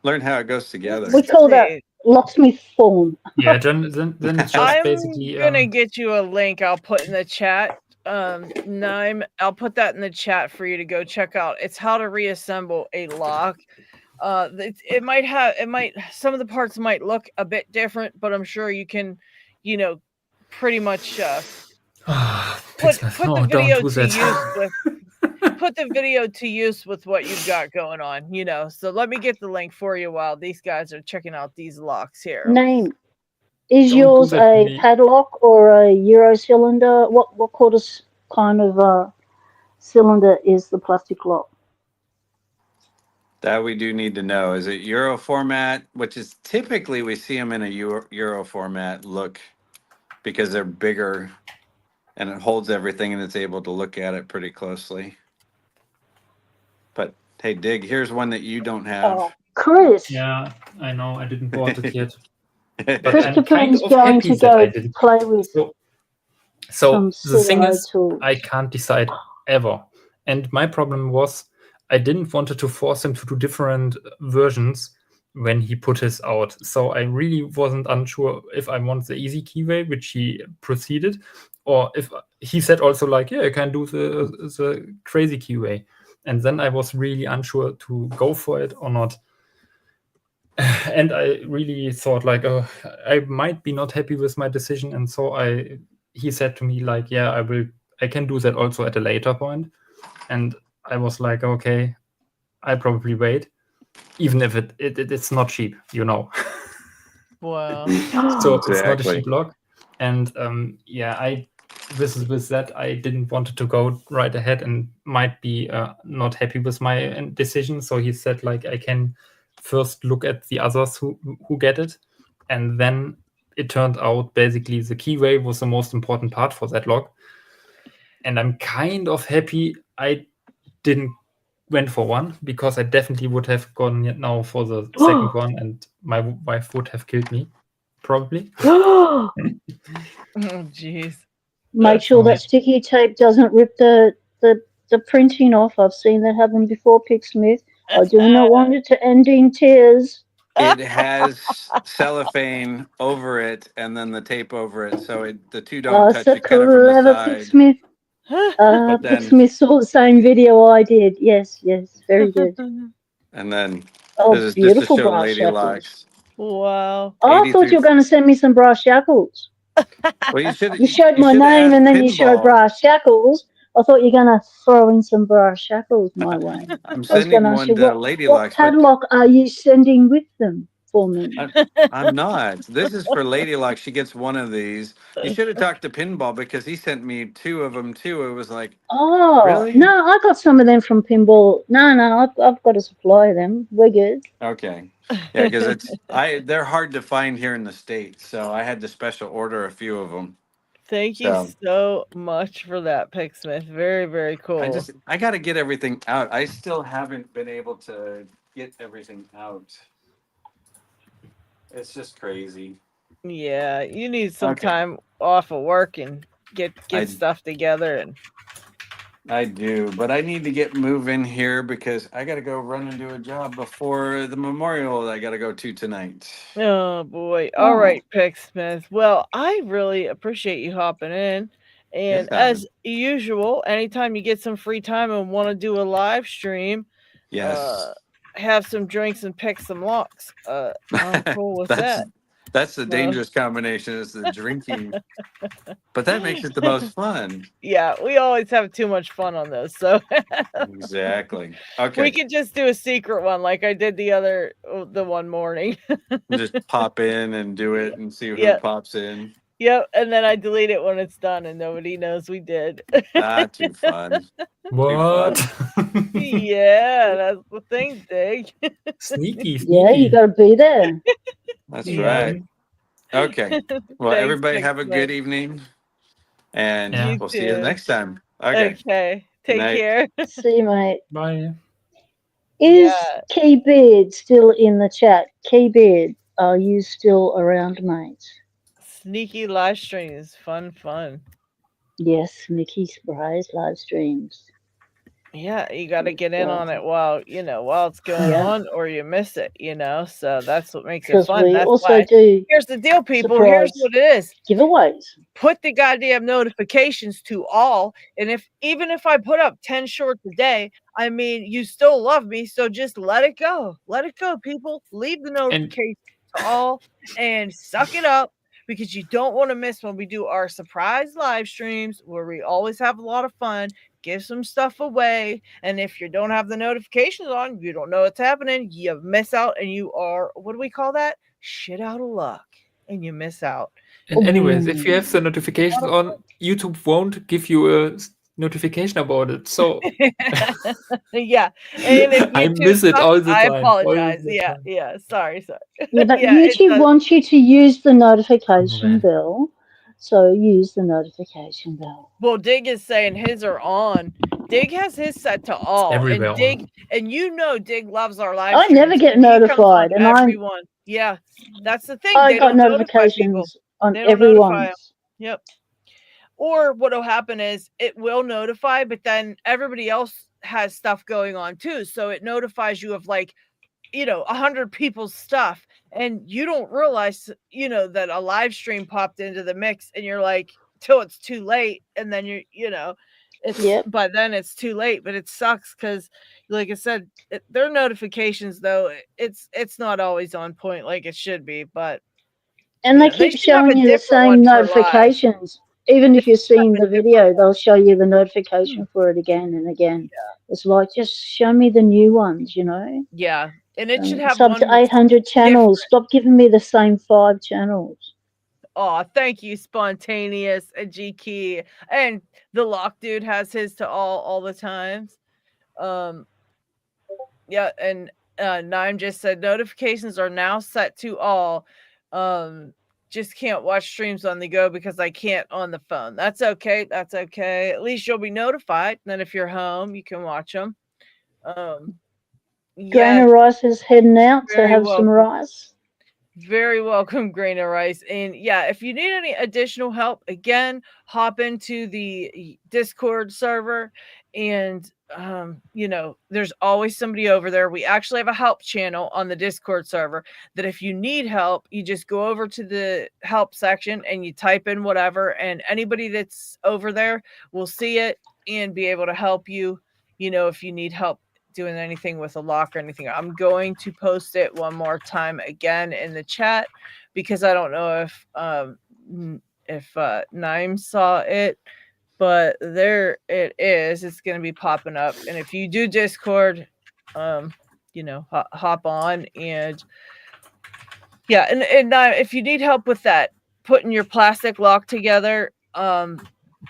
learn how it goes together. We call that locksmith form. Yeah, then it's just I'm basically gonna get you a link. I'll put in the chat. Nime, I'll put that in the chat for you to go check out. It's how to reassemble a lock. It might some of the parts might look a bit different, but I'm sure you can, pretty much put the video to use with put the video to use with what you've got going on. So let me get the link for you while these guys are checking out these locks here. Name. Is Don't yours do that to a me. padlock or a Euro cylinder? What kind of cylinder is the plastic lock? That we do need to know. Is it Euro format, which is typically we see them in a Euro format look because they're bigger and it holds everything and it's able to look at it pretty closely. But hey, Dig, here's one that you don't have. Oh, Chris. Yeah, I know. I didn't bought it yet. But Christopher I'm kind is of going happy to that I go didn't. play with So some the thing CNO is, tools. I can't decide ever. And my problem was I didn't wanted to force him to do different versions when he put his out. So I really wasn't unsure if I want the easy keyway, which he proceeded, or if he said also like, yeah, I can do the crazy keyway. And then I was really unsure to go for it or not. And I really thought like, oh, I might be not happy with my decision. And so he said to me like, yeah, I can do that also at a later point. And I was like, okay, I probably wait, even if it's not cheap, Wow. So it's not a Exactly. cheap lock. And with that, I didn't want to go right ahead and might be not happy with my decision. So he said like, I can first look at the others who get it. And then it turned out basically the keyway was the most important part for that lock. And I'm kind of happy I didn't went for one, because I definitely would have gone now for the second one, and my wife would have killed me, probably. Oh, jeez. Make sure that sticky tape doesn't rip the printing off. I've seen that happen before, Picksmith. I do not want it to end in tears. It has cellophane over it and then the tape over it, so the two don't touch. You cut it from the side. Picksmith. Picksmith saw the same video I did. Yes, very good. And then this is beautiful just to show brass Lady shackles. Locks. Wow. Oh, I thought you were going to send me some brass shackles. Well, you showed my name and then you showed brass shackles. I thought you were going to throw in some brass shackles my way. I'm sending one to Lady What Locks. padlock are you sending with them for me? I'm not. This is for Lady Locks. She gets one of these. You should have talked to Pinball because he sent me two of them too. It was like, oh, really? No, I got some of them from Pinball. No, I've got to supply them. We're good. Okay. Yeah, because they're hard to find here in the States, so I had to special order a few of them. Thank you so much for that, Picksmith. Very, very cool. I got to get everything out. I still haven't been able to get everything out. It's just crazy. Yeah, you need some time off of work and get stuff together. And I do, but I need to get moving here because I got to go run and do a job before the memorial I got to go to tonight. Oh boy! All right, Picksmith. Well, I really appreciate you hopping in, and as usual, anytime you get some free time and want to do a live stream, have some drinks and pick some locks. I'm cool with that. That's the dangerous combination, is the drinking. But that makes it the most fun. Yeah, we always have too much fun on those. So exactly. Okay. We could just do a secret one like I did the one morning. Just pop in and do it and see who pops in. Yep, and then I delete it when it's done and nobody knows we did. Too fun. What? Too fun. Yeah, that's the thing, Dig. Sneaky. Yeah, you gotta be there. That's right. Okay. Well, Thanks, everybody have a good evening. And we'll see you next time. Okay. Okay. Take care. See you, mate. Bye. Is Keybeard still in the chat? Keybeard, are you still around, mate? Sneaky live streams, fun. Yes, Mickey Spray's live streams. Yeah, you got to get in on it while it's going on, or you miss it. So that's what makes it fun. We that's also why. do. Here's the deal, people. Here's what it is. Giveaways. Put the goddamn notifications to all, and even if I put up 10 shorts a day, I mean, you still love me, so just let it go. Let it go, people. Leave the notifications to all and suck it up, because you don't want to miss when we do our surprise live streams where we always have a lot of fun, give some stuff away, and if you don't have the notifications on, you don't know what's happening, you miss out, and you are, what do we call that? Shit out of luck, and you miss out. And anyways, if you have the notifications on, YouTube won't give you a notification about it. So yeah, and if I miss it all the time. I apologize. Yeah. Sorry. Yeah, but YouTube wants you to use the notification bell. So use the notification bell. Well, Dig is saying his are on. Dig has his set to all. Everywhere and Dig, and Dig loves our live I never get notified, and everyone. Yeah, that's the thing. I got notifications on everyone's. Yep. Or what'll happen is it will notify, but then everybody else has stuff going on too. So it notifies you of 100 people's stuff, and you don't realize, that a live stream popped into the mix, and you're like, till it's too late. And then by then it's too late, but it sucks. Cause like I said, their notifications though, it's not always on point like it should be, but. And they keep showing you the same notifications. Even if you're seeing the video, they'll show you the notification for it again and again. Yeah. It's like, just show me the new ones, Yeah. And it should have up to 800 channels. Stop giving me the same 5 channels. Oh, thank you, Spontaneous and G Key. And the Lock Dude has his to all the times. Yeah, and Naim just said notifications are now set to all. Just can't watch streams on the go because I can't on the phone. That's okay. At least you'll be notified. And then if you're home, you can watch them. Grain of Rice is heading out to have some rice. Very welcome, Grain of Rice. And yeah, if you need any additional help, again, hop into the Discord server, and there's always somebody over there. We actually have a help channel on the Discord server that if you need help, you just go over to the help section and you type in whatever, and anybody that's over there will see it and be able to help you, if you need help doing anything with a lock or anything. I'm going to post it one more time again in the chat, because I don't know if Naim saw it, but there it is. It's going to be popping up. And if you do Discord, hop on, and yeah. And if you need help with that, putting your plastic lock together,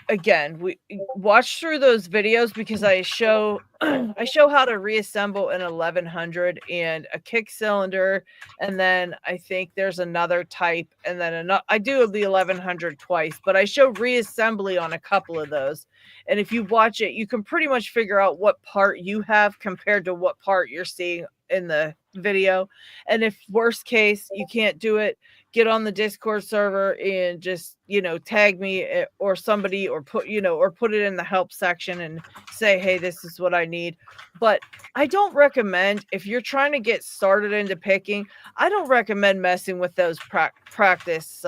again, we watch through those videos, because I show how to reassemble an 1100 and a kick cylinder, and then I think there's another type, and then I do the 1100 twice, but I show reassembly on a couple of those. And if you watch it, you can pretty much figure out what part you have compared to what part you're seeing in the video. And if worst case you can't do it, get on the Discord server and just tag me or somebody, or put it in the help section and say, hey, this is what I need. But I don't recommend, if you're trying to get started into picking, I don't recommend messing with those practice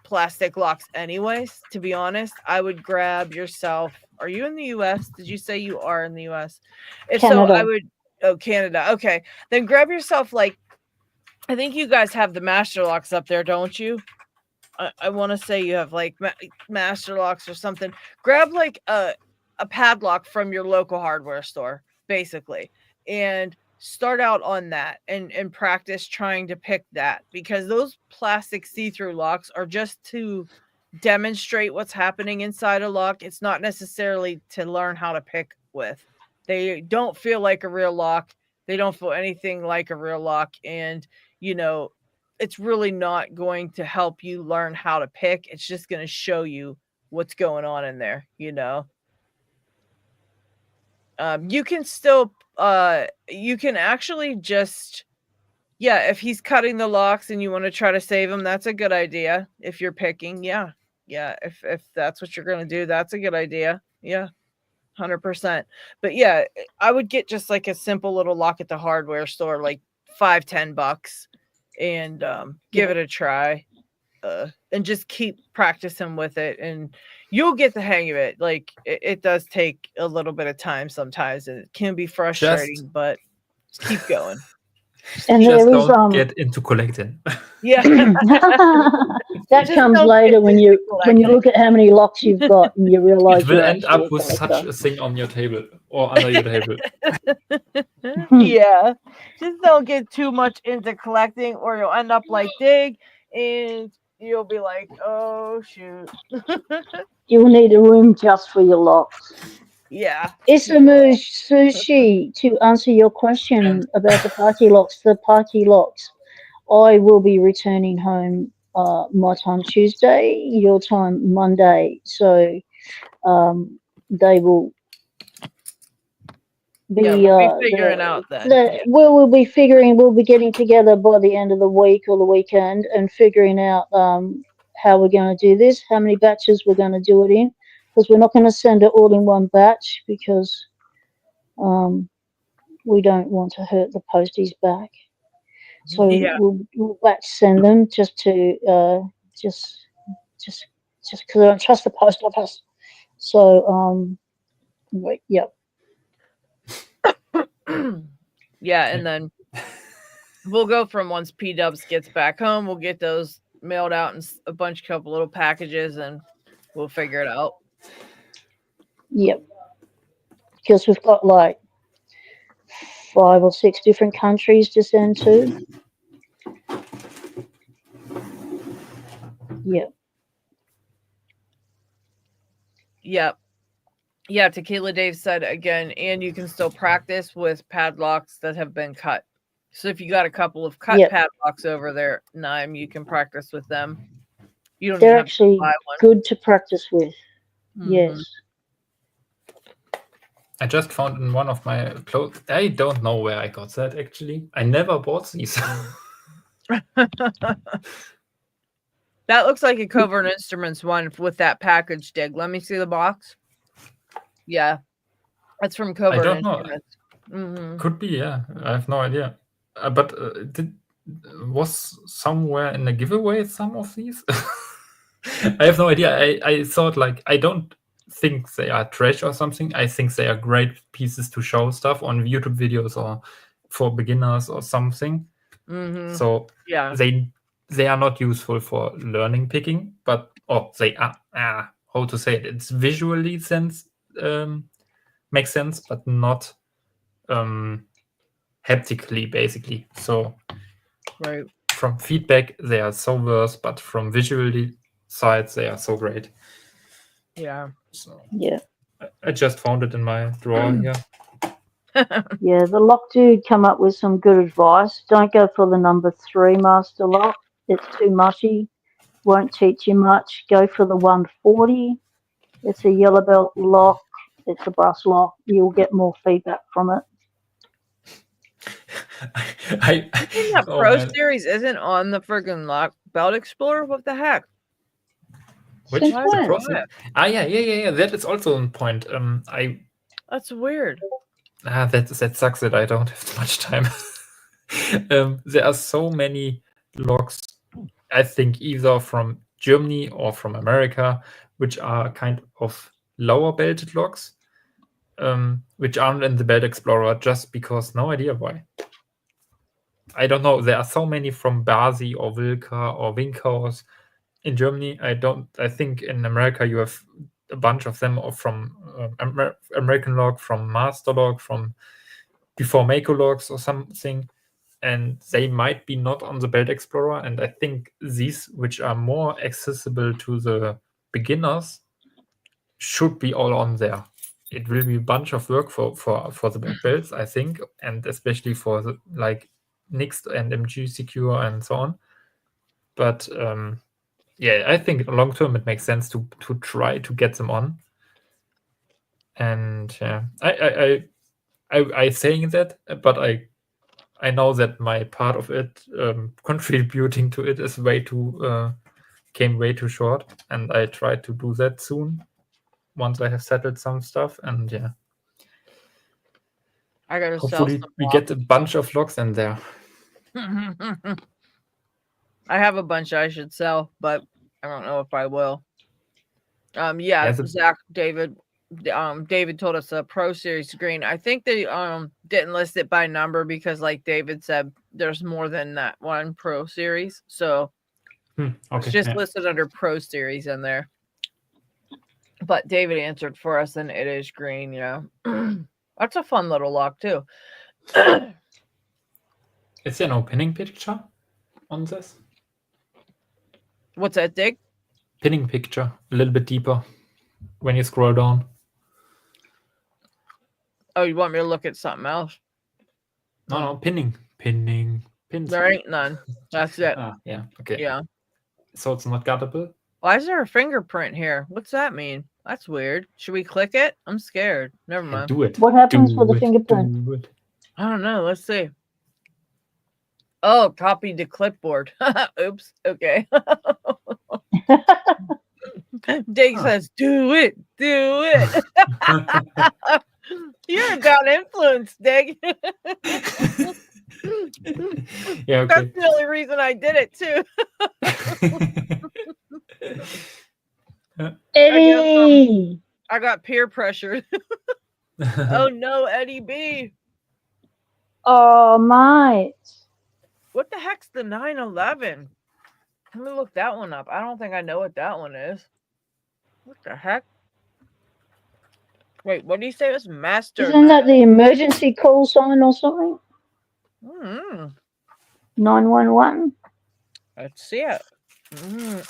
plastic locks anyways. To be honest, I would grab yourself. Are you in the US? Did you say you are in the US? If Canada. So I would. Oh, Canada. Okay, then grab yourself, I think you guys have the master locks up there, don't you? I want to say you have master locks or something. Grab a padlock from your local hardware store, basically, and start out on that and practice trying to pick that, because those plastic see-through locks are just to demonstrate what's happening inside a lock. It's not necessarily to learn how to pick with. They don't feel like a real lock. They don't feel anything like a real lock. And, it's really not going to help you learn how to pick. It's just going to show you what's going on in there, You can still you can actually just if he's cutting the locks and you want to try to save him, that's a good idea. If you're picking, if that's what you're gonna do, that's a good idea. 100%. But I would get just like a simple little lock at the hardware store, like $5-10, and give it a try. And just keep practicing with it, and you'll get the hang of it. Like it does take a little bit of time sometimes, and it can be frustrating, but just keep going. And just there is don't get into collecting. that comes later when you look at how many locks you've got and you realize it will you're end up actually with a such a thing on your table or under your table. Just don't get too much into collecting, or you'll end up like Dig, and you'll be like, oh shoot. You'll need a room just for your locks. Isamu Sushi, to answer your question about the party locks, I will be returning home my time Tuesday, your time Monday. So they will be we'll be figuring out that. We'll be getting together by the end of the week or the weekend and figuring out how we're going to do this, how many batches we're going to do it in, because we're not going to send it all in one batch because we don't want to hurt the posties back. So we'll batch send them just to just because I don't trust the post office. So and then we'll go from once P-Dubs gets back home, we'll get those mailed out in a couple little packages, and we'll figure it out. Yep. Because we've got like 5 or 6 different countries to send to. Yep. Yeah, Tequila Dave said again, and you can still practice with padlocks that have been cut. So if you got a couple of cut padlocks over there, Naim, you can practice with them. You don't. They're actually good to practice with. Mm-hmm. Yes. I just found in one of my clothes. I don't know where I got that actually. I never bought these. That looks like a Covert Instruments one with that package, Dig. Let me see the box. Yeah, that's from Covert Instruments. Mm-hmm. Could be, yeah. I have no idea. But was somewhere in a giveaway some of these? I have no idea. I thought I don't think they are trash or something. I think they are great pieces to show stuff on YouTube videos or for beginners or something. Mm-hmm. So they are not useful for learning picking, but they are how to say it? It's visually makes sense, but not haptically, basically. So from feedback, they are so worse, but from visually sides, they are so great. Yeah. So I just found it in my drawer here. Yeah, the lock dude come up with some good advice. Don't go for the number 3 master lock. It's too mushy. Won't teach you much. Go for the 140. It's a yellow belt lock. It's a brass lock. You'll get more feedback from it. I think that Pro Series isn't on the friggin' lock belt explorer. What the heck? Which is the process? Yeah. That is also a point. That's weird. That sucks that I don't have much time. There are so many locks, I think, either from Germany or from America, which are kind of lower belted locks, which aren't in the Belt Explorer just because no idea why. I don't know. There are so many from Basi or Wilka or Winkhaus. In Germany, I think in America you have a bunch of them from American log, from Master log, from before Mako logs or something. And they might be not on the Belt Explorer. And I think these, which are more accessible to the beginners, should be all on there. It will be a bunch of work for the black belts, I think, and especially for the, Nix and MG Secure and so on. But I think long term it makes sense to try to get them on. And yeah, I saying that, but I know that my part of it, contributing to it, is came way too short, and I try to do that soon once I have settled some stuff. And yeah, I gotta hopefully sell some we get a bunch of logs in there. I have a bunch I should sell, but I don't know if I will. Yeah, Zach, David told us a Pro Series green. I think they didn't list it by number because, like David said, there's more than that one Pro Series, so it's just listed under Pro Series in there. But David answered for us, and it is green. Yeah, that's a fun little lock too. Is there no pinning picture on this? What's that, Dick? Pinning picture, a little bit deeper when you scroll down. Oh, you want me to look at something else? No, pinning. Pins. There ain't none. That's it. Yeah, okay. Yeah. So it's not guttable? Why is there a fingerprint here? What's that mean? That's weird. Should we click it? I'm scared. Never mind. Do it. What happens with the fingerprint? Do it. I don't know. Let's see. Oh, copy to clipboard. Oops. Okay. Dig says, do it. Do it. You're a down influence, Dig. Yeah, okay. That's the only reason I did it, too. Eddie! I got peer pressure. Oh, no, Eddie B. Oh, mate. What the heck's the 911? Let me look that one up. I don't think I know what that one is. What the heck? Wait, what do you say it was? Master. Isn't that the emergency call sign or something? 911. Let's see it.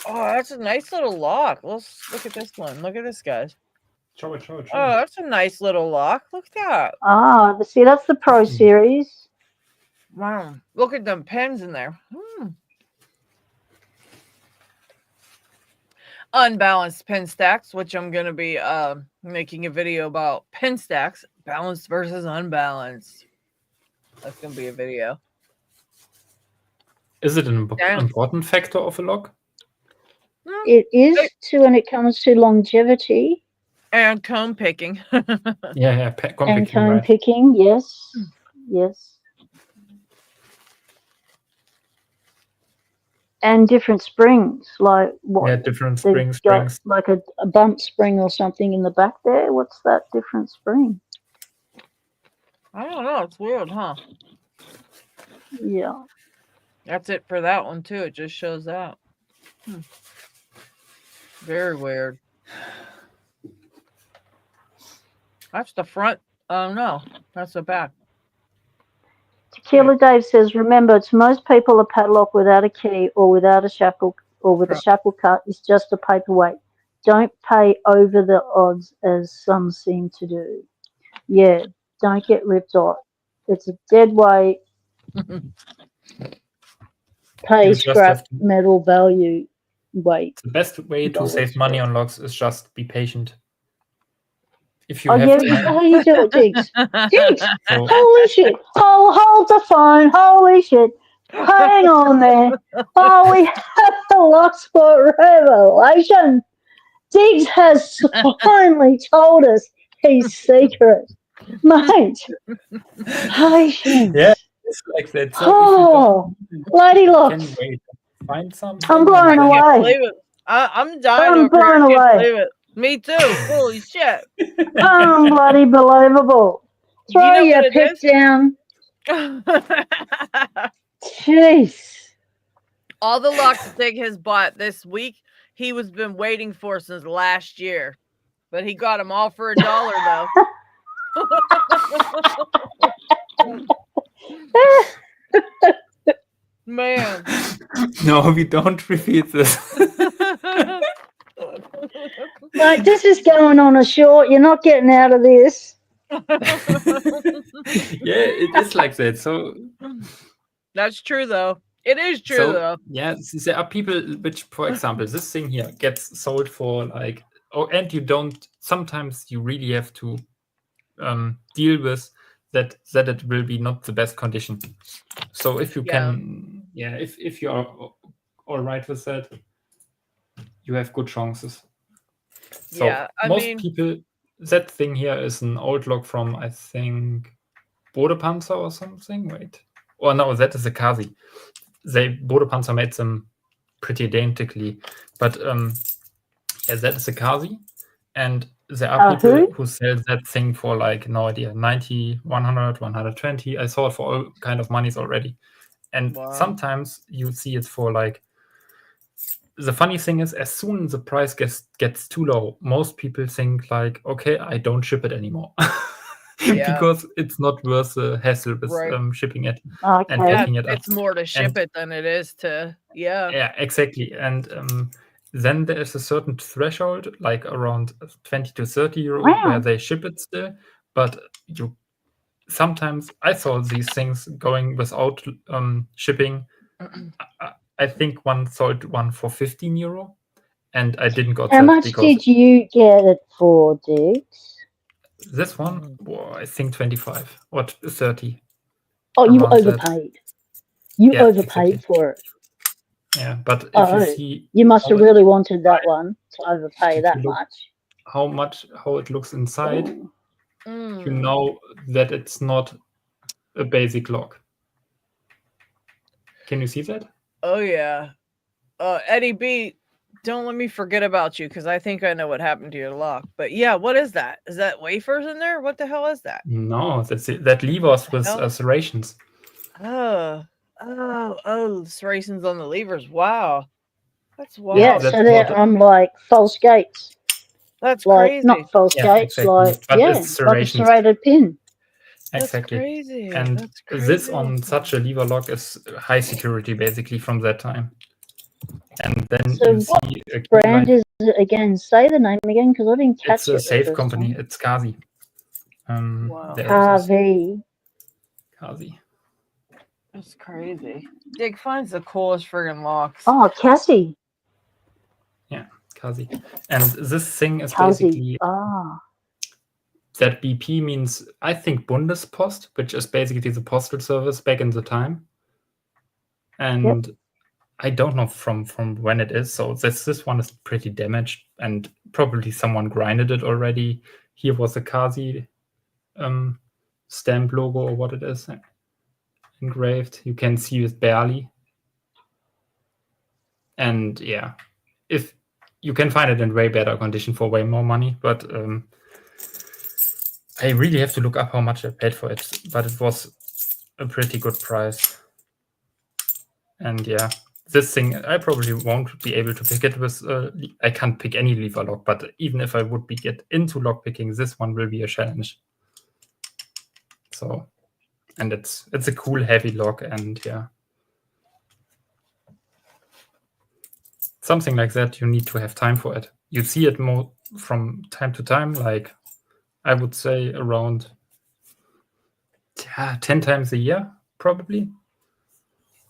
Oh, that's a nice little lock. Let's look at this one. Look at this, guys. Show it. Oh, that's a nice little lock. Look at that. Ah, see, that's the Pro Series. Wow. Look at them pins in there. Unbalanced pin stacks, which I'm going to be making a video about pin stacks, balanced versus unbalanced. That's going to be a video. Is it an important factor of a lock? It is too, when it comes to longevity. And cone picking. Yeah, cone picking, yes. Yes. And different springs, like what? Yeah, different springs. Like a bump spring or something in the back there. What's that different spring? I don't know. It's weird, huh? Yeah. That's it for that one, too. It just shows that. Very weird. That's the front. Oh, no. That's the back. Tequila Dave says, remember, to most people, a padlock without a key or without a shackle or with a shackle cut is just a paperweight. Don't pay over the odds as some seem to do. Yeah, don't get ripped off. It's a dead weight. Pay scrap metal value weight. The best way to save money on locks is just be patient. If you how you do it, Diggs? Diggs, holy shit! Oh, hold the phone! Holy shit! Hang on there! Oh, we have the Locksport revelation. Diggs has finally told us his secret, mate. Patient. Yeah, it's like that. So oh, Lady Lock. Find some. I'm blown away. I'm dying. I'm blown away. Me too. Holy shit. Bloody believable. Throw your pick down. Jeez. All the locks that Dig has bought this week, he was been waiting for since last year. But he got them all for $1 though. Man. No, we don't repeat this. Like, this is going on a short. You're not getting out of this. Yeah, it is like that. So that's true, though. It is true, though. Yeah, there are people which, for example, this thing here gets sold for like and you don't. Sometimes you really have to deal with that it will be not the best condition. So if you can, if you are all right with that, you have good chances. So most people, that thing here is an old log from, I think, Bodepanzer or something. Wait, or no, that is a Kasi. Bodepanzer made them pretty identically, but that is a Kasi, and there are people who sell that thing for like, no idea, 90, 100, 120. I saw it for all kind of monies already, and sometimes you see it for like. The funny thing is, as soon as the price gets too low, most people think like, okay, I don't ship it anymore. Because it's not worth the hassle with shipping it and packing it up. It's more to ship it than it is to, Yeah, exactly. And then there is a certain threshold, like around 20 to 30 euro, where they ship it still. But sometimes I saw these things going without shipping. I think one sold one for 15 euro, and I didn't got How much did you get it for, Diggs? This one, I think 25 or 30. Oh, you overpaid. You overpaid for it. Yeah, but if you see, you must have really wanted that one to overpay that much. How it looks inside, you know that it's not a basic lock. Can you see that? Oh yeah. Eddie B, don't let me forget about you, because I think I know what happened to your lock. But yeah, what is that? Is that wafers in there? What the hell is that? No, that's it. That levers with serrations. Oh, serrations on the levers. Wow. That's wild. Yeah, so they're like false gates. That's like, crazy. Not false gates, exactly. like a serrated pin. Exactly. That's crazy. And That's crazy. this on such a lever lock is high security, basically, from that time. And then you see a brand is it again? Say the name again, because I didn't catch it. It's a safe company. It's Kasi. Wow. Kasi. That's crazy. Dick finds the coolest friggin' locks. Oh, Cassie. Yeah, Kasi. And this thing is basically that BP means, I think, Bundespost, which is basically the postal service back in the time. And I don't know from when it is. So this one is pretty damaged, and probably someone grinded it already. Here was a Kasi stamp logo, or what it is, engraved. You can see it barely. And yeah, if you can find it in way better condition for way more money, but I really have to look up how much I paid for it, but it was a pretty good price. And yeah, this thing, I probably won't be able to pick it with, I can't pick any lever lock, but even if I would get into lockpicking, this one will be a challenge. So, and it's a cool heavy lock, and yeah. Something like that, you need to have time for it. You see it more from time to time, like I would say around 10 times a year, probably.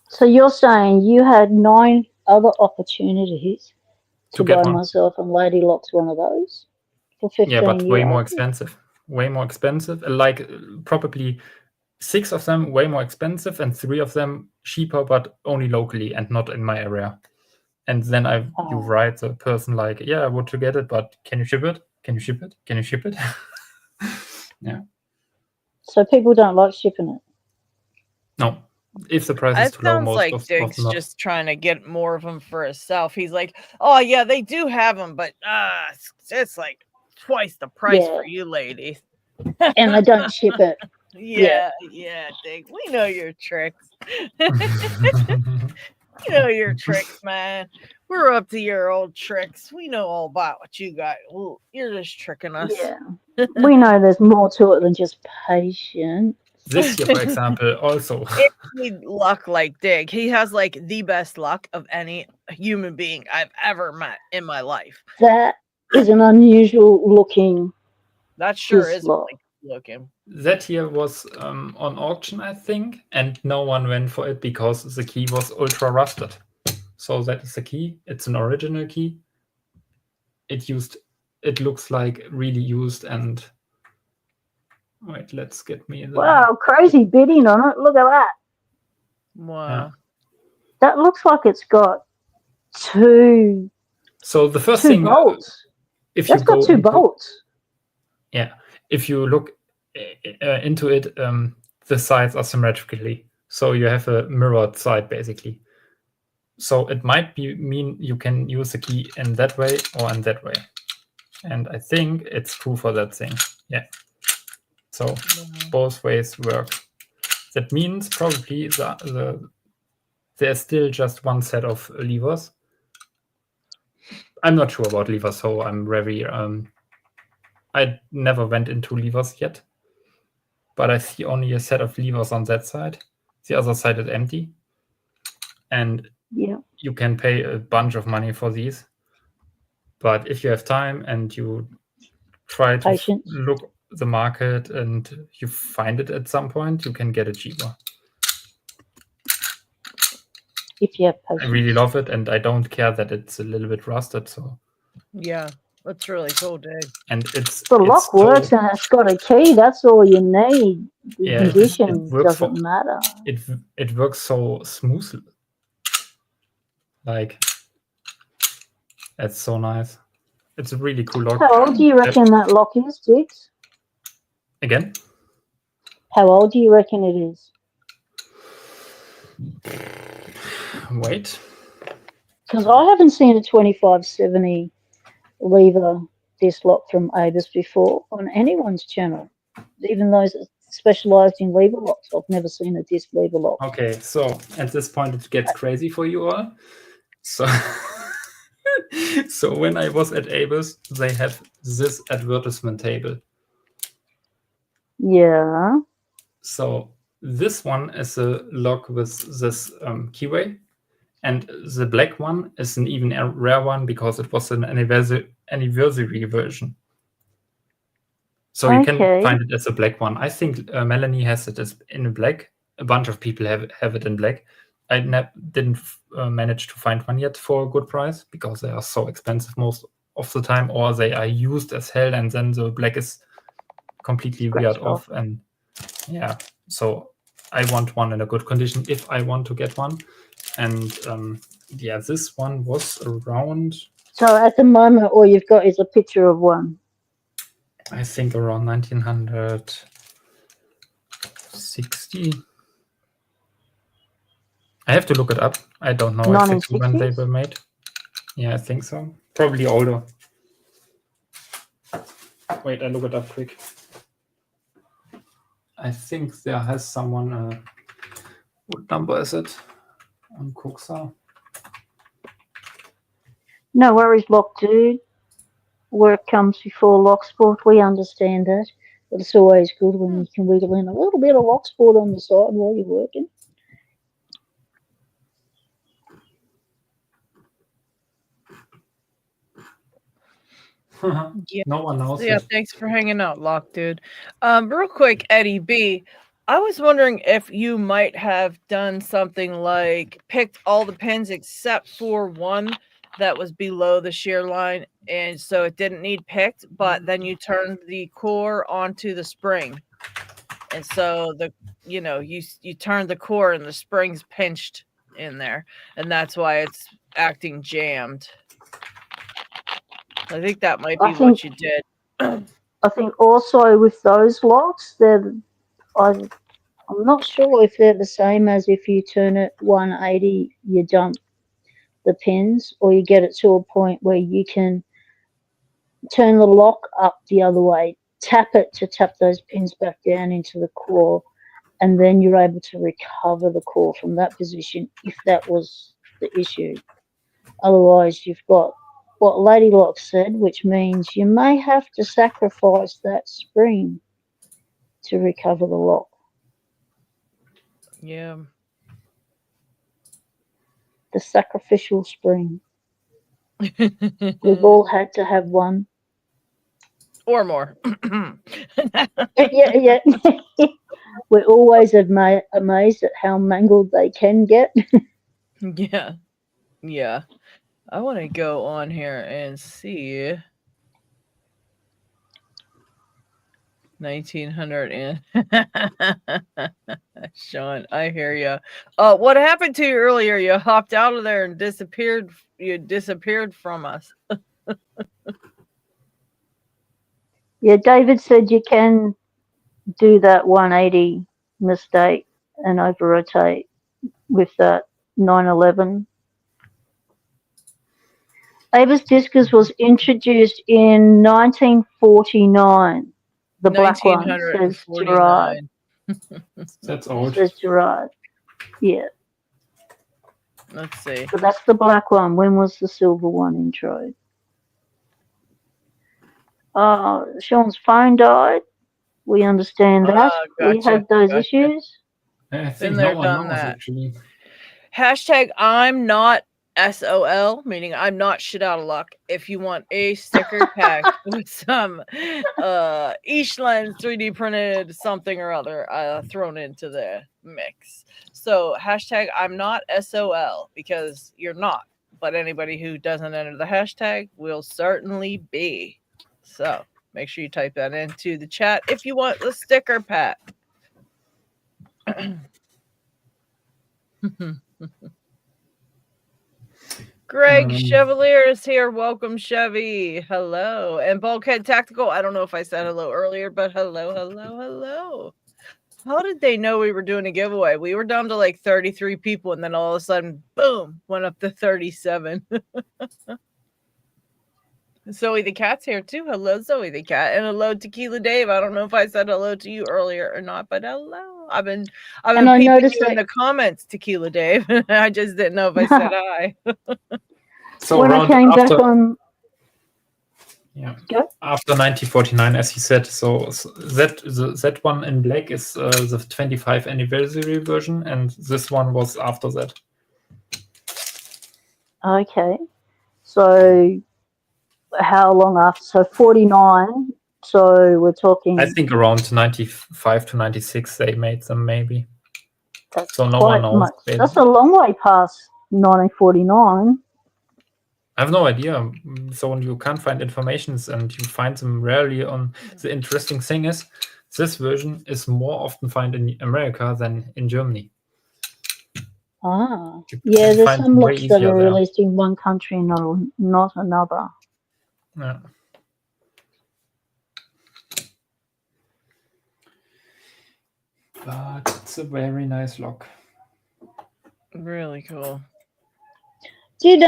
So you're saying you had 9 other opportunities to buy myself and Lady Locks one of those for 15 Yeah, but way euros. more expensive. Way more expensive. Like probably 6 of them way more expensive and 3 of them cheaper, but only locally and not in my area. And then you write the person like, yeah, I want to get it, but can you ship it? Can you ship it? Can you ship it? Yeah. So people don't like shipping it? No. If the price is too low, most like of Diggs not. just trying to get more of them for himself. He's like, oh yeah, they do have them, but it's like twice the price for you ladies. And they don't ship it. Yeah, Diggs. We know your tricks. You know your tricks, man. We're up to your old tricks. We know all about what you got. Ooh, you're just tricking us. Yeah. We know there's more to it than just patience. This year, for example, also. If he luck like Dig, he has like the best luck of any human being I've ever met in my life. That is an unusual looking. That sure is looking. That here was on auction, I think, and no one went for it because the key was ultra rusted. So that is the key. It's an original key. It used it looks like really used. And wait, let's get me the Wow, crazy bidding on it. Look at that. Wow. Yeah. That looks like it's got two So the first thing, bolts. if That's you go got two into, bolts. yeah, if you look into it, the sides are symmetrically, so you have a mirrored side basically. So it might mean you can use the key in that way or in that way, and I think it's true for that thing. Yeah. So both ways work. That means probably there's still just one set of levers. I'm not sure about levers, so I'm very I never went into levers yet, but I see only a set of levers on that side. The other side is empty, and you can pay a bunch of money for these. But if you have time and you try to look the market and you find it at some point, you can get it cheaper. If you have patience. I really love it, and I don't care that it's a little bit rusted. So yeah, that's really cool, dude. And it's the lock works and it's got a key. That's all you need. The condition doesn't matter. It works so smoothly. Like, it's so nice. It's a really cool lock. How old do you reckon that lock is, Dix? Again? How old do you reckon it is? Wait. Because I haven't seen a 2570 lever disc lock from Avis before on anyone's channel. Even those that specialised in lever locks, I've never seen a disc lever lock. Okay, so at this point it gets crazy for you all. So, so when I was at Avis, they have this advertisement table. Yeah. So this one is a lock with this keyway, and the black one is an even rare one because it was an anniversary version. So you can find it as a black one. I think Melanie has it as in black. A bunch of people have it in black. I didn't manage to find one yet for a good price because they are so expensive most of the time, or they are used as hell, and then the black is completely weird off. And yeah, so I want one in a good condition if I want to get one. And yeah, this one was around. So at the moment, all you've got is a picture of one. I think around 1960. I have to look it up. I don't know exactly when they were made. Yeah, I think so. Probably older. Wait, I look it up quick. I think there has someone. What number is it on Cooksa? No worries, Lock Dude. Work comes before Locksport. We understand that, but it's always good when you can wiggle in a little bit of Locksport on the side while you're working. Yeah. No one knows. Yeah, thanks for hanging out, Lock Dude. Real quick, Eddie B, I was wondering if you might have done something like picked all the pins except for one that was below the shear line, and so it didn't need picked, but then you turned the core onto the spring, and so you turned the core and the spring's pinched in there, and that's why it's acting jammed. I think that might be what you did. I think also with those locks, I'm not sure if they're the same as if you turn it 180, you dump the pins, or you get it to a point where you can turn the lock up the other way, tap it to tap those pins back down into the core, and then you're able to recover the core from that position if that was the issue. Otherwise, you've got what Lady Lock said, which means you may have to sacrifice that spring to recover the lock. Yeah. The sacrificial spring. We've all had to have one. Or more. Yeah. We're always amazed at how mangled they can get. Yeah. I want to go on here and see. 1900 and Sean, I hear you. What happened to you earlier? You hopped out of there and disappeared. You disappeared from us. Yeah, David said you can do that 180 mistake and over rotate with that 911. Avis Discus was introduced in 1949. The black one says Gerard. That's old. Says Gerard. Yeah. Let's see. So that's the black one. When was the silver one intro? Sean's phone died. We understand that. Gotcha, we had those issues. I think Been there, no one done knows, that. actually. Hashtag I'm not SOL, meaning I'm not shit out of luck. If you want a sticker pack with some Eastland 3D printed something or other thrown into the mix. So hashtag I'm not SOL, because you're not. But anybody who doesn't enter the hashtag will certainly be. So make sure you type that into the chat if you want the sticker pack. Greg Chevalier is here. Welcome, Chevy. Hello. And Bulkhead Tactical. I don't know if I said hello earlier, but hello. How did they know we were doing a giveaway? We were down to like 33 people, and then all of a sudden, boom, went up to 37. Zoe the Cat's here too. Hello, Zoe the Cat. And hello, Tequila Dave. I don't know if I said hello to you earlier or not, but hello. I've been peeping you in the comments, Tequila Dave. I just didn't know if I said hi. So when I came back on, after 1949, as he said, so that one in black is the 25th anniversary version, and this one was after that. Okay, so how long after? So 49. So we're talking. I think around 95 to 96 they made them, maybe. That's so no one knows. That's a long way past 1949. I have no idea. So you can't find informations, and you find them rarely on. The interesting thing is, this version is more often found in America than in Germany. Yeah, there's some locks that are released in one country and not another. Yeah. But it's a very nice lock. Really cool. Did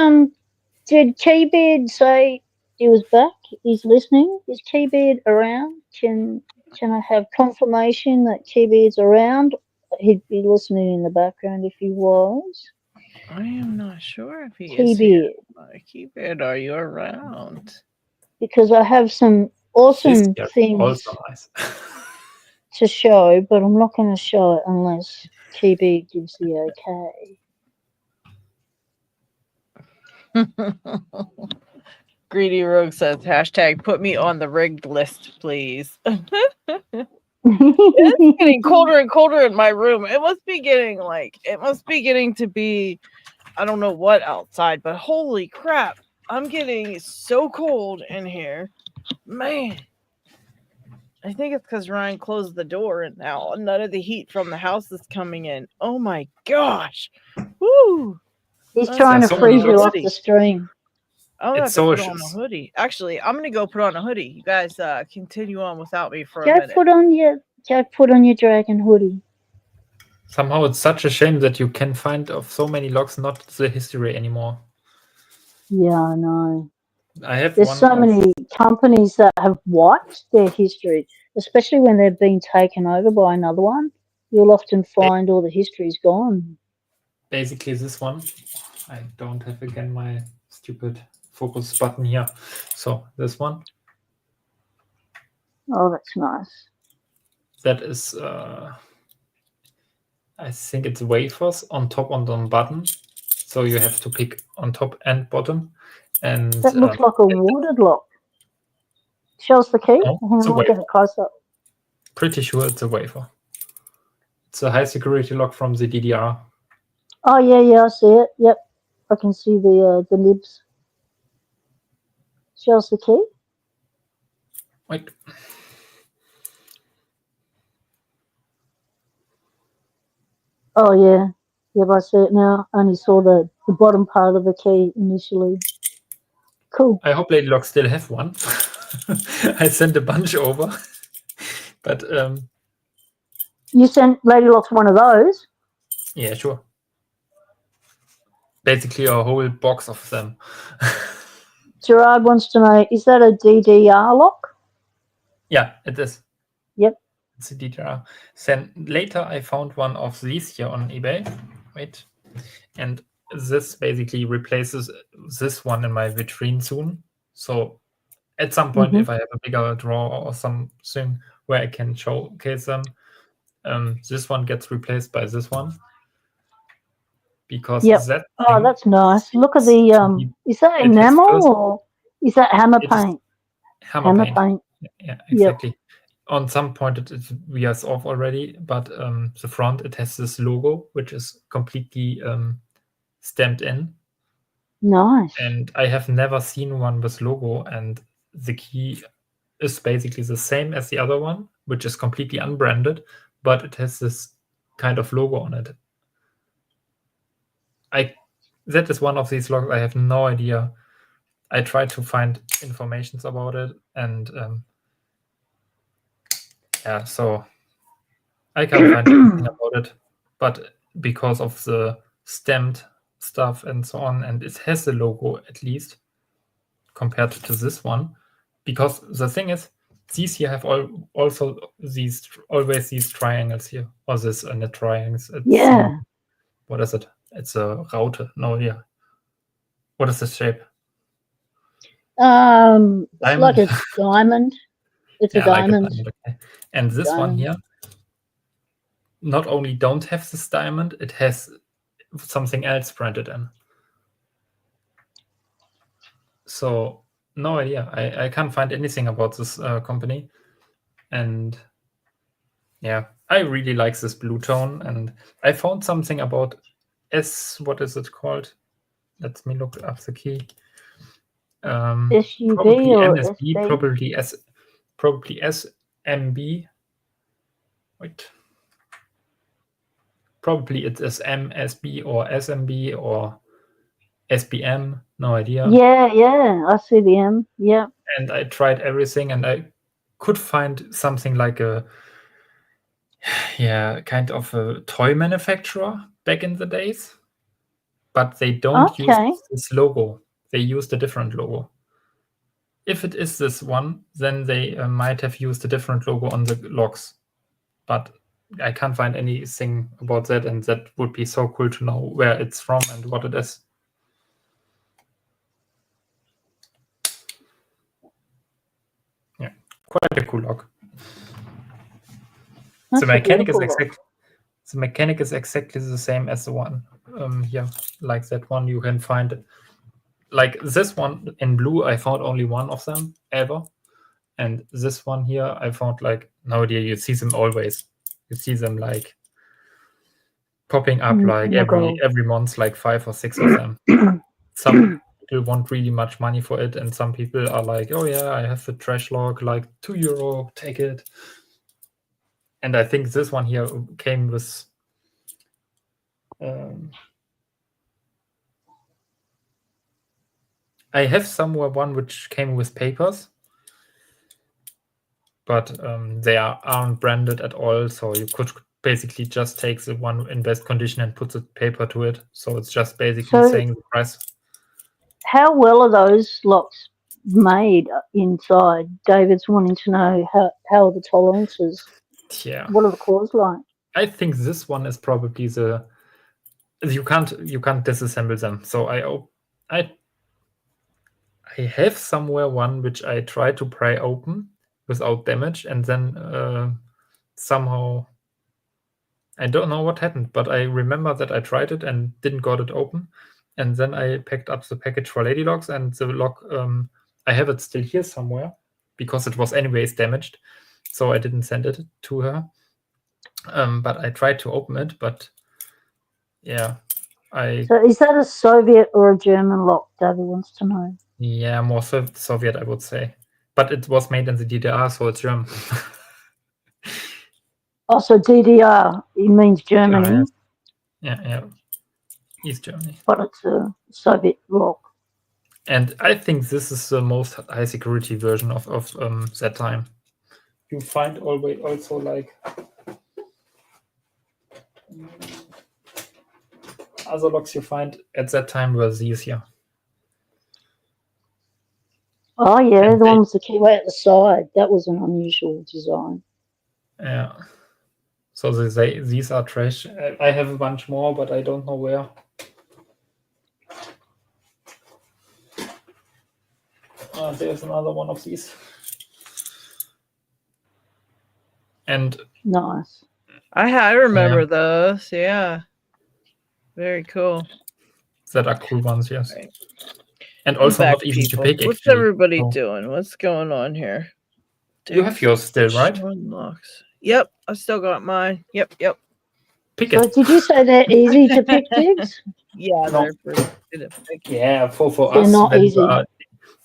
K-Beard say he was back? He's listening. Is K-Beard around? Can I have confirmation that K-Beard's around? He'd be listening in the background if he was. I am not sure if he is here. K-Beard, are you around? Because I have some awesome things also nice. to show, but I'm not going to show it unless K-Beard gives the okay. Greedy Rogue says, hashtag put me on the rigged list, please. It's getting colder and colder in my room. It must be getting to be, I don't know what outside, but holy crap. I'm getting so cold in here. Man. I think it's because Ryan closed the door and now none of the heat from the house is coming in. Oh my gosh. Woo. He's trying to freeze you off the stream. I'll have to put on a hoodie. Actually, I'm going to go put on a hoodie. You guys continue on without me for a minute. Put on your dragon hoodie. Somehow it's such a shame that you can find of so many logs not the history anymore. Yeah, I know. There's so many companies that have wiped their history, especially when they've been taken over by another one. You'll often find all the history's gone. Basically, this one. I don't have again my stupid focus button here. So this one. Oh, that's nice. That is, I think it's wafers on top on the button. So you have to pick on top and bottom. And that looks like a watered lock. Show us the key. No, I'll get it close up. Pretty sure it's a wafer. It's a high security lock from the DDR. Oh yeah, I see it. Yep, I can see the nibs. Show us the key. Wait. Oh yeah. Yep, I see it now. I only saw the bottom part of the key initially. Cool. I hope Lady Lock still have one. I sent a bunch over. But you sent Lady Lock's one of those? Yeah, sure. Basically a whole box of them. Gerard wants to know, is that a DDR lock? Yeah, it is. Yep. It's a DDR. Then later I found one of these here on eBay. Wait. And this basically replaces this one in my vitrine soon. So at some point, if I have a bigger drawer or something where I can showcase them, this one gets replaced by this one. Because that oh, that's nice. Look at the is that enamel or is that hammer paint? Hammer paint. Yeah, exactly. Yep. On some point it wears off already, but the front it has this logo which is completely stamped in. Nice. And I have never seen one with logo, and the key is basically the same as the other one, which is completely unbranded, but it has this kind of logo on it. That is one of these locks. I have no idea. I tried to find information about it, and yeah, so I can't find anything about it. But because of the stamped stuff and so on, and it has the logo at least compared to this one, because the thing is, these here have also always these triangles here, or this net triangles. Yeah. What is it? It's a Raute. No, yeah. What is the shape? It's like a diamond. It's a diamond. Like a diamond. Okay. And this one here, not only don't have this diamond, it has something else printed in. So no idea. I can't find anything about this company. And yeah, I really like this blue tone. And I found something about what is it called? Let me look up the key. SUV probably or MSB, SB? probably SMB. Wait. Probably it is MSB or SMB or SBM. No idea. Yeah, I see the M. Yeah. And I tried everything, and I could find something like a kind of a toy manufacturer back in the days, but they don't use this logo. They used a different logo. If it is this one, then they might have used a different logo on the locks, but I can't find anything about that, and that would be so cool to know where it's from and what it is. Yeah, quite a cool lock. The mechanic is exactly the same as the one here, like that one you can find. Like this one in blue, I found only one of them ever, and this one here I found like no idea. You see them always. You see them like popping up like every month, like 5 or 6 of them. Some people want really much money for it, and some people are like, oh yeah, I have the trash log, like €2, take it. And I think this one here came with I have somewhere one which came with papers, but they aren't branded at all, so you could basically just take the one in best condition and put the paper to it. So it's just basically saying the price. How well are those locks made inside? David's wanting to know how are the tolerances. Yeah. What are the cores like? I think this one is probably you can't disassemble them. So I have somewhere one which I try to pry open without damage, and then somehow I don't know what happened, but I remember that I tried it and didn't got it open. And then I picked up the package for Lady Locks, and the lock I have it still here somewhere because it was anyways damaged, so I didn't send it to her. But I tried to open it, but yeah, So is that a Soviet or a German lock? David wants to know. Yeah, more Soviet, I would say, but it was made in the DDR, so it's German. Oh, so DDR, it means Germany. Yeah. East Germany. But it's a Soviet lock. And I think this is the most high security version of that time. You find always also like other locks you find at that time were these here. Oh yeah, and the one with the keyway at the side. That was an unusual design. Yeah. So they say these are trash. I have a bunch more, but I don't know where. There's another one of these. And nice. I remember those. Yeah. Very cool. That are cool ones, yes. Right. And also not easy to pick. What's everybody doing? What's going on here? You have yours still, right? Locks. Yep, I still got mine. Yep. Pick it. So did you say they're easy to pick, Diggs? Yeah, No. they're pretty good at picking. Yeah, for They're us, not easy.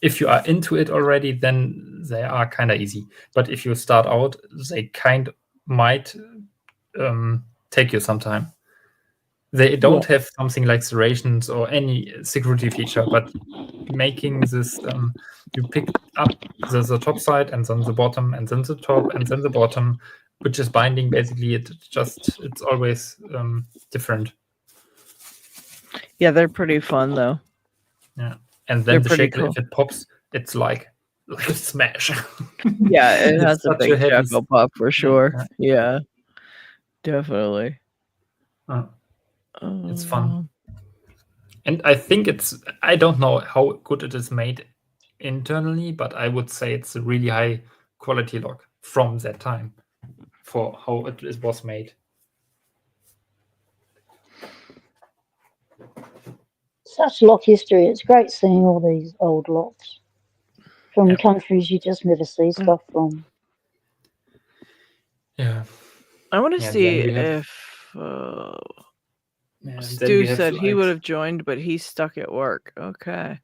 If you are into it already, then they are kind of easy. But if you start out, they might take you some time. They don't have something like serrations or any security feature, but making this, you pick up the top side and then the bottom and then the top and then the bottom, which is binding. Basically, it's always different. Yeah, they're pretty fun though. Yeah, and then the shaker, cool. if it pops, it's like a smash. Yeah, it has a big heavy jackal pop for sure. Yeah, definitely. It's fun. And I think I don't know how good it is made internally, but I would say it's a really high quality lock from that time for how it was made. Such lock history. It's great seeing all these old locks from countries you just never see stuff from. Yeah. I want to see if Stu said he would have joined, but he's stuck at work. Okay.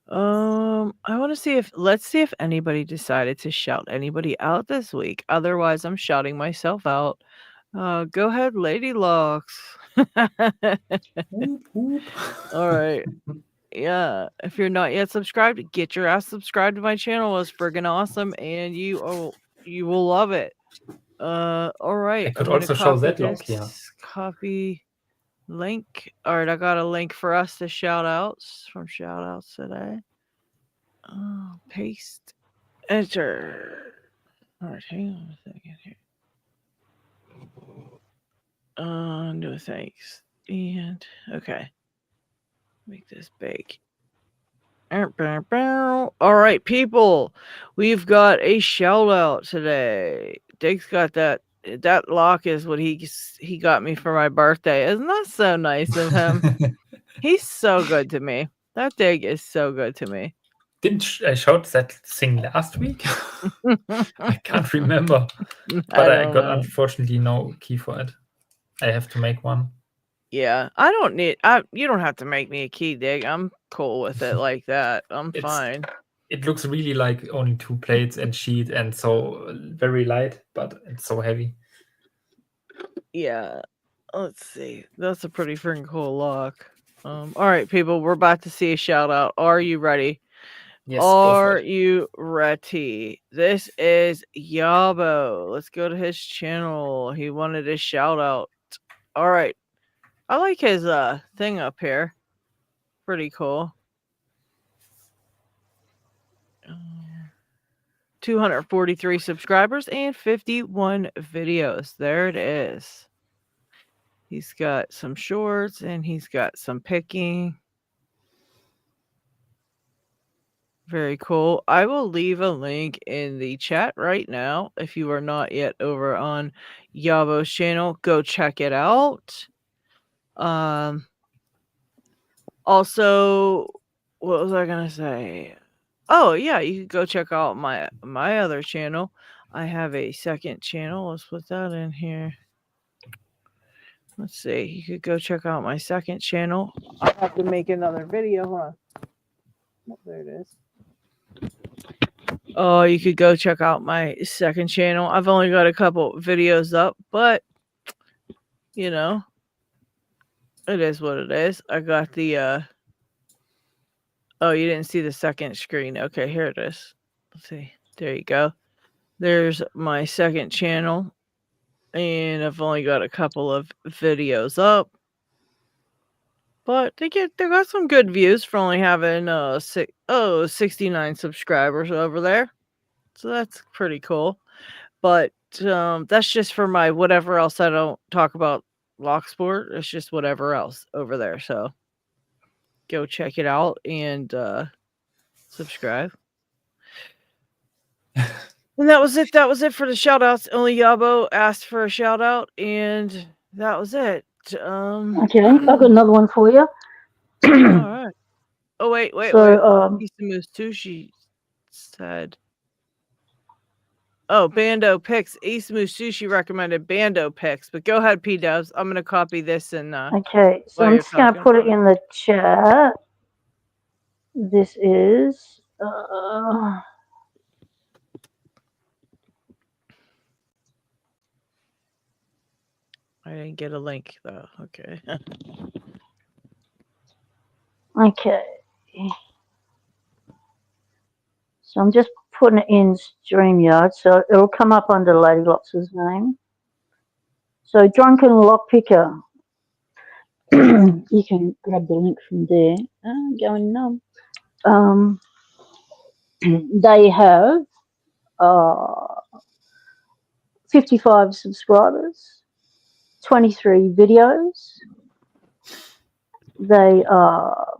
I want to see let's see if anybody decided to shout anybody out this week. Otherwise, I'm shouting myself out. Go ahead, Lady Locks. All right. Yeah. If you're not yet subscribed, get your ass subscribed to my channel. It's friggin' awesome, and you will love it. All right. I could also show that lock here. Copy link. All right, I got a link for us to shout outs from shout outs today. Paste. Enter. All right, hang on a second here. No thanks. And okay. Make this big. All right, people. We've got a shout out today. Diggs got that. That lock is what he got me for my birthday. Isn't that so nice of him? He's so good to me. That Dig is so good to me. Didn't I showed that thing last week? I can't remember. But I got unfortunately no key for it. I have to make one. Yeah, I don't need. You don't have to make me a key, Dig. I'm cool with it like that. I'm fine. It looks really like only 2 plates and sheet and so very light, but it's so heavy. Yeah. Let's see. That's a pretty freaking cool lock. All right, people, we're about to see a shout out. Are you ready? Yes. Are you ready? This is Yabo. Let's go to his channel. He wanted a shout out. All right. I like his thing up here. Pretty cool. 243 subscribers and 51 videos. There it is. He's got some shorts and he's got some picking. Very cool. I will leave a link in the chat right now. If you are not yet over on Yabo's channel, go check it out. Also, what was I gonna say? Oh yeah, you can go check out my other channel. I have a second channel. Let's put that in here. Let's see. You could go check out my second channel. I have to make another video, huh? Oh, there it is. Oh, you could go check out my second channel. I've only got a couple videos up, but you know, It is what it is. I got the oh, you didn't see the second screen. Okay, here it is. Let's see. There you go. There's my second channel. And I've only got a couple of videos up. But they got some good views for only having 69 subscribers over there. So that's pretty cool. But that's just for my whatever else. I don't talk about Locksport. It's just whatever else over there. So go check it out and subscribe. And that was it. That was it for the shout outs. Only Yabo asked for a shout out, and that was it. Okay, I've got another one for you. All right. Oh, wait. So, Isamu Sushi said, oh, Bando Picks. Isamu Sushi recommended Bando Picks, but go ahead, P-Dubs. I'm going to copy this and. Okay, so I'm just going to put it in the chat. This is. I didn't get a link, though. Okay. Okay. So I'm just putting it in StreamYard, so it'll come up under Lady Lox's name. So Drunken Lockpicker. You can grab the link from there. I'm going numb. They have 55 subscribers, 23 videos. They are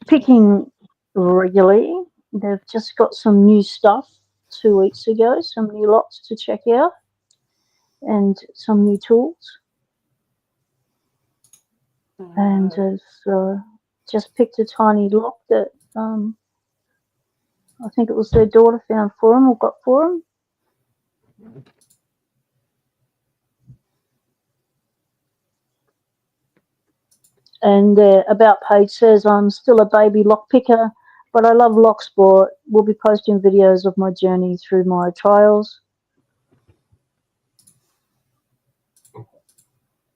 picking regularly. They've just got some new stuff 2 weeks ago, some new lots to check out, and some new tools. And have just picked a tiny lock that I think it was their daughter found for them or got for them. And their about page says, I'm still a baby lockpicker, but I love Locksport. We'll be posting videos of my journey through my trials.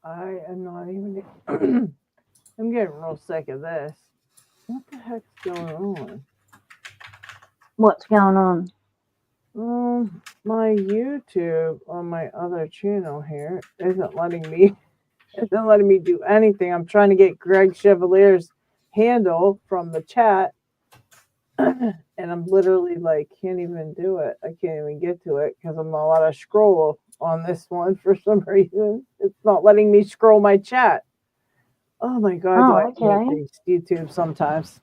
I am not even. I'm getting real sick of this. What the heck's going on? What's going on? My YouTube on my other channel here isn't letting me. It's not letting me do anything. I'm trying to get Greg Chevalier's handle from the chat, and I'm literally like, can't even do it. I can't even get to it because I'm not allowed to scroll on this one for some reason. It's not letting me scroll my chat. Oh my God! Oh, okay. YouTube sometimes.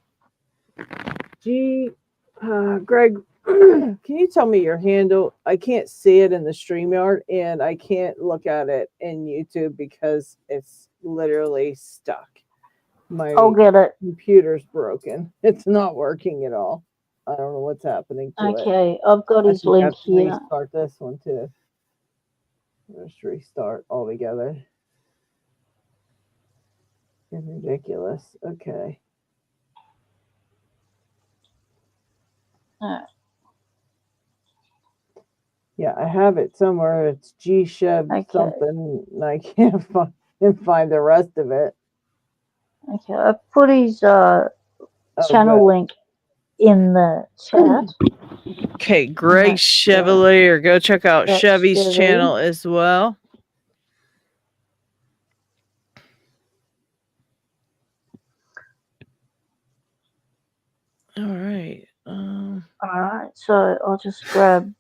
Greg, can you tell me your handle? I can't see it in the StreamYard, and I can't look at it in YouTube because it's literally stuck. I'll get it. Computer's broken. It's not working at all. I don't know what's happening to it. Okay, I've got his link here. Restart this one too. Let's restart altogether. It's ridiculous. Okay. Yeah, I have it somewhere. It's G-Sheb something, and I can't find the rest of it. Okay, I put his channel link in the chat. Okay, Greg Chevalier. Go check out Chevy's channel as well. All right. All right, so I'll just grab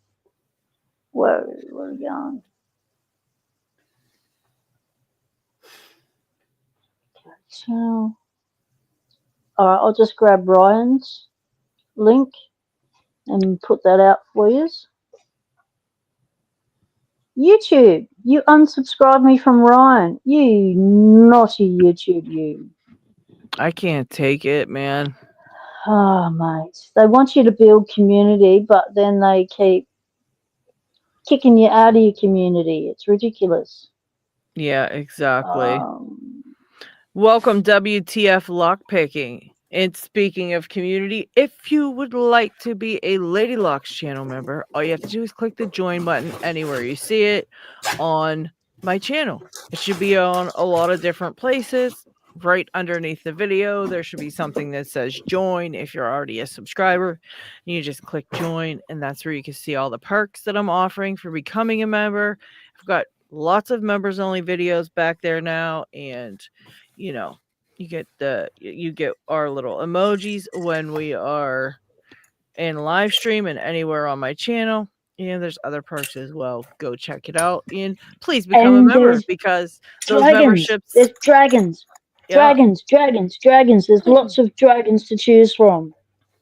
where we're going. Okay, so all right, I'll just grab Ryan's link and put that out for you. YouTube, you unsubscribed me from Ryan. You naughty YouTube, you. I can't take it, man. Oh, mate. They want you to build community, but then they keep kicking you out of your community. It's ridiculous. Yeah, exactly. Welcome, WTF Lockpicking. And speaking of community, if you would like to be a Lady Locks channel member, all you have to do is click the join button anywhere you see it on my channel. It should be on a lot of different places. Right underneath the video, there should be something that says join. If you're already a subscriber, you just click join, and that's where you can see all the perks that I'm offering for becoming a member. I've got lots of members only videos back there now, and you know, you get our little emojis when we are in live stream and anywhere on my channel. And there's other perks as well. Go check it out, and please become a member, because those memberships. There's dragons. Yeah. Dragons. There's lots of dragons to choose from.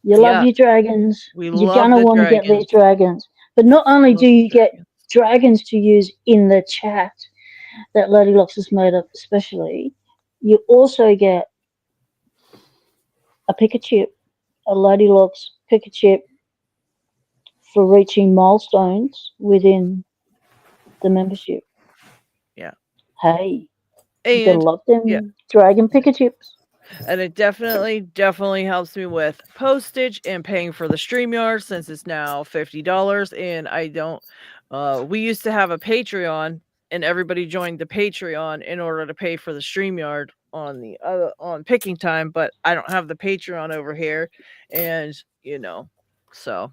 You love your dragons. You're going to want to get these dragons. But not only do you get dragons to use in the chat that Lady Locks has made up especially, you also get a pick a chip, a Lady Locks pick a chip for reaching milestones within the membership. Yeah. Hey. You gotta love them dragon picker chips. And it definitely helps me with postage and paying for the Streamyard, since it's now $50. And I don't we used to have a Patreon, and everybody joined the Patreon in order to pay for the Streamyard on the on picking time, but I don't have the Patreon over here, and so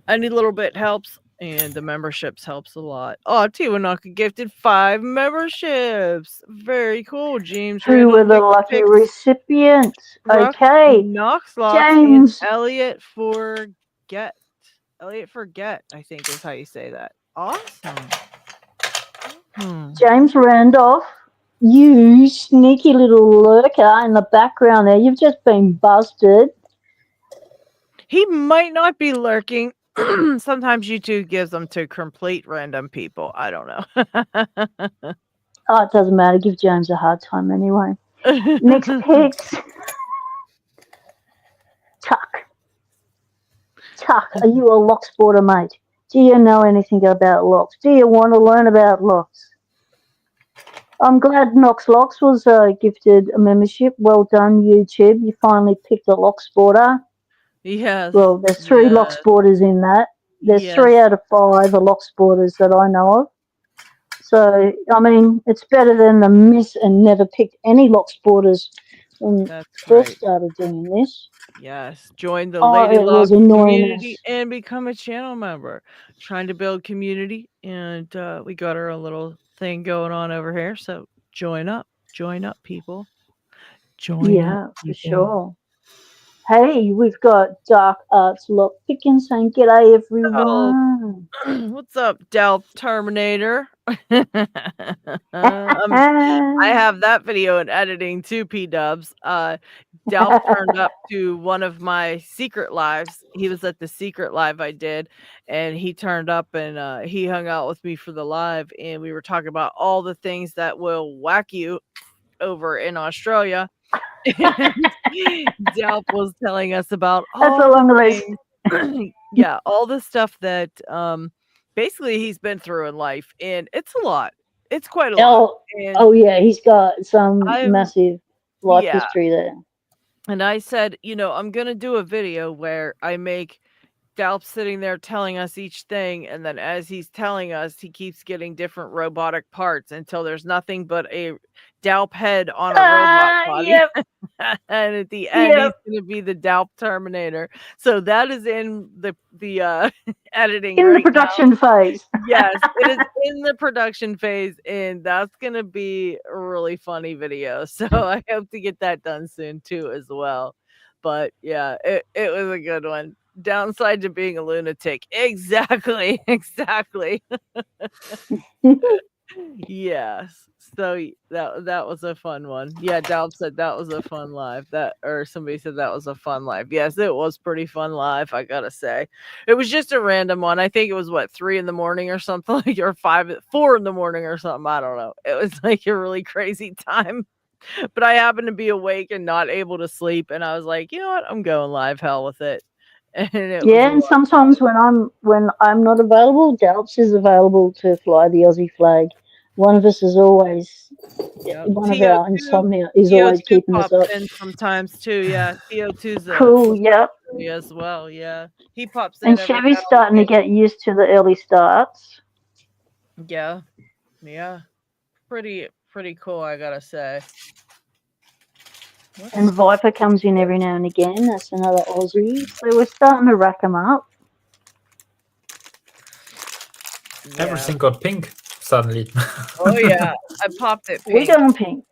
any little bit helps. And the memberships helps a lot. Oh, Tiwanaka gifted 5 memberships. Very cool, James. Who were the lucky recipients? Okay. Knoxlock James. And Elliot Forget. Elliot Forget, I think is how you say that. Awesome. James Randolph, you sneaky little lurker in the background there. You've just been busted. He might not be lurking. Sometimes YouTube gives them to complete random people. I don't know. Oh, it doesn't matter. Give James a hard time anyway. Next picks. Tuck, are you a Locksporter, mate? Do you know anything about locks? Do you want to learn about locks? I'm glad Knox Locks was gifted a membership. Well done, YouTube. You finally picked a Locksporter. Yes. Well, there's 3 Locksporters in that. There's 3 out of 5 are Locksporters that I know of. So, I mean, it's better than the miss and never picked any Locksporters when first started doing this. Yes. Join the Lady Lock community and become a channel member. Trying to build community, and we got our own little thing going on over here. So join up, people. Join up, for sure. Hey, we've got Dark Arts Lockpicking saying, "G'day, everyone." Oh. What's up, Delp Terminator? I have that video in editing too, P-dubs. Delp turned up to one of my secret lives. He was at the secret live I did, and he turned up and he hung out with me for the live, and we were talking about all the things that will whack you over in Australia. Delp was telling us about all the stuff that basically he's been through in life, and it's a lot. It's quite a lot. Yeah, he's got some massive life history there. And I said, I'm gonna do a video where I make Delp sitting there telling us each thing, and then as he's telling us, he keeps getting different robotic parts until there's nothing but a Delp head on a robot body. Yep. And at the end, he's going to be the Delp Terminator. So that is in the editing. In the production phase. Yes, it is in the production phase, and that's going to be a really funny video. So I hope to get that done soon too as well. But yeah, it was a good one. Downside to being a lunatic. Exactly. Yes. So that was a fun one. Yeah, Delp said that was a fun live. Somebody said that was a fun live. Yes, it was pretty fun live, I gotta say. It was just a random one. I think it was 3 in the morning or something, like, or 4 in the morning or something. I don't know. It was like a really crazy time. But I happened to be awake and not able to sleep, and I was like, you know what? I'm going live. Hell with it. And sometimes when I'm not available, Delps is available to fly the Aussie flag. One of us is always one of our insomnia is always keeping us up. In sometimes too, yeah. CO2's cool, yep. As well, yeah. He pops in. And Chevy's starting to get used to the early starts. Yeah. Yeah, pretty cool, I gotta say. And Viper comes in every now and again. That's another Aussie. So we're starting to rack them up. Everything got pink suddenly. Oh yeah, I popped it pink. We got pink.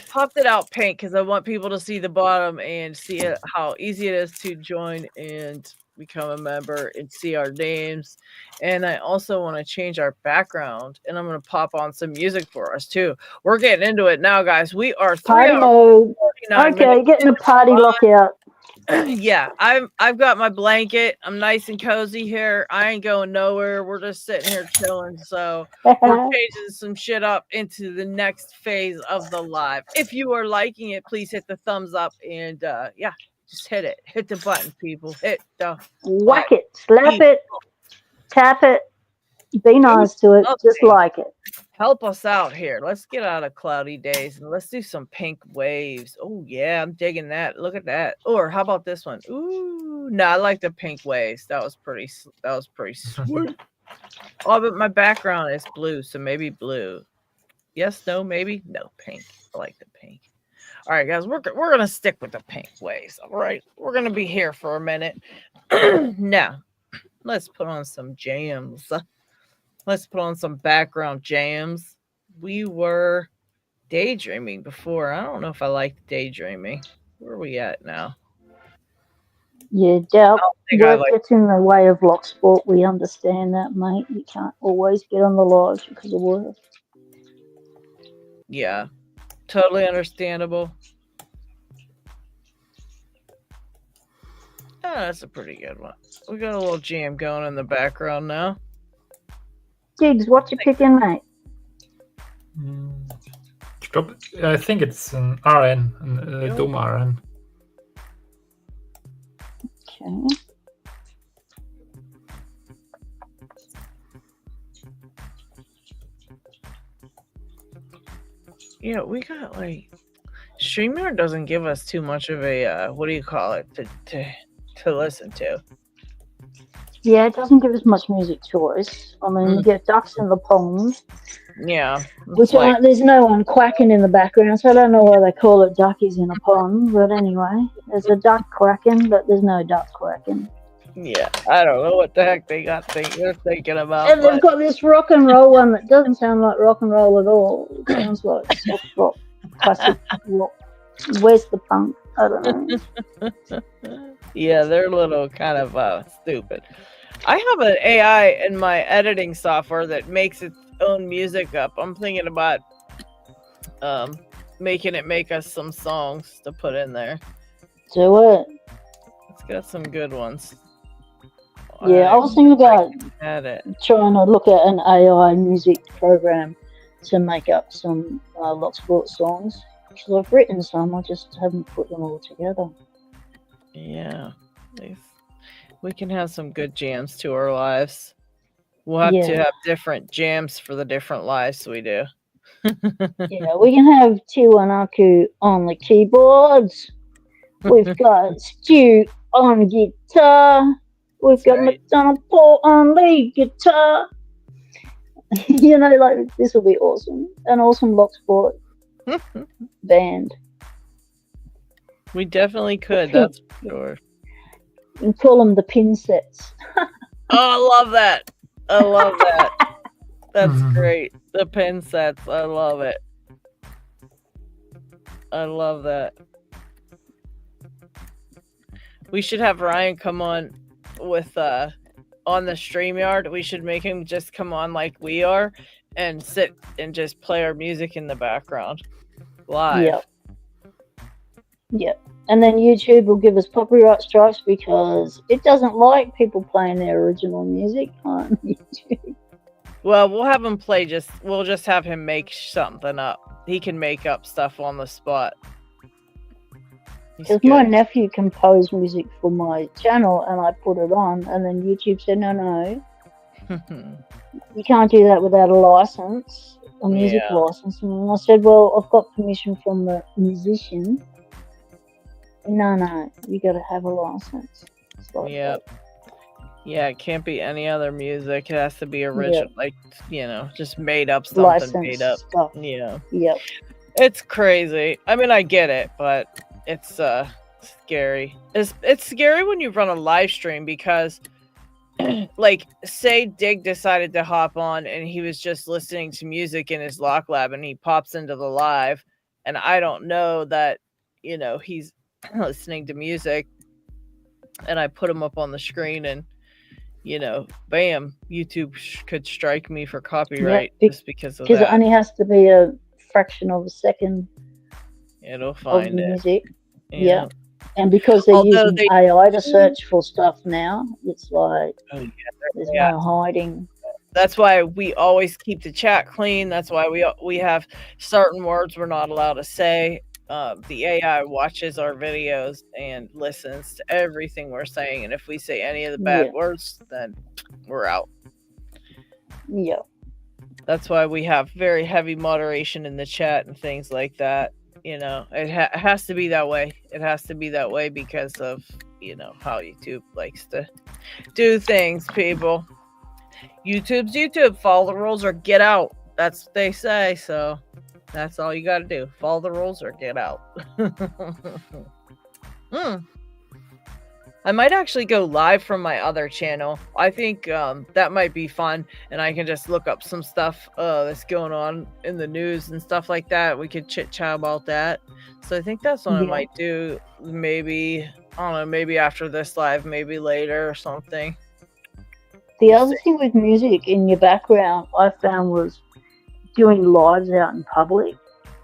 Popped it out pink because I want people to see the bottom and see how easy it is to join and become a member and see our names. And I also want to change our background, and I'm going to pop on some music for us too. We're getting into it now, guys. We are party mode. Okay, getting the party lockout. Yeah, I've got my blanket. I'm nice and cozy here. I ain't going nowhere. We're just sitting here chilling. So we're changing some shit up into the next phase of the live. If you are liking it, please hit the thumbs up and yeah, just hit it. Hit the button, people. Hit the whack it, slap it, tap it, be nice to it, just like it. Help us out here. Let's get out of cloudy days and let's do some pink waves. Oh yeah, I'm digging that. Look at that. Or how about this one? Ooh, no, I like the pink waves. That was pretty sweet. Oh, but my background is blue, so maybe blue. Yes, no, maybe no, pink. I like the pink. All right, guys, we're gonna stick with the pink waves. All right, we're gonna be here for a minute. Now, let's put on some jams. Let's put on some background jams. We were daydreaming before. I don't know if I like daydreaming. Where are we at now? Yeah, doubt work gets in the way of Locksport. We understand that, mate. You can't always get on the lives because of work. Yeah, totally understandable. Oh, that's a pretty good one. We got a little jam going in the background now. Diggs, what you picking, mate? I think it's an RN, a Doom RN. Okay. Yeah, we got like Streamyard doesn't give us too much of a what do you call it to listen to. Yeah, it doesn't give us much music choice. I mean, you get ducks in the pond. Yeah. Which there's no one quacking in the background, so I don't know why they call it duckies in a pond. But anyway, there's a duck quacking, but there's no duck quacking. Yeah, I don't know what the heck they're thinking about. And they've got this rock and roll one that doesn't sound like rock and roll at all. It sounds like soft rock, classic rock. Where's the punk? I don't know. Yeah, they're a little kind of stupid. I have an AI in my editing software that makes its own music up. I'm thinking about making it make us some songs to put in there. Do it. It's got some good ones. Yeah, I was thinking about trying to look at an AI music program to make up some Locksport songs. Because I've written some, I just haven't put them all together. Yeah, we can have some good jams to our lives. We'll have to have different jams for the different lives we do. Yeah, we can have Tiwanaku on the keyboards. We've got Stu on guitar. We've got McDonald Paul on lead guitar. You know, like, this will be awesome. An awesome Locksport band. We definitely could, that's for sure. You can call them the pin sets. Oh, I love that. I love that. That's great. The pin sets. I love it. I love that. We should have Ryan come on with on the Streamyard. We should make him just come on like we are and sit and just play our music in the background live. Yep. And then YouTube will give us copyright strikes because it doesn't like people playing their original music on YouTube. Well, we'll have him play we'll just have him make something up. He can make up stuff on the spot. Because my nephew composed music for my channel and I put it on, and then YouTube said, no. You can't do that without a license, a music license. And I said, well, I've got permission from the musician. No, you got to have a license. Yeah. Yeah, it can't be any other music. It has to be original, like, just made up something, made up stuff. Yeah. Yep. It's crazy. I mean, I get it, but it's scary. It's scary when you run a live stream because, like, say Dig decided to hop on and he was just listening to music in his lock lab and he pops into the live, and I don't know that, he's listening to music, and I put him up on the screen and, bam, YouTube could strike me for copyright just because of that. Because it only has to be a fraction of a second. It'll find of music. Yeah. And because they're using AI to search for stuff now, it's like there's no hiding. That's why we always keep the chat clean. That's why we have certain words we're not allowed to say. The AI watches our videos and listens to everything we're saying, and if we say any of the bad words, then we're out. Yeah. That's why we have very heavy moderation in the chat and things like that. It has to be that way. It has to be that way because of, how YouTube likes to do things, people. YouTube's YouTube. Follow the rules or get out. That's what they say, so that's all you got to do. Follow the rules or get out. I might actually go live from my other channel. I think that might be fun, and I can just look up some stuff that's going on in the news and stuff like that. We could chit chat about that. So I think that's what I might do. Maybe, I don't know, maybe after this live, maybe later or something. The other thing with music in your background I found was doing lives out in public.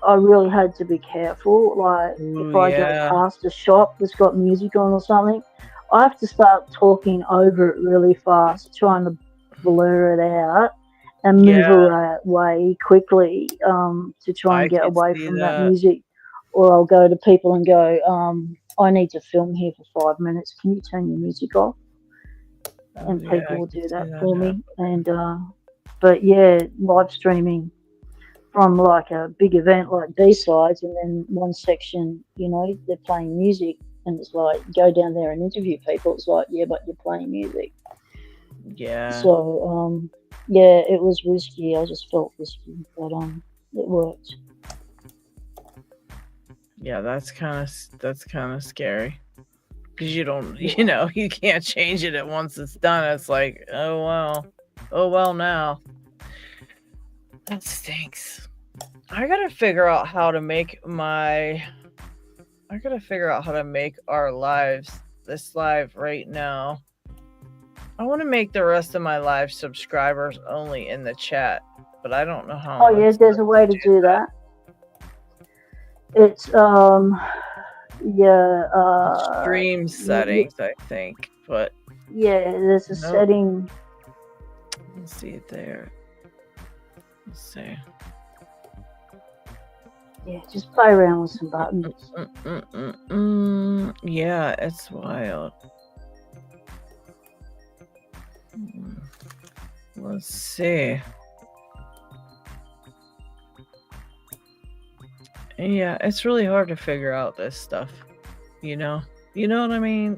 I really had to be careful. Like, if I go past a shop that's got music on or something, I have to start talking over it really fast, trying to blur it out and move away quickly to try and get away from that music. Or I'll go to people and go, I need to film here for 5 minutes. Can you turn your music off? And people will do that for me. And but live streaming from like a big event like B-Sides, and then one section, they're playing music, and it's like, go down there and interview people. It's like, but you're playing music. Yeah. So it was risky. I just felt risky, but it worked. Yeah, that's kind of scary. Because you don't, you can't change it once it's done. It's like, oh well now. That stinks. I gotta figure out how to make our lives, this live right now. I want to make the rest of my live subscribers only in the chat, but I don't know how. Oh yes, there's a way to do that. It's stream settings, I think, but there's a setting. Let's see it there. Let's see. Yeah, just play around with some buttons. Yeah, it's wild. Let's see. Yeah, it's really hard to figure out this stuff. You know what I mean?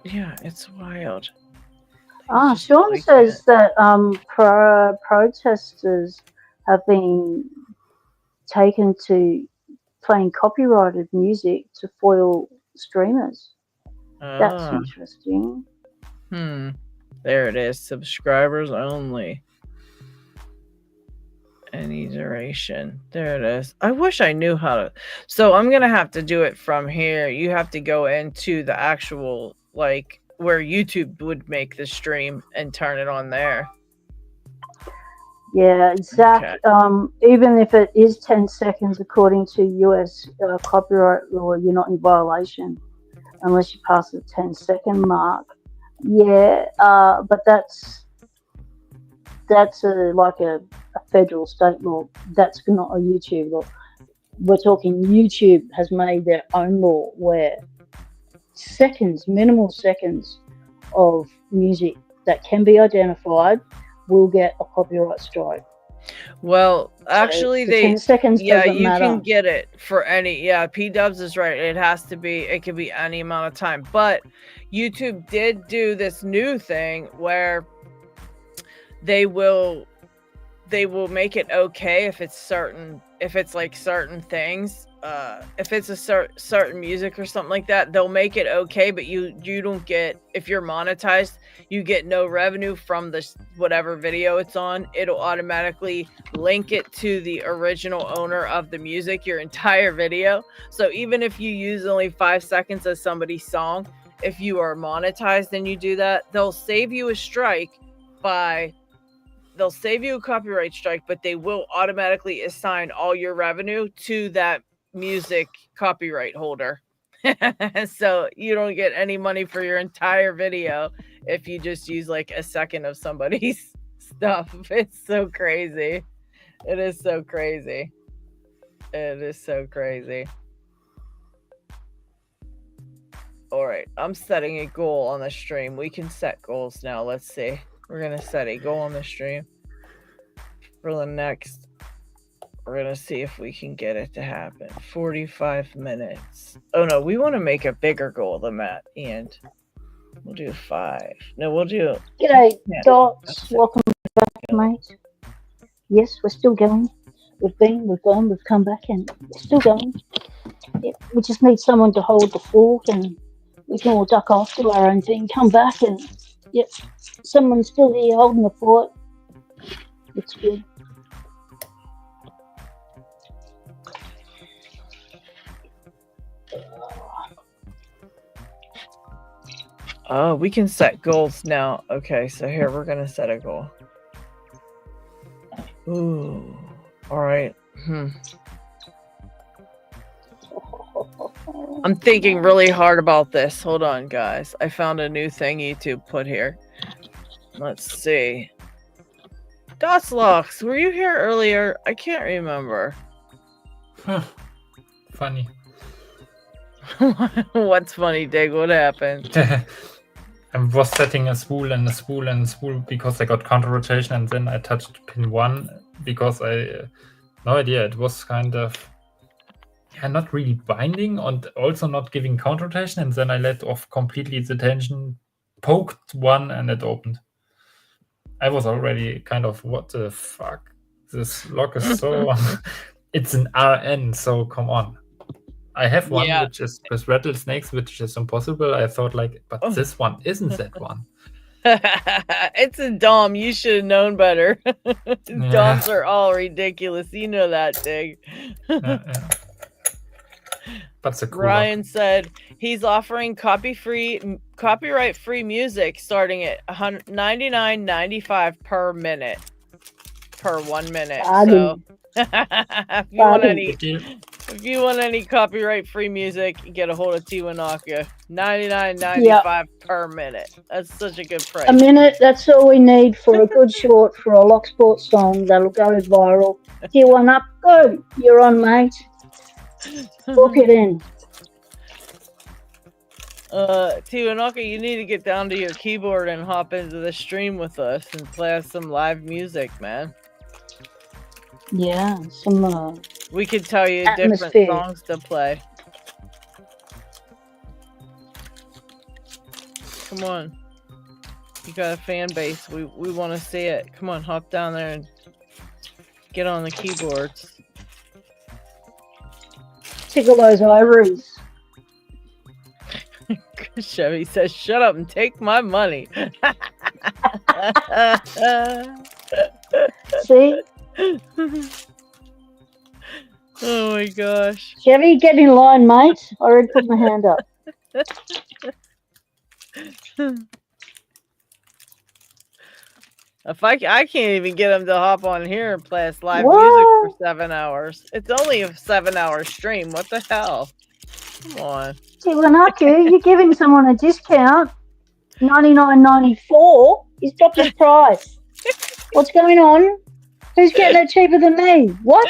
Yeah, it's wild. Sean says that protesters have been taken to playing copyrighted music to foil streamers. That's interesting. There it is. Subscribers only. Any duration. There it is. I wish I knew how to. So I'm going to have to do it from here. You have to go into the actual, like, where YouTube would make the stream and turn it on there. Yeah, Zach, even if it is 10 seconds according to US copyright law, you're not in violation unless you pass the 10-second mark. Yeah, but that's like a federal state law. That's not a YouTube law. We're talking YouTube has made their own law where minimal seconds of music that can be identified will get a copyright strike. Well, actually, the 10 seconds doesn't matter. can get it for any. Yeah, P-Dubs is right. It has to be. It could be any amount of time. But YouTube did do this new thing where they will make it okay if it's certain. If it's like certain things. If it's a certain music or something like that, they'll make it okay, but you don't get, if you're monetized, you get no revenue from the whatever video it's on. It'll automatically link it to the original owner of the music, your entire video. So even if you use only 5 seconds of somebody's song, if you are monetized and you do that, they'll save you a strike they'll save you a copyright strike, but they will automatically assign all your revenue to that music copyright holder. So you don't get any money for your entire video if you just use like a second of somebody's stuff. It's so crazy. It is so crazy. It is so crazy. All right, I'm setting a goal on the stream. We can set goals now. Let's see. We're gonna set a goal on the stream for the next. We're gonna see if we can get it to happen. 45 minutes. Oh no, we want to make a bigger goal than that, and we'll do 5. No, we'll do. G'day, Dots. Welcome back, mate. Yes, we're still going. We've gone, we've come back, and we're still going. Yeah, we just need someone to hold the fort, and we can all duck off, do our own thing, come back, and yep, someone's still here holding the fort. It's good. Oh, we can set goals now. Okay, so here we're gonna set a goal. Ooh, all right. I'm thinking really hard about this. Hold on, guys. I found a new thing YouTube put here. Let's see. Doslocks, were you here earlier? I can't remember. Funny. What's funny, Dig? What happened? I was setting a spool and a spool and a spool because I got counter rotation, and then I touched pin 1 because no idea. It was kind of not really binding and also not giving counter rotation, and then I let off completely the tension, poked 1, and it opened. I was already kind of, what the fuck? This lock is so. It's an RN, so come on. I have one which is with rattlesnakes, which is impossible. I thought but this one isn't that one. It's a Dom. You should have known better. Doms are all ridiculous. You know that, Dig. That's a cool Ryan lock. said he's offering copyright-free music starting at $99.95 per minute, per 1 minute. So if you want any copyright-free music, get a hold of Tiwanaka. $99.95 per minute. That's such a good price. A minute, that's all we need for a good short for a Locksport song that'll go viral. Tiwanaka, go. You're on, mate. Book it in. Tiwanaka, you need to get down to your keyboard and hop into the stream with us and play us some live music, man. Yeah, some we could tell you different songs to play. Come on. You got a fan base. We want to see it. Come on, hop down there and get on the keyboards. Tickle those ivories. Chevy says, shut up and take my money. See? Oh my gosh. Chevy, get in line, mate. I already put my hand up. If I can't even get him to hop on here and play us live music for 7 hours. It's only a 7-hour stream. What the hell? Come on. Tiwanaka, you're giving someone a discount. $99.94. He's dropped his price. What's going on? Who's getting it cheaper than me? What?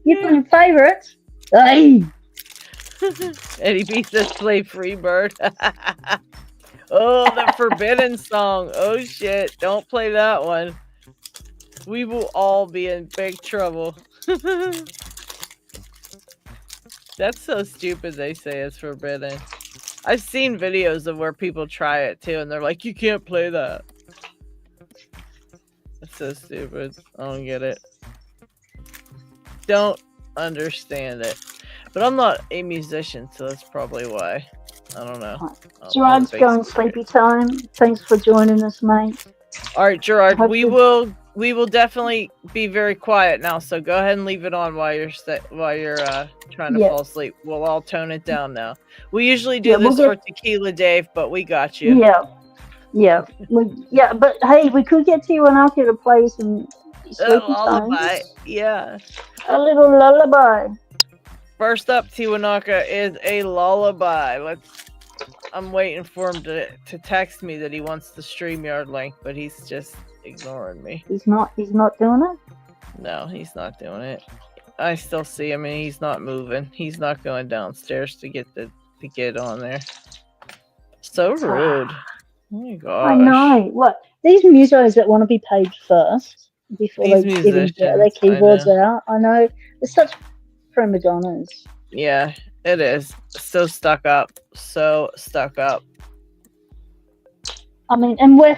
You're playing favourites? Hey! Eddie B says play Freebird. Oh, the forbidden song. Oh shit. Don't play that one. We will all be in big trouble. That's so stupid. They say it's forbidden. I've seen videos of where people try it too, and they're like, "You can't play that." It's so stupid. I don't get it. Don't understand it. But I'm not a musician, so that's probably why. I don't know. Gerard's going sleepy time. Thanks for joining us, mate. All right, Gerard, we will definitely be very quiet now. So go ahead and leave it on while you're trying to fall asleep. We'll all tone it down now. We usually do this for Tequila Dave, but we got you. Yeah. But hey, we could get Tiwanaku to play some sleepy lullaby. times. Yeah. A little lullaby. First up, Tiwanaka is a lullaby. I'm waiting for him to text me that he wants the Streamyard link, but he's just ignoring me. He's not doing it? No, he's not doing it. I still see him and he's not moving. He's not going downstairs to get on there. So rude. Oh my gosh. I know. What? These musos that want to be paid first before they even get their keyboards out. I know. They're such prima donnas. Yeah, it is. So stuck up. I mean, and we're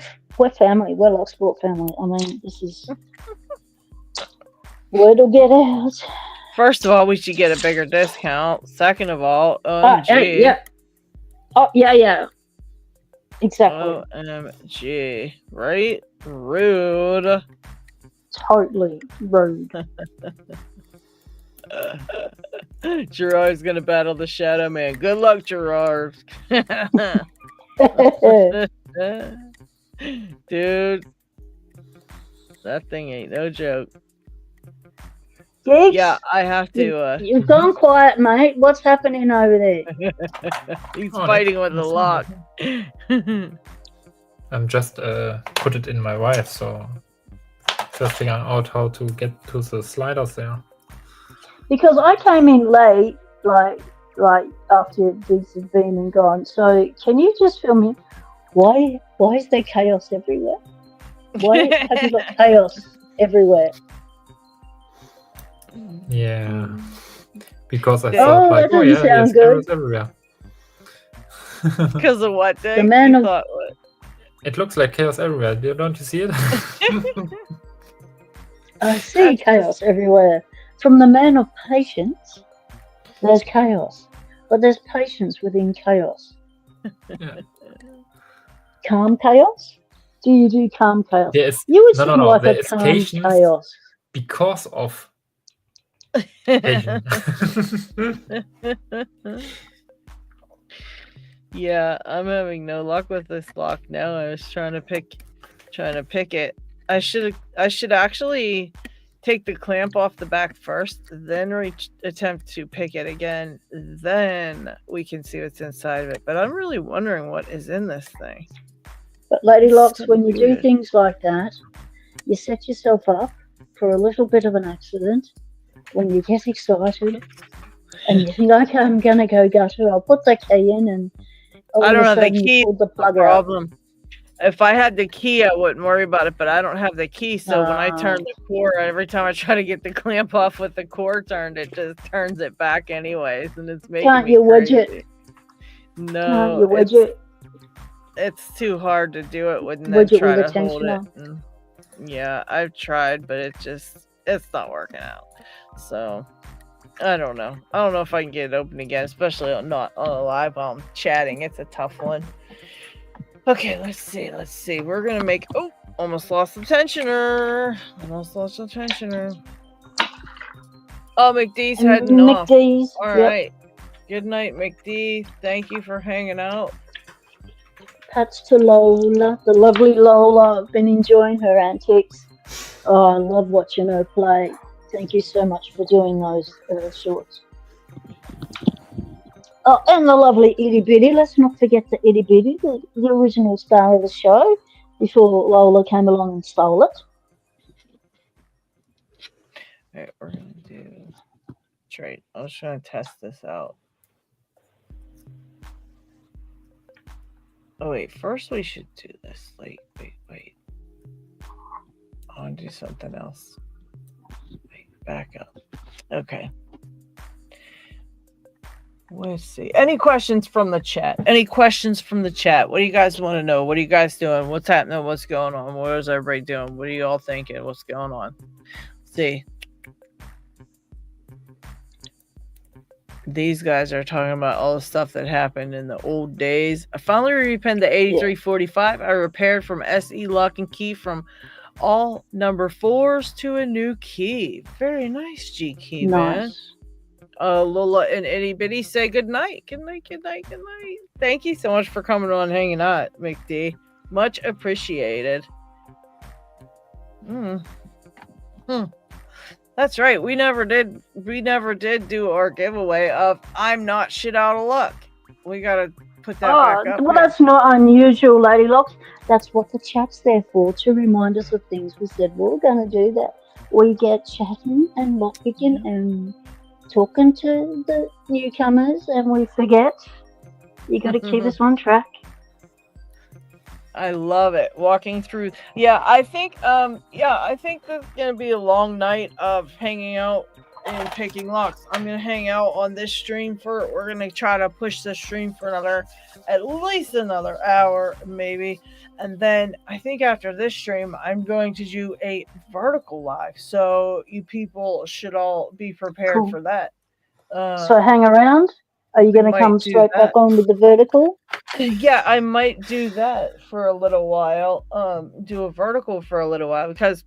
family. We're Locksport family. I mean, this is word will get out. First of all, we should get a bigger discount. Second of all, OMG. Yeah. Oh, yeah. Exactly. OMG. Right? Rude. Totally rude. Gerard's gonna battle the Shadow Man. Good luck, Gerard. Dude, that thing ain't no joke. Geeks, yeah, I have to. You've gone quiet, mate. What's happening over there? He's fighting with the lock. I'm just put it in my wife, so just figuring out how to get to the sliders there. Because I came in late, like after this has been and gone. So can you just fill me? Why is there chaos everywhere? Why have you got chaos everywhere? Yeah, because I thought like, that doesn't sound good. Everywhere. Because of what? Dick? The man of thought what? It looks like chaos everywhere. Don't you see it? I see chaos everywhere. From the man of patience, there's chaos, but there's patience within chaos. Yeah. Calm chaos? Do you do calm chaos? You would seem like a calm chaos. Because of patience. Yeah, I'm having no luck with this lock now. I was trying to pick it. I should actually take the clamp off the back first, then attempt to pick it again. Then we can see what's inside of it. But I'm really wondering what is in this thing. But Lady Locks, when you do things like that, you set yourself up for a little bit of an accident. When you get excited and you think, okay, I'm gonna go gutter, I'll put the key in, and I don't have the key. Pull the plug problem. If I had the key, I wouldn't worry about it, but I don't have the key, so when I turn the core, every time I try to get the clamp off with the core turned, it just turns it back anyways, and it's making Can't me you crazy. Widget? No, Can't you widget? It's too hard to do it when Widget then try with to hold it. attention. Yeah, I've tried, but it's not working out. So I don't know. I don't know if I can get it open again, especially not on a live while I'm chatting. It's a tough one. Okay, let's see. We're gonna make almost lost the tensioner. Oh, McDee's heading off. All right. Good night, McD. Thank you for hanging out. Pats to Lola, the lovely Lola. I've been enjoying her antics. Oh, I love watching her play. Thank you so much for doing those shorts. Oh, and the lovely Itty Bitty. Let's not forget the Itty Bitty, the original star of the show, before Lola came along and stole it. Alright, we're gonna do trade. I was trying to test this out. Oh wait, first we should do this. Wait. I want to do something else. Back up. Okay. Let's see. Any questions from the chat? Any questions from the chat? What do you guys want to know? What are you guys doing? What's happening? What's going on? What is everybody doing? What are you all thinking? What's going on? Let's see. These guys are talking about all the stuff that happened in the old days. I finally repinned the 8345. I repaired from SE lock and key from all number 4s to a new key. Very nice, G Key, man. Lola and Itty Bitty say good night. Good night, good night, good night. Thank you so much for coming on, hanging out, McD. Much appreciated. That's right. We never did do our giveaway of I'm not shit out of luck. We gotta put that back up. Well, that's not unusual, Lady Locks. That's what the chat's there for, to remind us of things we said we were gonna do. That we get chatting and lockpicking and talking to the newcomers, and we forget. You got to keep us on track. I love it. Walking through. I think there's gonna be a long night of hanging out and picking locks. I'm gonna hang out on this stream we're gonna try to push this stream for at least another hour, maybe. And then I think after this stream, I'm going to do a vertical live. So you people should all be prepared for that. So hang around. Are you going to come straight back on with the vertical? Yeah, I might do that for a little while. Do a vertical for a little while because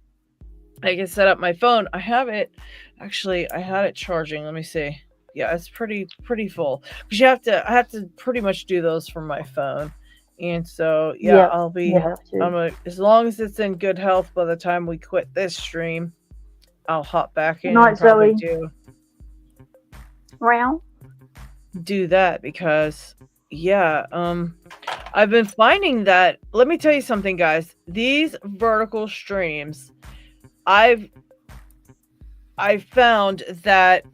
I can set up my phone. I have it. Actually, I had it charging. Let me see. Yeah, it's pretty full. Because I have to pretty much do those from my phone. And so, I'll be, as long as it's in good health by the time we quit this stream, I'll hop back in and probably do that because, I've been finding that, let me tell you something, guys, these vertical streams, I've found that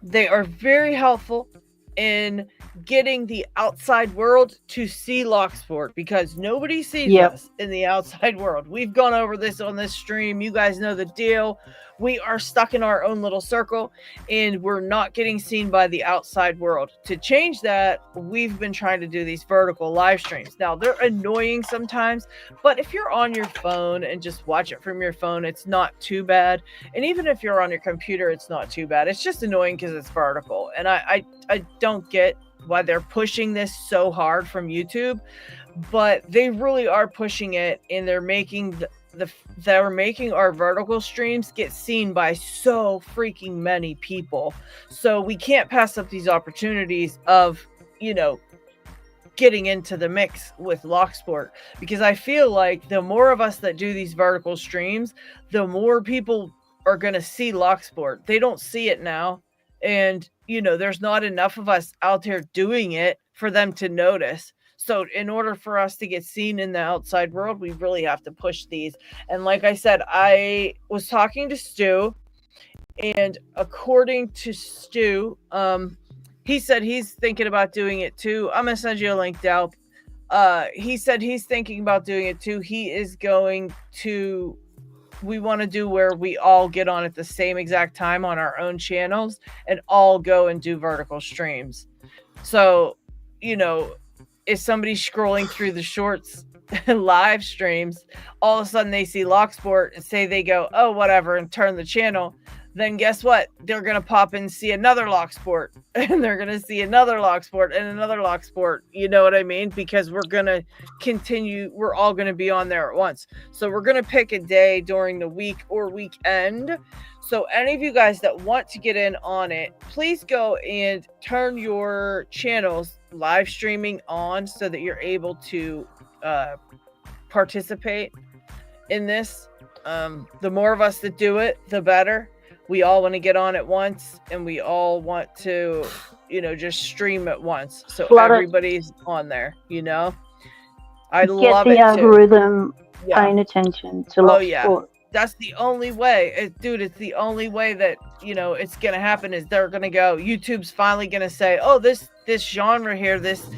they are very helpful in getting the outside world to see Locksport because nobody sees us in the outside world. We've gone over this on this stream. You guys know the deal. We are stuck in our own little circle and we're not getting seen by the outside world. To change that, we've been trying to do these vertical live streams. Now, they're annoying sometimes, but if you're on your phone and just watch it from your phone, it's not too bad. And even if you're on your computer, it's not too bad. It's just annoying because it's vertical. And I don't get why they're pushing this so hard from YouTube, but they really are pushing it, and they're making they're making our vertical streams get seen by so freaking many people. So we can't pass up these opportunities of, getting into the mix with Locksport, because I feel like the more of us that do these vertical streams, the more people are going to see Locksport. They don't see it now. And, there's not enough of us out there doing it for them to notice. So in order for us to get seen in the outside world, we really have to push these. And like I said, I was talking to Stu, and according to Stu, he said he's thinking about doing it too. I'm going to send you a link, Dalp. He said he's thinking about doing it too. We want to do where we all get on at the same exact time on our own channels and all go and do vertical streams. So, if somebody's scrolling through the shorts live streams, all of a sudden they see Locksport and say they go, oh, whatever, and turn the channel, then guess what? They're going to pop in and see another Locksport, and they're going to see another Locksport and another Locksport. You know what I mean? Because we're going to continue. We're all going to be on there at once. So we're going to pick a day during the week or weekend. So any of you guys that want to get in on it, please go and turn your channels live streaming on so that you're able to participate in this. The more of us that do it, the better. We all want to get on at once, and we all want to, just stream at once. So everybody's on there, I love it. Get the algorithm paying attention to Locksport. That's the only way. It's the only way that, it's going to happen is they're going to go, YouTube's finally going to say, oh, this genre here, this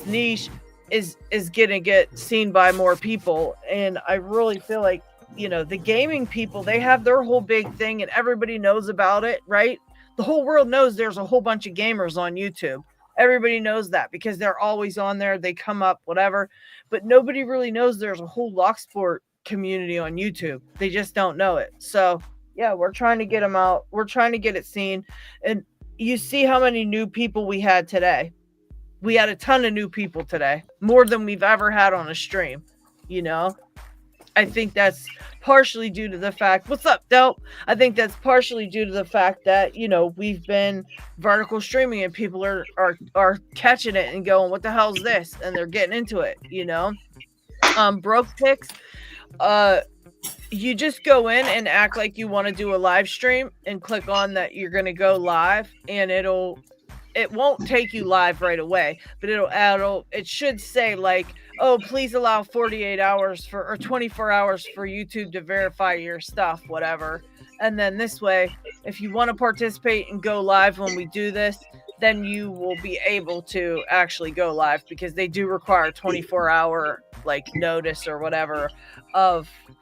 niche is going to get seen by more people. And I really feel like the gaming people, they have their whole big thing and everybody knows about it, right? The whole world knows there's a whole bunch of gamers on YouTube. Everybody knows that because they're always on there. They come up, whatever. But nobody really knows there's a whole Locksport community on YouTube. They just don't know it. So, yeah, we're trying to get them out. We're trying to get it seen. And you see how many new people we had today. We had a ton of new people today. More than we've ever had on a stream, I think that's partially due to the fact, what's up, Dope? I think that's partially due to the fact that, we've been vertical streaming and people are catching it and going, what the hell is this? And they're getting into it, Broke Picks, you just go in and act like you want to do a live stream and click on that you're going to go live, and it won't take you live right away, but it should say like, oh, please allow 48 hours or 24 hours for YouTube to verify your stuff, whatever. And then this way, if you want to participate and go live when we do this, then you will be able to actually go live, because they do require 24-hour like notice or whatever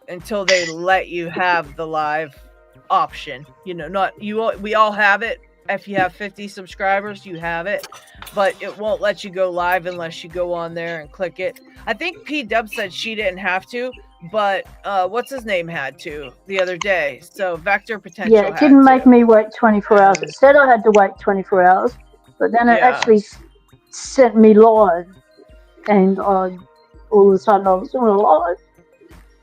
until they let you have the live option. We all have it. If you have 50 subscribers, you have it, but it won't let you go live unless you go on there and click it. I think P-Dub said she didn't have to, but what's his name had to the other day. So Vector Potential. Yeah, it didn't make me wait 24 hours. It said I had to wait 24 hours, but then it actually sent me live, and all of a sudden I was doing live.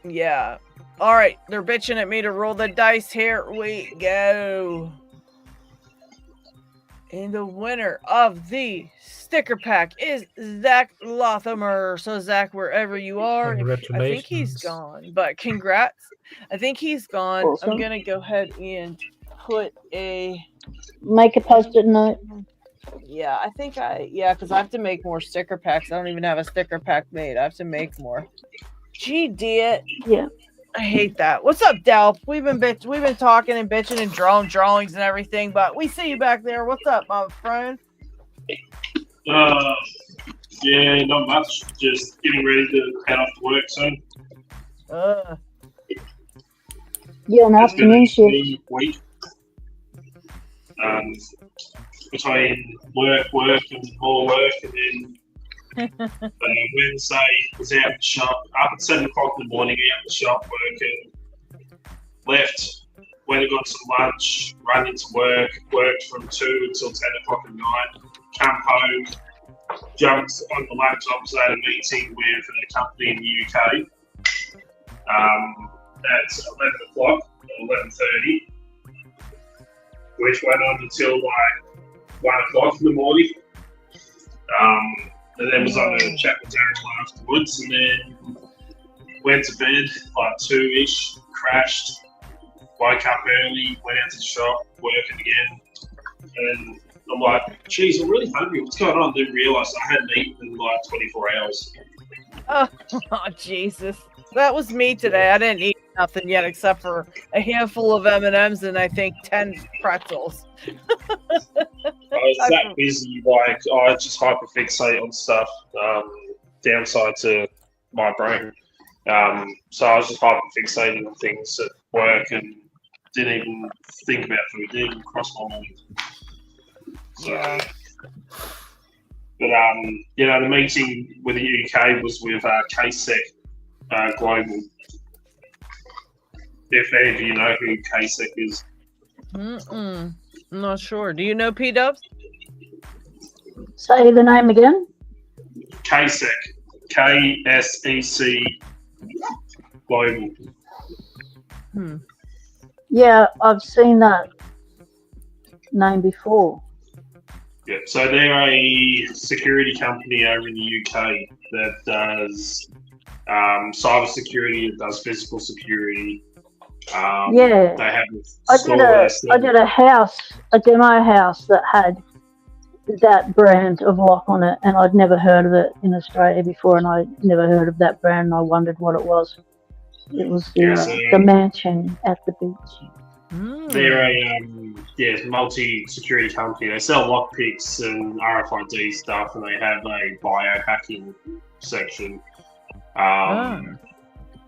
Yeah. All right, they're bitching at me to roll the dice. Here we go. And the winner of the sticker pack is Zach Lothamer. So, Zach, wherever you are, Congratulations. I think he's gone, but congrats. I think he's gone. Awesome. I'm going to go ahead and make a post-it note. Yeah, because I have to make more sticker packs. I don't even have a sticker pack made. I have to make more. Gee, did. Yeah. I hate that. What's up, Delp? We've been talking and bitching and drawing drawings and everything, but we see you back there. What's up, my friend? Yeah, not much. Just getting ready to head off to work soon. Yeah, an afternoon shift. Week. Between work and more work, and then Wednesday was out in the shop up at 7 o'clock in the morning, out in the shop working. Left, went and got some lunch, ran into work, worked from 2 until 10 o'clock at night. Come home, jumped on the laptop, so I had a meeting with a company in the UK at 11 o'clock or 11:30, which went on until like 1 o'clock in the morning. And then was on a chat with Darren afterwards, and then went to bed like 2-ish, crashed, woke up early, went out to the shop, working again, and I'm like, geez, I'm really hungry, what's going on? Didn't realise I hadn't eaten in like 24 hours. Oh, Jesus. That was me today. I didn't eat nothing yet except for a handful of M&Ms and I think 10 pretzels. I was that busy, like I just hyperfixate on stuff, downside to my brain. So I was just hyperfixating on things at work and didn't even think about food, didn't even cross my mind. So, yeah. But the meeting with the UK was with KSEC Global. If any of you know who KSEC is. I'm not sure. Do you know P-Dubs? Say the name again. KSEC. KSEC Global. Yeah, I've seen that name before. Yeah, so they're a security company over in the UK that does cyber security, it does physical security. Yeah, they have I did a demo house that had that brand of lock on it, and I'd never heard of it in Australia before, and I never heard of that brand, and I wondered what it was. It was the mansion at the beach. They're a multi-security company. They sell lockpicks and RFID stuff, and they have a biohacking section.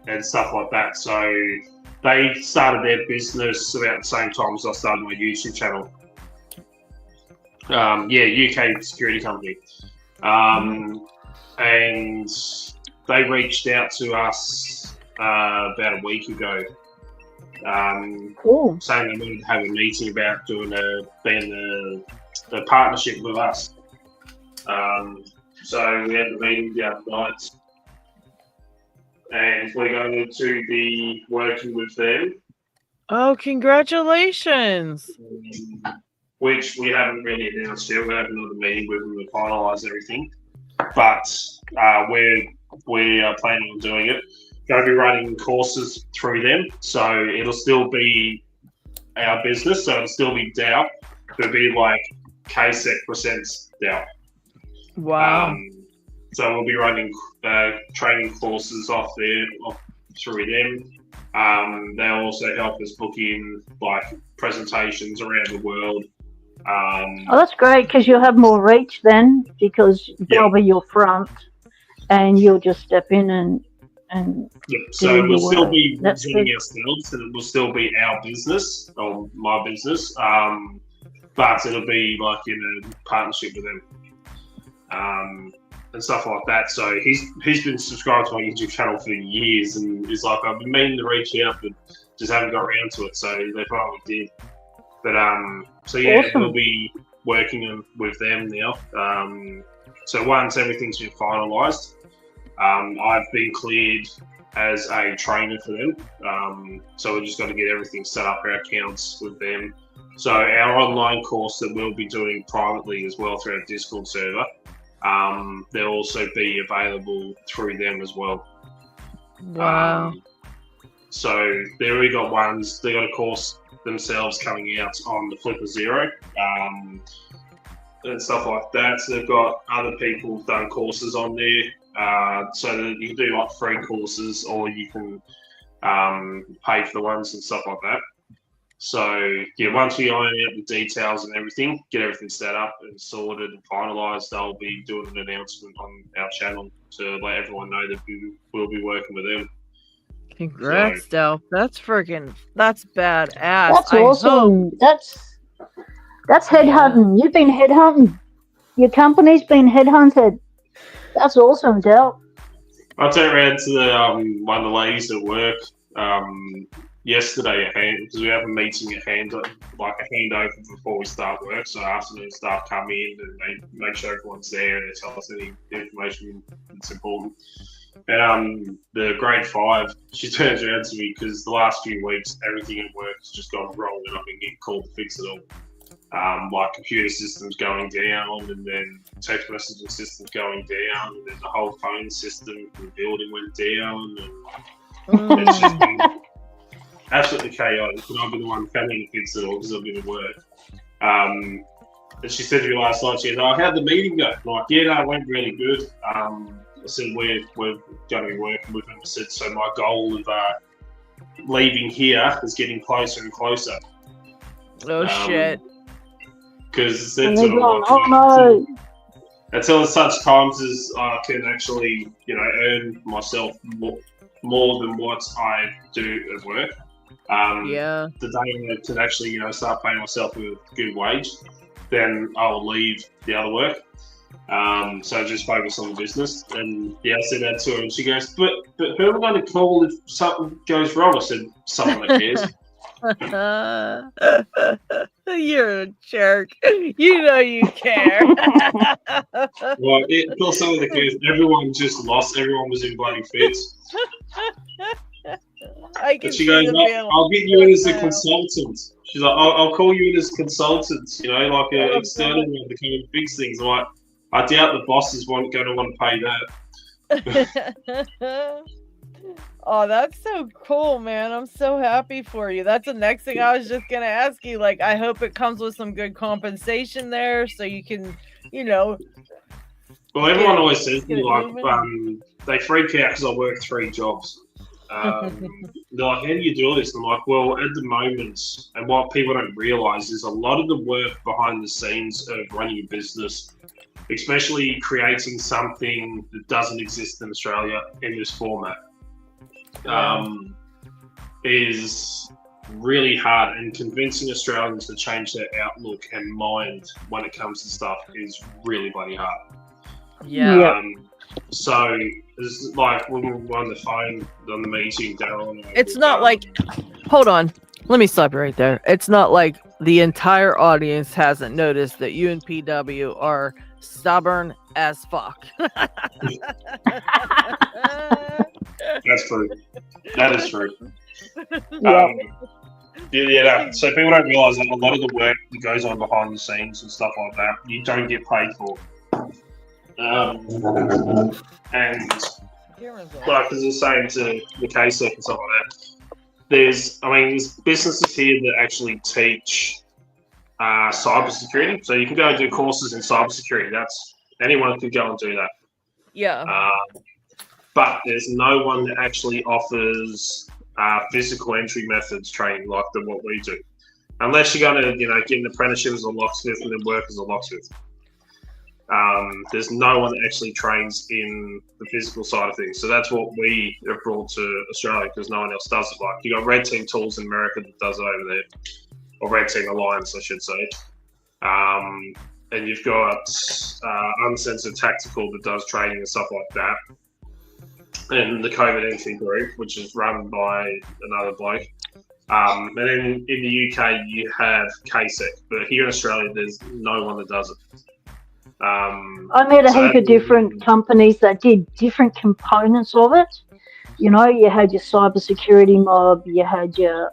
and stuff like that. So they started their business about the same time as I started my YouTube channel. UK security company. And they reached out to us about a week ago, Cool. saying they wanted to have a meeting about being a partnership with us. So we had the meeting the other night, and we're going to be working with them. Oh, congratulations! Which we haven't really announced yet. We're having another meeting with them to finalise everything. But we are planning on doing it. Going to be running courses through them, so it'll still be our business. So it'll still be DAO. It'll be like KSEC presents DAO. Wow. So we'll be running training courses through them. They'll also help us book in like presentations around the world. Oh, that's great, because you'll have more reach then, because they'll be your front, and you'll just step in and so we'll still be That's doing good. ourselves, and it will still be our business or my business, but it'll be like in a partnership with them, and stuff like that. So he's been subscribed to my YouTube channel for years, and he's like, I've been meaning to reach out, but just haven't got around to it. So they finally did. But so yeah, Awesome. we'll be working with them now. So once everything's been finalised, I've been cleared as a trainer for them. So we've just got to get everything set up, our accounts with them. So our online course that we'll be doing privately as well through our Discord server, they'll also be available through them as well. Wow. So they already got ones. They got a course themselves coming out on the Flipper Zero, and stuff like that. So they've got other people who've done courses on there, so that you can do like free courses, or you can pay for the ones and stuff like that. So yeah, once we iron out the details and everything, get everything set up and sorted and finalised, they'll be doing an announcement on our channel to let everyone know that we'll be working with them. Congrats, Del. That's badass. That's awesome. That's headhunting. You've been headhunting. Your company's been headhunted. That's awesome, Del. I turned around to one of the ladies at work yesterday because we have a meeting a handover before we start work. So afternoon staff come in and they make sure everyone's there and they tell us any information that's important. And the grade 5, she turns around to me because the last few weeks everything at work has just gone wrong and I've been getting called to fix it all. Like computer systems going down, and then text messaging systems going down, and then the whole phone system in the building went down, and it's just been absolutely chaotic. And I've been the one coming to fix it all because I've been at work. And she said to me last night, she said, "Oh, how'd the meeting go?" I'm like, "Yeah, no, it went really good." I said, we're going to be working with him. I said, so my goal of leaving here is getting closer and closer. Oh, shit. Because until such times as I can actually, earn myself more than what I do at work. The day I can actually, start paying myself a good wage, then I'll leave the other work. So just focus on the business. And I said that to her, and she goes, but who am I going to call if something goes wrong? I said, someone that cares. You're a jerk. You know you care. Well, of course, someone that cares. Everyone just lost. Everyone was in bloody fits. But she goes, I'll get you in as a consultant. She's like, I'll call you in as consultant, like an external one to come and fix things. I'm like, I doubt the bosses going to want to pay that. Oh, that's so cool, man. I'm so happy for you. That's the next thing I was just going to ask you. Like, I hope it comes with some good compensation there so you can, Well, everyone always says to me, like, they freak out because I work 3 jobs. They're like, how do you do this? And I'm like, well, at the moment, and what people don't realise is a lot of the work behind the scenes of running a business, especially creating something that doesn't exist in Australia in this format. is really hard, and convincing Australians to change their outlook and mind when it comes to stuff is really bloody hard. Yeah. So it's like when we were on the phone on the meeting, Daryl. It's not like. Hold on. Let me stop you right there. It's not like the entire audience hasn't noticed that you and PW are stubborn as fuck. That's true. That is true. Yeah. So people don't realise that a lot of the work that goes on behind the scenes and stuff like that, you don't get paid for. And like as I was saying to the KSEC and stuff like that, there's businesses here that actually teach cybersecurity. So you can go and do courses in cybersecurity. Anyone could go and do that. Yeah. But there's no one that actually offers physical entry methods training like what we do, unless you're going to get an apprenticeship as a locksmith and then work as a locksmith. There's no one that actually trains in the physical side of things. So that's what we have brought to Australia, because no one else does it. Like, you got Red Team Tools in America that does it over there, or Red Team Alliance, I should say. And you've got Uncensored Tactical that does training and stuff like that. And the COVID Entry Group, which is run by another bloke. And then in the UK, you have KSEC. But here in Australia, there's no one that does it. I met a heap of different companies that did different components of it. You had your cybersecurity mob, you had your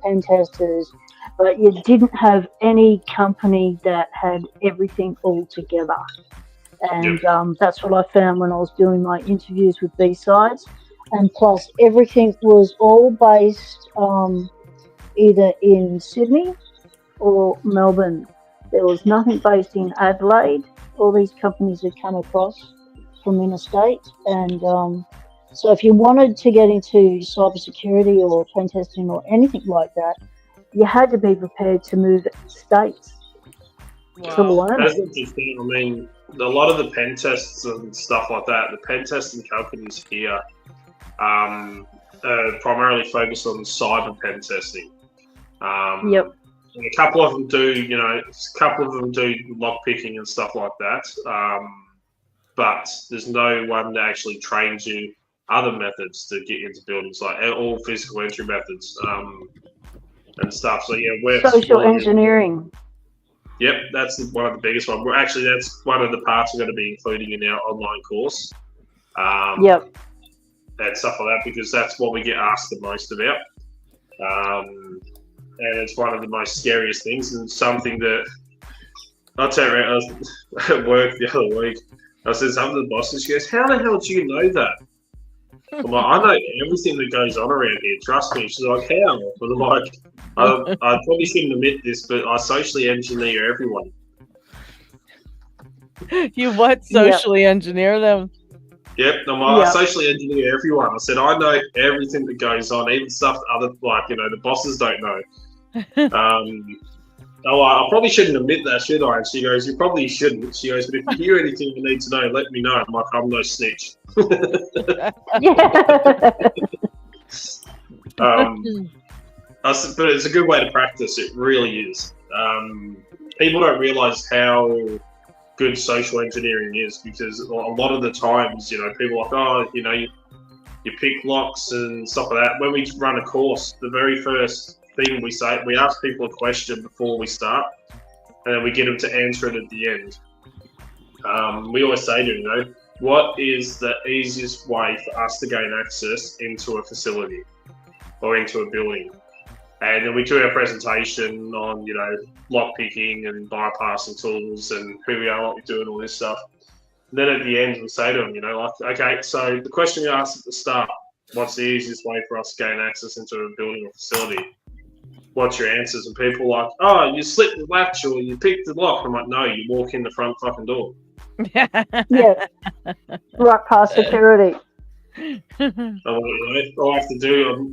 pen testers, but you didn't have any company that had everything all together. And that's what I found when I was doing my interviews with B-Sides. And plus, everything was all based either in Sydney or Melbourne. There was nothing based in Adelaide. All these companies had come across from interstate. And so if you wanted to get into cybersecurity or pen testing or anything like that, you had to be prepared to move states to learn. That's interesting. A lot of the pen tests and stuff like that, the pen testing companies here are primarily focused on cyber pen testing. Yep. And a couple of them do, lockpicking and stuff like that. But there's no one that actually trains you other methods to get into buildings, like all physical entry methods and stuff. So we're social engineering. Yep, that's one of the biggest ones. That's one of the parts we're going to be including in our online course. Yep. And stuff like that, because that's what we get asked the most about. And it's one of the most scariest things, and something that I'll tell you, I was at work the other week. I said something to the boss, and she goes, "How the hell do you know that?" I'm like, "I know everything that goes on around here. Trust me." She's like, "How?" And I'm like, I probably shouldn't admit this, but I socially engineer everyone. You what? Socially engineer them? Yep, I socially engineer everyone. I said, I know everything that goes on, even stuff that the bosses don't know. I probably shouldn't admit that, should I? And she goes, "You probably shouldn't." She goes, "But if you hear anything you need to know, let me know." I'm like, "I'm no snitch." But it's a good way to practice. It really is. People don't realise how good social engineering is, because a lot of the times, people are like, you pick locks and stuff like that. When we run a course, the very first thing we say, we ask people a question before we start, and then we get them to answer it at the end. We always say to them, what is the easiest way for us to gain access into a facility or into a building? And then we do our presentation on, lockpicking and bypassing tools and who we are, what we do, and all this stuff. And then at the end, we say to them, okay, so the question you asked at the start, what's the easiest way for us to gain access into a building or facility? What's your answers? And people are like, "Oh, you slipped the latch or you picked the lock." I'm like, "No, you walk in the front fucking door." Yeah. Right past security. All I have to do,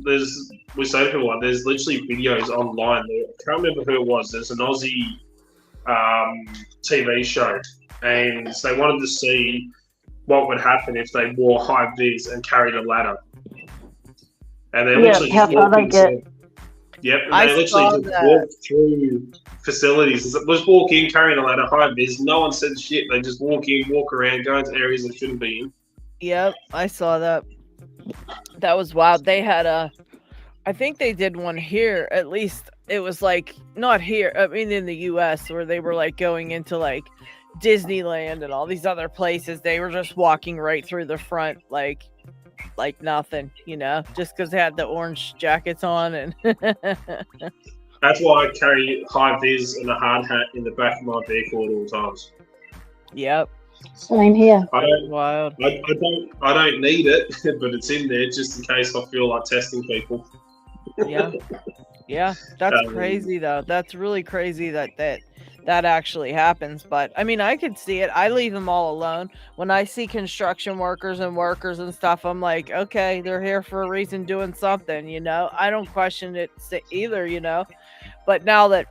we say to people, there's literally videos online. I can't remember who it was. There's an Aussie TV show, and they wanted to see what would happen if they wore high vis and carried a ladder. And they literally just walk into. Yep, and they literally just walk through facilities. Just walk in carrying a ladder home. There's no one said shit. They just walk in, walk around, go into areas they shouldn't be in. Yep, I saw that. That was wild. They had I think they did one here. At least it was like not here. I mean, in the U.S. where they were like going into like Disneyland and all these other places. They were just walking right through the front, like nothing, you know, just because they had the orange jackets on. And that's why I carry high vis and a hard hat in the back of my vehicle at all times. Yep. Same here. I don't need it, but it's in there just in case I feel like testing people. Yeah, that's crazy though. That's really crazy that actually happens. But I mean, I could see it. I leave them all alone. When I see construction workers and stuff, I'm like, okay, they're here for a reason, doing something, you know. I don't question it either, you know. But now that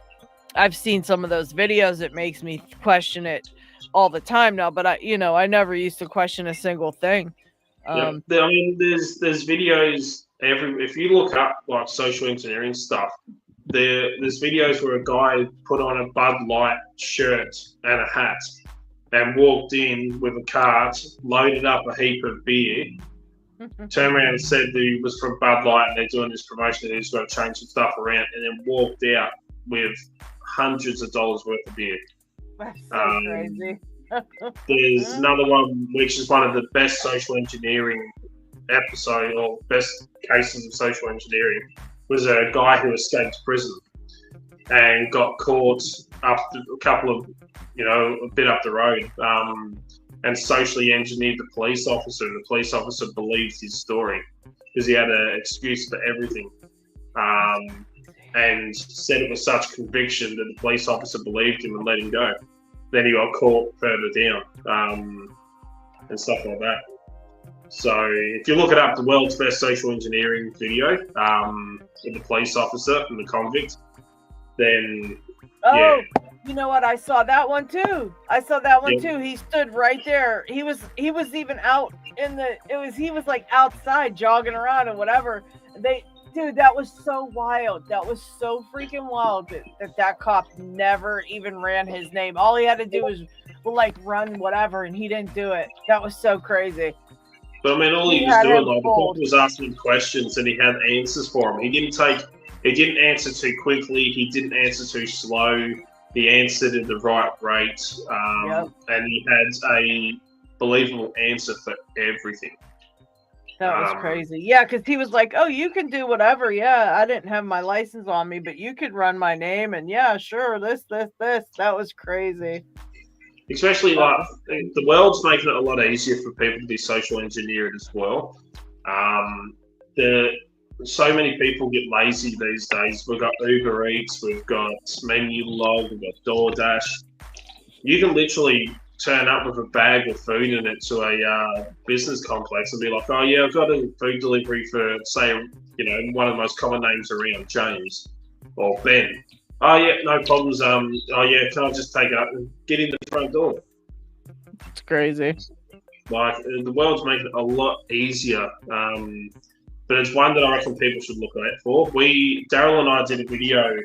I've seen some of those videos, it makes me question it all the time now. But I never used to question a single thing. I mean, there's videos if you look up like social engineering stuff, there's videos where a guy put on a Bud Light shirt and a hat and walked in with a cart, loaded up a heap of beer, turned around and said that he was from Bud Light and they're doing this promotion and he's got to change some stuff around, and then walked out with hundreds of dollars worth of beer. That's so crazy. There's another one which is one of the best social engineering episode or best cases of social engineering. Was a guy who escaped prison and got caught up a bit up the road, and socially engineered the police officer. And the police officer believed his story because he had an excuse for everything, and said it with such conviction that the police officer believed him and let him go. Then he got caught further down, and stuff like that. So if you look it up, the world's best social engineering video, with the police officer and the convict, then you know what? I saw that one too. Too. He stood right there. He was even out in he was like outside jogging around and whatever. Dude, that was so wild. That was so freaking wild that cop never even ran his name. All he had to do was like run whatever, and he didn't do it. That was so crazy. But I mean, all he was doing, like, the cop was asking him questions, and he had answers for him. He didn't answer too quickly. He didn't answer too slow. He answered at the right rate, and he had a believable answer for everything. That was crazy. Yeah, because he was like, "Oh, you can do whatever. Yeah, I didn't have my license on me, but you could run my name, and yeah, sure, this." That was crazy. Especially like the world's making it a lot easier for people to be social engineered as well. So many people get lazy these days. We've got Uber Eats, we've got Menulog, we've got DoorDash. You can literally turn up with a bag of food in it to a business complex and be like, "Oh yeah, I've got a food delivery for, say, one of the most common names around, James or Ben. Oh yeah, no problems. Can I just take it up and get in the front door?" It's crazy. Like, the world's making it a lot easier, but it's one that I reckon people should look out for. Daryl and I did a video,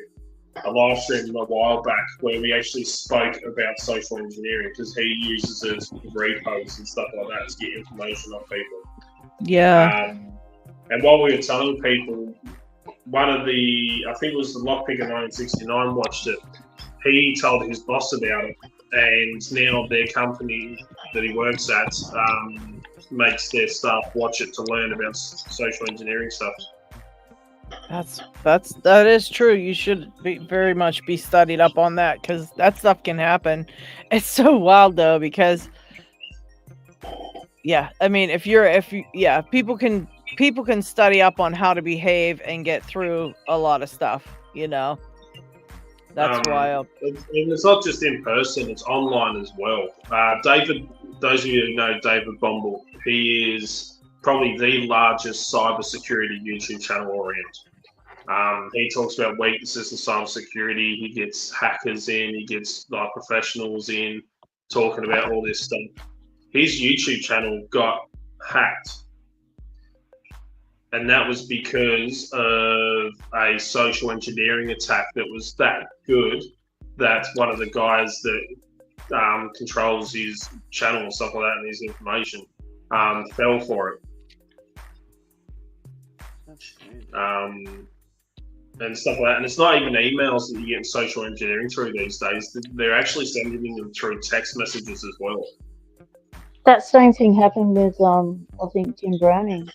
a live stream a while back, where we actually spoke about social engineering because he uses it for repos and stuff like that to get information on people. Yeah. And while we were telling people, I think it was the Lockpicker 1969 watched it. He told his boss about it, and now their company that he works at makes their staff watch it to learn about social engineering stuff. That is true. You should very much be studied up on that, because that stuff can happen. It's so wild though, because I mean, people can study up on how to behave and get through a lot of stuff, That's wild. It's not just in person, it's online as well. David, those of you who know David Bumble, he is probably the largest cybersecurity YouTube channel around. He talks about weaknesses in cybersecurity. He gets hackers in, he gets like professionals in, talking about all this stuff. His YouTube channel got hacked. and that was because of a social engineering attack that was that good that one of the guys that controls his channel and stuff like that and his information fell for it. And stuff like that. And it's not even emails that you get in social engineering through these days. They're actually sending them through text messages as well. That same thing happened with, I think, Tim Browning.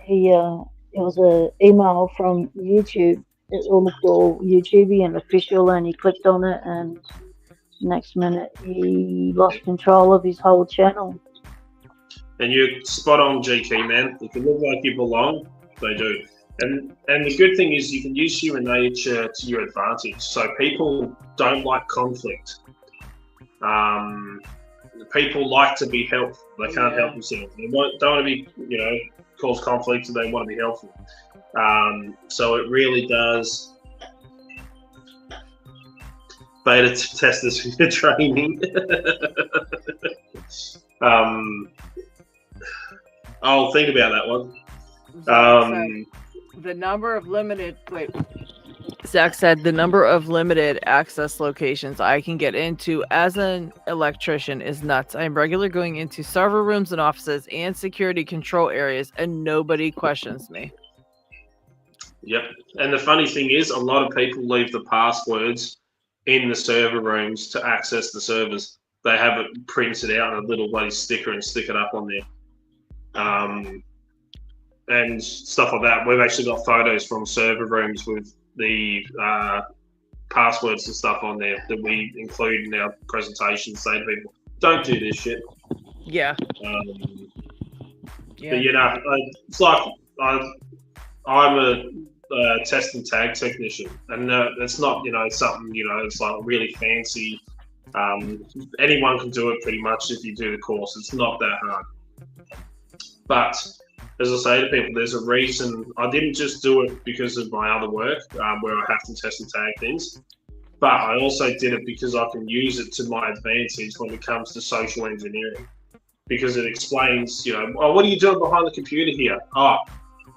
It was an email from YouTube. It all looked all YouTubey and official, and he clicked on it, and next minute he lost control of his whole channel. And you're spot on, GK, man. If you look like you belong, they do. And the good thing is you can use human nature to your advantage. So people don't like conflict. People like to be helpful. They can't help themselves. They don't want to be, cause conflict, and they want to be helpful. So it really does. Beta testers for your training. I'll think about that one. The number of limited Zach said the number of limited access locations I can get into as an electrician is nuts. I am regularly going into server rooms and offices and security control areas, and nobody questions me. Yep. And the funny thing is, a lot of people leave the passwords in the server rooms to access the servers. They have it printed out on a little bloody sticker and stick it up on there. And stuff like that. We've actually got photos from server rooms with the passwords and stuff on there that we include in our presentation, saying to people, don't do this shit. Yeah. But it's like I'm a test and tag technician, and it's not something it's like really fancy. Anyone can do it pretty much if you do the course. It's not that hard. But as I say to people, there's a reason. I didn't just do it because of my other work, where I have to test and tag things, but I also did it because I can use it to my advantage when it comes to social engineering, because it explains, what are you doing behind the computer here? Oh,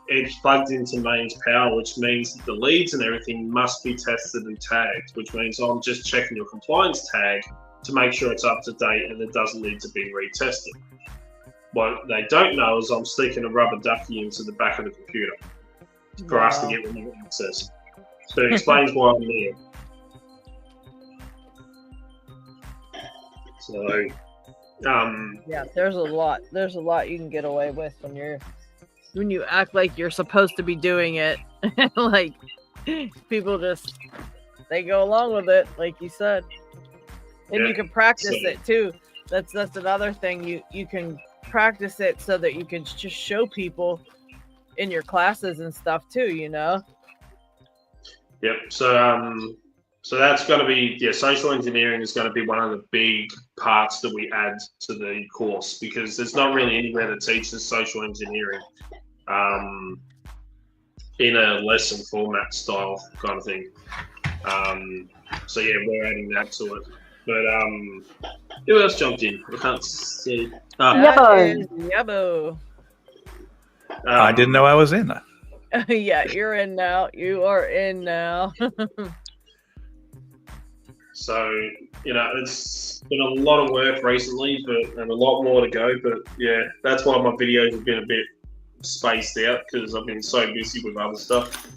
it's plugged into mains power, which means that the leads and everything must be tested and tagged, which means I'm just checking your compliance tag to make sure it's up to date and it doesn't need to be retested. What they don't know is I'm sticking a rubber ducky into the back of the computer for us to get remote access. So it explains why I'm there. So, there's a lot. There's a lot you can get away with when you act like you're supposed to be doing it. Like people they go along with it, like you said, and you can practice it too. That's another thing. You can practice it so that you can just show people in your classes and stuff too, Yep. So that's going to be, social engineering is going to be one of the big parts that we add to the course, because there's not really anywhere that teaches social engineering in a lesson format style kind of thing. So we're adding that to it. But who else jumped in? I can't see. Yabo. I didn't know I was in. Yeah, you're in now. You are in now. So, it's been a lot of work recently, and a lot more to go. But that's why my videos have been a bit spaced out, because I've been so busy with other stuff.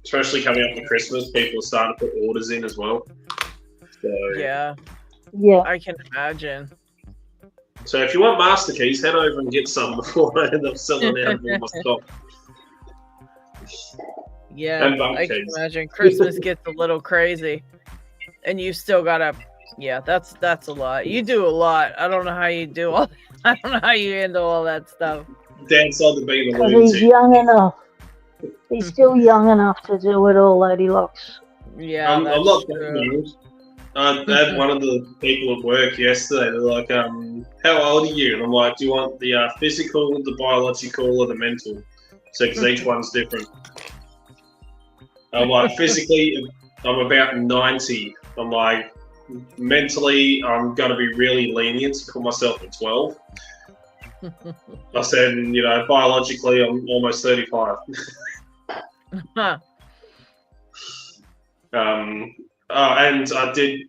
Especially coming up to Christmas, people are starting to put orders in as well. So, Yeah. I can imagine. So if you want master keys, head over and get some before I end up selling out all my stock. Yeah, I can imagine Christmas gets a little crazy, and you still gotta. Yeah, that's a lot. You do a lot. I don't know how you do all. I don't know how you handle all that stuff. Downside to being a Because lunatic. he's young enough. He's still young enough to do it all, Lady Locks. Yeah, I'm not that young. I had one of the people at work yesterday. They're like, "How old are you?" And I'm like, "Do you want the physical, the biological, or the mental?" So, because each one's different. I'm like, physically, I'm about 90. I'm like, mentally, I'm gonna be really lenient to put myself at 12. I said, you know, biologically, I'm almost 35. And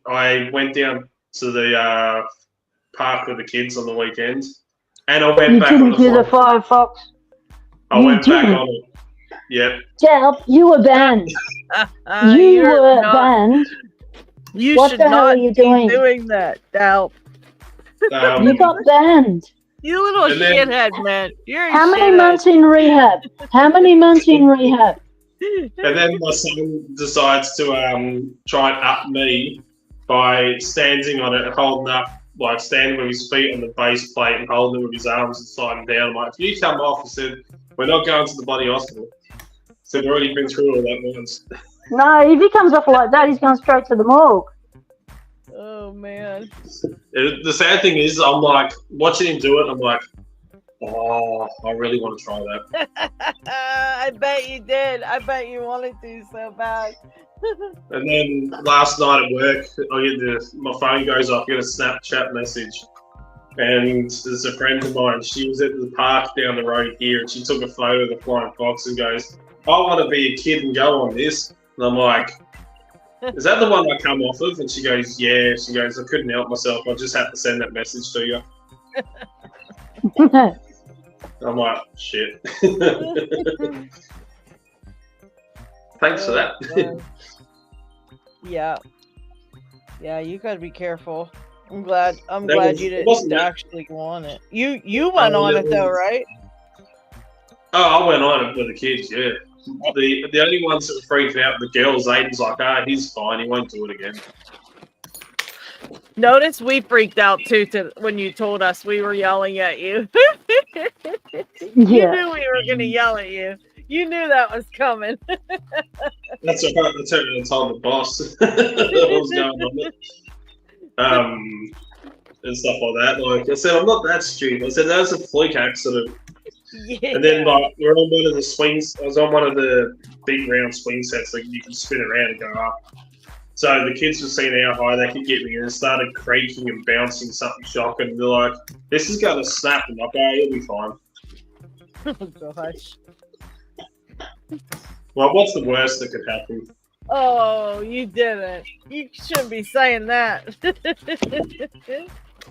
I went down to the park with the kids on the weekend, and I went back on the do the Firefox. I went back on it. Yep. Dal, you were banned. You were banned. You what should the hell not are you doing? be doing that, Dal. You got banned. You little shithead, man. You're How many months in rehab? How many months in rehab? And then my son decides to try and up me by standing on it and holding up, like standing with his feet on the base plate and holding it with his arms and sliding down. I'm like, if you come off, I said, we're not going to the bloody hospital. So we've already been through all that once. No, if he comes off like that, he's going straight to the morgue. Oh, man. The sad thing is, I'm like, watching him do it, I'm like, oh, I really want to try that. I bet you did. I bet you wanted to so bad. And then last night at work, my phone goes off, I get a Snapchat message. And there's a friend of mine, she was at the park down the road here, and she took a photo of the flying fox and goes, I want to be a kid and go on this. And I'm like, is that the one I come off of? And she goes, yeah. She goes, I couldn't help myself. I just had to send that message to you. I'm like, shit. Thanks for that. Yeah. Yeah, you gotta be careful. I'm glad you didn't actually go on it. You went on it though, right? Oh, I went on it with the kids, yeah. The only ones that were freaked out were the girls. Aiden's like, he's fine, he won't do it again. Notice we freaked out too when you told us we were yelling at you. You knew we were gonna yell at you. You knew that was coming. That's okay. I told the boss what was going on. And stuff like that. Like I said, I'm not that stupid. I said that was a fluke accident. Yeah. And then like we're on one of the swings. I was on one of the big round swing sets that you can spin around and go up. So the kids were seeing how high they could get me, and it started creaking and bouncing, something shocking. And they're like, "This is going to snap." I'm like, "Oh, you'll be fine." Oh gosh. Well, what's the worst that could happen? Oh, you didn't. You shouldn't be saying that.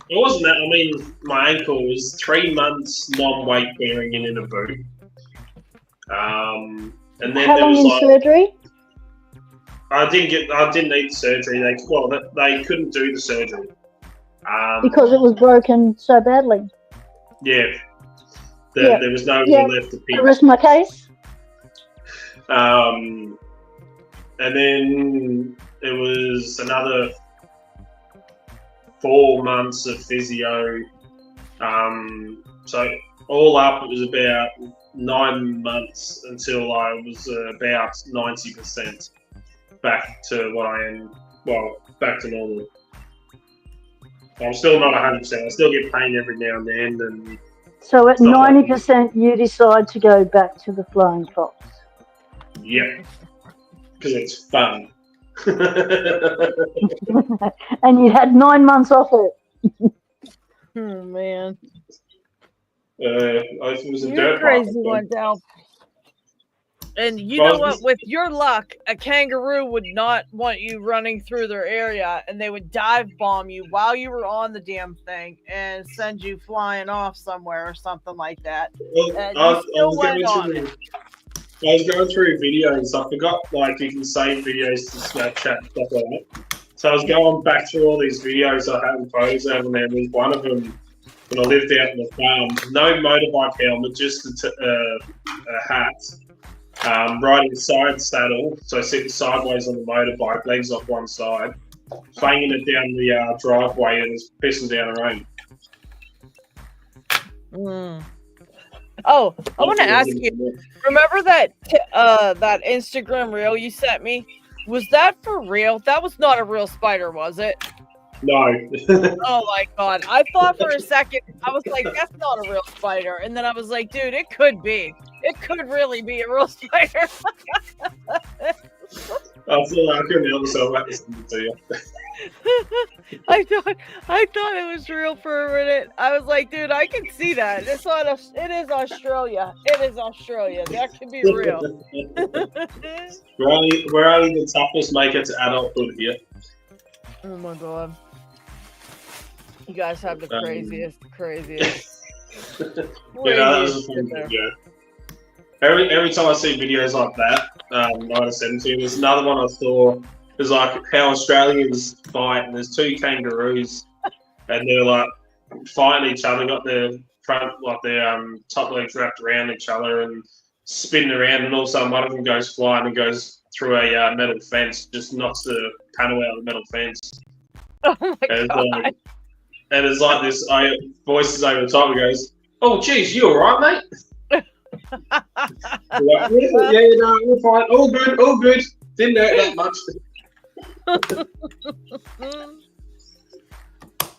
It wasn't that. I mean, my ankle was 3 months non-weight bearing in a boot. And then how there long was in surgery? I didn't need the surgery. They couldn't do the surgery. Because it was broken so badly. Yeah. There was no one left to pick. I rest my case. And then it was another 4 months of physio. So all up, it was about 9 months until I was about 90% back to what I am. Well, back to normal. I'm still not 100%. I still get pain every now and then. And so at 90%, you decide to go back to the Flying Fox. Yeah, because it's fun. And you had 9 months off it. Oh man. It was a You're dirt crazy bike. one, Dal. And you know what? With your luck, a kangaroo would not want you running through their area, and they would dive bomb you while you were on the damn thing and send you flying off somewhere or something like that. Well, And I you still was went on it. I was going through videos. I forgot, like, you can save videos to Snapchat and stuff like that. So I was going back through all these videos I had and photos of them, and there was one of them when I lived out on the farm. No motorbike helmet, just a hat. Riding side saddle, so sitting sideways on the motorbike, legs off one side, banging it down the driveway and it's pissing down the rain. Oh, I want to ask you. Remember that that Instagram reel you sent me? Was that for real? That was not a real spider, was it? No. Oh my god! I thought for a second, I was like, "That's not a real spider," and then I was like, "Dude, it could be. It could really be a real spider." I feel like I couldn't help myself about listening to you. I thought it was real for a minute. I was like, dude, I can see that. It is Australia. It is Australia. That can be real. we're only the toughest maker to adulthood here. Oh my god. You guys have the craziest. That was a fun video. Every time I see videos like that, I would send to you. There's another one I saw. It's like how Australians fight, and there's two kangaroos, and they're like fighting each other. Got their front, like their top legs wrapped around each other and spinning around, and all of a sudden one of them goes flying and goes through a metal fence, just knocks the panel out of the metal fence. Oh my god! And it's like this voices over the top and goes, "Oh, geez, you all right, mate?" Like, yeah, no, we're fine. All good. Didn't hurt that much.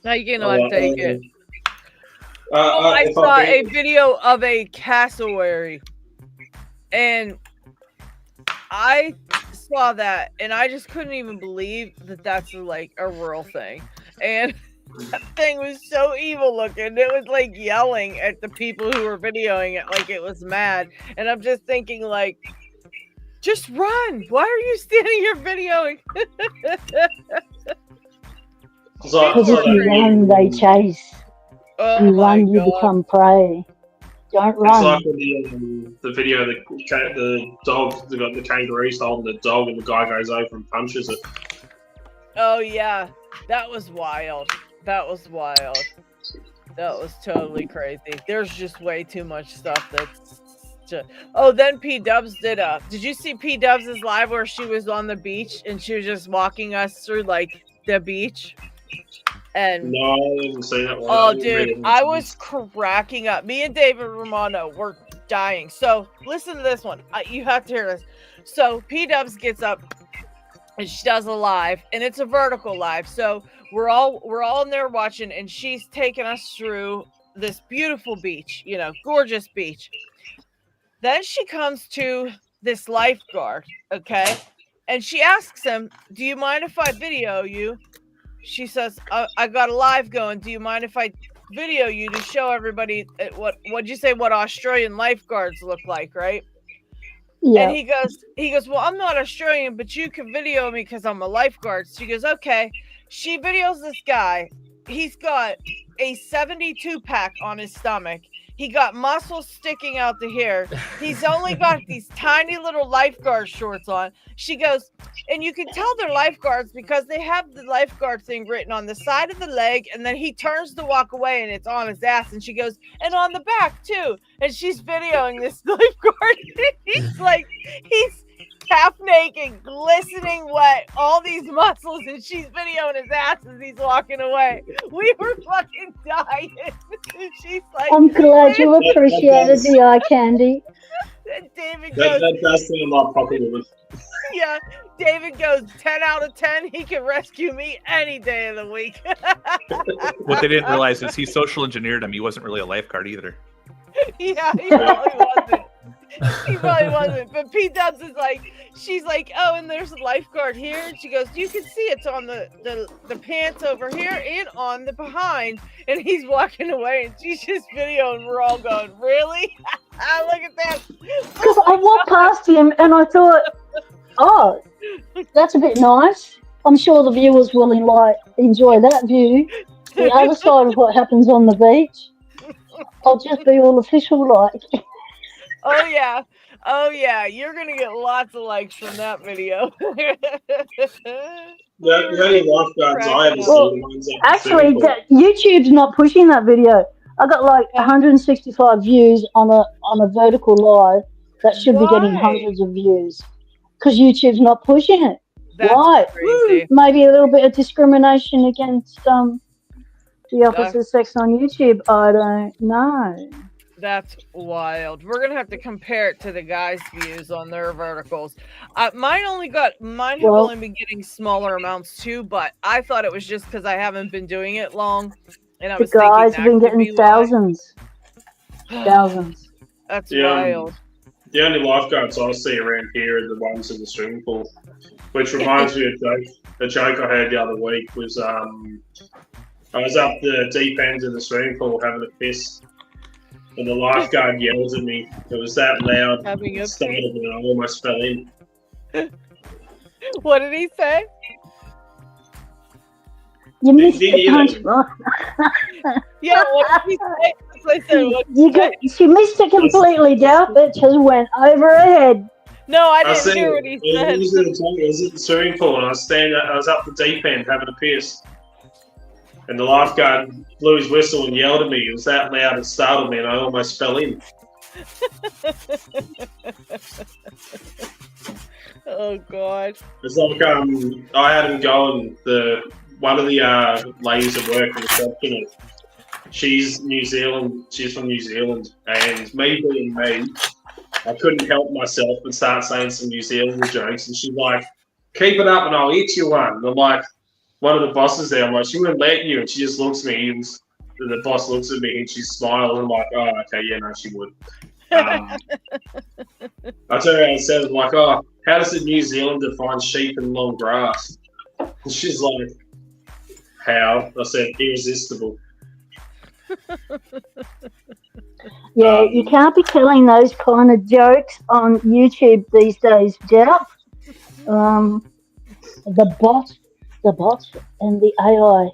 Now you cannot take it. I saw a video of a cassowary, and I saw that, and I just couldn't even believe that that's like a real thing. And that thing was so evil looking. It was like yelling at the people who were videoing it like it was mad. And I'm just thinking, like, just run. Why are you standing here videoing? Because if you run, they chase. Oh, you run, you become prey. Don't run. It's like the video, the dog, the kangaroo's holding the dog, and the guy goes over and punches it. Oh yeah, that was wild. That was totally crazy. There's just way too much stuff that's just... Oh, then P-Dubs did you see P-Dubs' live where she was on the beach and she was just walking us through like the beach? And no, I didn't see that one. Oh dude, I was cracking up. Me and David Romano were dying. So listen to this one. You have to hear this. So P-Dubs gets up and she does a live, and it's a vertical live. So we're all in there watching, and she's taking us through this beautiful beach, gorgeous beach. Then she comes to this lifeguard, okay? And she asks him, "Do you mind if I video you?" She says, I got a live going. Do you mind if I video you to show everybody what'd you say, what Australian lifeguards look like, right? Yeah. And he goes, well, I'm not Australian, but you can video me because I'm a lifeguard. She goes, okay. She videos this guy. He's got a 72 pack on his stomach. He got muscles sticking out the hair. He's only got these tiny little lifeguard shorts on. She goes, and you can tell they're lifeguards because they have the lifeguard thing written on the side of the leg, and then he turns to walk away and it's on his ass. And she goes, and on the back too. And she's videoing this lifeguard. he's half naked, glistening wet, all these muscles, and she's videoing his ass as he's walking away. We were fucking dying. She's like, I'm glad you appreciated the eye candy. David goes, that does seem a lot popular. Yeah, David goes, 10 out of 10. He can rescue me any day of the week. What they didn't realize is he social engineered him. He wasn't really a lifeguard either. Yeah, he probably wasn't. He probably wasn't. But P-Dubs is like, she's like, oh, and there's a lifeguard here. And she goes, you can see it's on the pants over here and on the behind. And he's walking away and she's just videoing. We're all going, really? Look at that. Because I walked past him and I thought, oh, that's a bit nice. I'm sure the viewers will enjoy that view. The other side of what happens on the beach, I'll just be all official like. Oh yeah, you're gonna get lots of likes from that video. Actually, YouTube's not pushing that video. I got like 165 views on a vertical live that should be getting hundreds of views because YouTube's not pushing it. Why? Maybe a little bit of discrimination against the opposite sex on YouTube. I don't know. That's wild. We're gonna have to compare it to the guys' views on their verticals. Mine have only been getting smaller amounts too, but I thought it was just because I haven't been doing it long, and I was guys have been getting thousands. Thousands. That's wild. The only lifeguards I see around here are the ones in the swimming pool. Which reminds me of a joke I heard the other week was I was up the deep end of the swimming pool having a piss, and the lifeguard yells at me. It was that loud, it startled me, and I almost fell in. What did he say? You missed the punchline. Yeah, what did he say? She missed it completely, Dal. It just went over her head. No, I didn't hear what he said. It was at the swimming pool, and I was up the deep end having a piss. And the lifeguard blew his whistle and yelled at me. It was that loud, it startled me, and I almost fell in. Oh, God. It's like I had him going. One of the ladies at work in the reception, she's New Zealand. She's from New Zealand, and me being me, I couldn't help myself but start saying some New Zealand jokes. And she's like, "Keep it up, and I'll eat you one." And I'm like, one of the bosses there, I'm like, "She wouldn't let you," and she just looks at me. And the boss looks at me and she smiles. And I'm like, "Oh, okay, yeah, no, she would." I tell her how it said, I'm like, "Oh, how does a New Zealander find sheep in long grass?" And she's like, "How?" I said, "Irresistible." Yeah, you can't be telling those kind of jokes on YouTube these days, Jeff. The bot and the AI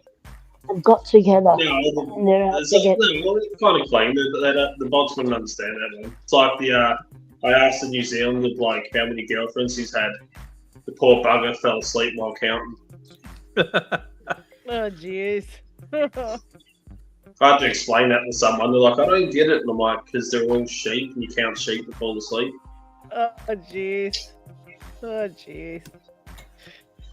have got together. And they're out together. It's kind of clean. The bots wouldn't understand that, man. It's like I asked the New Zealander bloke how many girlfriends he's had. The poor bugger fell asleep while counting. Oh, jeez. I had to explain that to someone. They're like, "I don't get it." And I'm like, "Because they're all sheep and you count sheep to fall asleep." Oh, jeez. Oh, jeez.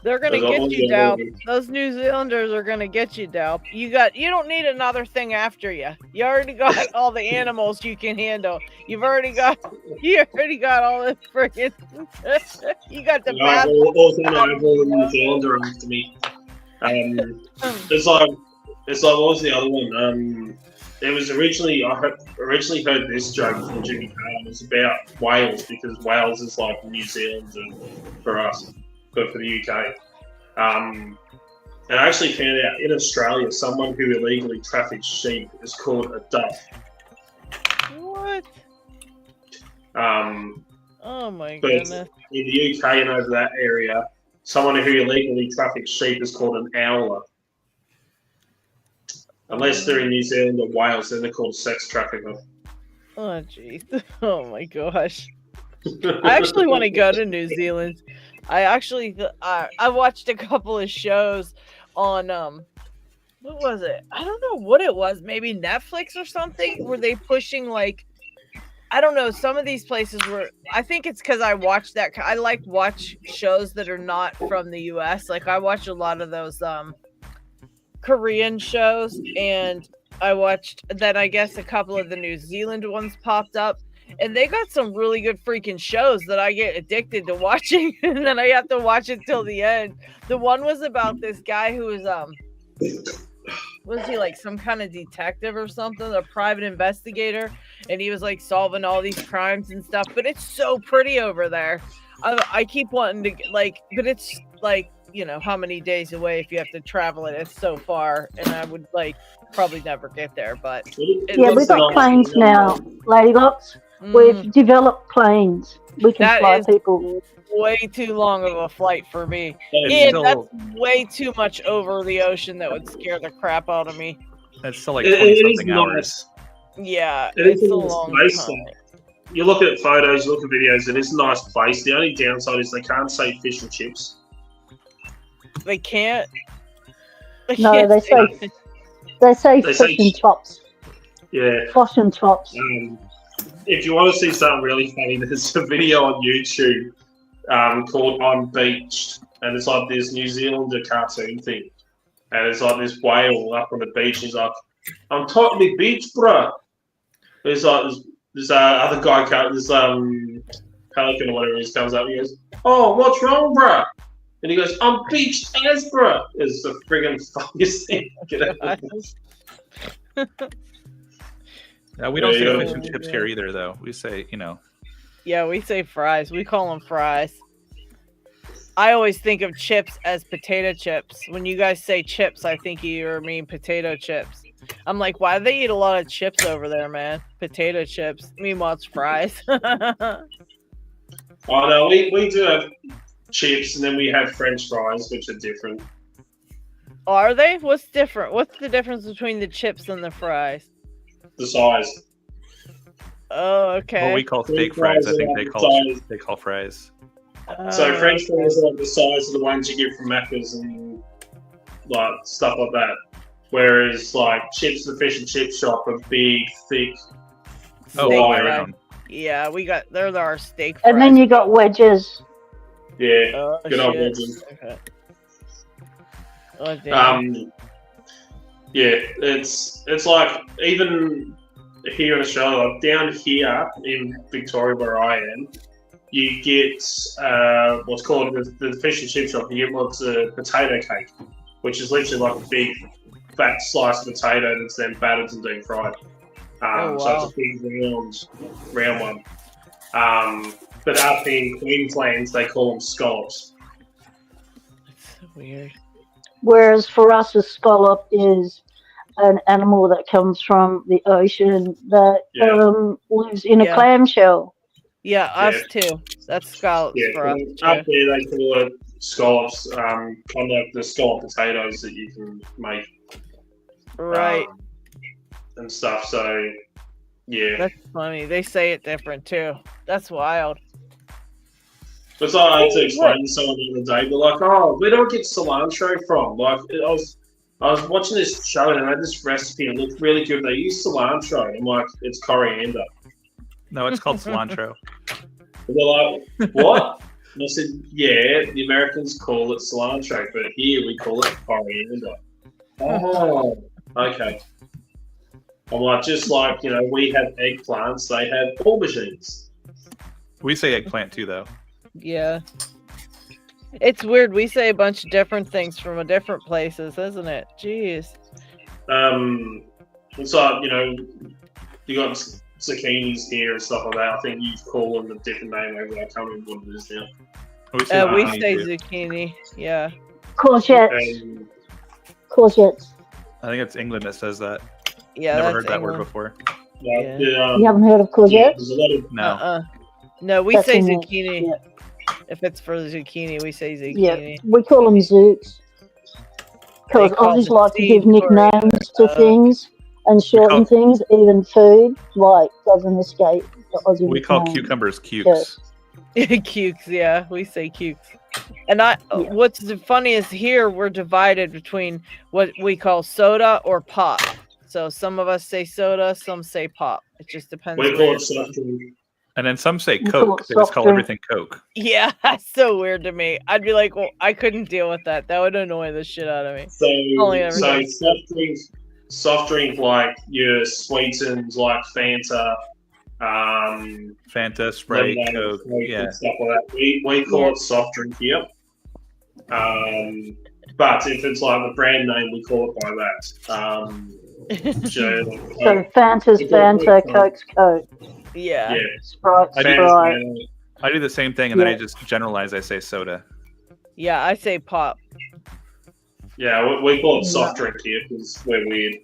They're going to get you, Dalp. Those New Zealanders are going to get you, Dalp. You don't need another thing after you. You already got all the animals you can handle. You already got all the friggin' you got the I have all the New Zealander after me. It's like what was the other one? It was originally I originally heard this joke from Jimmy Carr. It was about Wales because Wales is like New Zealand for us, but for the UK. And I actually found out in Australia, someone who illegally traffics sheep is called a duff. What? Oh my but goodness. In the UK and over that area, someone who illegally traffics sheep is called an owler. Unless they're in New Zealand or Wales, then they're called a sex trafficker. Oh jeez. Oh my gosh. I actually want to go to New Zealand. I watched a couple of shows on what was it? I don't know what it was. Maybe Netflix or something. Were they pushing like I don't know. Some of these places were. I think it's because I watch that. I like watch shows that are not from the U.S. Like I watch a lot of those Korean shows, and I watched. Then I guess a couple of the New Zealand ones popped up, and they got some really good freaking shows that I get addicted to watching, and then I have to watch it till the end. The one was about this guy who was he like some kind of detective or something, a private investigator, and he was like solving all these crimes and stuff. But it's so pretty over there. I keep wanting to like, but it's like, you know, how many days away if you have to travel it? It's so far, and I would like probably never get there. But yeah, we've got planes now, Ladylocks. We've developed planes. We can fly people. Way too long of a flight for me. Yeah, that's way too much over the ocean. That would scare the crap out of me. That's still like 20-something hours. Yeah, it's a long time. You look at photos, you look at videos, it is a nice place. The only downside is they can't say fish and chips. They can't? No, they say fish and chops. Yeah. Fish and chops. If you want to see something really funny, there's a video on YouTube called I'm Beached, and it's like this New Zealander cartoon thing, and it's like this whale up on the beach. He's like, "I'm totally beached, bruh." There's like this other guy, this pelican or whatever he comes up. He goes, "Oh, what's wrong, bruh?" And he goes, "I'm beached as, bruh." It's the friggin' funniest thing. We don't say fish and chips here either, though. We say, you know, Yeah, we say fries. We call them fries. I always think of chips as potato chips. When you guys say chips, I think you mean potato chips. I'm like, why do they eat a lot of chips over there, man? Potato chips. Meanwhile, it's fries. Oh no, we do have chips, and then we have French fries, which are different. Are they? What's different? What's the difference between the chips and the fries? The size. Oh, okay. What we call steak fries, I think they call fries. So French fries are like the size of the ones you get from Macca's and like stuff like that. Whereas like chips, the fish and chip shop are big, thick. Fry. Yeah, they're our steak fries. And then you got wedges. Yeah, good old wedges. Okay. Oh, damn. Yeah, it's like even here in Australia, like down here in Victoria where I am, you get what's called the fish and chip shop. You get what's a potato cake, which is literally like a big fat slice of potato that's then battered and deep fried. So it's a big round one. But up in Queensland, they call them scallops. That's so weird. Whereas for us, a scallop is an animal that comes from the ocean that lives in a clamshell. Yeah, us too. That's scallops for us too. Up there, they call it scallops, kind of like the scallop potatoes that you can make. Right. And stuff, so yeah. That's funny. They say it different too. That's wild. That's what I had to explain to someone the other day. They're like, "Oh, where do I get cilantro from?" Like, I was watching this show and I had this recipe and it looked really good. They use cilantro. I'm like, it's coriander. No, it's called cilantro. And they're like, what? And I said, yeah, the Americans call it cilantro, but here we call it coriander. Oh, okay. I'm like, just like, we have eggplants, they have aubergines. We say eggplant too, though. Yeah. It's weird. We say a bunch of different things from different places, isn't it? Jeez. It's like, you got zucchinis here and stuff like that. I think you call them a different name over there. I can't remember what it is now. We say zucchini. Yeah. Courgettes. Courgettes. I think it's England that says that. Yeah, never heard that word before. Yeah. You haven't heard of courgettes? No. No, we That's say in there, zucchini. yeah. If it's for the zucchini, we say zucchini. Yeah, we call them zooks. Because Aussies like to give nicknames to things and shorten things, even food, like, doesn't escape the Aussie We call nickname. cucumbers cukes. Cukes, yeah, we say cukes. And what's funny is here we're divided between what we call soda or pop. So some of us say soda, some say pop. It just depends. We call it soft drink. And then some say Coke. They just call everything Coke. Yeah, that's so weird to me. I'd be like, well, I couldn't deal with that. That would annoy the shit out of me. So soft drink like your sweetened like Fanta, Sprite, Coke, and stuff like that. We call it soft drink here. But if it's like the brand name, we call it by that. So Fanta's Fanta, Coke's Coke. Yeah. Sprite, Sprite. I do the same thing, and then I just generalize. I say soda. Yeah, I say pop. Yeah, we call it soft drink here because we're weird.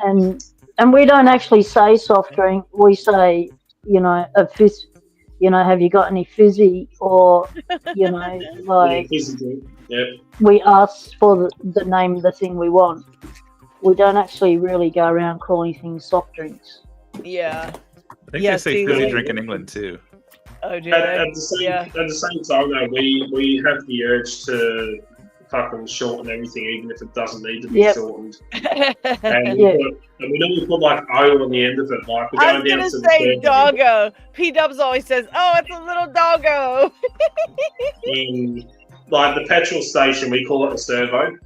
And we don't actually say soft drink. We say, a fizz. Have you got any fizzy? Or, like, fizzy drink. Yep. We ask for the name of the thing we want. We don't actually really go around calling things soft drinks. Yeah. I think they say fizzy drink in England too. Oh, do at the same time, though, we have the urge to fucking shorten everything, even if it doesn't need to be shortened. And we normally put like O on the end of it. Like we're going down to the say doggo. P-Dubs always says, "Oh, it's a little doggo." Like the petrol station, we call it a servo.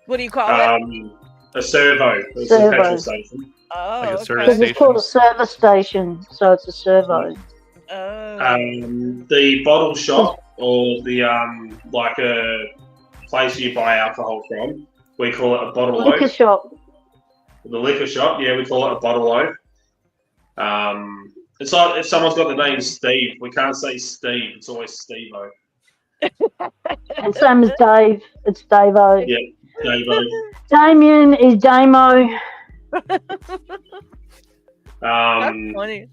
What do you call it? A servo. It's a petrol station. Oh, like a because it's called a service station, so it's a servo. The bottle shop or the like a place you buy alcohol from, we call it a bottle liquor shop. The liquor shop, yeah, we call it a bottle It's like if someone's got the name Steve, we can't say Steve. It's always Steve-O. And same as Dave. It's Dave-O. Yeah, Dave-O. Damien is Damo. That's funny.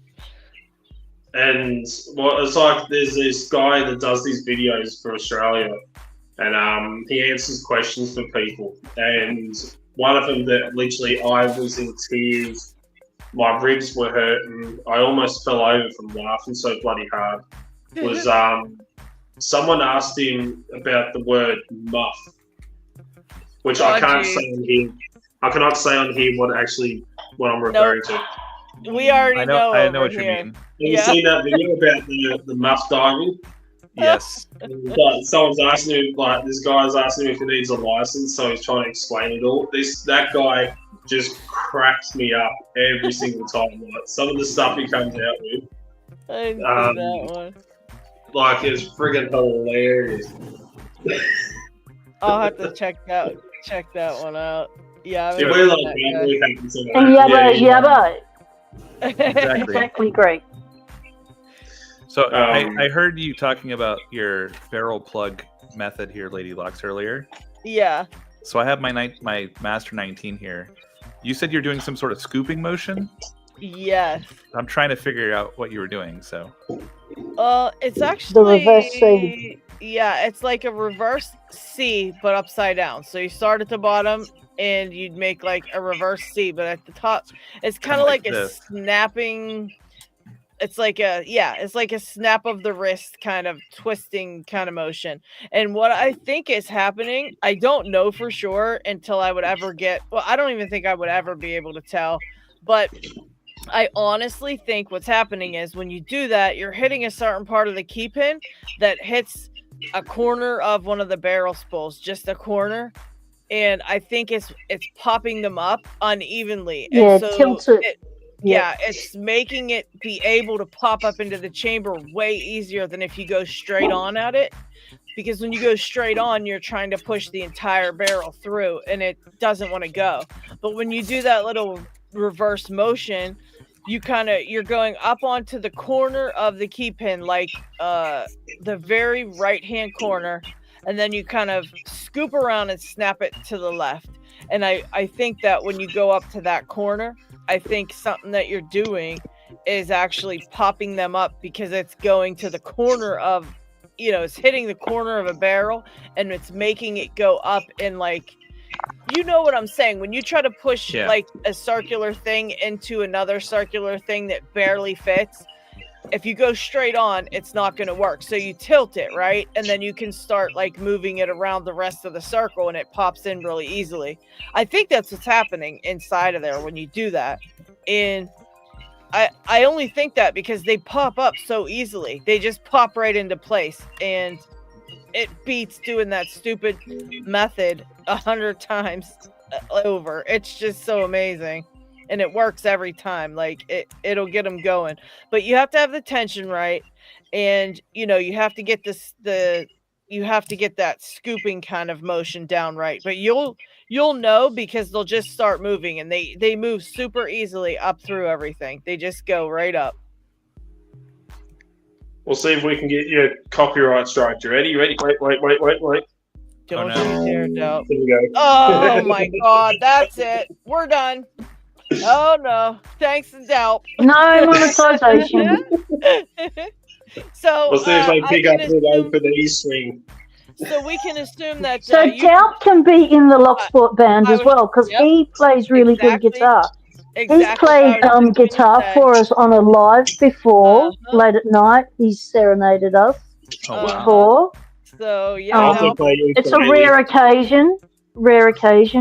And well, it's like there's this guy that does these videos for Australia, and he answers questions for people. And one of them that literally I was in tears, my ribs were hurting, I almost fell over from laughing so bloody hard. Was someone asked him about the word muff, which I can't say on here. I cannot say on here what I'm referring to. We already know. I know what you mean. Have you seen that video about the muff diving? Yes. Someone's asking him, like, this guy's asking him if he needs a license, so he's trying to explain it all. That guy just cracks me up every single time. Like, some of the stuff he comes out with. I didn't see that one. Like, it's friggin' hilarious. I'll have to check that one out. Yeah, we're like Yabba. Exactly. Exactly, great. So I heard you talking about your barrel plug method here, Lady Locks, earlier. Yeah. So I have my Master 19 here. You said you're doing some sort of scooping motion? Yes. I'm trying to figure out what you were doing, so. It's actually the reverse C. Yeah, it's like a reverse C, but upside down. So you start at the bottom and you'd make like a reverse C, but at the top, it's kind of like a snapping. It's like it's like a snap of the wrist kind of twisting kind of motion. And what I think is happening, I don't know for sure until I would ever I don't even think I would ever be able to tell, but I honestly think what's happening is when you do that, you're hitting a certain part of the key pin that hits a corner of one of the barrel spools, just a corner. And I think it's popping them up unevenly. Yeah, and so tilts it. Yeah, it's making it be able to pop up into the chamber way easier than if you go straight on at it. Because when you go straight on, you're trying to push the entire barrel through and it doesn't want to go. But when you do that little reverse motion, you're going up onto the corner of the key pin, like the very right hand corner, and then you kind of scoop around and snap it to the left. And I think that when you go up to that corner, I think something that you're doing is actually popping them up because it's going to the corner of, it's hitting the corner of a barrel and it's making it go up in like, you know what I'm saying? When you try to push like a circular thing into another circular thing that barely fits, if you go straight on, it's not going to work. So you tilt it, right? And then you can start like moving it around the rest of the circle and it pops in really easily. I think that's what's happening inside of there when you do that. And I only think that because they pop up so easily. They just pop right into place. And it beats doing that stupid method 100 times over. It's just so amazing. And it works every time. Like it'll get them going, but you have to have the tension right, and you have to get you have to get that scooping kind of motion down right. But you'll know because they'll just start moving, and they move super easily up through everything. They just go right up. We'll see if we can get you a copyright strike. You ready? Wait. Don't you dare doubt. Here we go. Oh my God, that's it. We're done. Oh no! Thanks to Delp. No monetization. So we'll see if they pick up for the E-string. So we can assume that. So Delp can be in the Locksport band as well because he plays really good guitar. He's played guitar for us on a live before, late at night. He's serenaded us before. So yeah, it's a rare occasion.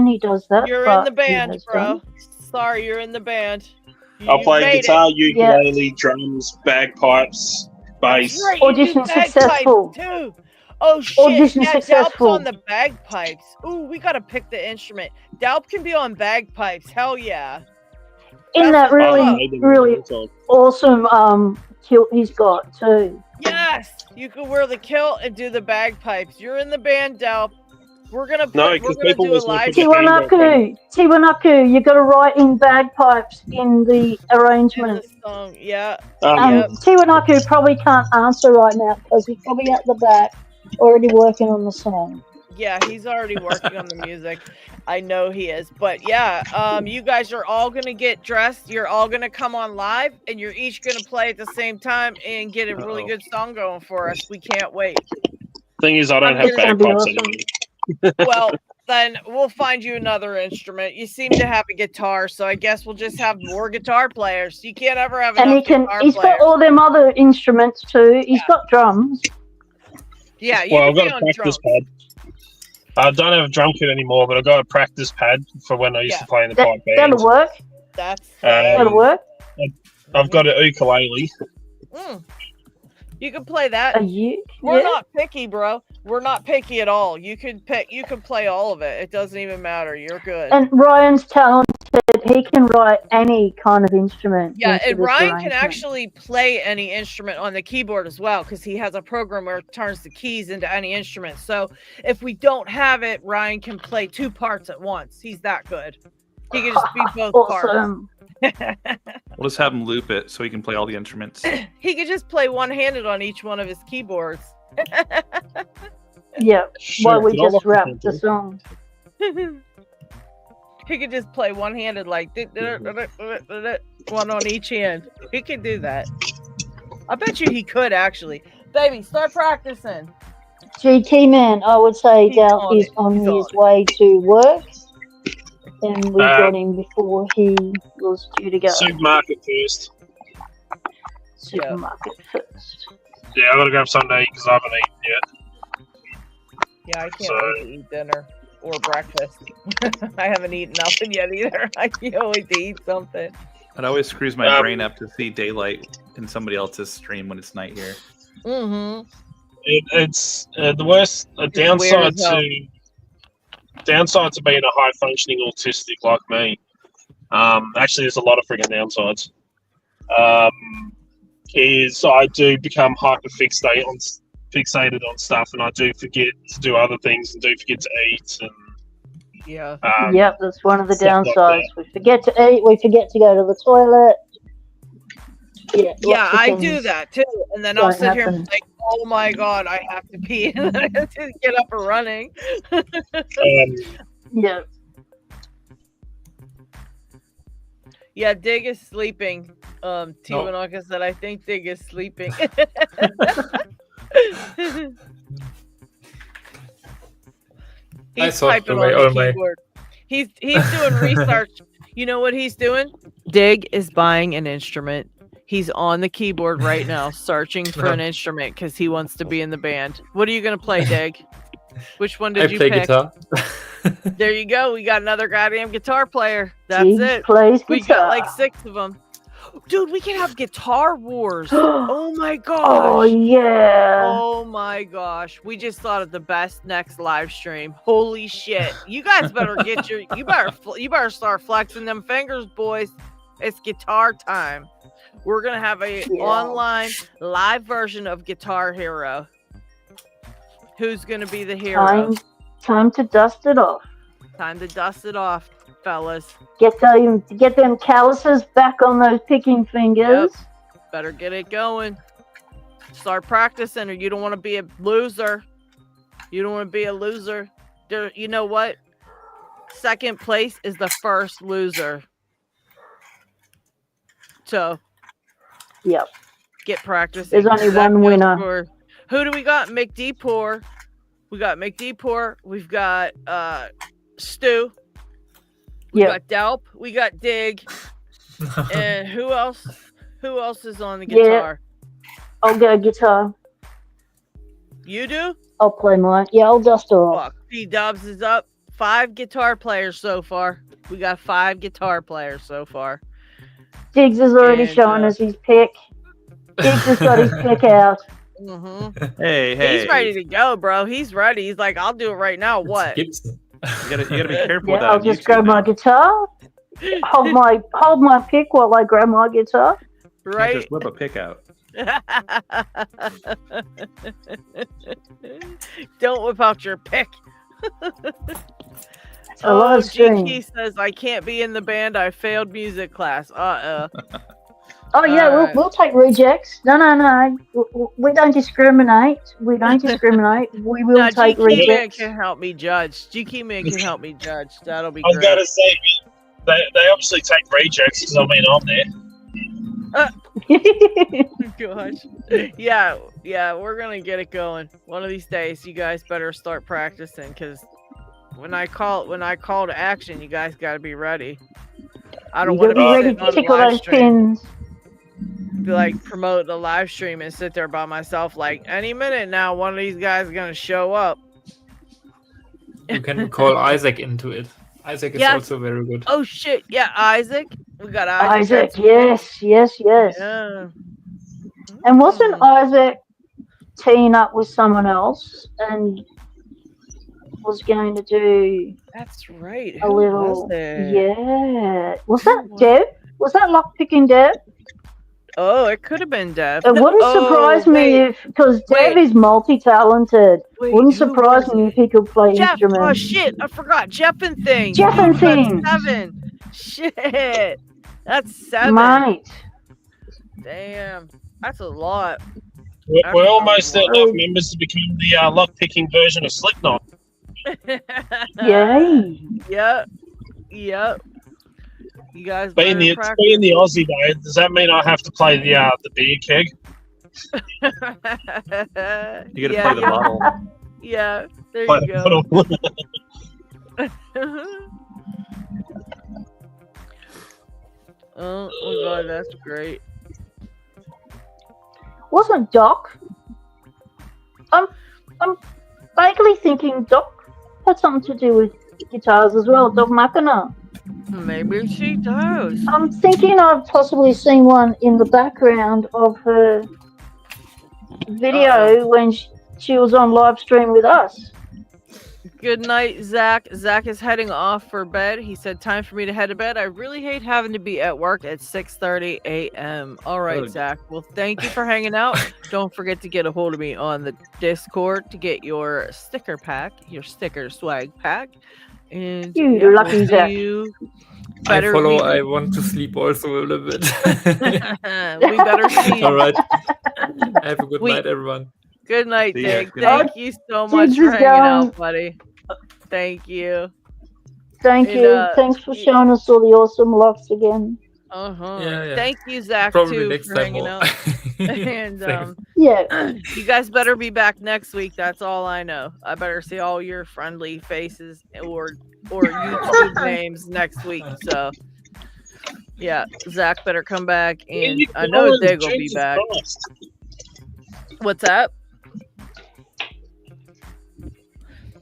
He does that. You're in the band, bro. Sorry, you're in the band. I'll play guitar, ukulele, drums, bagpipes, bass. Right, audition successful. Too. Oh shit! Audition successful. Dalp's on the bagpipes. Ooh, we gotta pick the instrument. Dalp can be on bagpipes. Hell yeah! In that really awesome kilt he's got too. Yes, you can wear the kilt and do the bagpipes. You're in the band, Dalp. We're gonna No, we're because gonna people do a listen live. to the Tiwanaku, you got to write in bagpipes in the arrangement. Song, yeah. Tiwanaku probably can't answer right now because he's probably at the back already working on the song. Yeah, he's already working on the music. I know he is. But yeah, you guys are all gonna get dressed. You're all gonna come on live, and you're each gonna play at the same time and get a really good song going for us. We can't wait. Thing is, I don't have bagpipes anymore. Well, then we'll find you another instrument. You seem to have a guitar, so I guess we'll just have more guitar players. You can't ever have enough guitar he's players. got all them other instruments too. He's got drums. Yeah, you Well, can I've be got a on practice drums. pad. I don't have a drum kit anymore, but I've got a practice pad for when I used to play in the pipe band. That'll work. That'll work. I've got an ukulele. You can play that. We're not picky, bro. We're not picky at all. You can pick. You can play all of it. It doesn't even matter. You're good. And Ryan's talented. He can write any kind of instrument. Yeah, into and this Ryan can arrangement. actually play any instrument on the keyboard as well because he has a program where it turns the keys into any instrument. So if we don't have it, Ryan can play two parts at once. He's that good. He can just be both Awesome. parts. We'll just have him loop it so he can play all the instruments. He could just play one-handed on each one of his keyboards. Yeah, while we Sure, just wrap the song. He could just play one-handed, like one on each hand. He could do that. I bet you he could actually. Baby, start practicing. GT Man, I would say Dal is on his way to work, and we got him before he was due to go. Supermarket first. Supermarket first. Yeah, I gotta grab something to eat because I haven't eaten yet. Yeah, I can't wait to eat dinner or breakfast. I haven't eaten nothing yet either. I can't wait to eat something. It always screws my brain up to see daylight in somebody else's stream when it's night here. Mm-hmm. It's the worst downside to being a high functioning autistic like me. Actually, there's a lot of freaking downsides. Is I do become hyper fixated on stuff, and I do forget to do other things, and do forget to eat. And yeah, yep, that's one of the stuff like downsides. We forget to eat. We forget to go to the toilet. Yeah, yeah, I do that too, and then I'll sit here and think, "Oh my god, I have to pee," and then I have to get up and running. Yeah. Yeah, Dig is sleeping. Tiwanaka said, I think Dig is sleeping. He's typing on the keyboard. He's doing research. You know what he's doing? Dig is buying an instrument. He's on the keyboard right now, searching for an instrument because he wants to be in the band. What are you gonna play, Dig? Which one did you pick? Guitar. There you go. We got another goddamn guitar player. That's it. We got like 6 of them. Dude, we can have guitar wars. Oh my gosh. Oh yeah. Oh my gosh. We just thought of the best next live stream. Holy shit. You guys better get you better start flexing them fingers, boys. It's guitar time. We're gonna have a online live version of Guitar Hero. Who's gonna be the hero? Time to dust it off. Time to dust it off, fellas. Get them calluses back on those picking fingers. Yep. Better get it going. Start practicing, or you don't want to be a loser. You don't want to be a loser. You know what? Second place is the first loser. So, yep. Get practicing. There's only one winner. Who do we got? McDeepore. We got McDeepore. We've got Stu. We got Delp. We got Dig. And who else? Who else is on the guitar? I'll go guitar. You do? I'll play mine. Yeah, I'll dust her off. P-Dubs is up. 5 guitar players so far. We got 5 guitar players so far. Diggs is already showing us his pick. Diggs has got his pick out. Mm-hmm. Hey. He's ready to go, bro. He's ready. He's like, I'll do it right now. What? You gotta be careful with that. I'll just grab my guitar. Hold my pick while I grab my guitar. Right. Just whip a pick out. Don't whip out your pick. It's a live stream. GK says I can't be in the band. I failed music class. Oh yeah, we'll take rejects. No. We don't discriminate. We will take GK rejects. Man can help me judge. GK Man can help me judge. That'll be I was great. going to say, they obviously take rejects because I mean I'm there. Gosh. Yeah, we're gonna get it going. One of these days, you guys better start practicing because when I call to action, you guys gotta be ready. I don't want to be ready sitting to on the tickle live those stream, pins. be like promote the live stream and sit there by myself. Like any minute now, one of these guys is gonna show up. You can call Isaac into it. Isaac is also very good. Oh shit! Yeah, Isaac. We got Isaac. Yes. Yeah. And wasn't Isaac teeing up with someone else and was going to do? That's right. A Who little. was it? Yeah. Was that Deb? Was that Lockpicking Deb? Oh, it could have been Deb. It wouldn't surprise me because Deb is multi-talented. Wouldn't surprise me if he could play Jeff. instruments. Oh shit! I forgot Jeff and Things. Jeff and Things. That's 7. Shit. That's 7. Mate. Damn. That's a lot. We're almost at enough members to become the lockpicking version of Slipknot. Yay. Yep. You guys Being the Aussie though, does that mean I have to play the beer keg? You gotta play the bottle. Yeah, there Play you the go. bottle. Oh my god, that's great. Wasn't Doc? I'm vaguely thinking Doc had something to do with guitars as well. Doc Machina. Maybe she does. I'm thinking I've possibly seen one in the background of her video when she was on live stream with us. Good night, Zach. Zach is heading off for bed. He said, time for me to head to bed. I really hate having to be at work at 6:30 a.m. All right, Zach. Well, thank you for hanging out. Don't forget to get a hold of me on the Discord to get your sticker pack, your sticker swag pack. And you lucky Zach. I follow. I want to sleep also a little bit. We better see. All right. Have a good night, everyone. Good night, See ya. Dick. Good Thank night. you so much for hanging out, buddy. Thank you. Thank you. Thanks for showing us all the awesome locks again. Yeah. Thank you, Zach, Probably too, next for time hanging more. out. And yeah, you guys better be back next week. That's all I know. I better see all your friendly faces or YouTube names next week. So yeah, Zach better come back, and I know Dig will be back. What's that?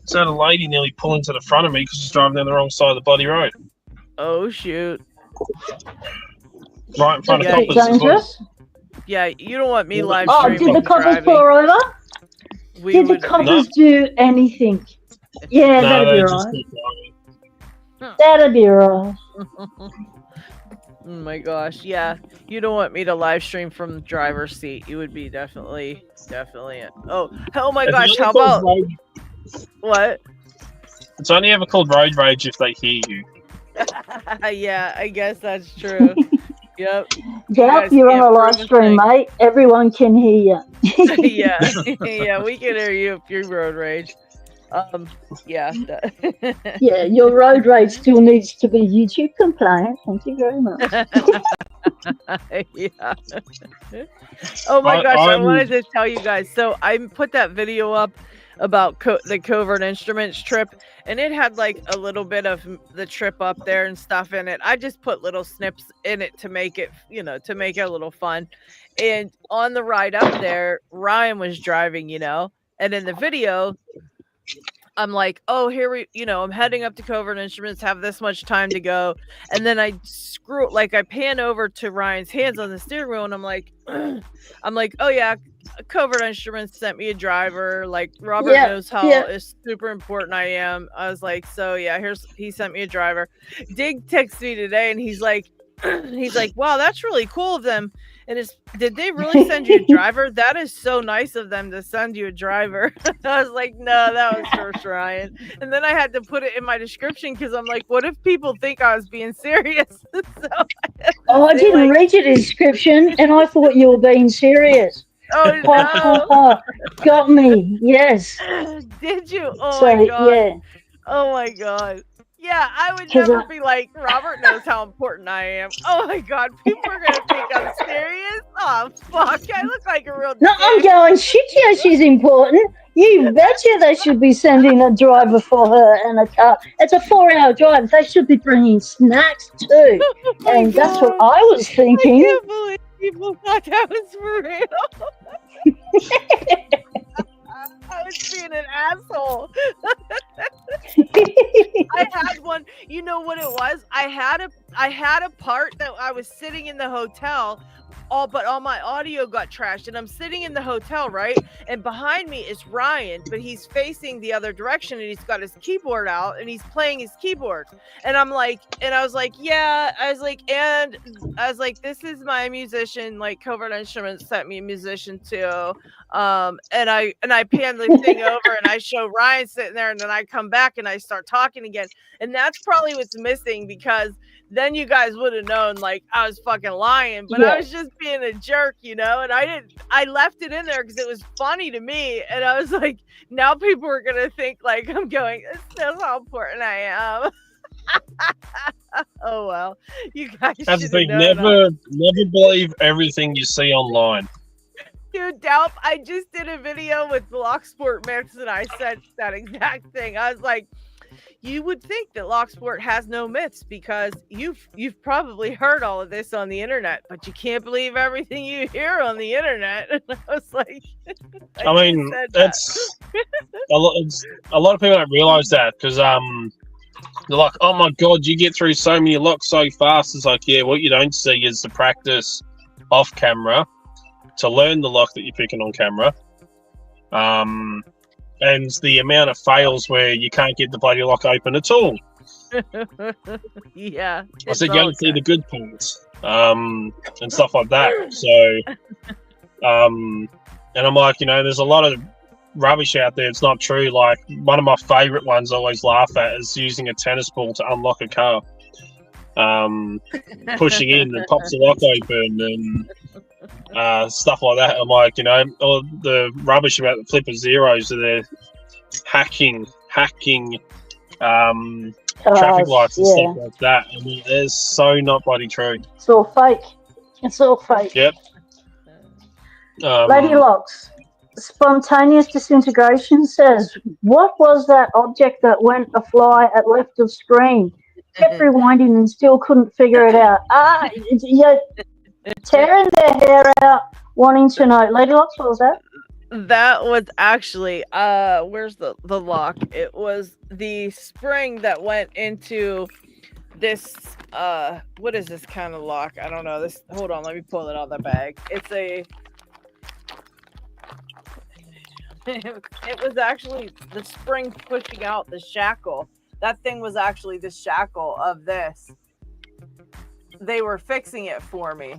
So had a lady nearly pull into the front of me because she's driving down the wrong side of the bloody road. Oh shoot! Right in front of coppers. Dangerous? Yeah, you don't want me live Oh, streaming. did the coppers driving. pull her over? We Did the would- coppers do anything? Yeah, No, that'd they be just right. keep driving. That'd be right. Oh my gosh, yeah. You don't want me to live stream from the driver's seat. You would be definitely oh my It's gosh, only how called about road- what? It's only ever called road rage if they hear you. Yeah, I guess that's true. Yep. Yep, you're on a live stream, mate. Everyone can hear you. Yeah. Yeah, we can hear you if you're road rage. Yeah. Yeah, your road rage still needs to be YouTube compliant. Thank you very much. Yeah. Oh my gosh, I I'm- wanted to tell you guys. So I put that video up about the Covert Instruments trip, and it had like a little bit of the trip up there and stuff in it. I just put little snips in it to make it, to make it a little fun. And on the ride up there, Ryan was driving, and in the video, I'm like, oh, here I'm heading up to Covert Instruments, have this much time to go. And then I I pan over to Ryan's hands on the steering wheel, and I'm like, oh yeah, Covert Instruments sent me a driver. Like Robert knows how is super important I am. I was like, so yeah, he sent me a driver. Dig texted me today, and he's like, he's like, wow, that's really cool of them. And did they really send you a driver? That is so nice of them to send you a driver. I was like, no, that was first Ryan. And then I had to put it in my description because I'm like, what if people think I was being serious? I didn't read your description and I thought you were being serious. Oh no. Got me. Yes. Did you? Oh my god. Yeah. Oh my god. Yeah, I would never be like, Robert knows how important I am. Oh my god, people are gonna think I'm serious. Oh fuck, I look like a real No, I'm going, shit, yeah, she's important. You betcha they should be sending a driver for her and a car. It's a 4-hour drive. They should be bringing snacks too. And that's what I was thinking. I can't believe people thought that was for real. I was being an asshole. I had one. You know what it was? I had a part that I was sitting in the hotel. But all my audio got trashed, and I'm sitting in the hotel, right? And behind me is Ryan, but he's facing the other direction, and he's got his keyboard out, and he's playing his keyboard. And I was like, this is my musician, like Covert Instruments sent me a musician too. And I pan the thing over, and I show Ryan sitting there, and then I come back and I start talking again, and that's probably what's missing because then you guys would have known like I was fucking lying, but I was just being a jerk, you know, and I left it in there because it was funny to me, and I was like, now people are gonna think like I'm going, that's how important I am. Oh well, you guys. That's the thing. Never believe everything you see online. Dude, Dalp, I just did a video with Locksport Mix, and I said that exact thing. I was like, you would think that Locksport has no myths because you've probably heard all of this on the internet, but you can't believe everything you hear on the internet. And I was like, I mean, that's a lot of people don't realize that because they're like, oh my god, you get through so many locks so fast. It's like, yeah, what you don't see is the practice off camera to learn the lock that you're picking on camera. And the amount of fails where you can't get the bloody lock open at all. Yeah. I said you don't see the good parts and stuff like that. So, and I'm like, you know, there's a lot of rubbish out there. It's not true. Like, one of my favourite ones I always laugh at is using a tennis ball to unlock a car. Pushing in and pops the lock open and stuff like that. I'm like, you know, all the rubbish about the flipper zeros that they're hacking traffic lights and stuff like that. I mean, it's so not bloody true. It's all fake. It's all fake. Yep. Lady Locks, spontaneous disintegration says, what was that object that went a fly at left of screen? Kept rewinding and still couldn't figure it out. You're tearing their hair out, wanting to know. Lady Locks, what was that? That was actually, where's the lock? It was the spring that went into this, what is this kind of lock? I don't know. This. Hold on, let me pull it out of the bag. It's a, it was actually the spring pushing out the shackle. That thing was actually the shackle of this. They were fixing it for me.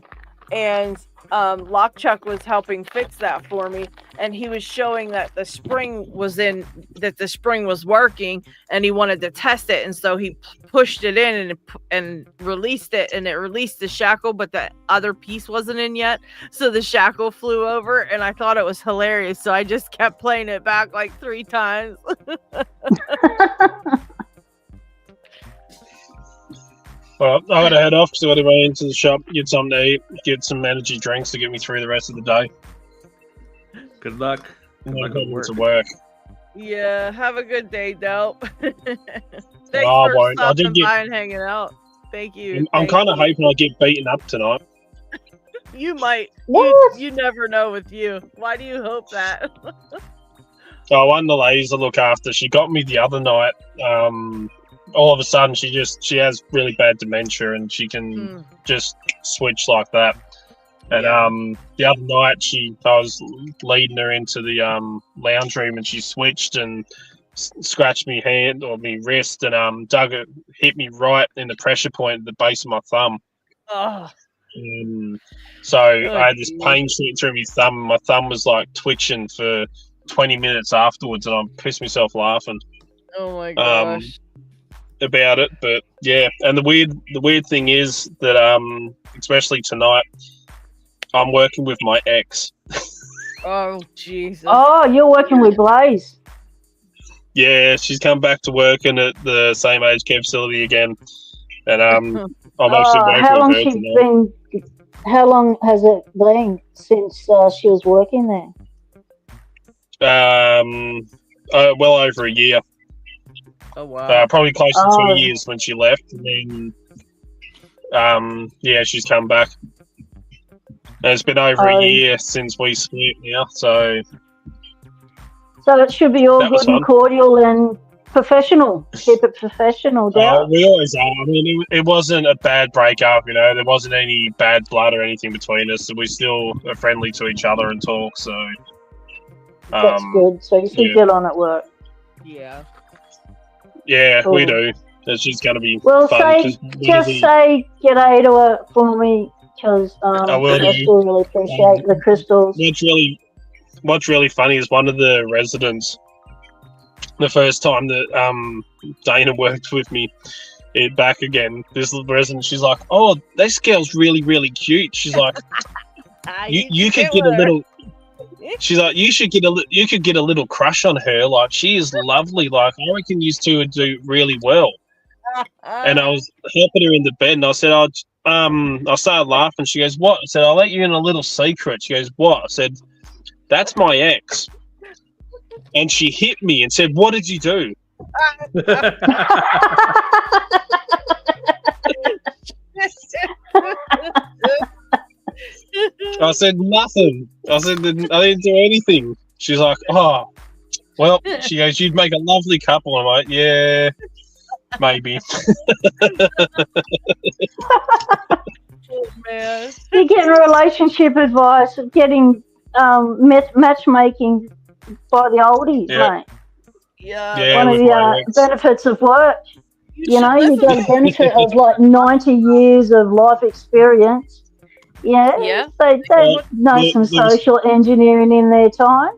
And Lockchuck was helping fix that for me. And he was showing that the spring was working and he wanted to test it. And so he pushed it in and released it, and it released the shackle, but the other piece wasn't in yet. So the shackle flew over, and I thought it was hilarious. So I just kept playing it back like 3 times. Well, I got to head off because I got to go into the shop, get something to eat, get some energy drinks to get me through the rest of the day. Good luck. Good luck to work. Yeah, have a good day, Dope. Thanks for stopping by and hanging out. Thank you. I'm kind of hoping I get beaten up tonight. You might. You never know with you. Why do you hope that? One of the ladies I look after, she got me the other night. All of a sudden, she has really bad dementia, and she can just switch like that. And the other night, I was leading her into the lounge room, and she switched and scratched me hand or me wrist, and hit me right in the pressure point at the base of my thumb. Oh. So I had this pain shooting through my thumb. My thumb was like twitching for 20 minutes afterwards, and I pissed myself laughing. Oh my gosh. About it, but yeah. And the weird thing is that especially tonight, I'm working with my ex. Oh Jesus. Oh, you're working with Blaze. Yeah, she's come back to working at the same aged care facility again, and I'm actually working with her tonight. How long has it been since she was working there? Well over a year. Oh wow. Probably close to 2 years when she left, and then yeah, she's come back. And it's been over a year since we split now, so it should be all good and cordial and professional. Keep it professional, Dad. We always are. I mean, it wasn't a bad breakup, you know. There wasn't any bad blood or anything between us. We still are friendly to each other and talk. So that's good. So you should get on at work. Yeah. Yeah, cool. We do. It's just going to be fun. Just say g'day to her for me, because I still really appreciate the crystals. What's really funny is one of the residents, the first time that Dana worked with me back again, this little resident, she's like, "Oh, this girl's really, really cute." She's like, "You could get a little." She's like, you could get a little crush on her. Like, she is lovely. Like, I reckon you two would do really well. And I was helping her in the bed, and I said, I started laughing. She goes, "What?" I said, "I'll let you in a little secret." She goes, "What?" I said, "That's my ex." And she hit me and said, "What did you do?" I said, "Nothing." I said, "I didn't do anything." She's like, "Oh, well," she goes, "You'd make a lovely couple." I'm like, "Yeah, maybe." Oh, man. You're getting relationship advice, getting matchmaking by the oldies, mate. Yeah. One of the benefits of work. You know, you get a benefit of like 90 years of life experience. Yeah. They know some social engineering in their time.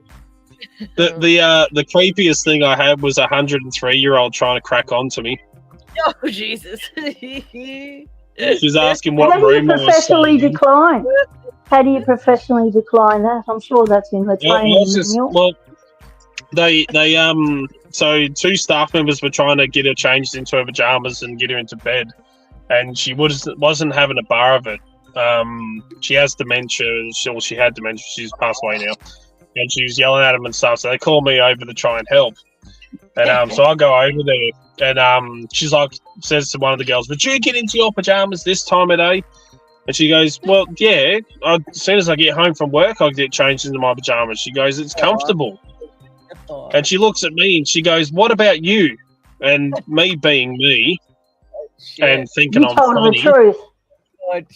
The creepiest thing I had was a 103-year-old trying to crack on to me. Oh Jesus! She's asking what room I was professionally decline. How do you professionally decline that? I'm sure that's in the training manual. Well, they so two staff members were trying to get her changed into her pajamas and get her into bed, and she wasn't having a bar of it. She has dementia. She had dementia. She's passed away now, and she was yelling at him and stuff. So they called me over to try and help. And so I go over there, and she's like, says to one of the girls, "Would you get into your pajamas this time of day?" And she goes, "Well, yeah. As soon as I get home from work, I'll get changed into my pajamas." She goes, "It's comfortable." And she looks at me and she goes, "What about you?" And me being me, and thinking I'm funny, the truth.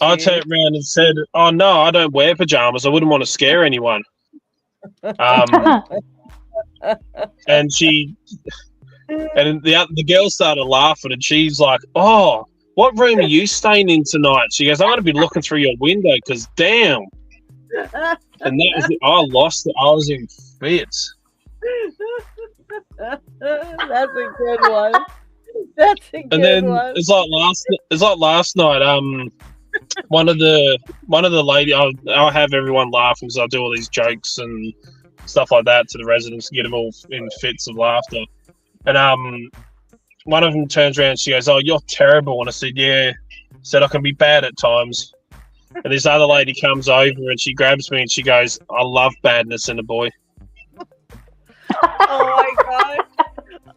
I turned around and said, "Oh no, I don't wear pajamas. I wouldn't want to scare anyone." And the girl started laughing, and she's like, "Oh, what room are you staying in tonight?" She goes, "I'm going to be looking through your window because damn." And that was it. I lost it. I was in fits. That's a good one. That's a good one. And then it's like last night. One of the ladies, I'll have everyone laughing because I do all these jokes and stuff like that to the residents to get them all in fits of laughter. And one of them turns around and she goes, "Oh, you're terrible." And I said, "Yeah." I said, "I can be bad at times." And this other lady comes over and she grabs me and she goes, "I love badness in a boy." Oh my gosh.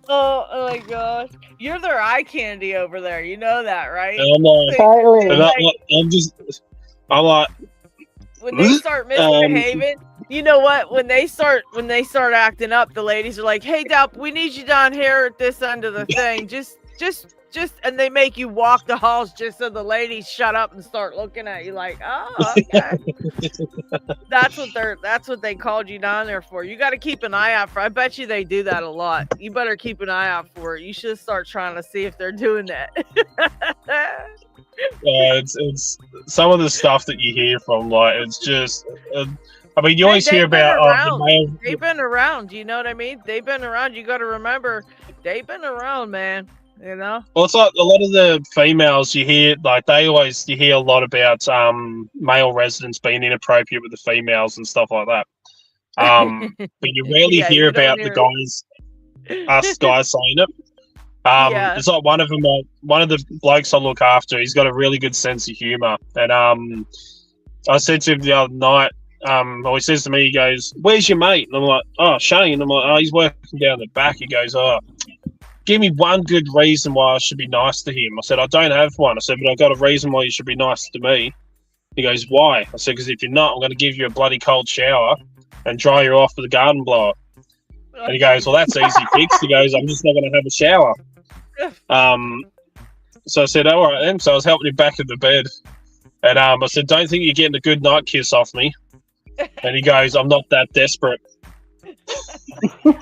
Oh my gosh. You're their eye candy over there. You know that, right? And I'm like, I'm like, when they start misbehaving, you know what? When they start acting up, the ladies are like, "Hey, Dap, we need you down here at this end of the thing. Just, and they make you walk the halls just so the ladies shut up and start looking at you like, "Oh, okay." That's what they called you down there for. You got to keep an eye out for. I bet you they do that a lot. You better keep an eye out for it. You should start trying to see if they're doing that. It's some of the stuff that you hear from, like, it's just. I mean, you always hear about the male. They've been around. You know what I mean? They've been around. You got to remember, they've been around, man. You know. Well, it's like a lot of the females you hear, like you hear a lot about male residents being inappropriate with the females and stuff like that. But you rarely hear about the guys, us guys saying it. It's like one of them, one of the blokes I look after. He's got a really good sense of humor, and I said to him the other night. He says to me, he goes, "Where's your mate?" And I'm like, "Oh, Shane." I'm like, "Oh, he's working down the back." He goes, "Oh, give me one good reason why I should be nice to him." I said, "I don't have one." I said, "But I've got a reason why you should be nice to me." He goes, "Why?" I said, "Because if you're not, I'm going to give you a bloody cold shower and dry you off with a garden blower." And he goes, "Well, that's easy fix." He goes, "I'm just not going to have a shower." So I said, "All right then." So I was helping him back in the bed. And I said, "Don't think you're getting a good night kiss off me." And he goes, "I'm not that desperate." And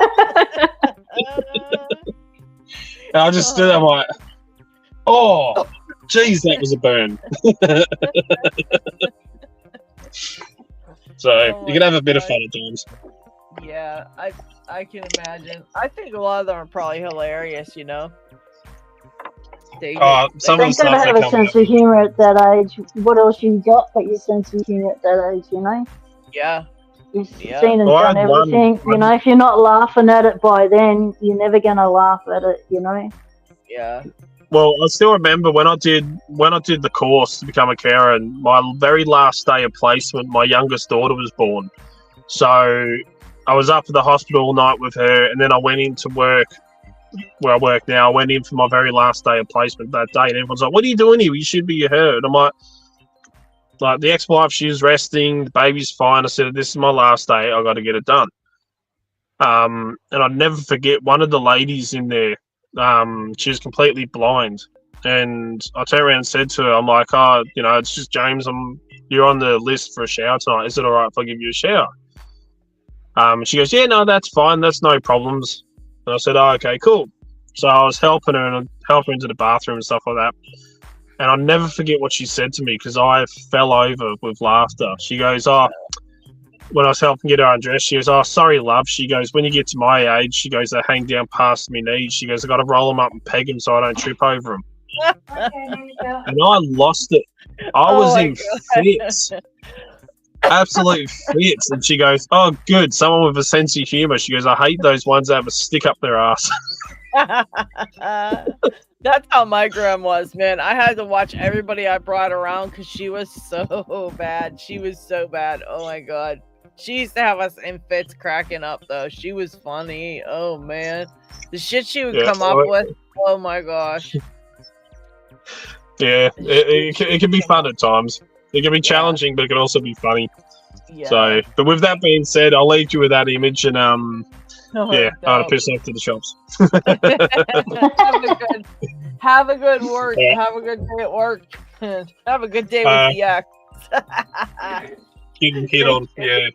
I just stood there, I'm like, "Oh, geez, that was a burn." So you can have a bit of fun at times. Yeah, I can imagine. I think a lot of them are probably hilarious, you know. Some of the stuff gotta have a sense of humor at that age. What else you got but your sense of humor at that age, you know? Yeah. You've seen and done everything. You know, if you're not laughing at it by then, you're never gonna laugh at it, you know? Yeah. Well, I still remember when I did the course to become a carer, and my very last day of placement, my youngest daughter was born. So I was up at the hospital all night with her, and then I went into work where I work now. I went in for my very last day of placement that day, and everyone's like, "What are you doing here? You should be hurt." I'm like the ex-wife, she's resting, the baby's fine. I said, "This is my last day. I got to get it done." And I'd never forget one of the ladies in there. She was completely blind, and I turned around and said to her, "I'm like, oh, you know, it's just James. You're on the list for a shower tonight. Is it all right if I give you a shower?" She goes, "Yeah, no, that's fine. That's no problems." And I said, "Oh, okay, cool." So I was helping her into the bathroom and stuff like that. And I'll never forget what she said to me because I fell over with laughter. She goes, "Oh," when I was helping get her undressed, she goes, "Oh, sorry, love." She goes, "When you get to my age," she goes, "they hang down past my knees." She goes, "I got to roll them up and peg them so I don't trip over them." And I lost it. I was in fits. Absolute fits. And she goes, "Oh, good. Someone with a sense of humor." She goes, "I hate those ones that have a stick up their ass." That's how my gram was, man. I had to watch everybody I brought around because she was so bad. She was so bad. Oh my god. She used to have us in fits cracking up though. She was funny. Oh man. The shit she would come up with. Oh my gosh. Yeah, it can be fun at times. It can be challenging, but it can also be funny. Yeah. So, but with that being said, I'll leave you with that image, and I had to piss off to the shops. Have a good work. Yeah. Have a good day at work. Have a good day with the act. Getting hit on, yeah.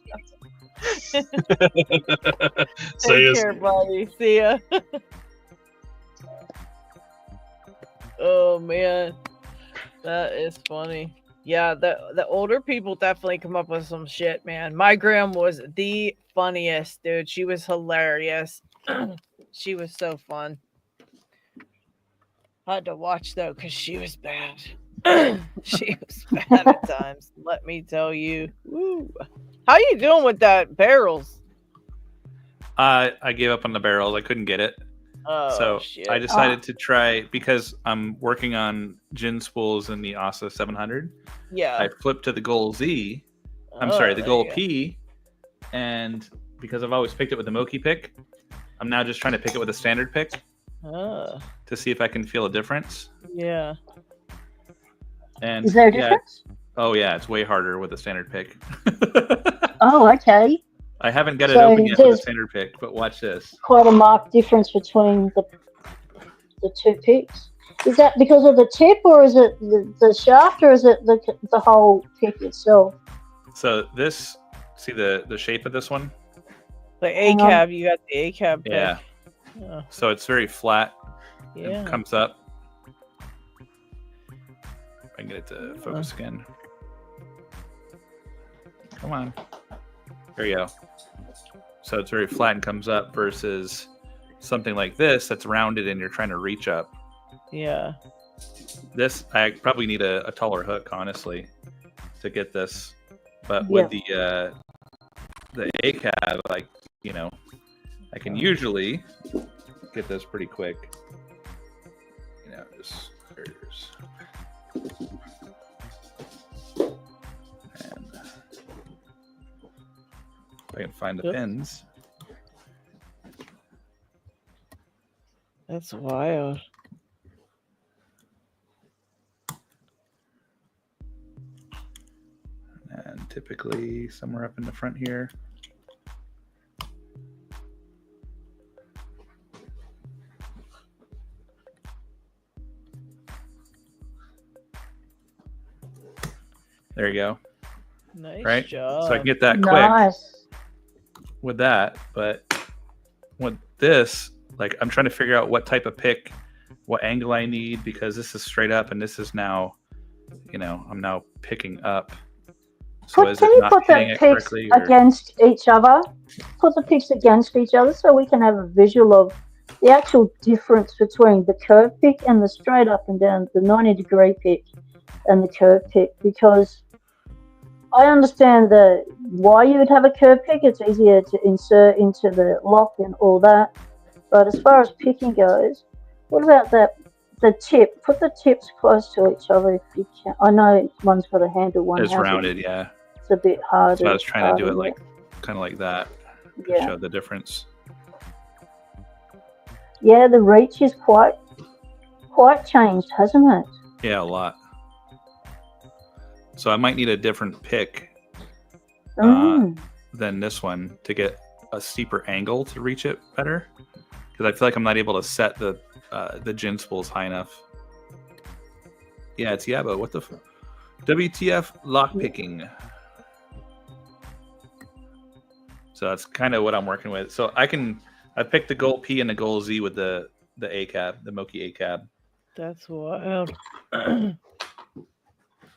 Take care, buddy. See ya. Oh man, that is funny. Yeah, the older people definitely come up with some shit, man. My gram was the funniest, dude. She was hilarious. She was so fun. I had to watch though because she was bad. She was bad at times. Let me tell you. Woo. How you doing with that barrels? I gave up on the barrels. I couldn't get it. Oh, so shit. I decided to try because I'm working on gin spools in the ASA 700. Yeah. I flipped to the Goal Z. I'm sorry, the Goal P. And because I've always picked it with the Moki pick, I'm now just trying to pick it with a standard pick to see if I can feel a difference. Yeah. And is there a difference? Oh yeah, it's way harder with a standard pick. Oh, okay. I haven't got it open yet with a standard pick, but watch this. Quite a marked difference between the two picks. Is that because of the tip, or is it the shaft, or is it the whole pick itself? So this, see the shape of this one? The A-cab, you got the A-cab pick. Yeah. Yeah. So it's very flat. Yeah. It comes up. I can get it to focus again. Come on. There you go. So it's very flat and comes up versus something like this that's rounded and you're trying to reach up. Yeah. This, I probably need a taller hook, honestly, to get this. But with the ACAB, like, you know, I can usually get this pretty quick. You know, just there's. And if I can find the pins. That's wild. And typically somewhere up in the front here. There you go. Nice right? job. So I can get that quick with that. But with this, like, I'm trying to figure out what type of pick, what angle I need, because this is straight up and this is now, you know, I'm now picking up. So Can you put the picks against each other? Put the picks against each other so we can have a visual of the actual difference between the curve pick and the straight up and down, the 90-degree pick and the curve pick. Because I understand why you would have a curve pick. It's easier to insert into the lock and all that. But as far as picking goes, what about that? The tip. Put the tips close to each other if you can. I know one's got a handle, one it's rounded, yeah. It's a bit harder. So I was trying to do it like kind of like that to show the difference. Yeah, the reach is quite changed, hasn't it? Yeah, a lot. So I might need a different pick than this one to get a steeper angle to reach it better, because I feel like I'm not able to set the gin spools high enough. Yeah, it's Yabo. What the WTF lockpicking? So that's kind of what I'm working with. So I picked the goal P and the goal Z with the ACAB, the Moki ACAB. That's wild.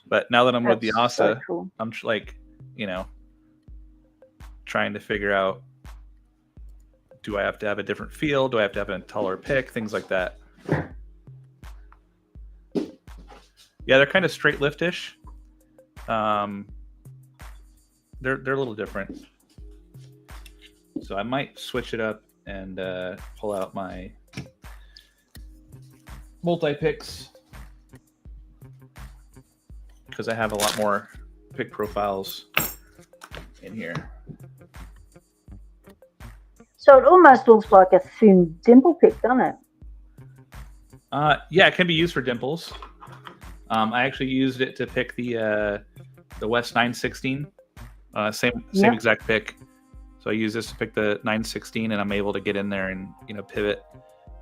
But now that I'm with the ASA, so cool. I'm like, you know, trying to figure out, do I have to have a different feel? Do I have to have a taller pick? Things like that. Yeah, they're kind of straight liftish. They're a little different. So I might switch it up and pull out my multi-picks, because I have a lot more pick profiles in here. So it almost looks like a thin dimple pick, doesn't it? Yeah, it can be used for dimples. I actually used it to pick the West 916, same exact pick. So I use this to pick the 916, and I'm able to get in there and, you know, pivot.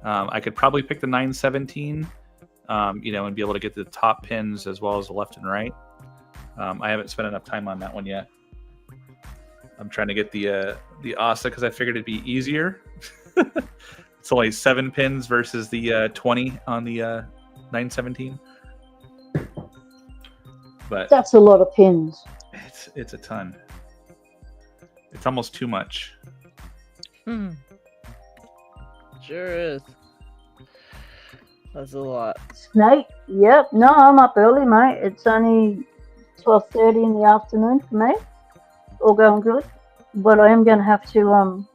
I could probably pick the 917, you know, and be able to get the top pins as well as the left and right. I haven't spent enough time on that one yet. I'm trying to get the ASA because I figured it'd be easier. It's only 7 pins versus the 20 on the 917. But that's a lot of pins. It's a ton. It's almost too much. Sure is. That's a lot. Snake? Yep. No, I'm up early, mate. It's only 12:30 in the afternoon for me. All going good. But I am going to have to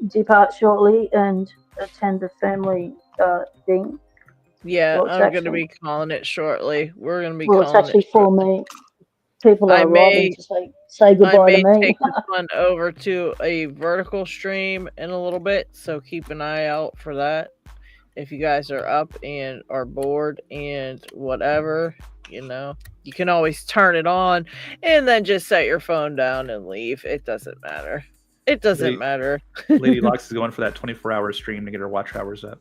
depart shortly and attend a family thing. Yeah, well, I'm going to be calling it shortly. We're going to be calling it. Well, it's actually for me. People are arriving to say goodbye to me. I may take this one over to a vertical stream in a little bit, so keep an eye out for that. If you guys are up and are bored and whatever, you know, you can always turn it on and then just set your phone down and leave. It doesn't matter. It doesn't matter. Lady Lux is going for that 24-hour stream to get her watch hours up.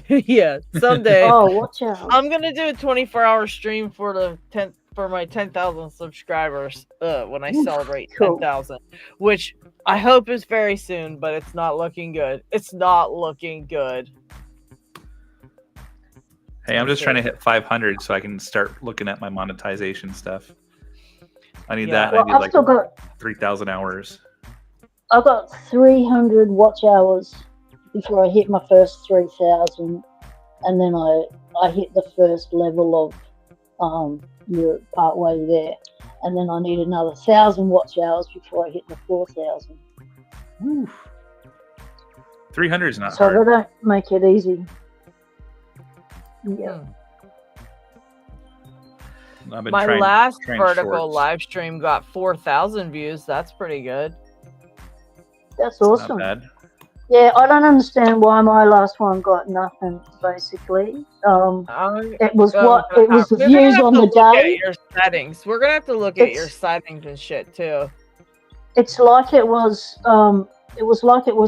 Yeah, someday. Oh, watch out. I'm going to do a 24-hour stream for the 10th. For my 10,000 subscribers when I celebrate 10,000, which I hope is very soon, but it's not looking good. It's not looking good. Hey, I'm just trying to hit 500 so I can start looking at my monetization stuff. I need that. Well, I need I've like still got 3,000 hours. I've got 300 watch hours before I hit my first 3,000, and then I hit the first level of you're part way there, and then I need another 1,000 watch hours before I hit the 4,000. 300 is not so hard. they don't make it easy. Yeah. I've been My trying, last trying vertical shorts. live stream got 4,000 views. That's pretty good. That's awesome. Not bad. Yeah, I don't understand why my last one got nothing. Basically, it was the views on the day. Your settings. We're gonna have to look at your settings and shit too. It's like it was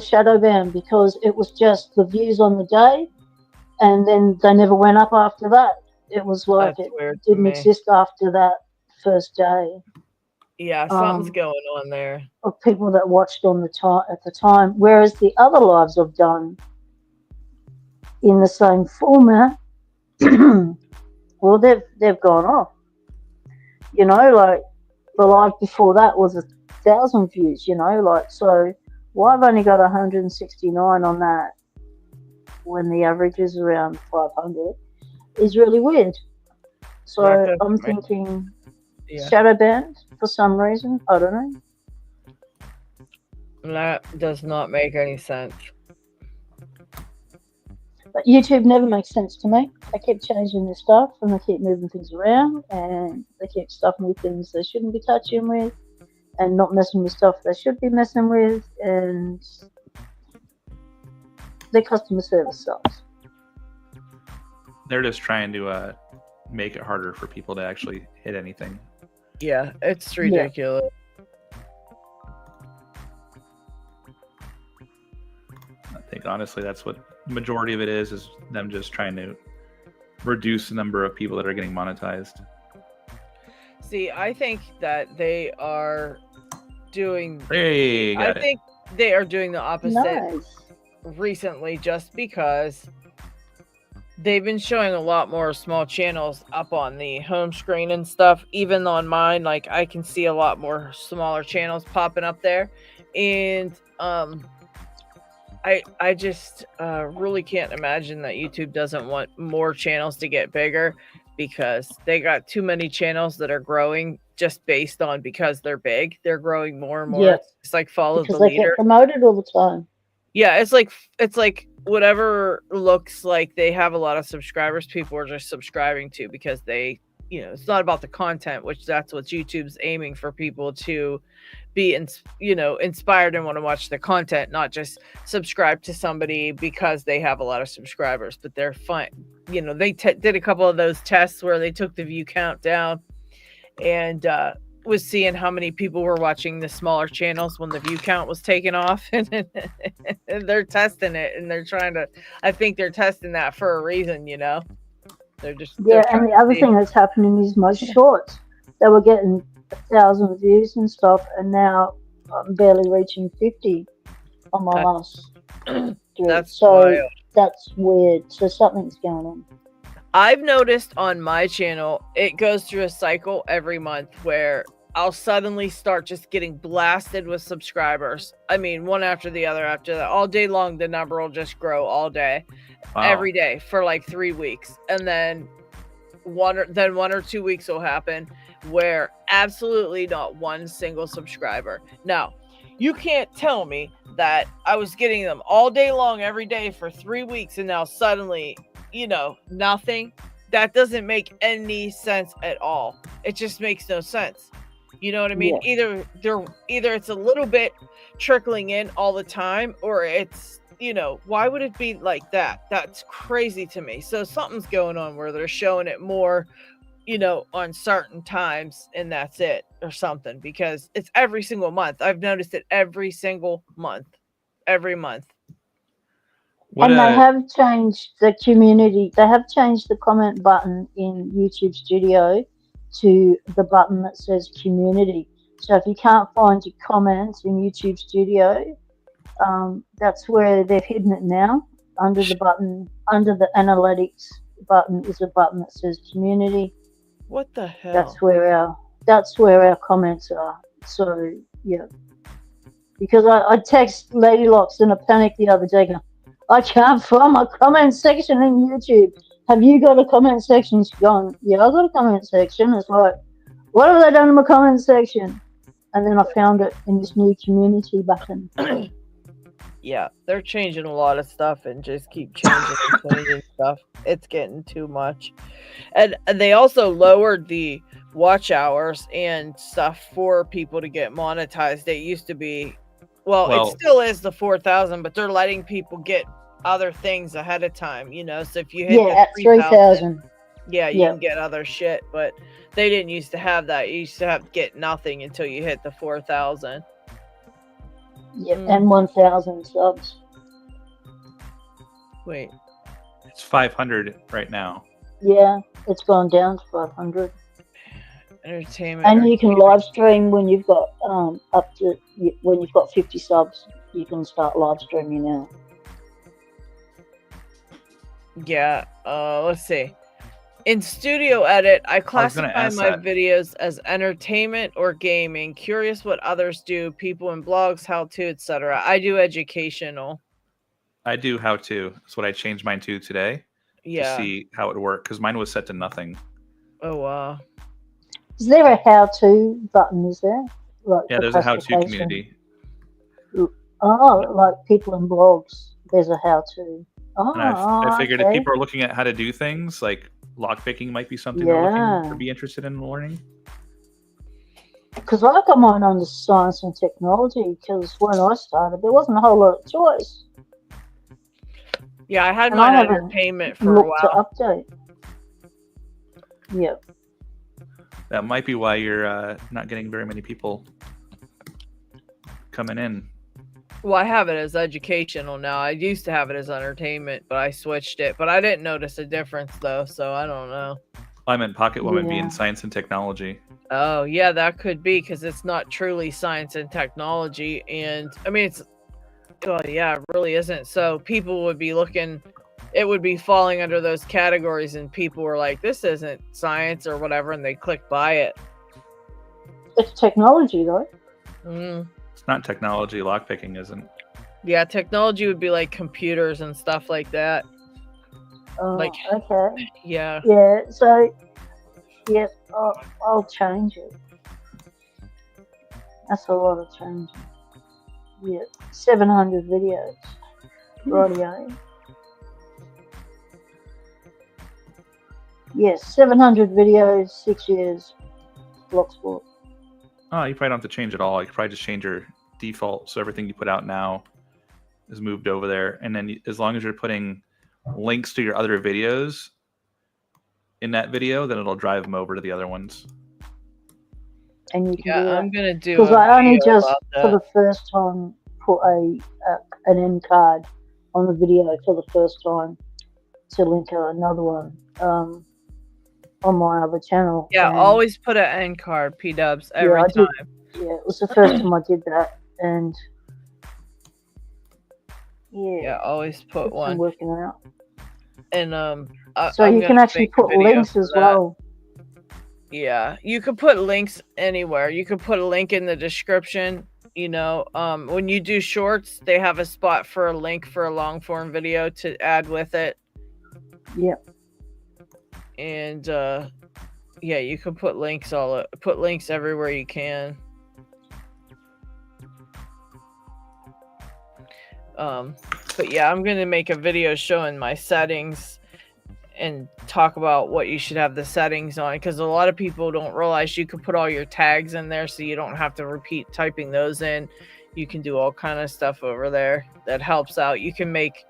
shadow banned because it was just the views on the day, and then they never went up after that. It was like That's weird it to didn't me. exist after that first day. Yeah, something's going on there. Of people that watched on at the time, whereas the other lives I've done in the same format, well, they've gone off. You know, like the live before that was 1,000 views. You know, like so. Why I've only got 169 on that when the average is around 500 is really weird. So I'm thinking shadow banned for some reason. I don't know. That does not make any sense. But YouTube never makes sense to me. They keep changing their stuff and they keep moving things around and they keep stuffing with things they shouldn't be touching with and not messing with stuff they should be messing with, and their customer service sucks. They're just trying to make it harder for people to actually hit anything. Yeah, it's ridiculous. I think honestly that's what the majority of it is them just trying to reduce the number of people that are getting monetized. See, I think that they are doing. I think they are doing the opposite Nice. recently, just because they've been showing a lot more small channels up on the home screen and stuff. Even on mine, like I can see a lot more smaller channels popping up there, and I just really can't imagine that YouTube doesn't want more channels to get bigger, because they got too many channels that are growing just based on because they're big. They're growing more and more. Yeah. It's like follow Because the they leader. get promoted all the time. Yeah, it's like whatever looks like they have a lot of subscribers, people are just subscribing to because they, it's not about the content, which that's what YouTube's aiming for, people to be inspired and want to watch the content, not just subscribe to somebody because they have a lot of subscribers. But they're fine. They did a couple of those tests where they took the view count down and was seeing how many people were watching the smaller channels when the view count was taken off. And they're testing it, and I think they're testing that for a reason, They're just and the other thing that's happening is my shorts. They were getting 1,000 views and stuff, and now I'm barely reaching 50 on my last. That's so wild. That's weird. So something's going on. I've noticed on my channel, it goes through a cycle every month where I'll suddenly start just getting blasted with subscribers. I mean, one after the other after that. All day long, the number will just grow all day, every day for like 3 weeks. And then one or 2 weeks will happen where absolutely not one single subscriber. Now, you can't tell me that I was getting them all day long every day for 3 weeks and now suddenly, nothing. That doesn't make any sense at all. It just makes no sense. You know what I mean? Yeah. Either it's a little bit trickling in all the time, or it's, why would it be like that? That's crazy to me. So something's going on where they're showing it more, on certain times, and that's it, or something, because it's every single month. I've noticed it every single month, every month. They have changed the community. They have changed the comment button in YouTube Studio to the button that says community. So if you can't find your comments in YouTube Studio, that's where they've hidden it now, under the button, under the analytics button is a button that says community. What the hell? That's where our comments are. So yeah, because I text Lady Locks in a panic the other day. Going, I can't find my comment section in YouTube. Have you got a comment section? She's gone, yeah, I've got a comment section. It's like, what have they done in my comment section? And then I found it in this new community button. Yeah, they're changing a lot of stuff and just keep changing and changing stuff. It's getting too much. And they also lowered the watch hours and stuff for people to get monetized. It used to be, well, it still is the 4,000, but they're letting people get other things ahead of time, you know. So if you hit at 3,000, yeah, you can get other shit, but they didn't used to have that. You used to have to get nothing until you hit the 4,000. Yep, and 1,000 subs. Wait. It's 500 right now. Yeah, it's gone down to 500. Entertainment. And you can live stream when you've got when you've got 50 subs. You can start live streaming now. Yeah. Let's see. In Studio Edit, I classify my videos as entertainment or gaming. Curious what others do, people in blogs, how-to, etc. I do educational. I do how-to. That's what I changed mine to today. Yeah. To see how it worked, because mine was set to nothing. Oh, wow. Is there a how-to button, is there? Like yeah, there's a how-to community. Oh, like people in blogs, there's a how-to. Oh, and I figured if people are looking at how to do things, like lockpicking might be something they're looking to be interested in learning. Because I got mine under science and technology, because when I started, there wasn't a whole lot of choice. Yeah, I had mine entertainment for a while. To update. Yep. That might be why you're not getting very many people coming in. Well, I have it as educational now. I used to have it as entertainment, but I switched it. But I didn't notice a difference, though, so I don't know. I meant Pocket Woman being science and technology. Oh, yeah, that could be, because it's not truly science and technology. And, I mean, it's... God, yeah, it really isn't. So people would be looking... It would be falling under those categories, and people were like, this isn't science or whatever, and they click buy it. It's technology, though. It's not technology. Lockpicking isn't. Yeah, technology would be like computers and stuff like that. Oh, like, okay. Yeah. Yeah, so, yeah, I'll change it. That's a lot of changing. Yeah, 700 videos. Rightio. Yes, 700 videos, 6 years, Locksport. Oh, you probably don't have to change it all. You could probably just change your default, so everything you put out now is moved over there. And then as long as you're putting links to your other videos in that video, then it'll drive them over to the other ones. And you can do that. I'm gonna do because I only just for the first time put an end card on the video for the first time to link another one on my other channel. Yeah, always put an end card, P-dubs, every time. Yeah, it was the first time I did that, and yeah, always put one. Working out. And so you can actually put links as well. Yeah, you could put links anywhere. You could put a link in the description. You know, when you do shorts, they have a spot for a link for a long form video to add with it. Yep. And yeah, you can put links everywhere you can. But yeah, I'm gonna make a video showing my settings and talk about what you should have the settings on, because a lot of people don't realize you can put all your tags in there, so you don't have to repeat typing those in. You can do all kind of stuff over there that helps out. You can make,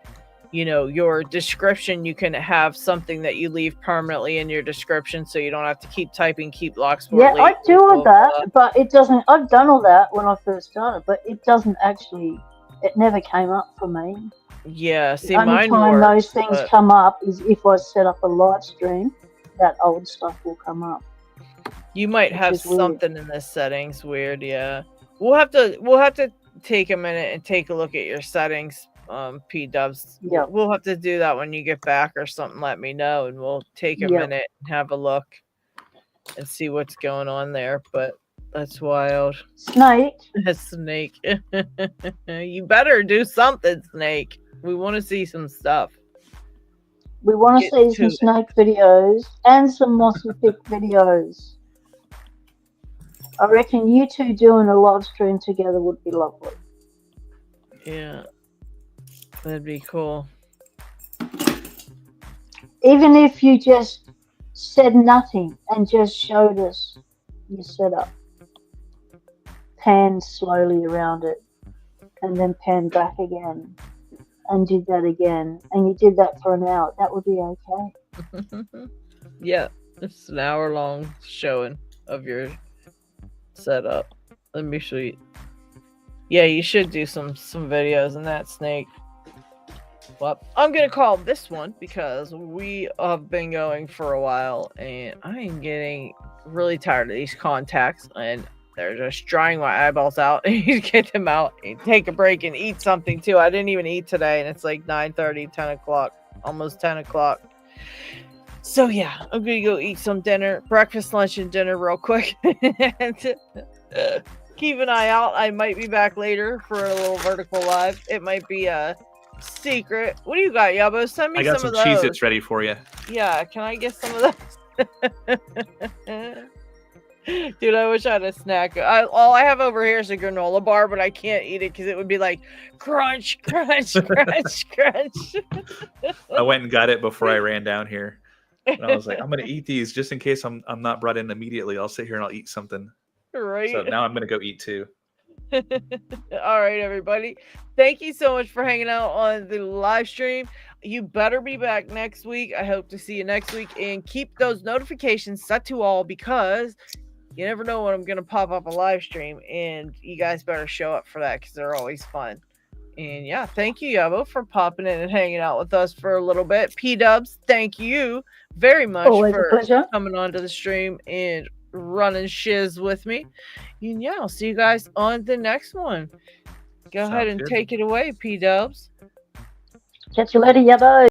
you know, your description, you can have something that you leave permanently in your description, so you don't have to keep typing, keep Locksport. Yeah, I do all that, but it doesn't. I've done all that when I first started, but it doesn't actually. It never came up for me. Yeah, see, the only time those things come up is if I set up a live stream. That old stuff will come up. You might have something in the settings weird. Yeah, we'll have to take a minute and take a look at your settings P-dubs. Yeah. We'll have to do that when you get back or something. Let me know, and we'll take a minute and have a look and see what's going on there. But that's wild. Snake. Snake. You better do something, Snake. We want to see some stuff. We want to see some snake videos and some mossy pick videos. I reckon you two doing a live stream together would be lovely. Yeah, that'd be cool. Even if you just said nothing and just showed us your setup. Pan slowly around it and then pan back again and did that again. And you did that for an hour. That would be okay. Yeah, it's an hour-long showing of your setup. Let me show you. Yeah, you should do some videos in that, Snake. Well, I'm gonna call this one because we have been going for a while, and I am getting really tired of these contacts, and they're just drying my eyeballs out. I need to get them out and take a break and eat something too. I didn't even eat today, and it's like 9:30, 10 o'clock, almost 10 o'clock. So yeah, I'm gonna go eat some dinner, breakfast, lunch, and dinner real quick. And keep an eye out. I might be back later for a little vertical live. It might be a secret. What do you got, Yabo? Send me I got some some of those. Cheez-Its ready for you. Yeah, can I get some of those? Dude, I wish I had a snack. All I have over here is a granola bar, but I can't eat it because it would be like crunch, crunch, crunch, crunch. I went and got it before I ran down here. And I was like, I'm gonna eat these just in case I'm not brought in immediately. I'll sit here and I'll eat something. Right. So now I'm gonna go eat too. All right, everybody. Thank you so much for hanging out on the live stream. You better be back next week. I hope to see you next week, and keep those notifications set to all because you never know when I'm going to pop up a live stream, and you guys better show up for that because they're always fun. And yeah, thank you, Yabo, for popping in and hanging out with us for a little bit. P-Dubs, thank you very much for coming onto the stream and running shiz with me. And yeah, I'll see you guys on the next one. Go ahead and take it away, P-Dubs. Catch you later, Yabo.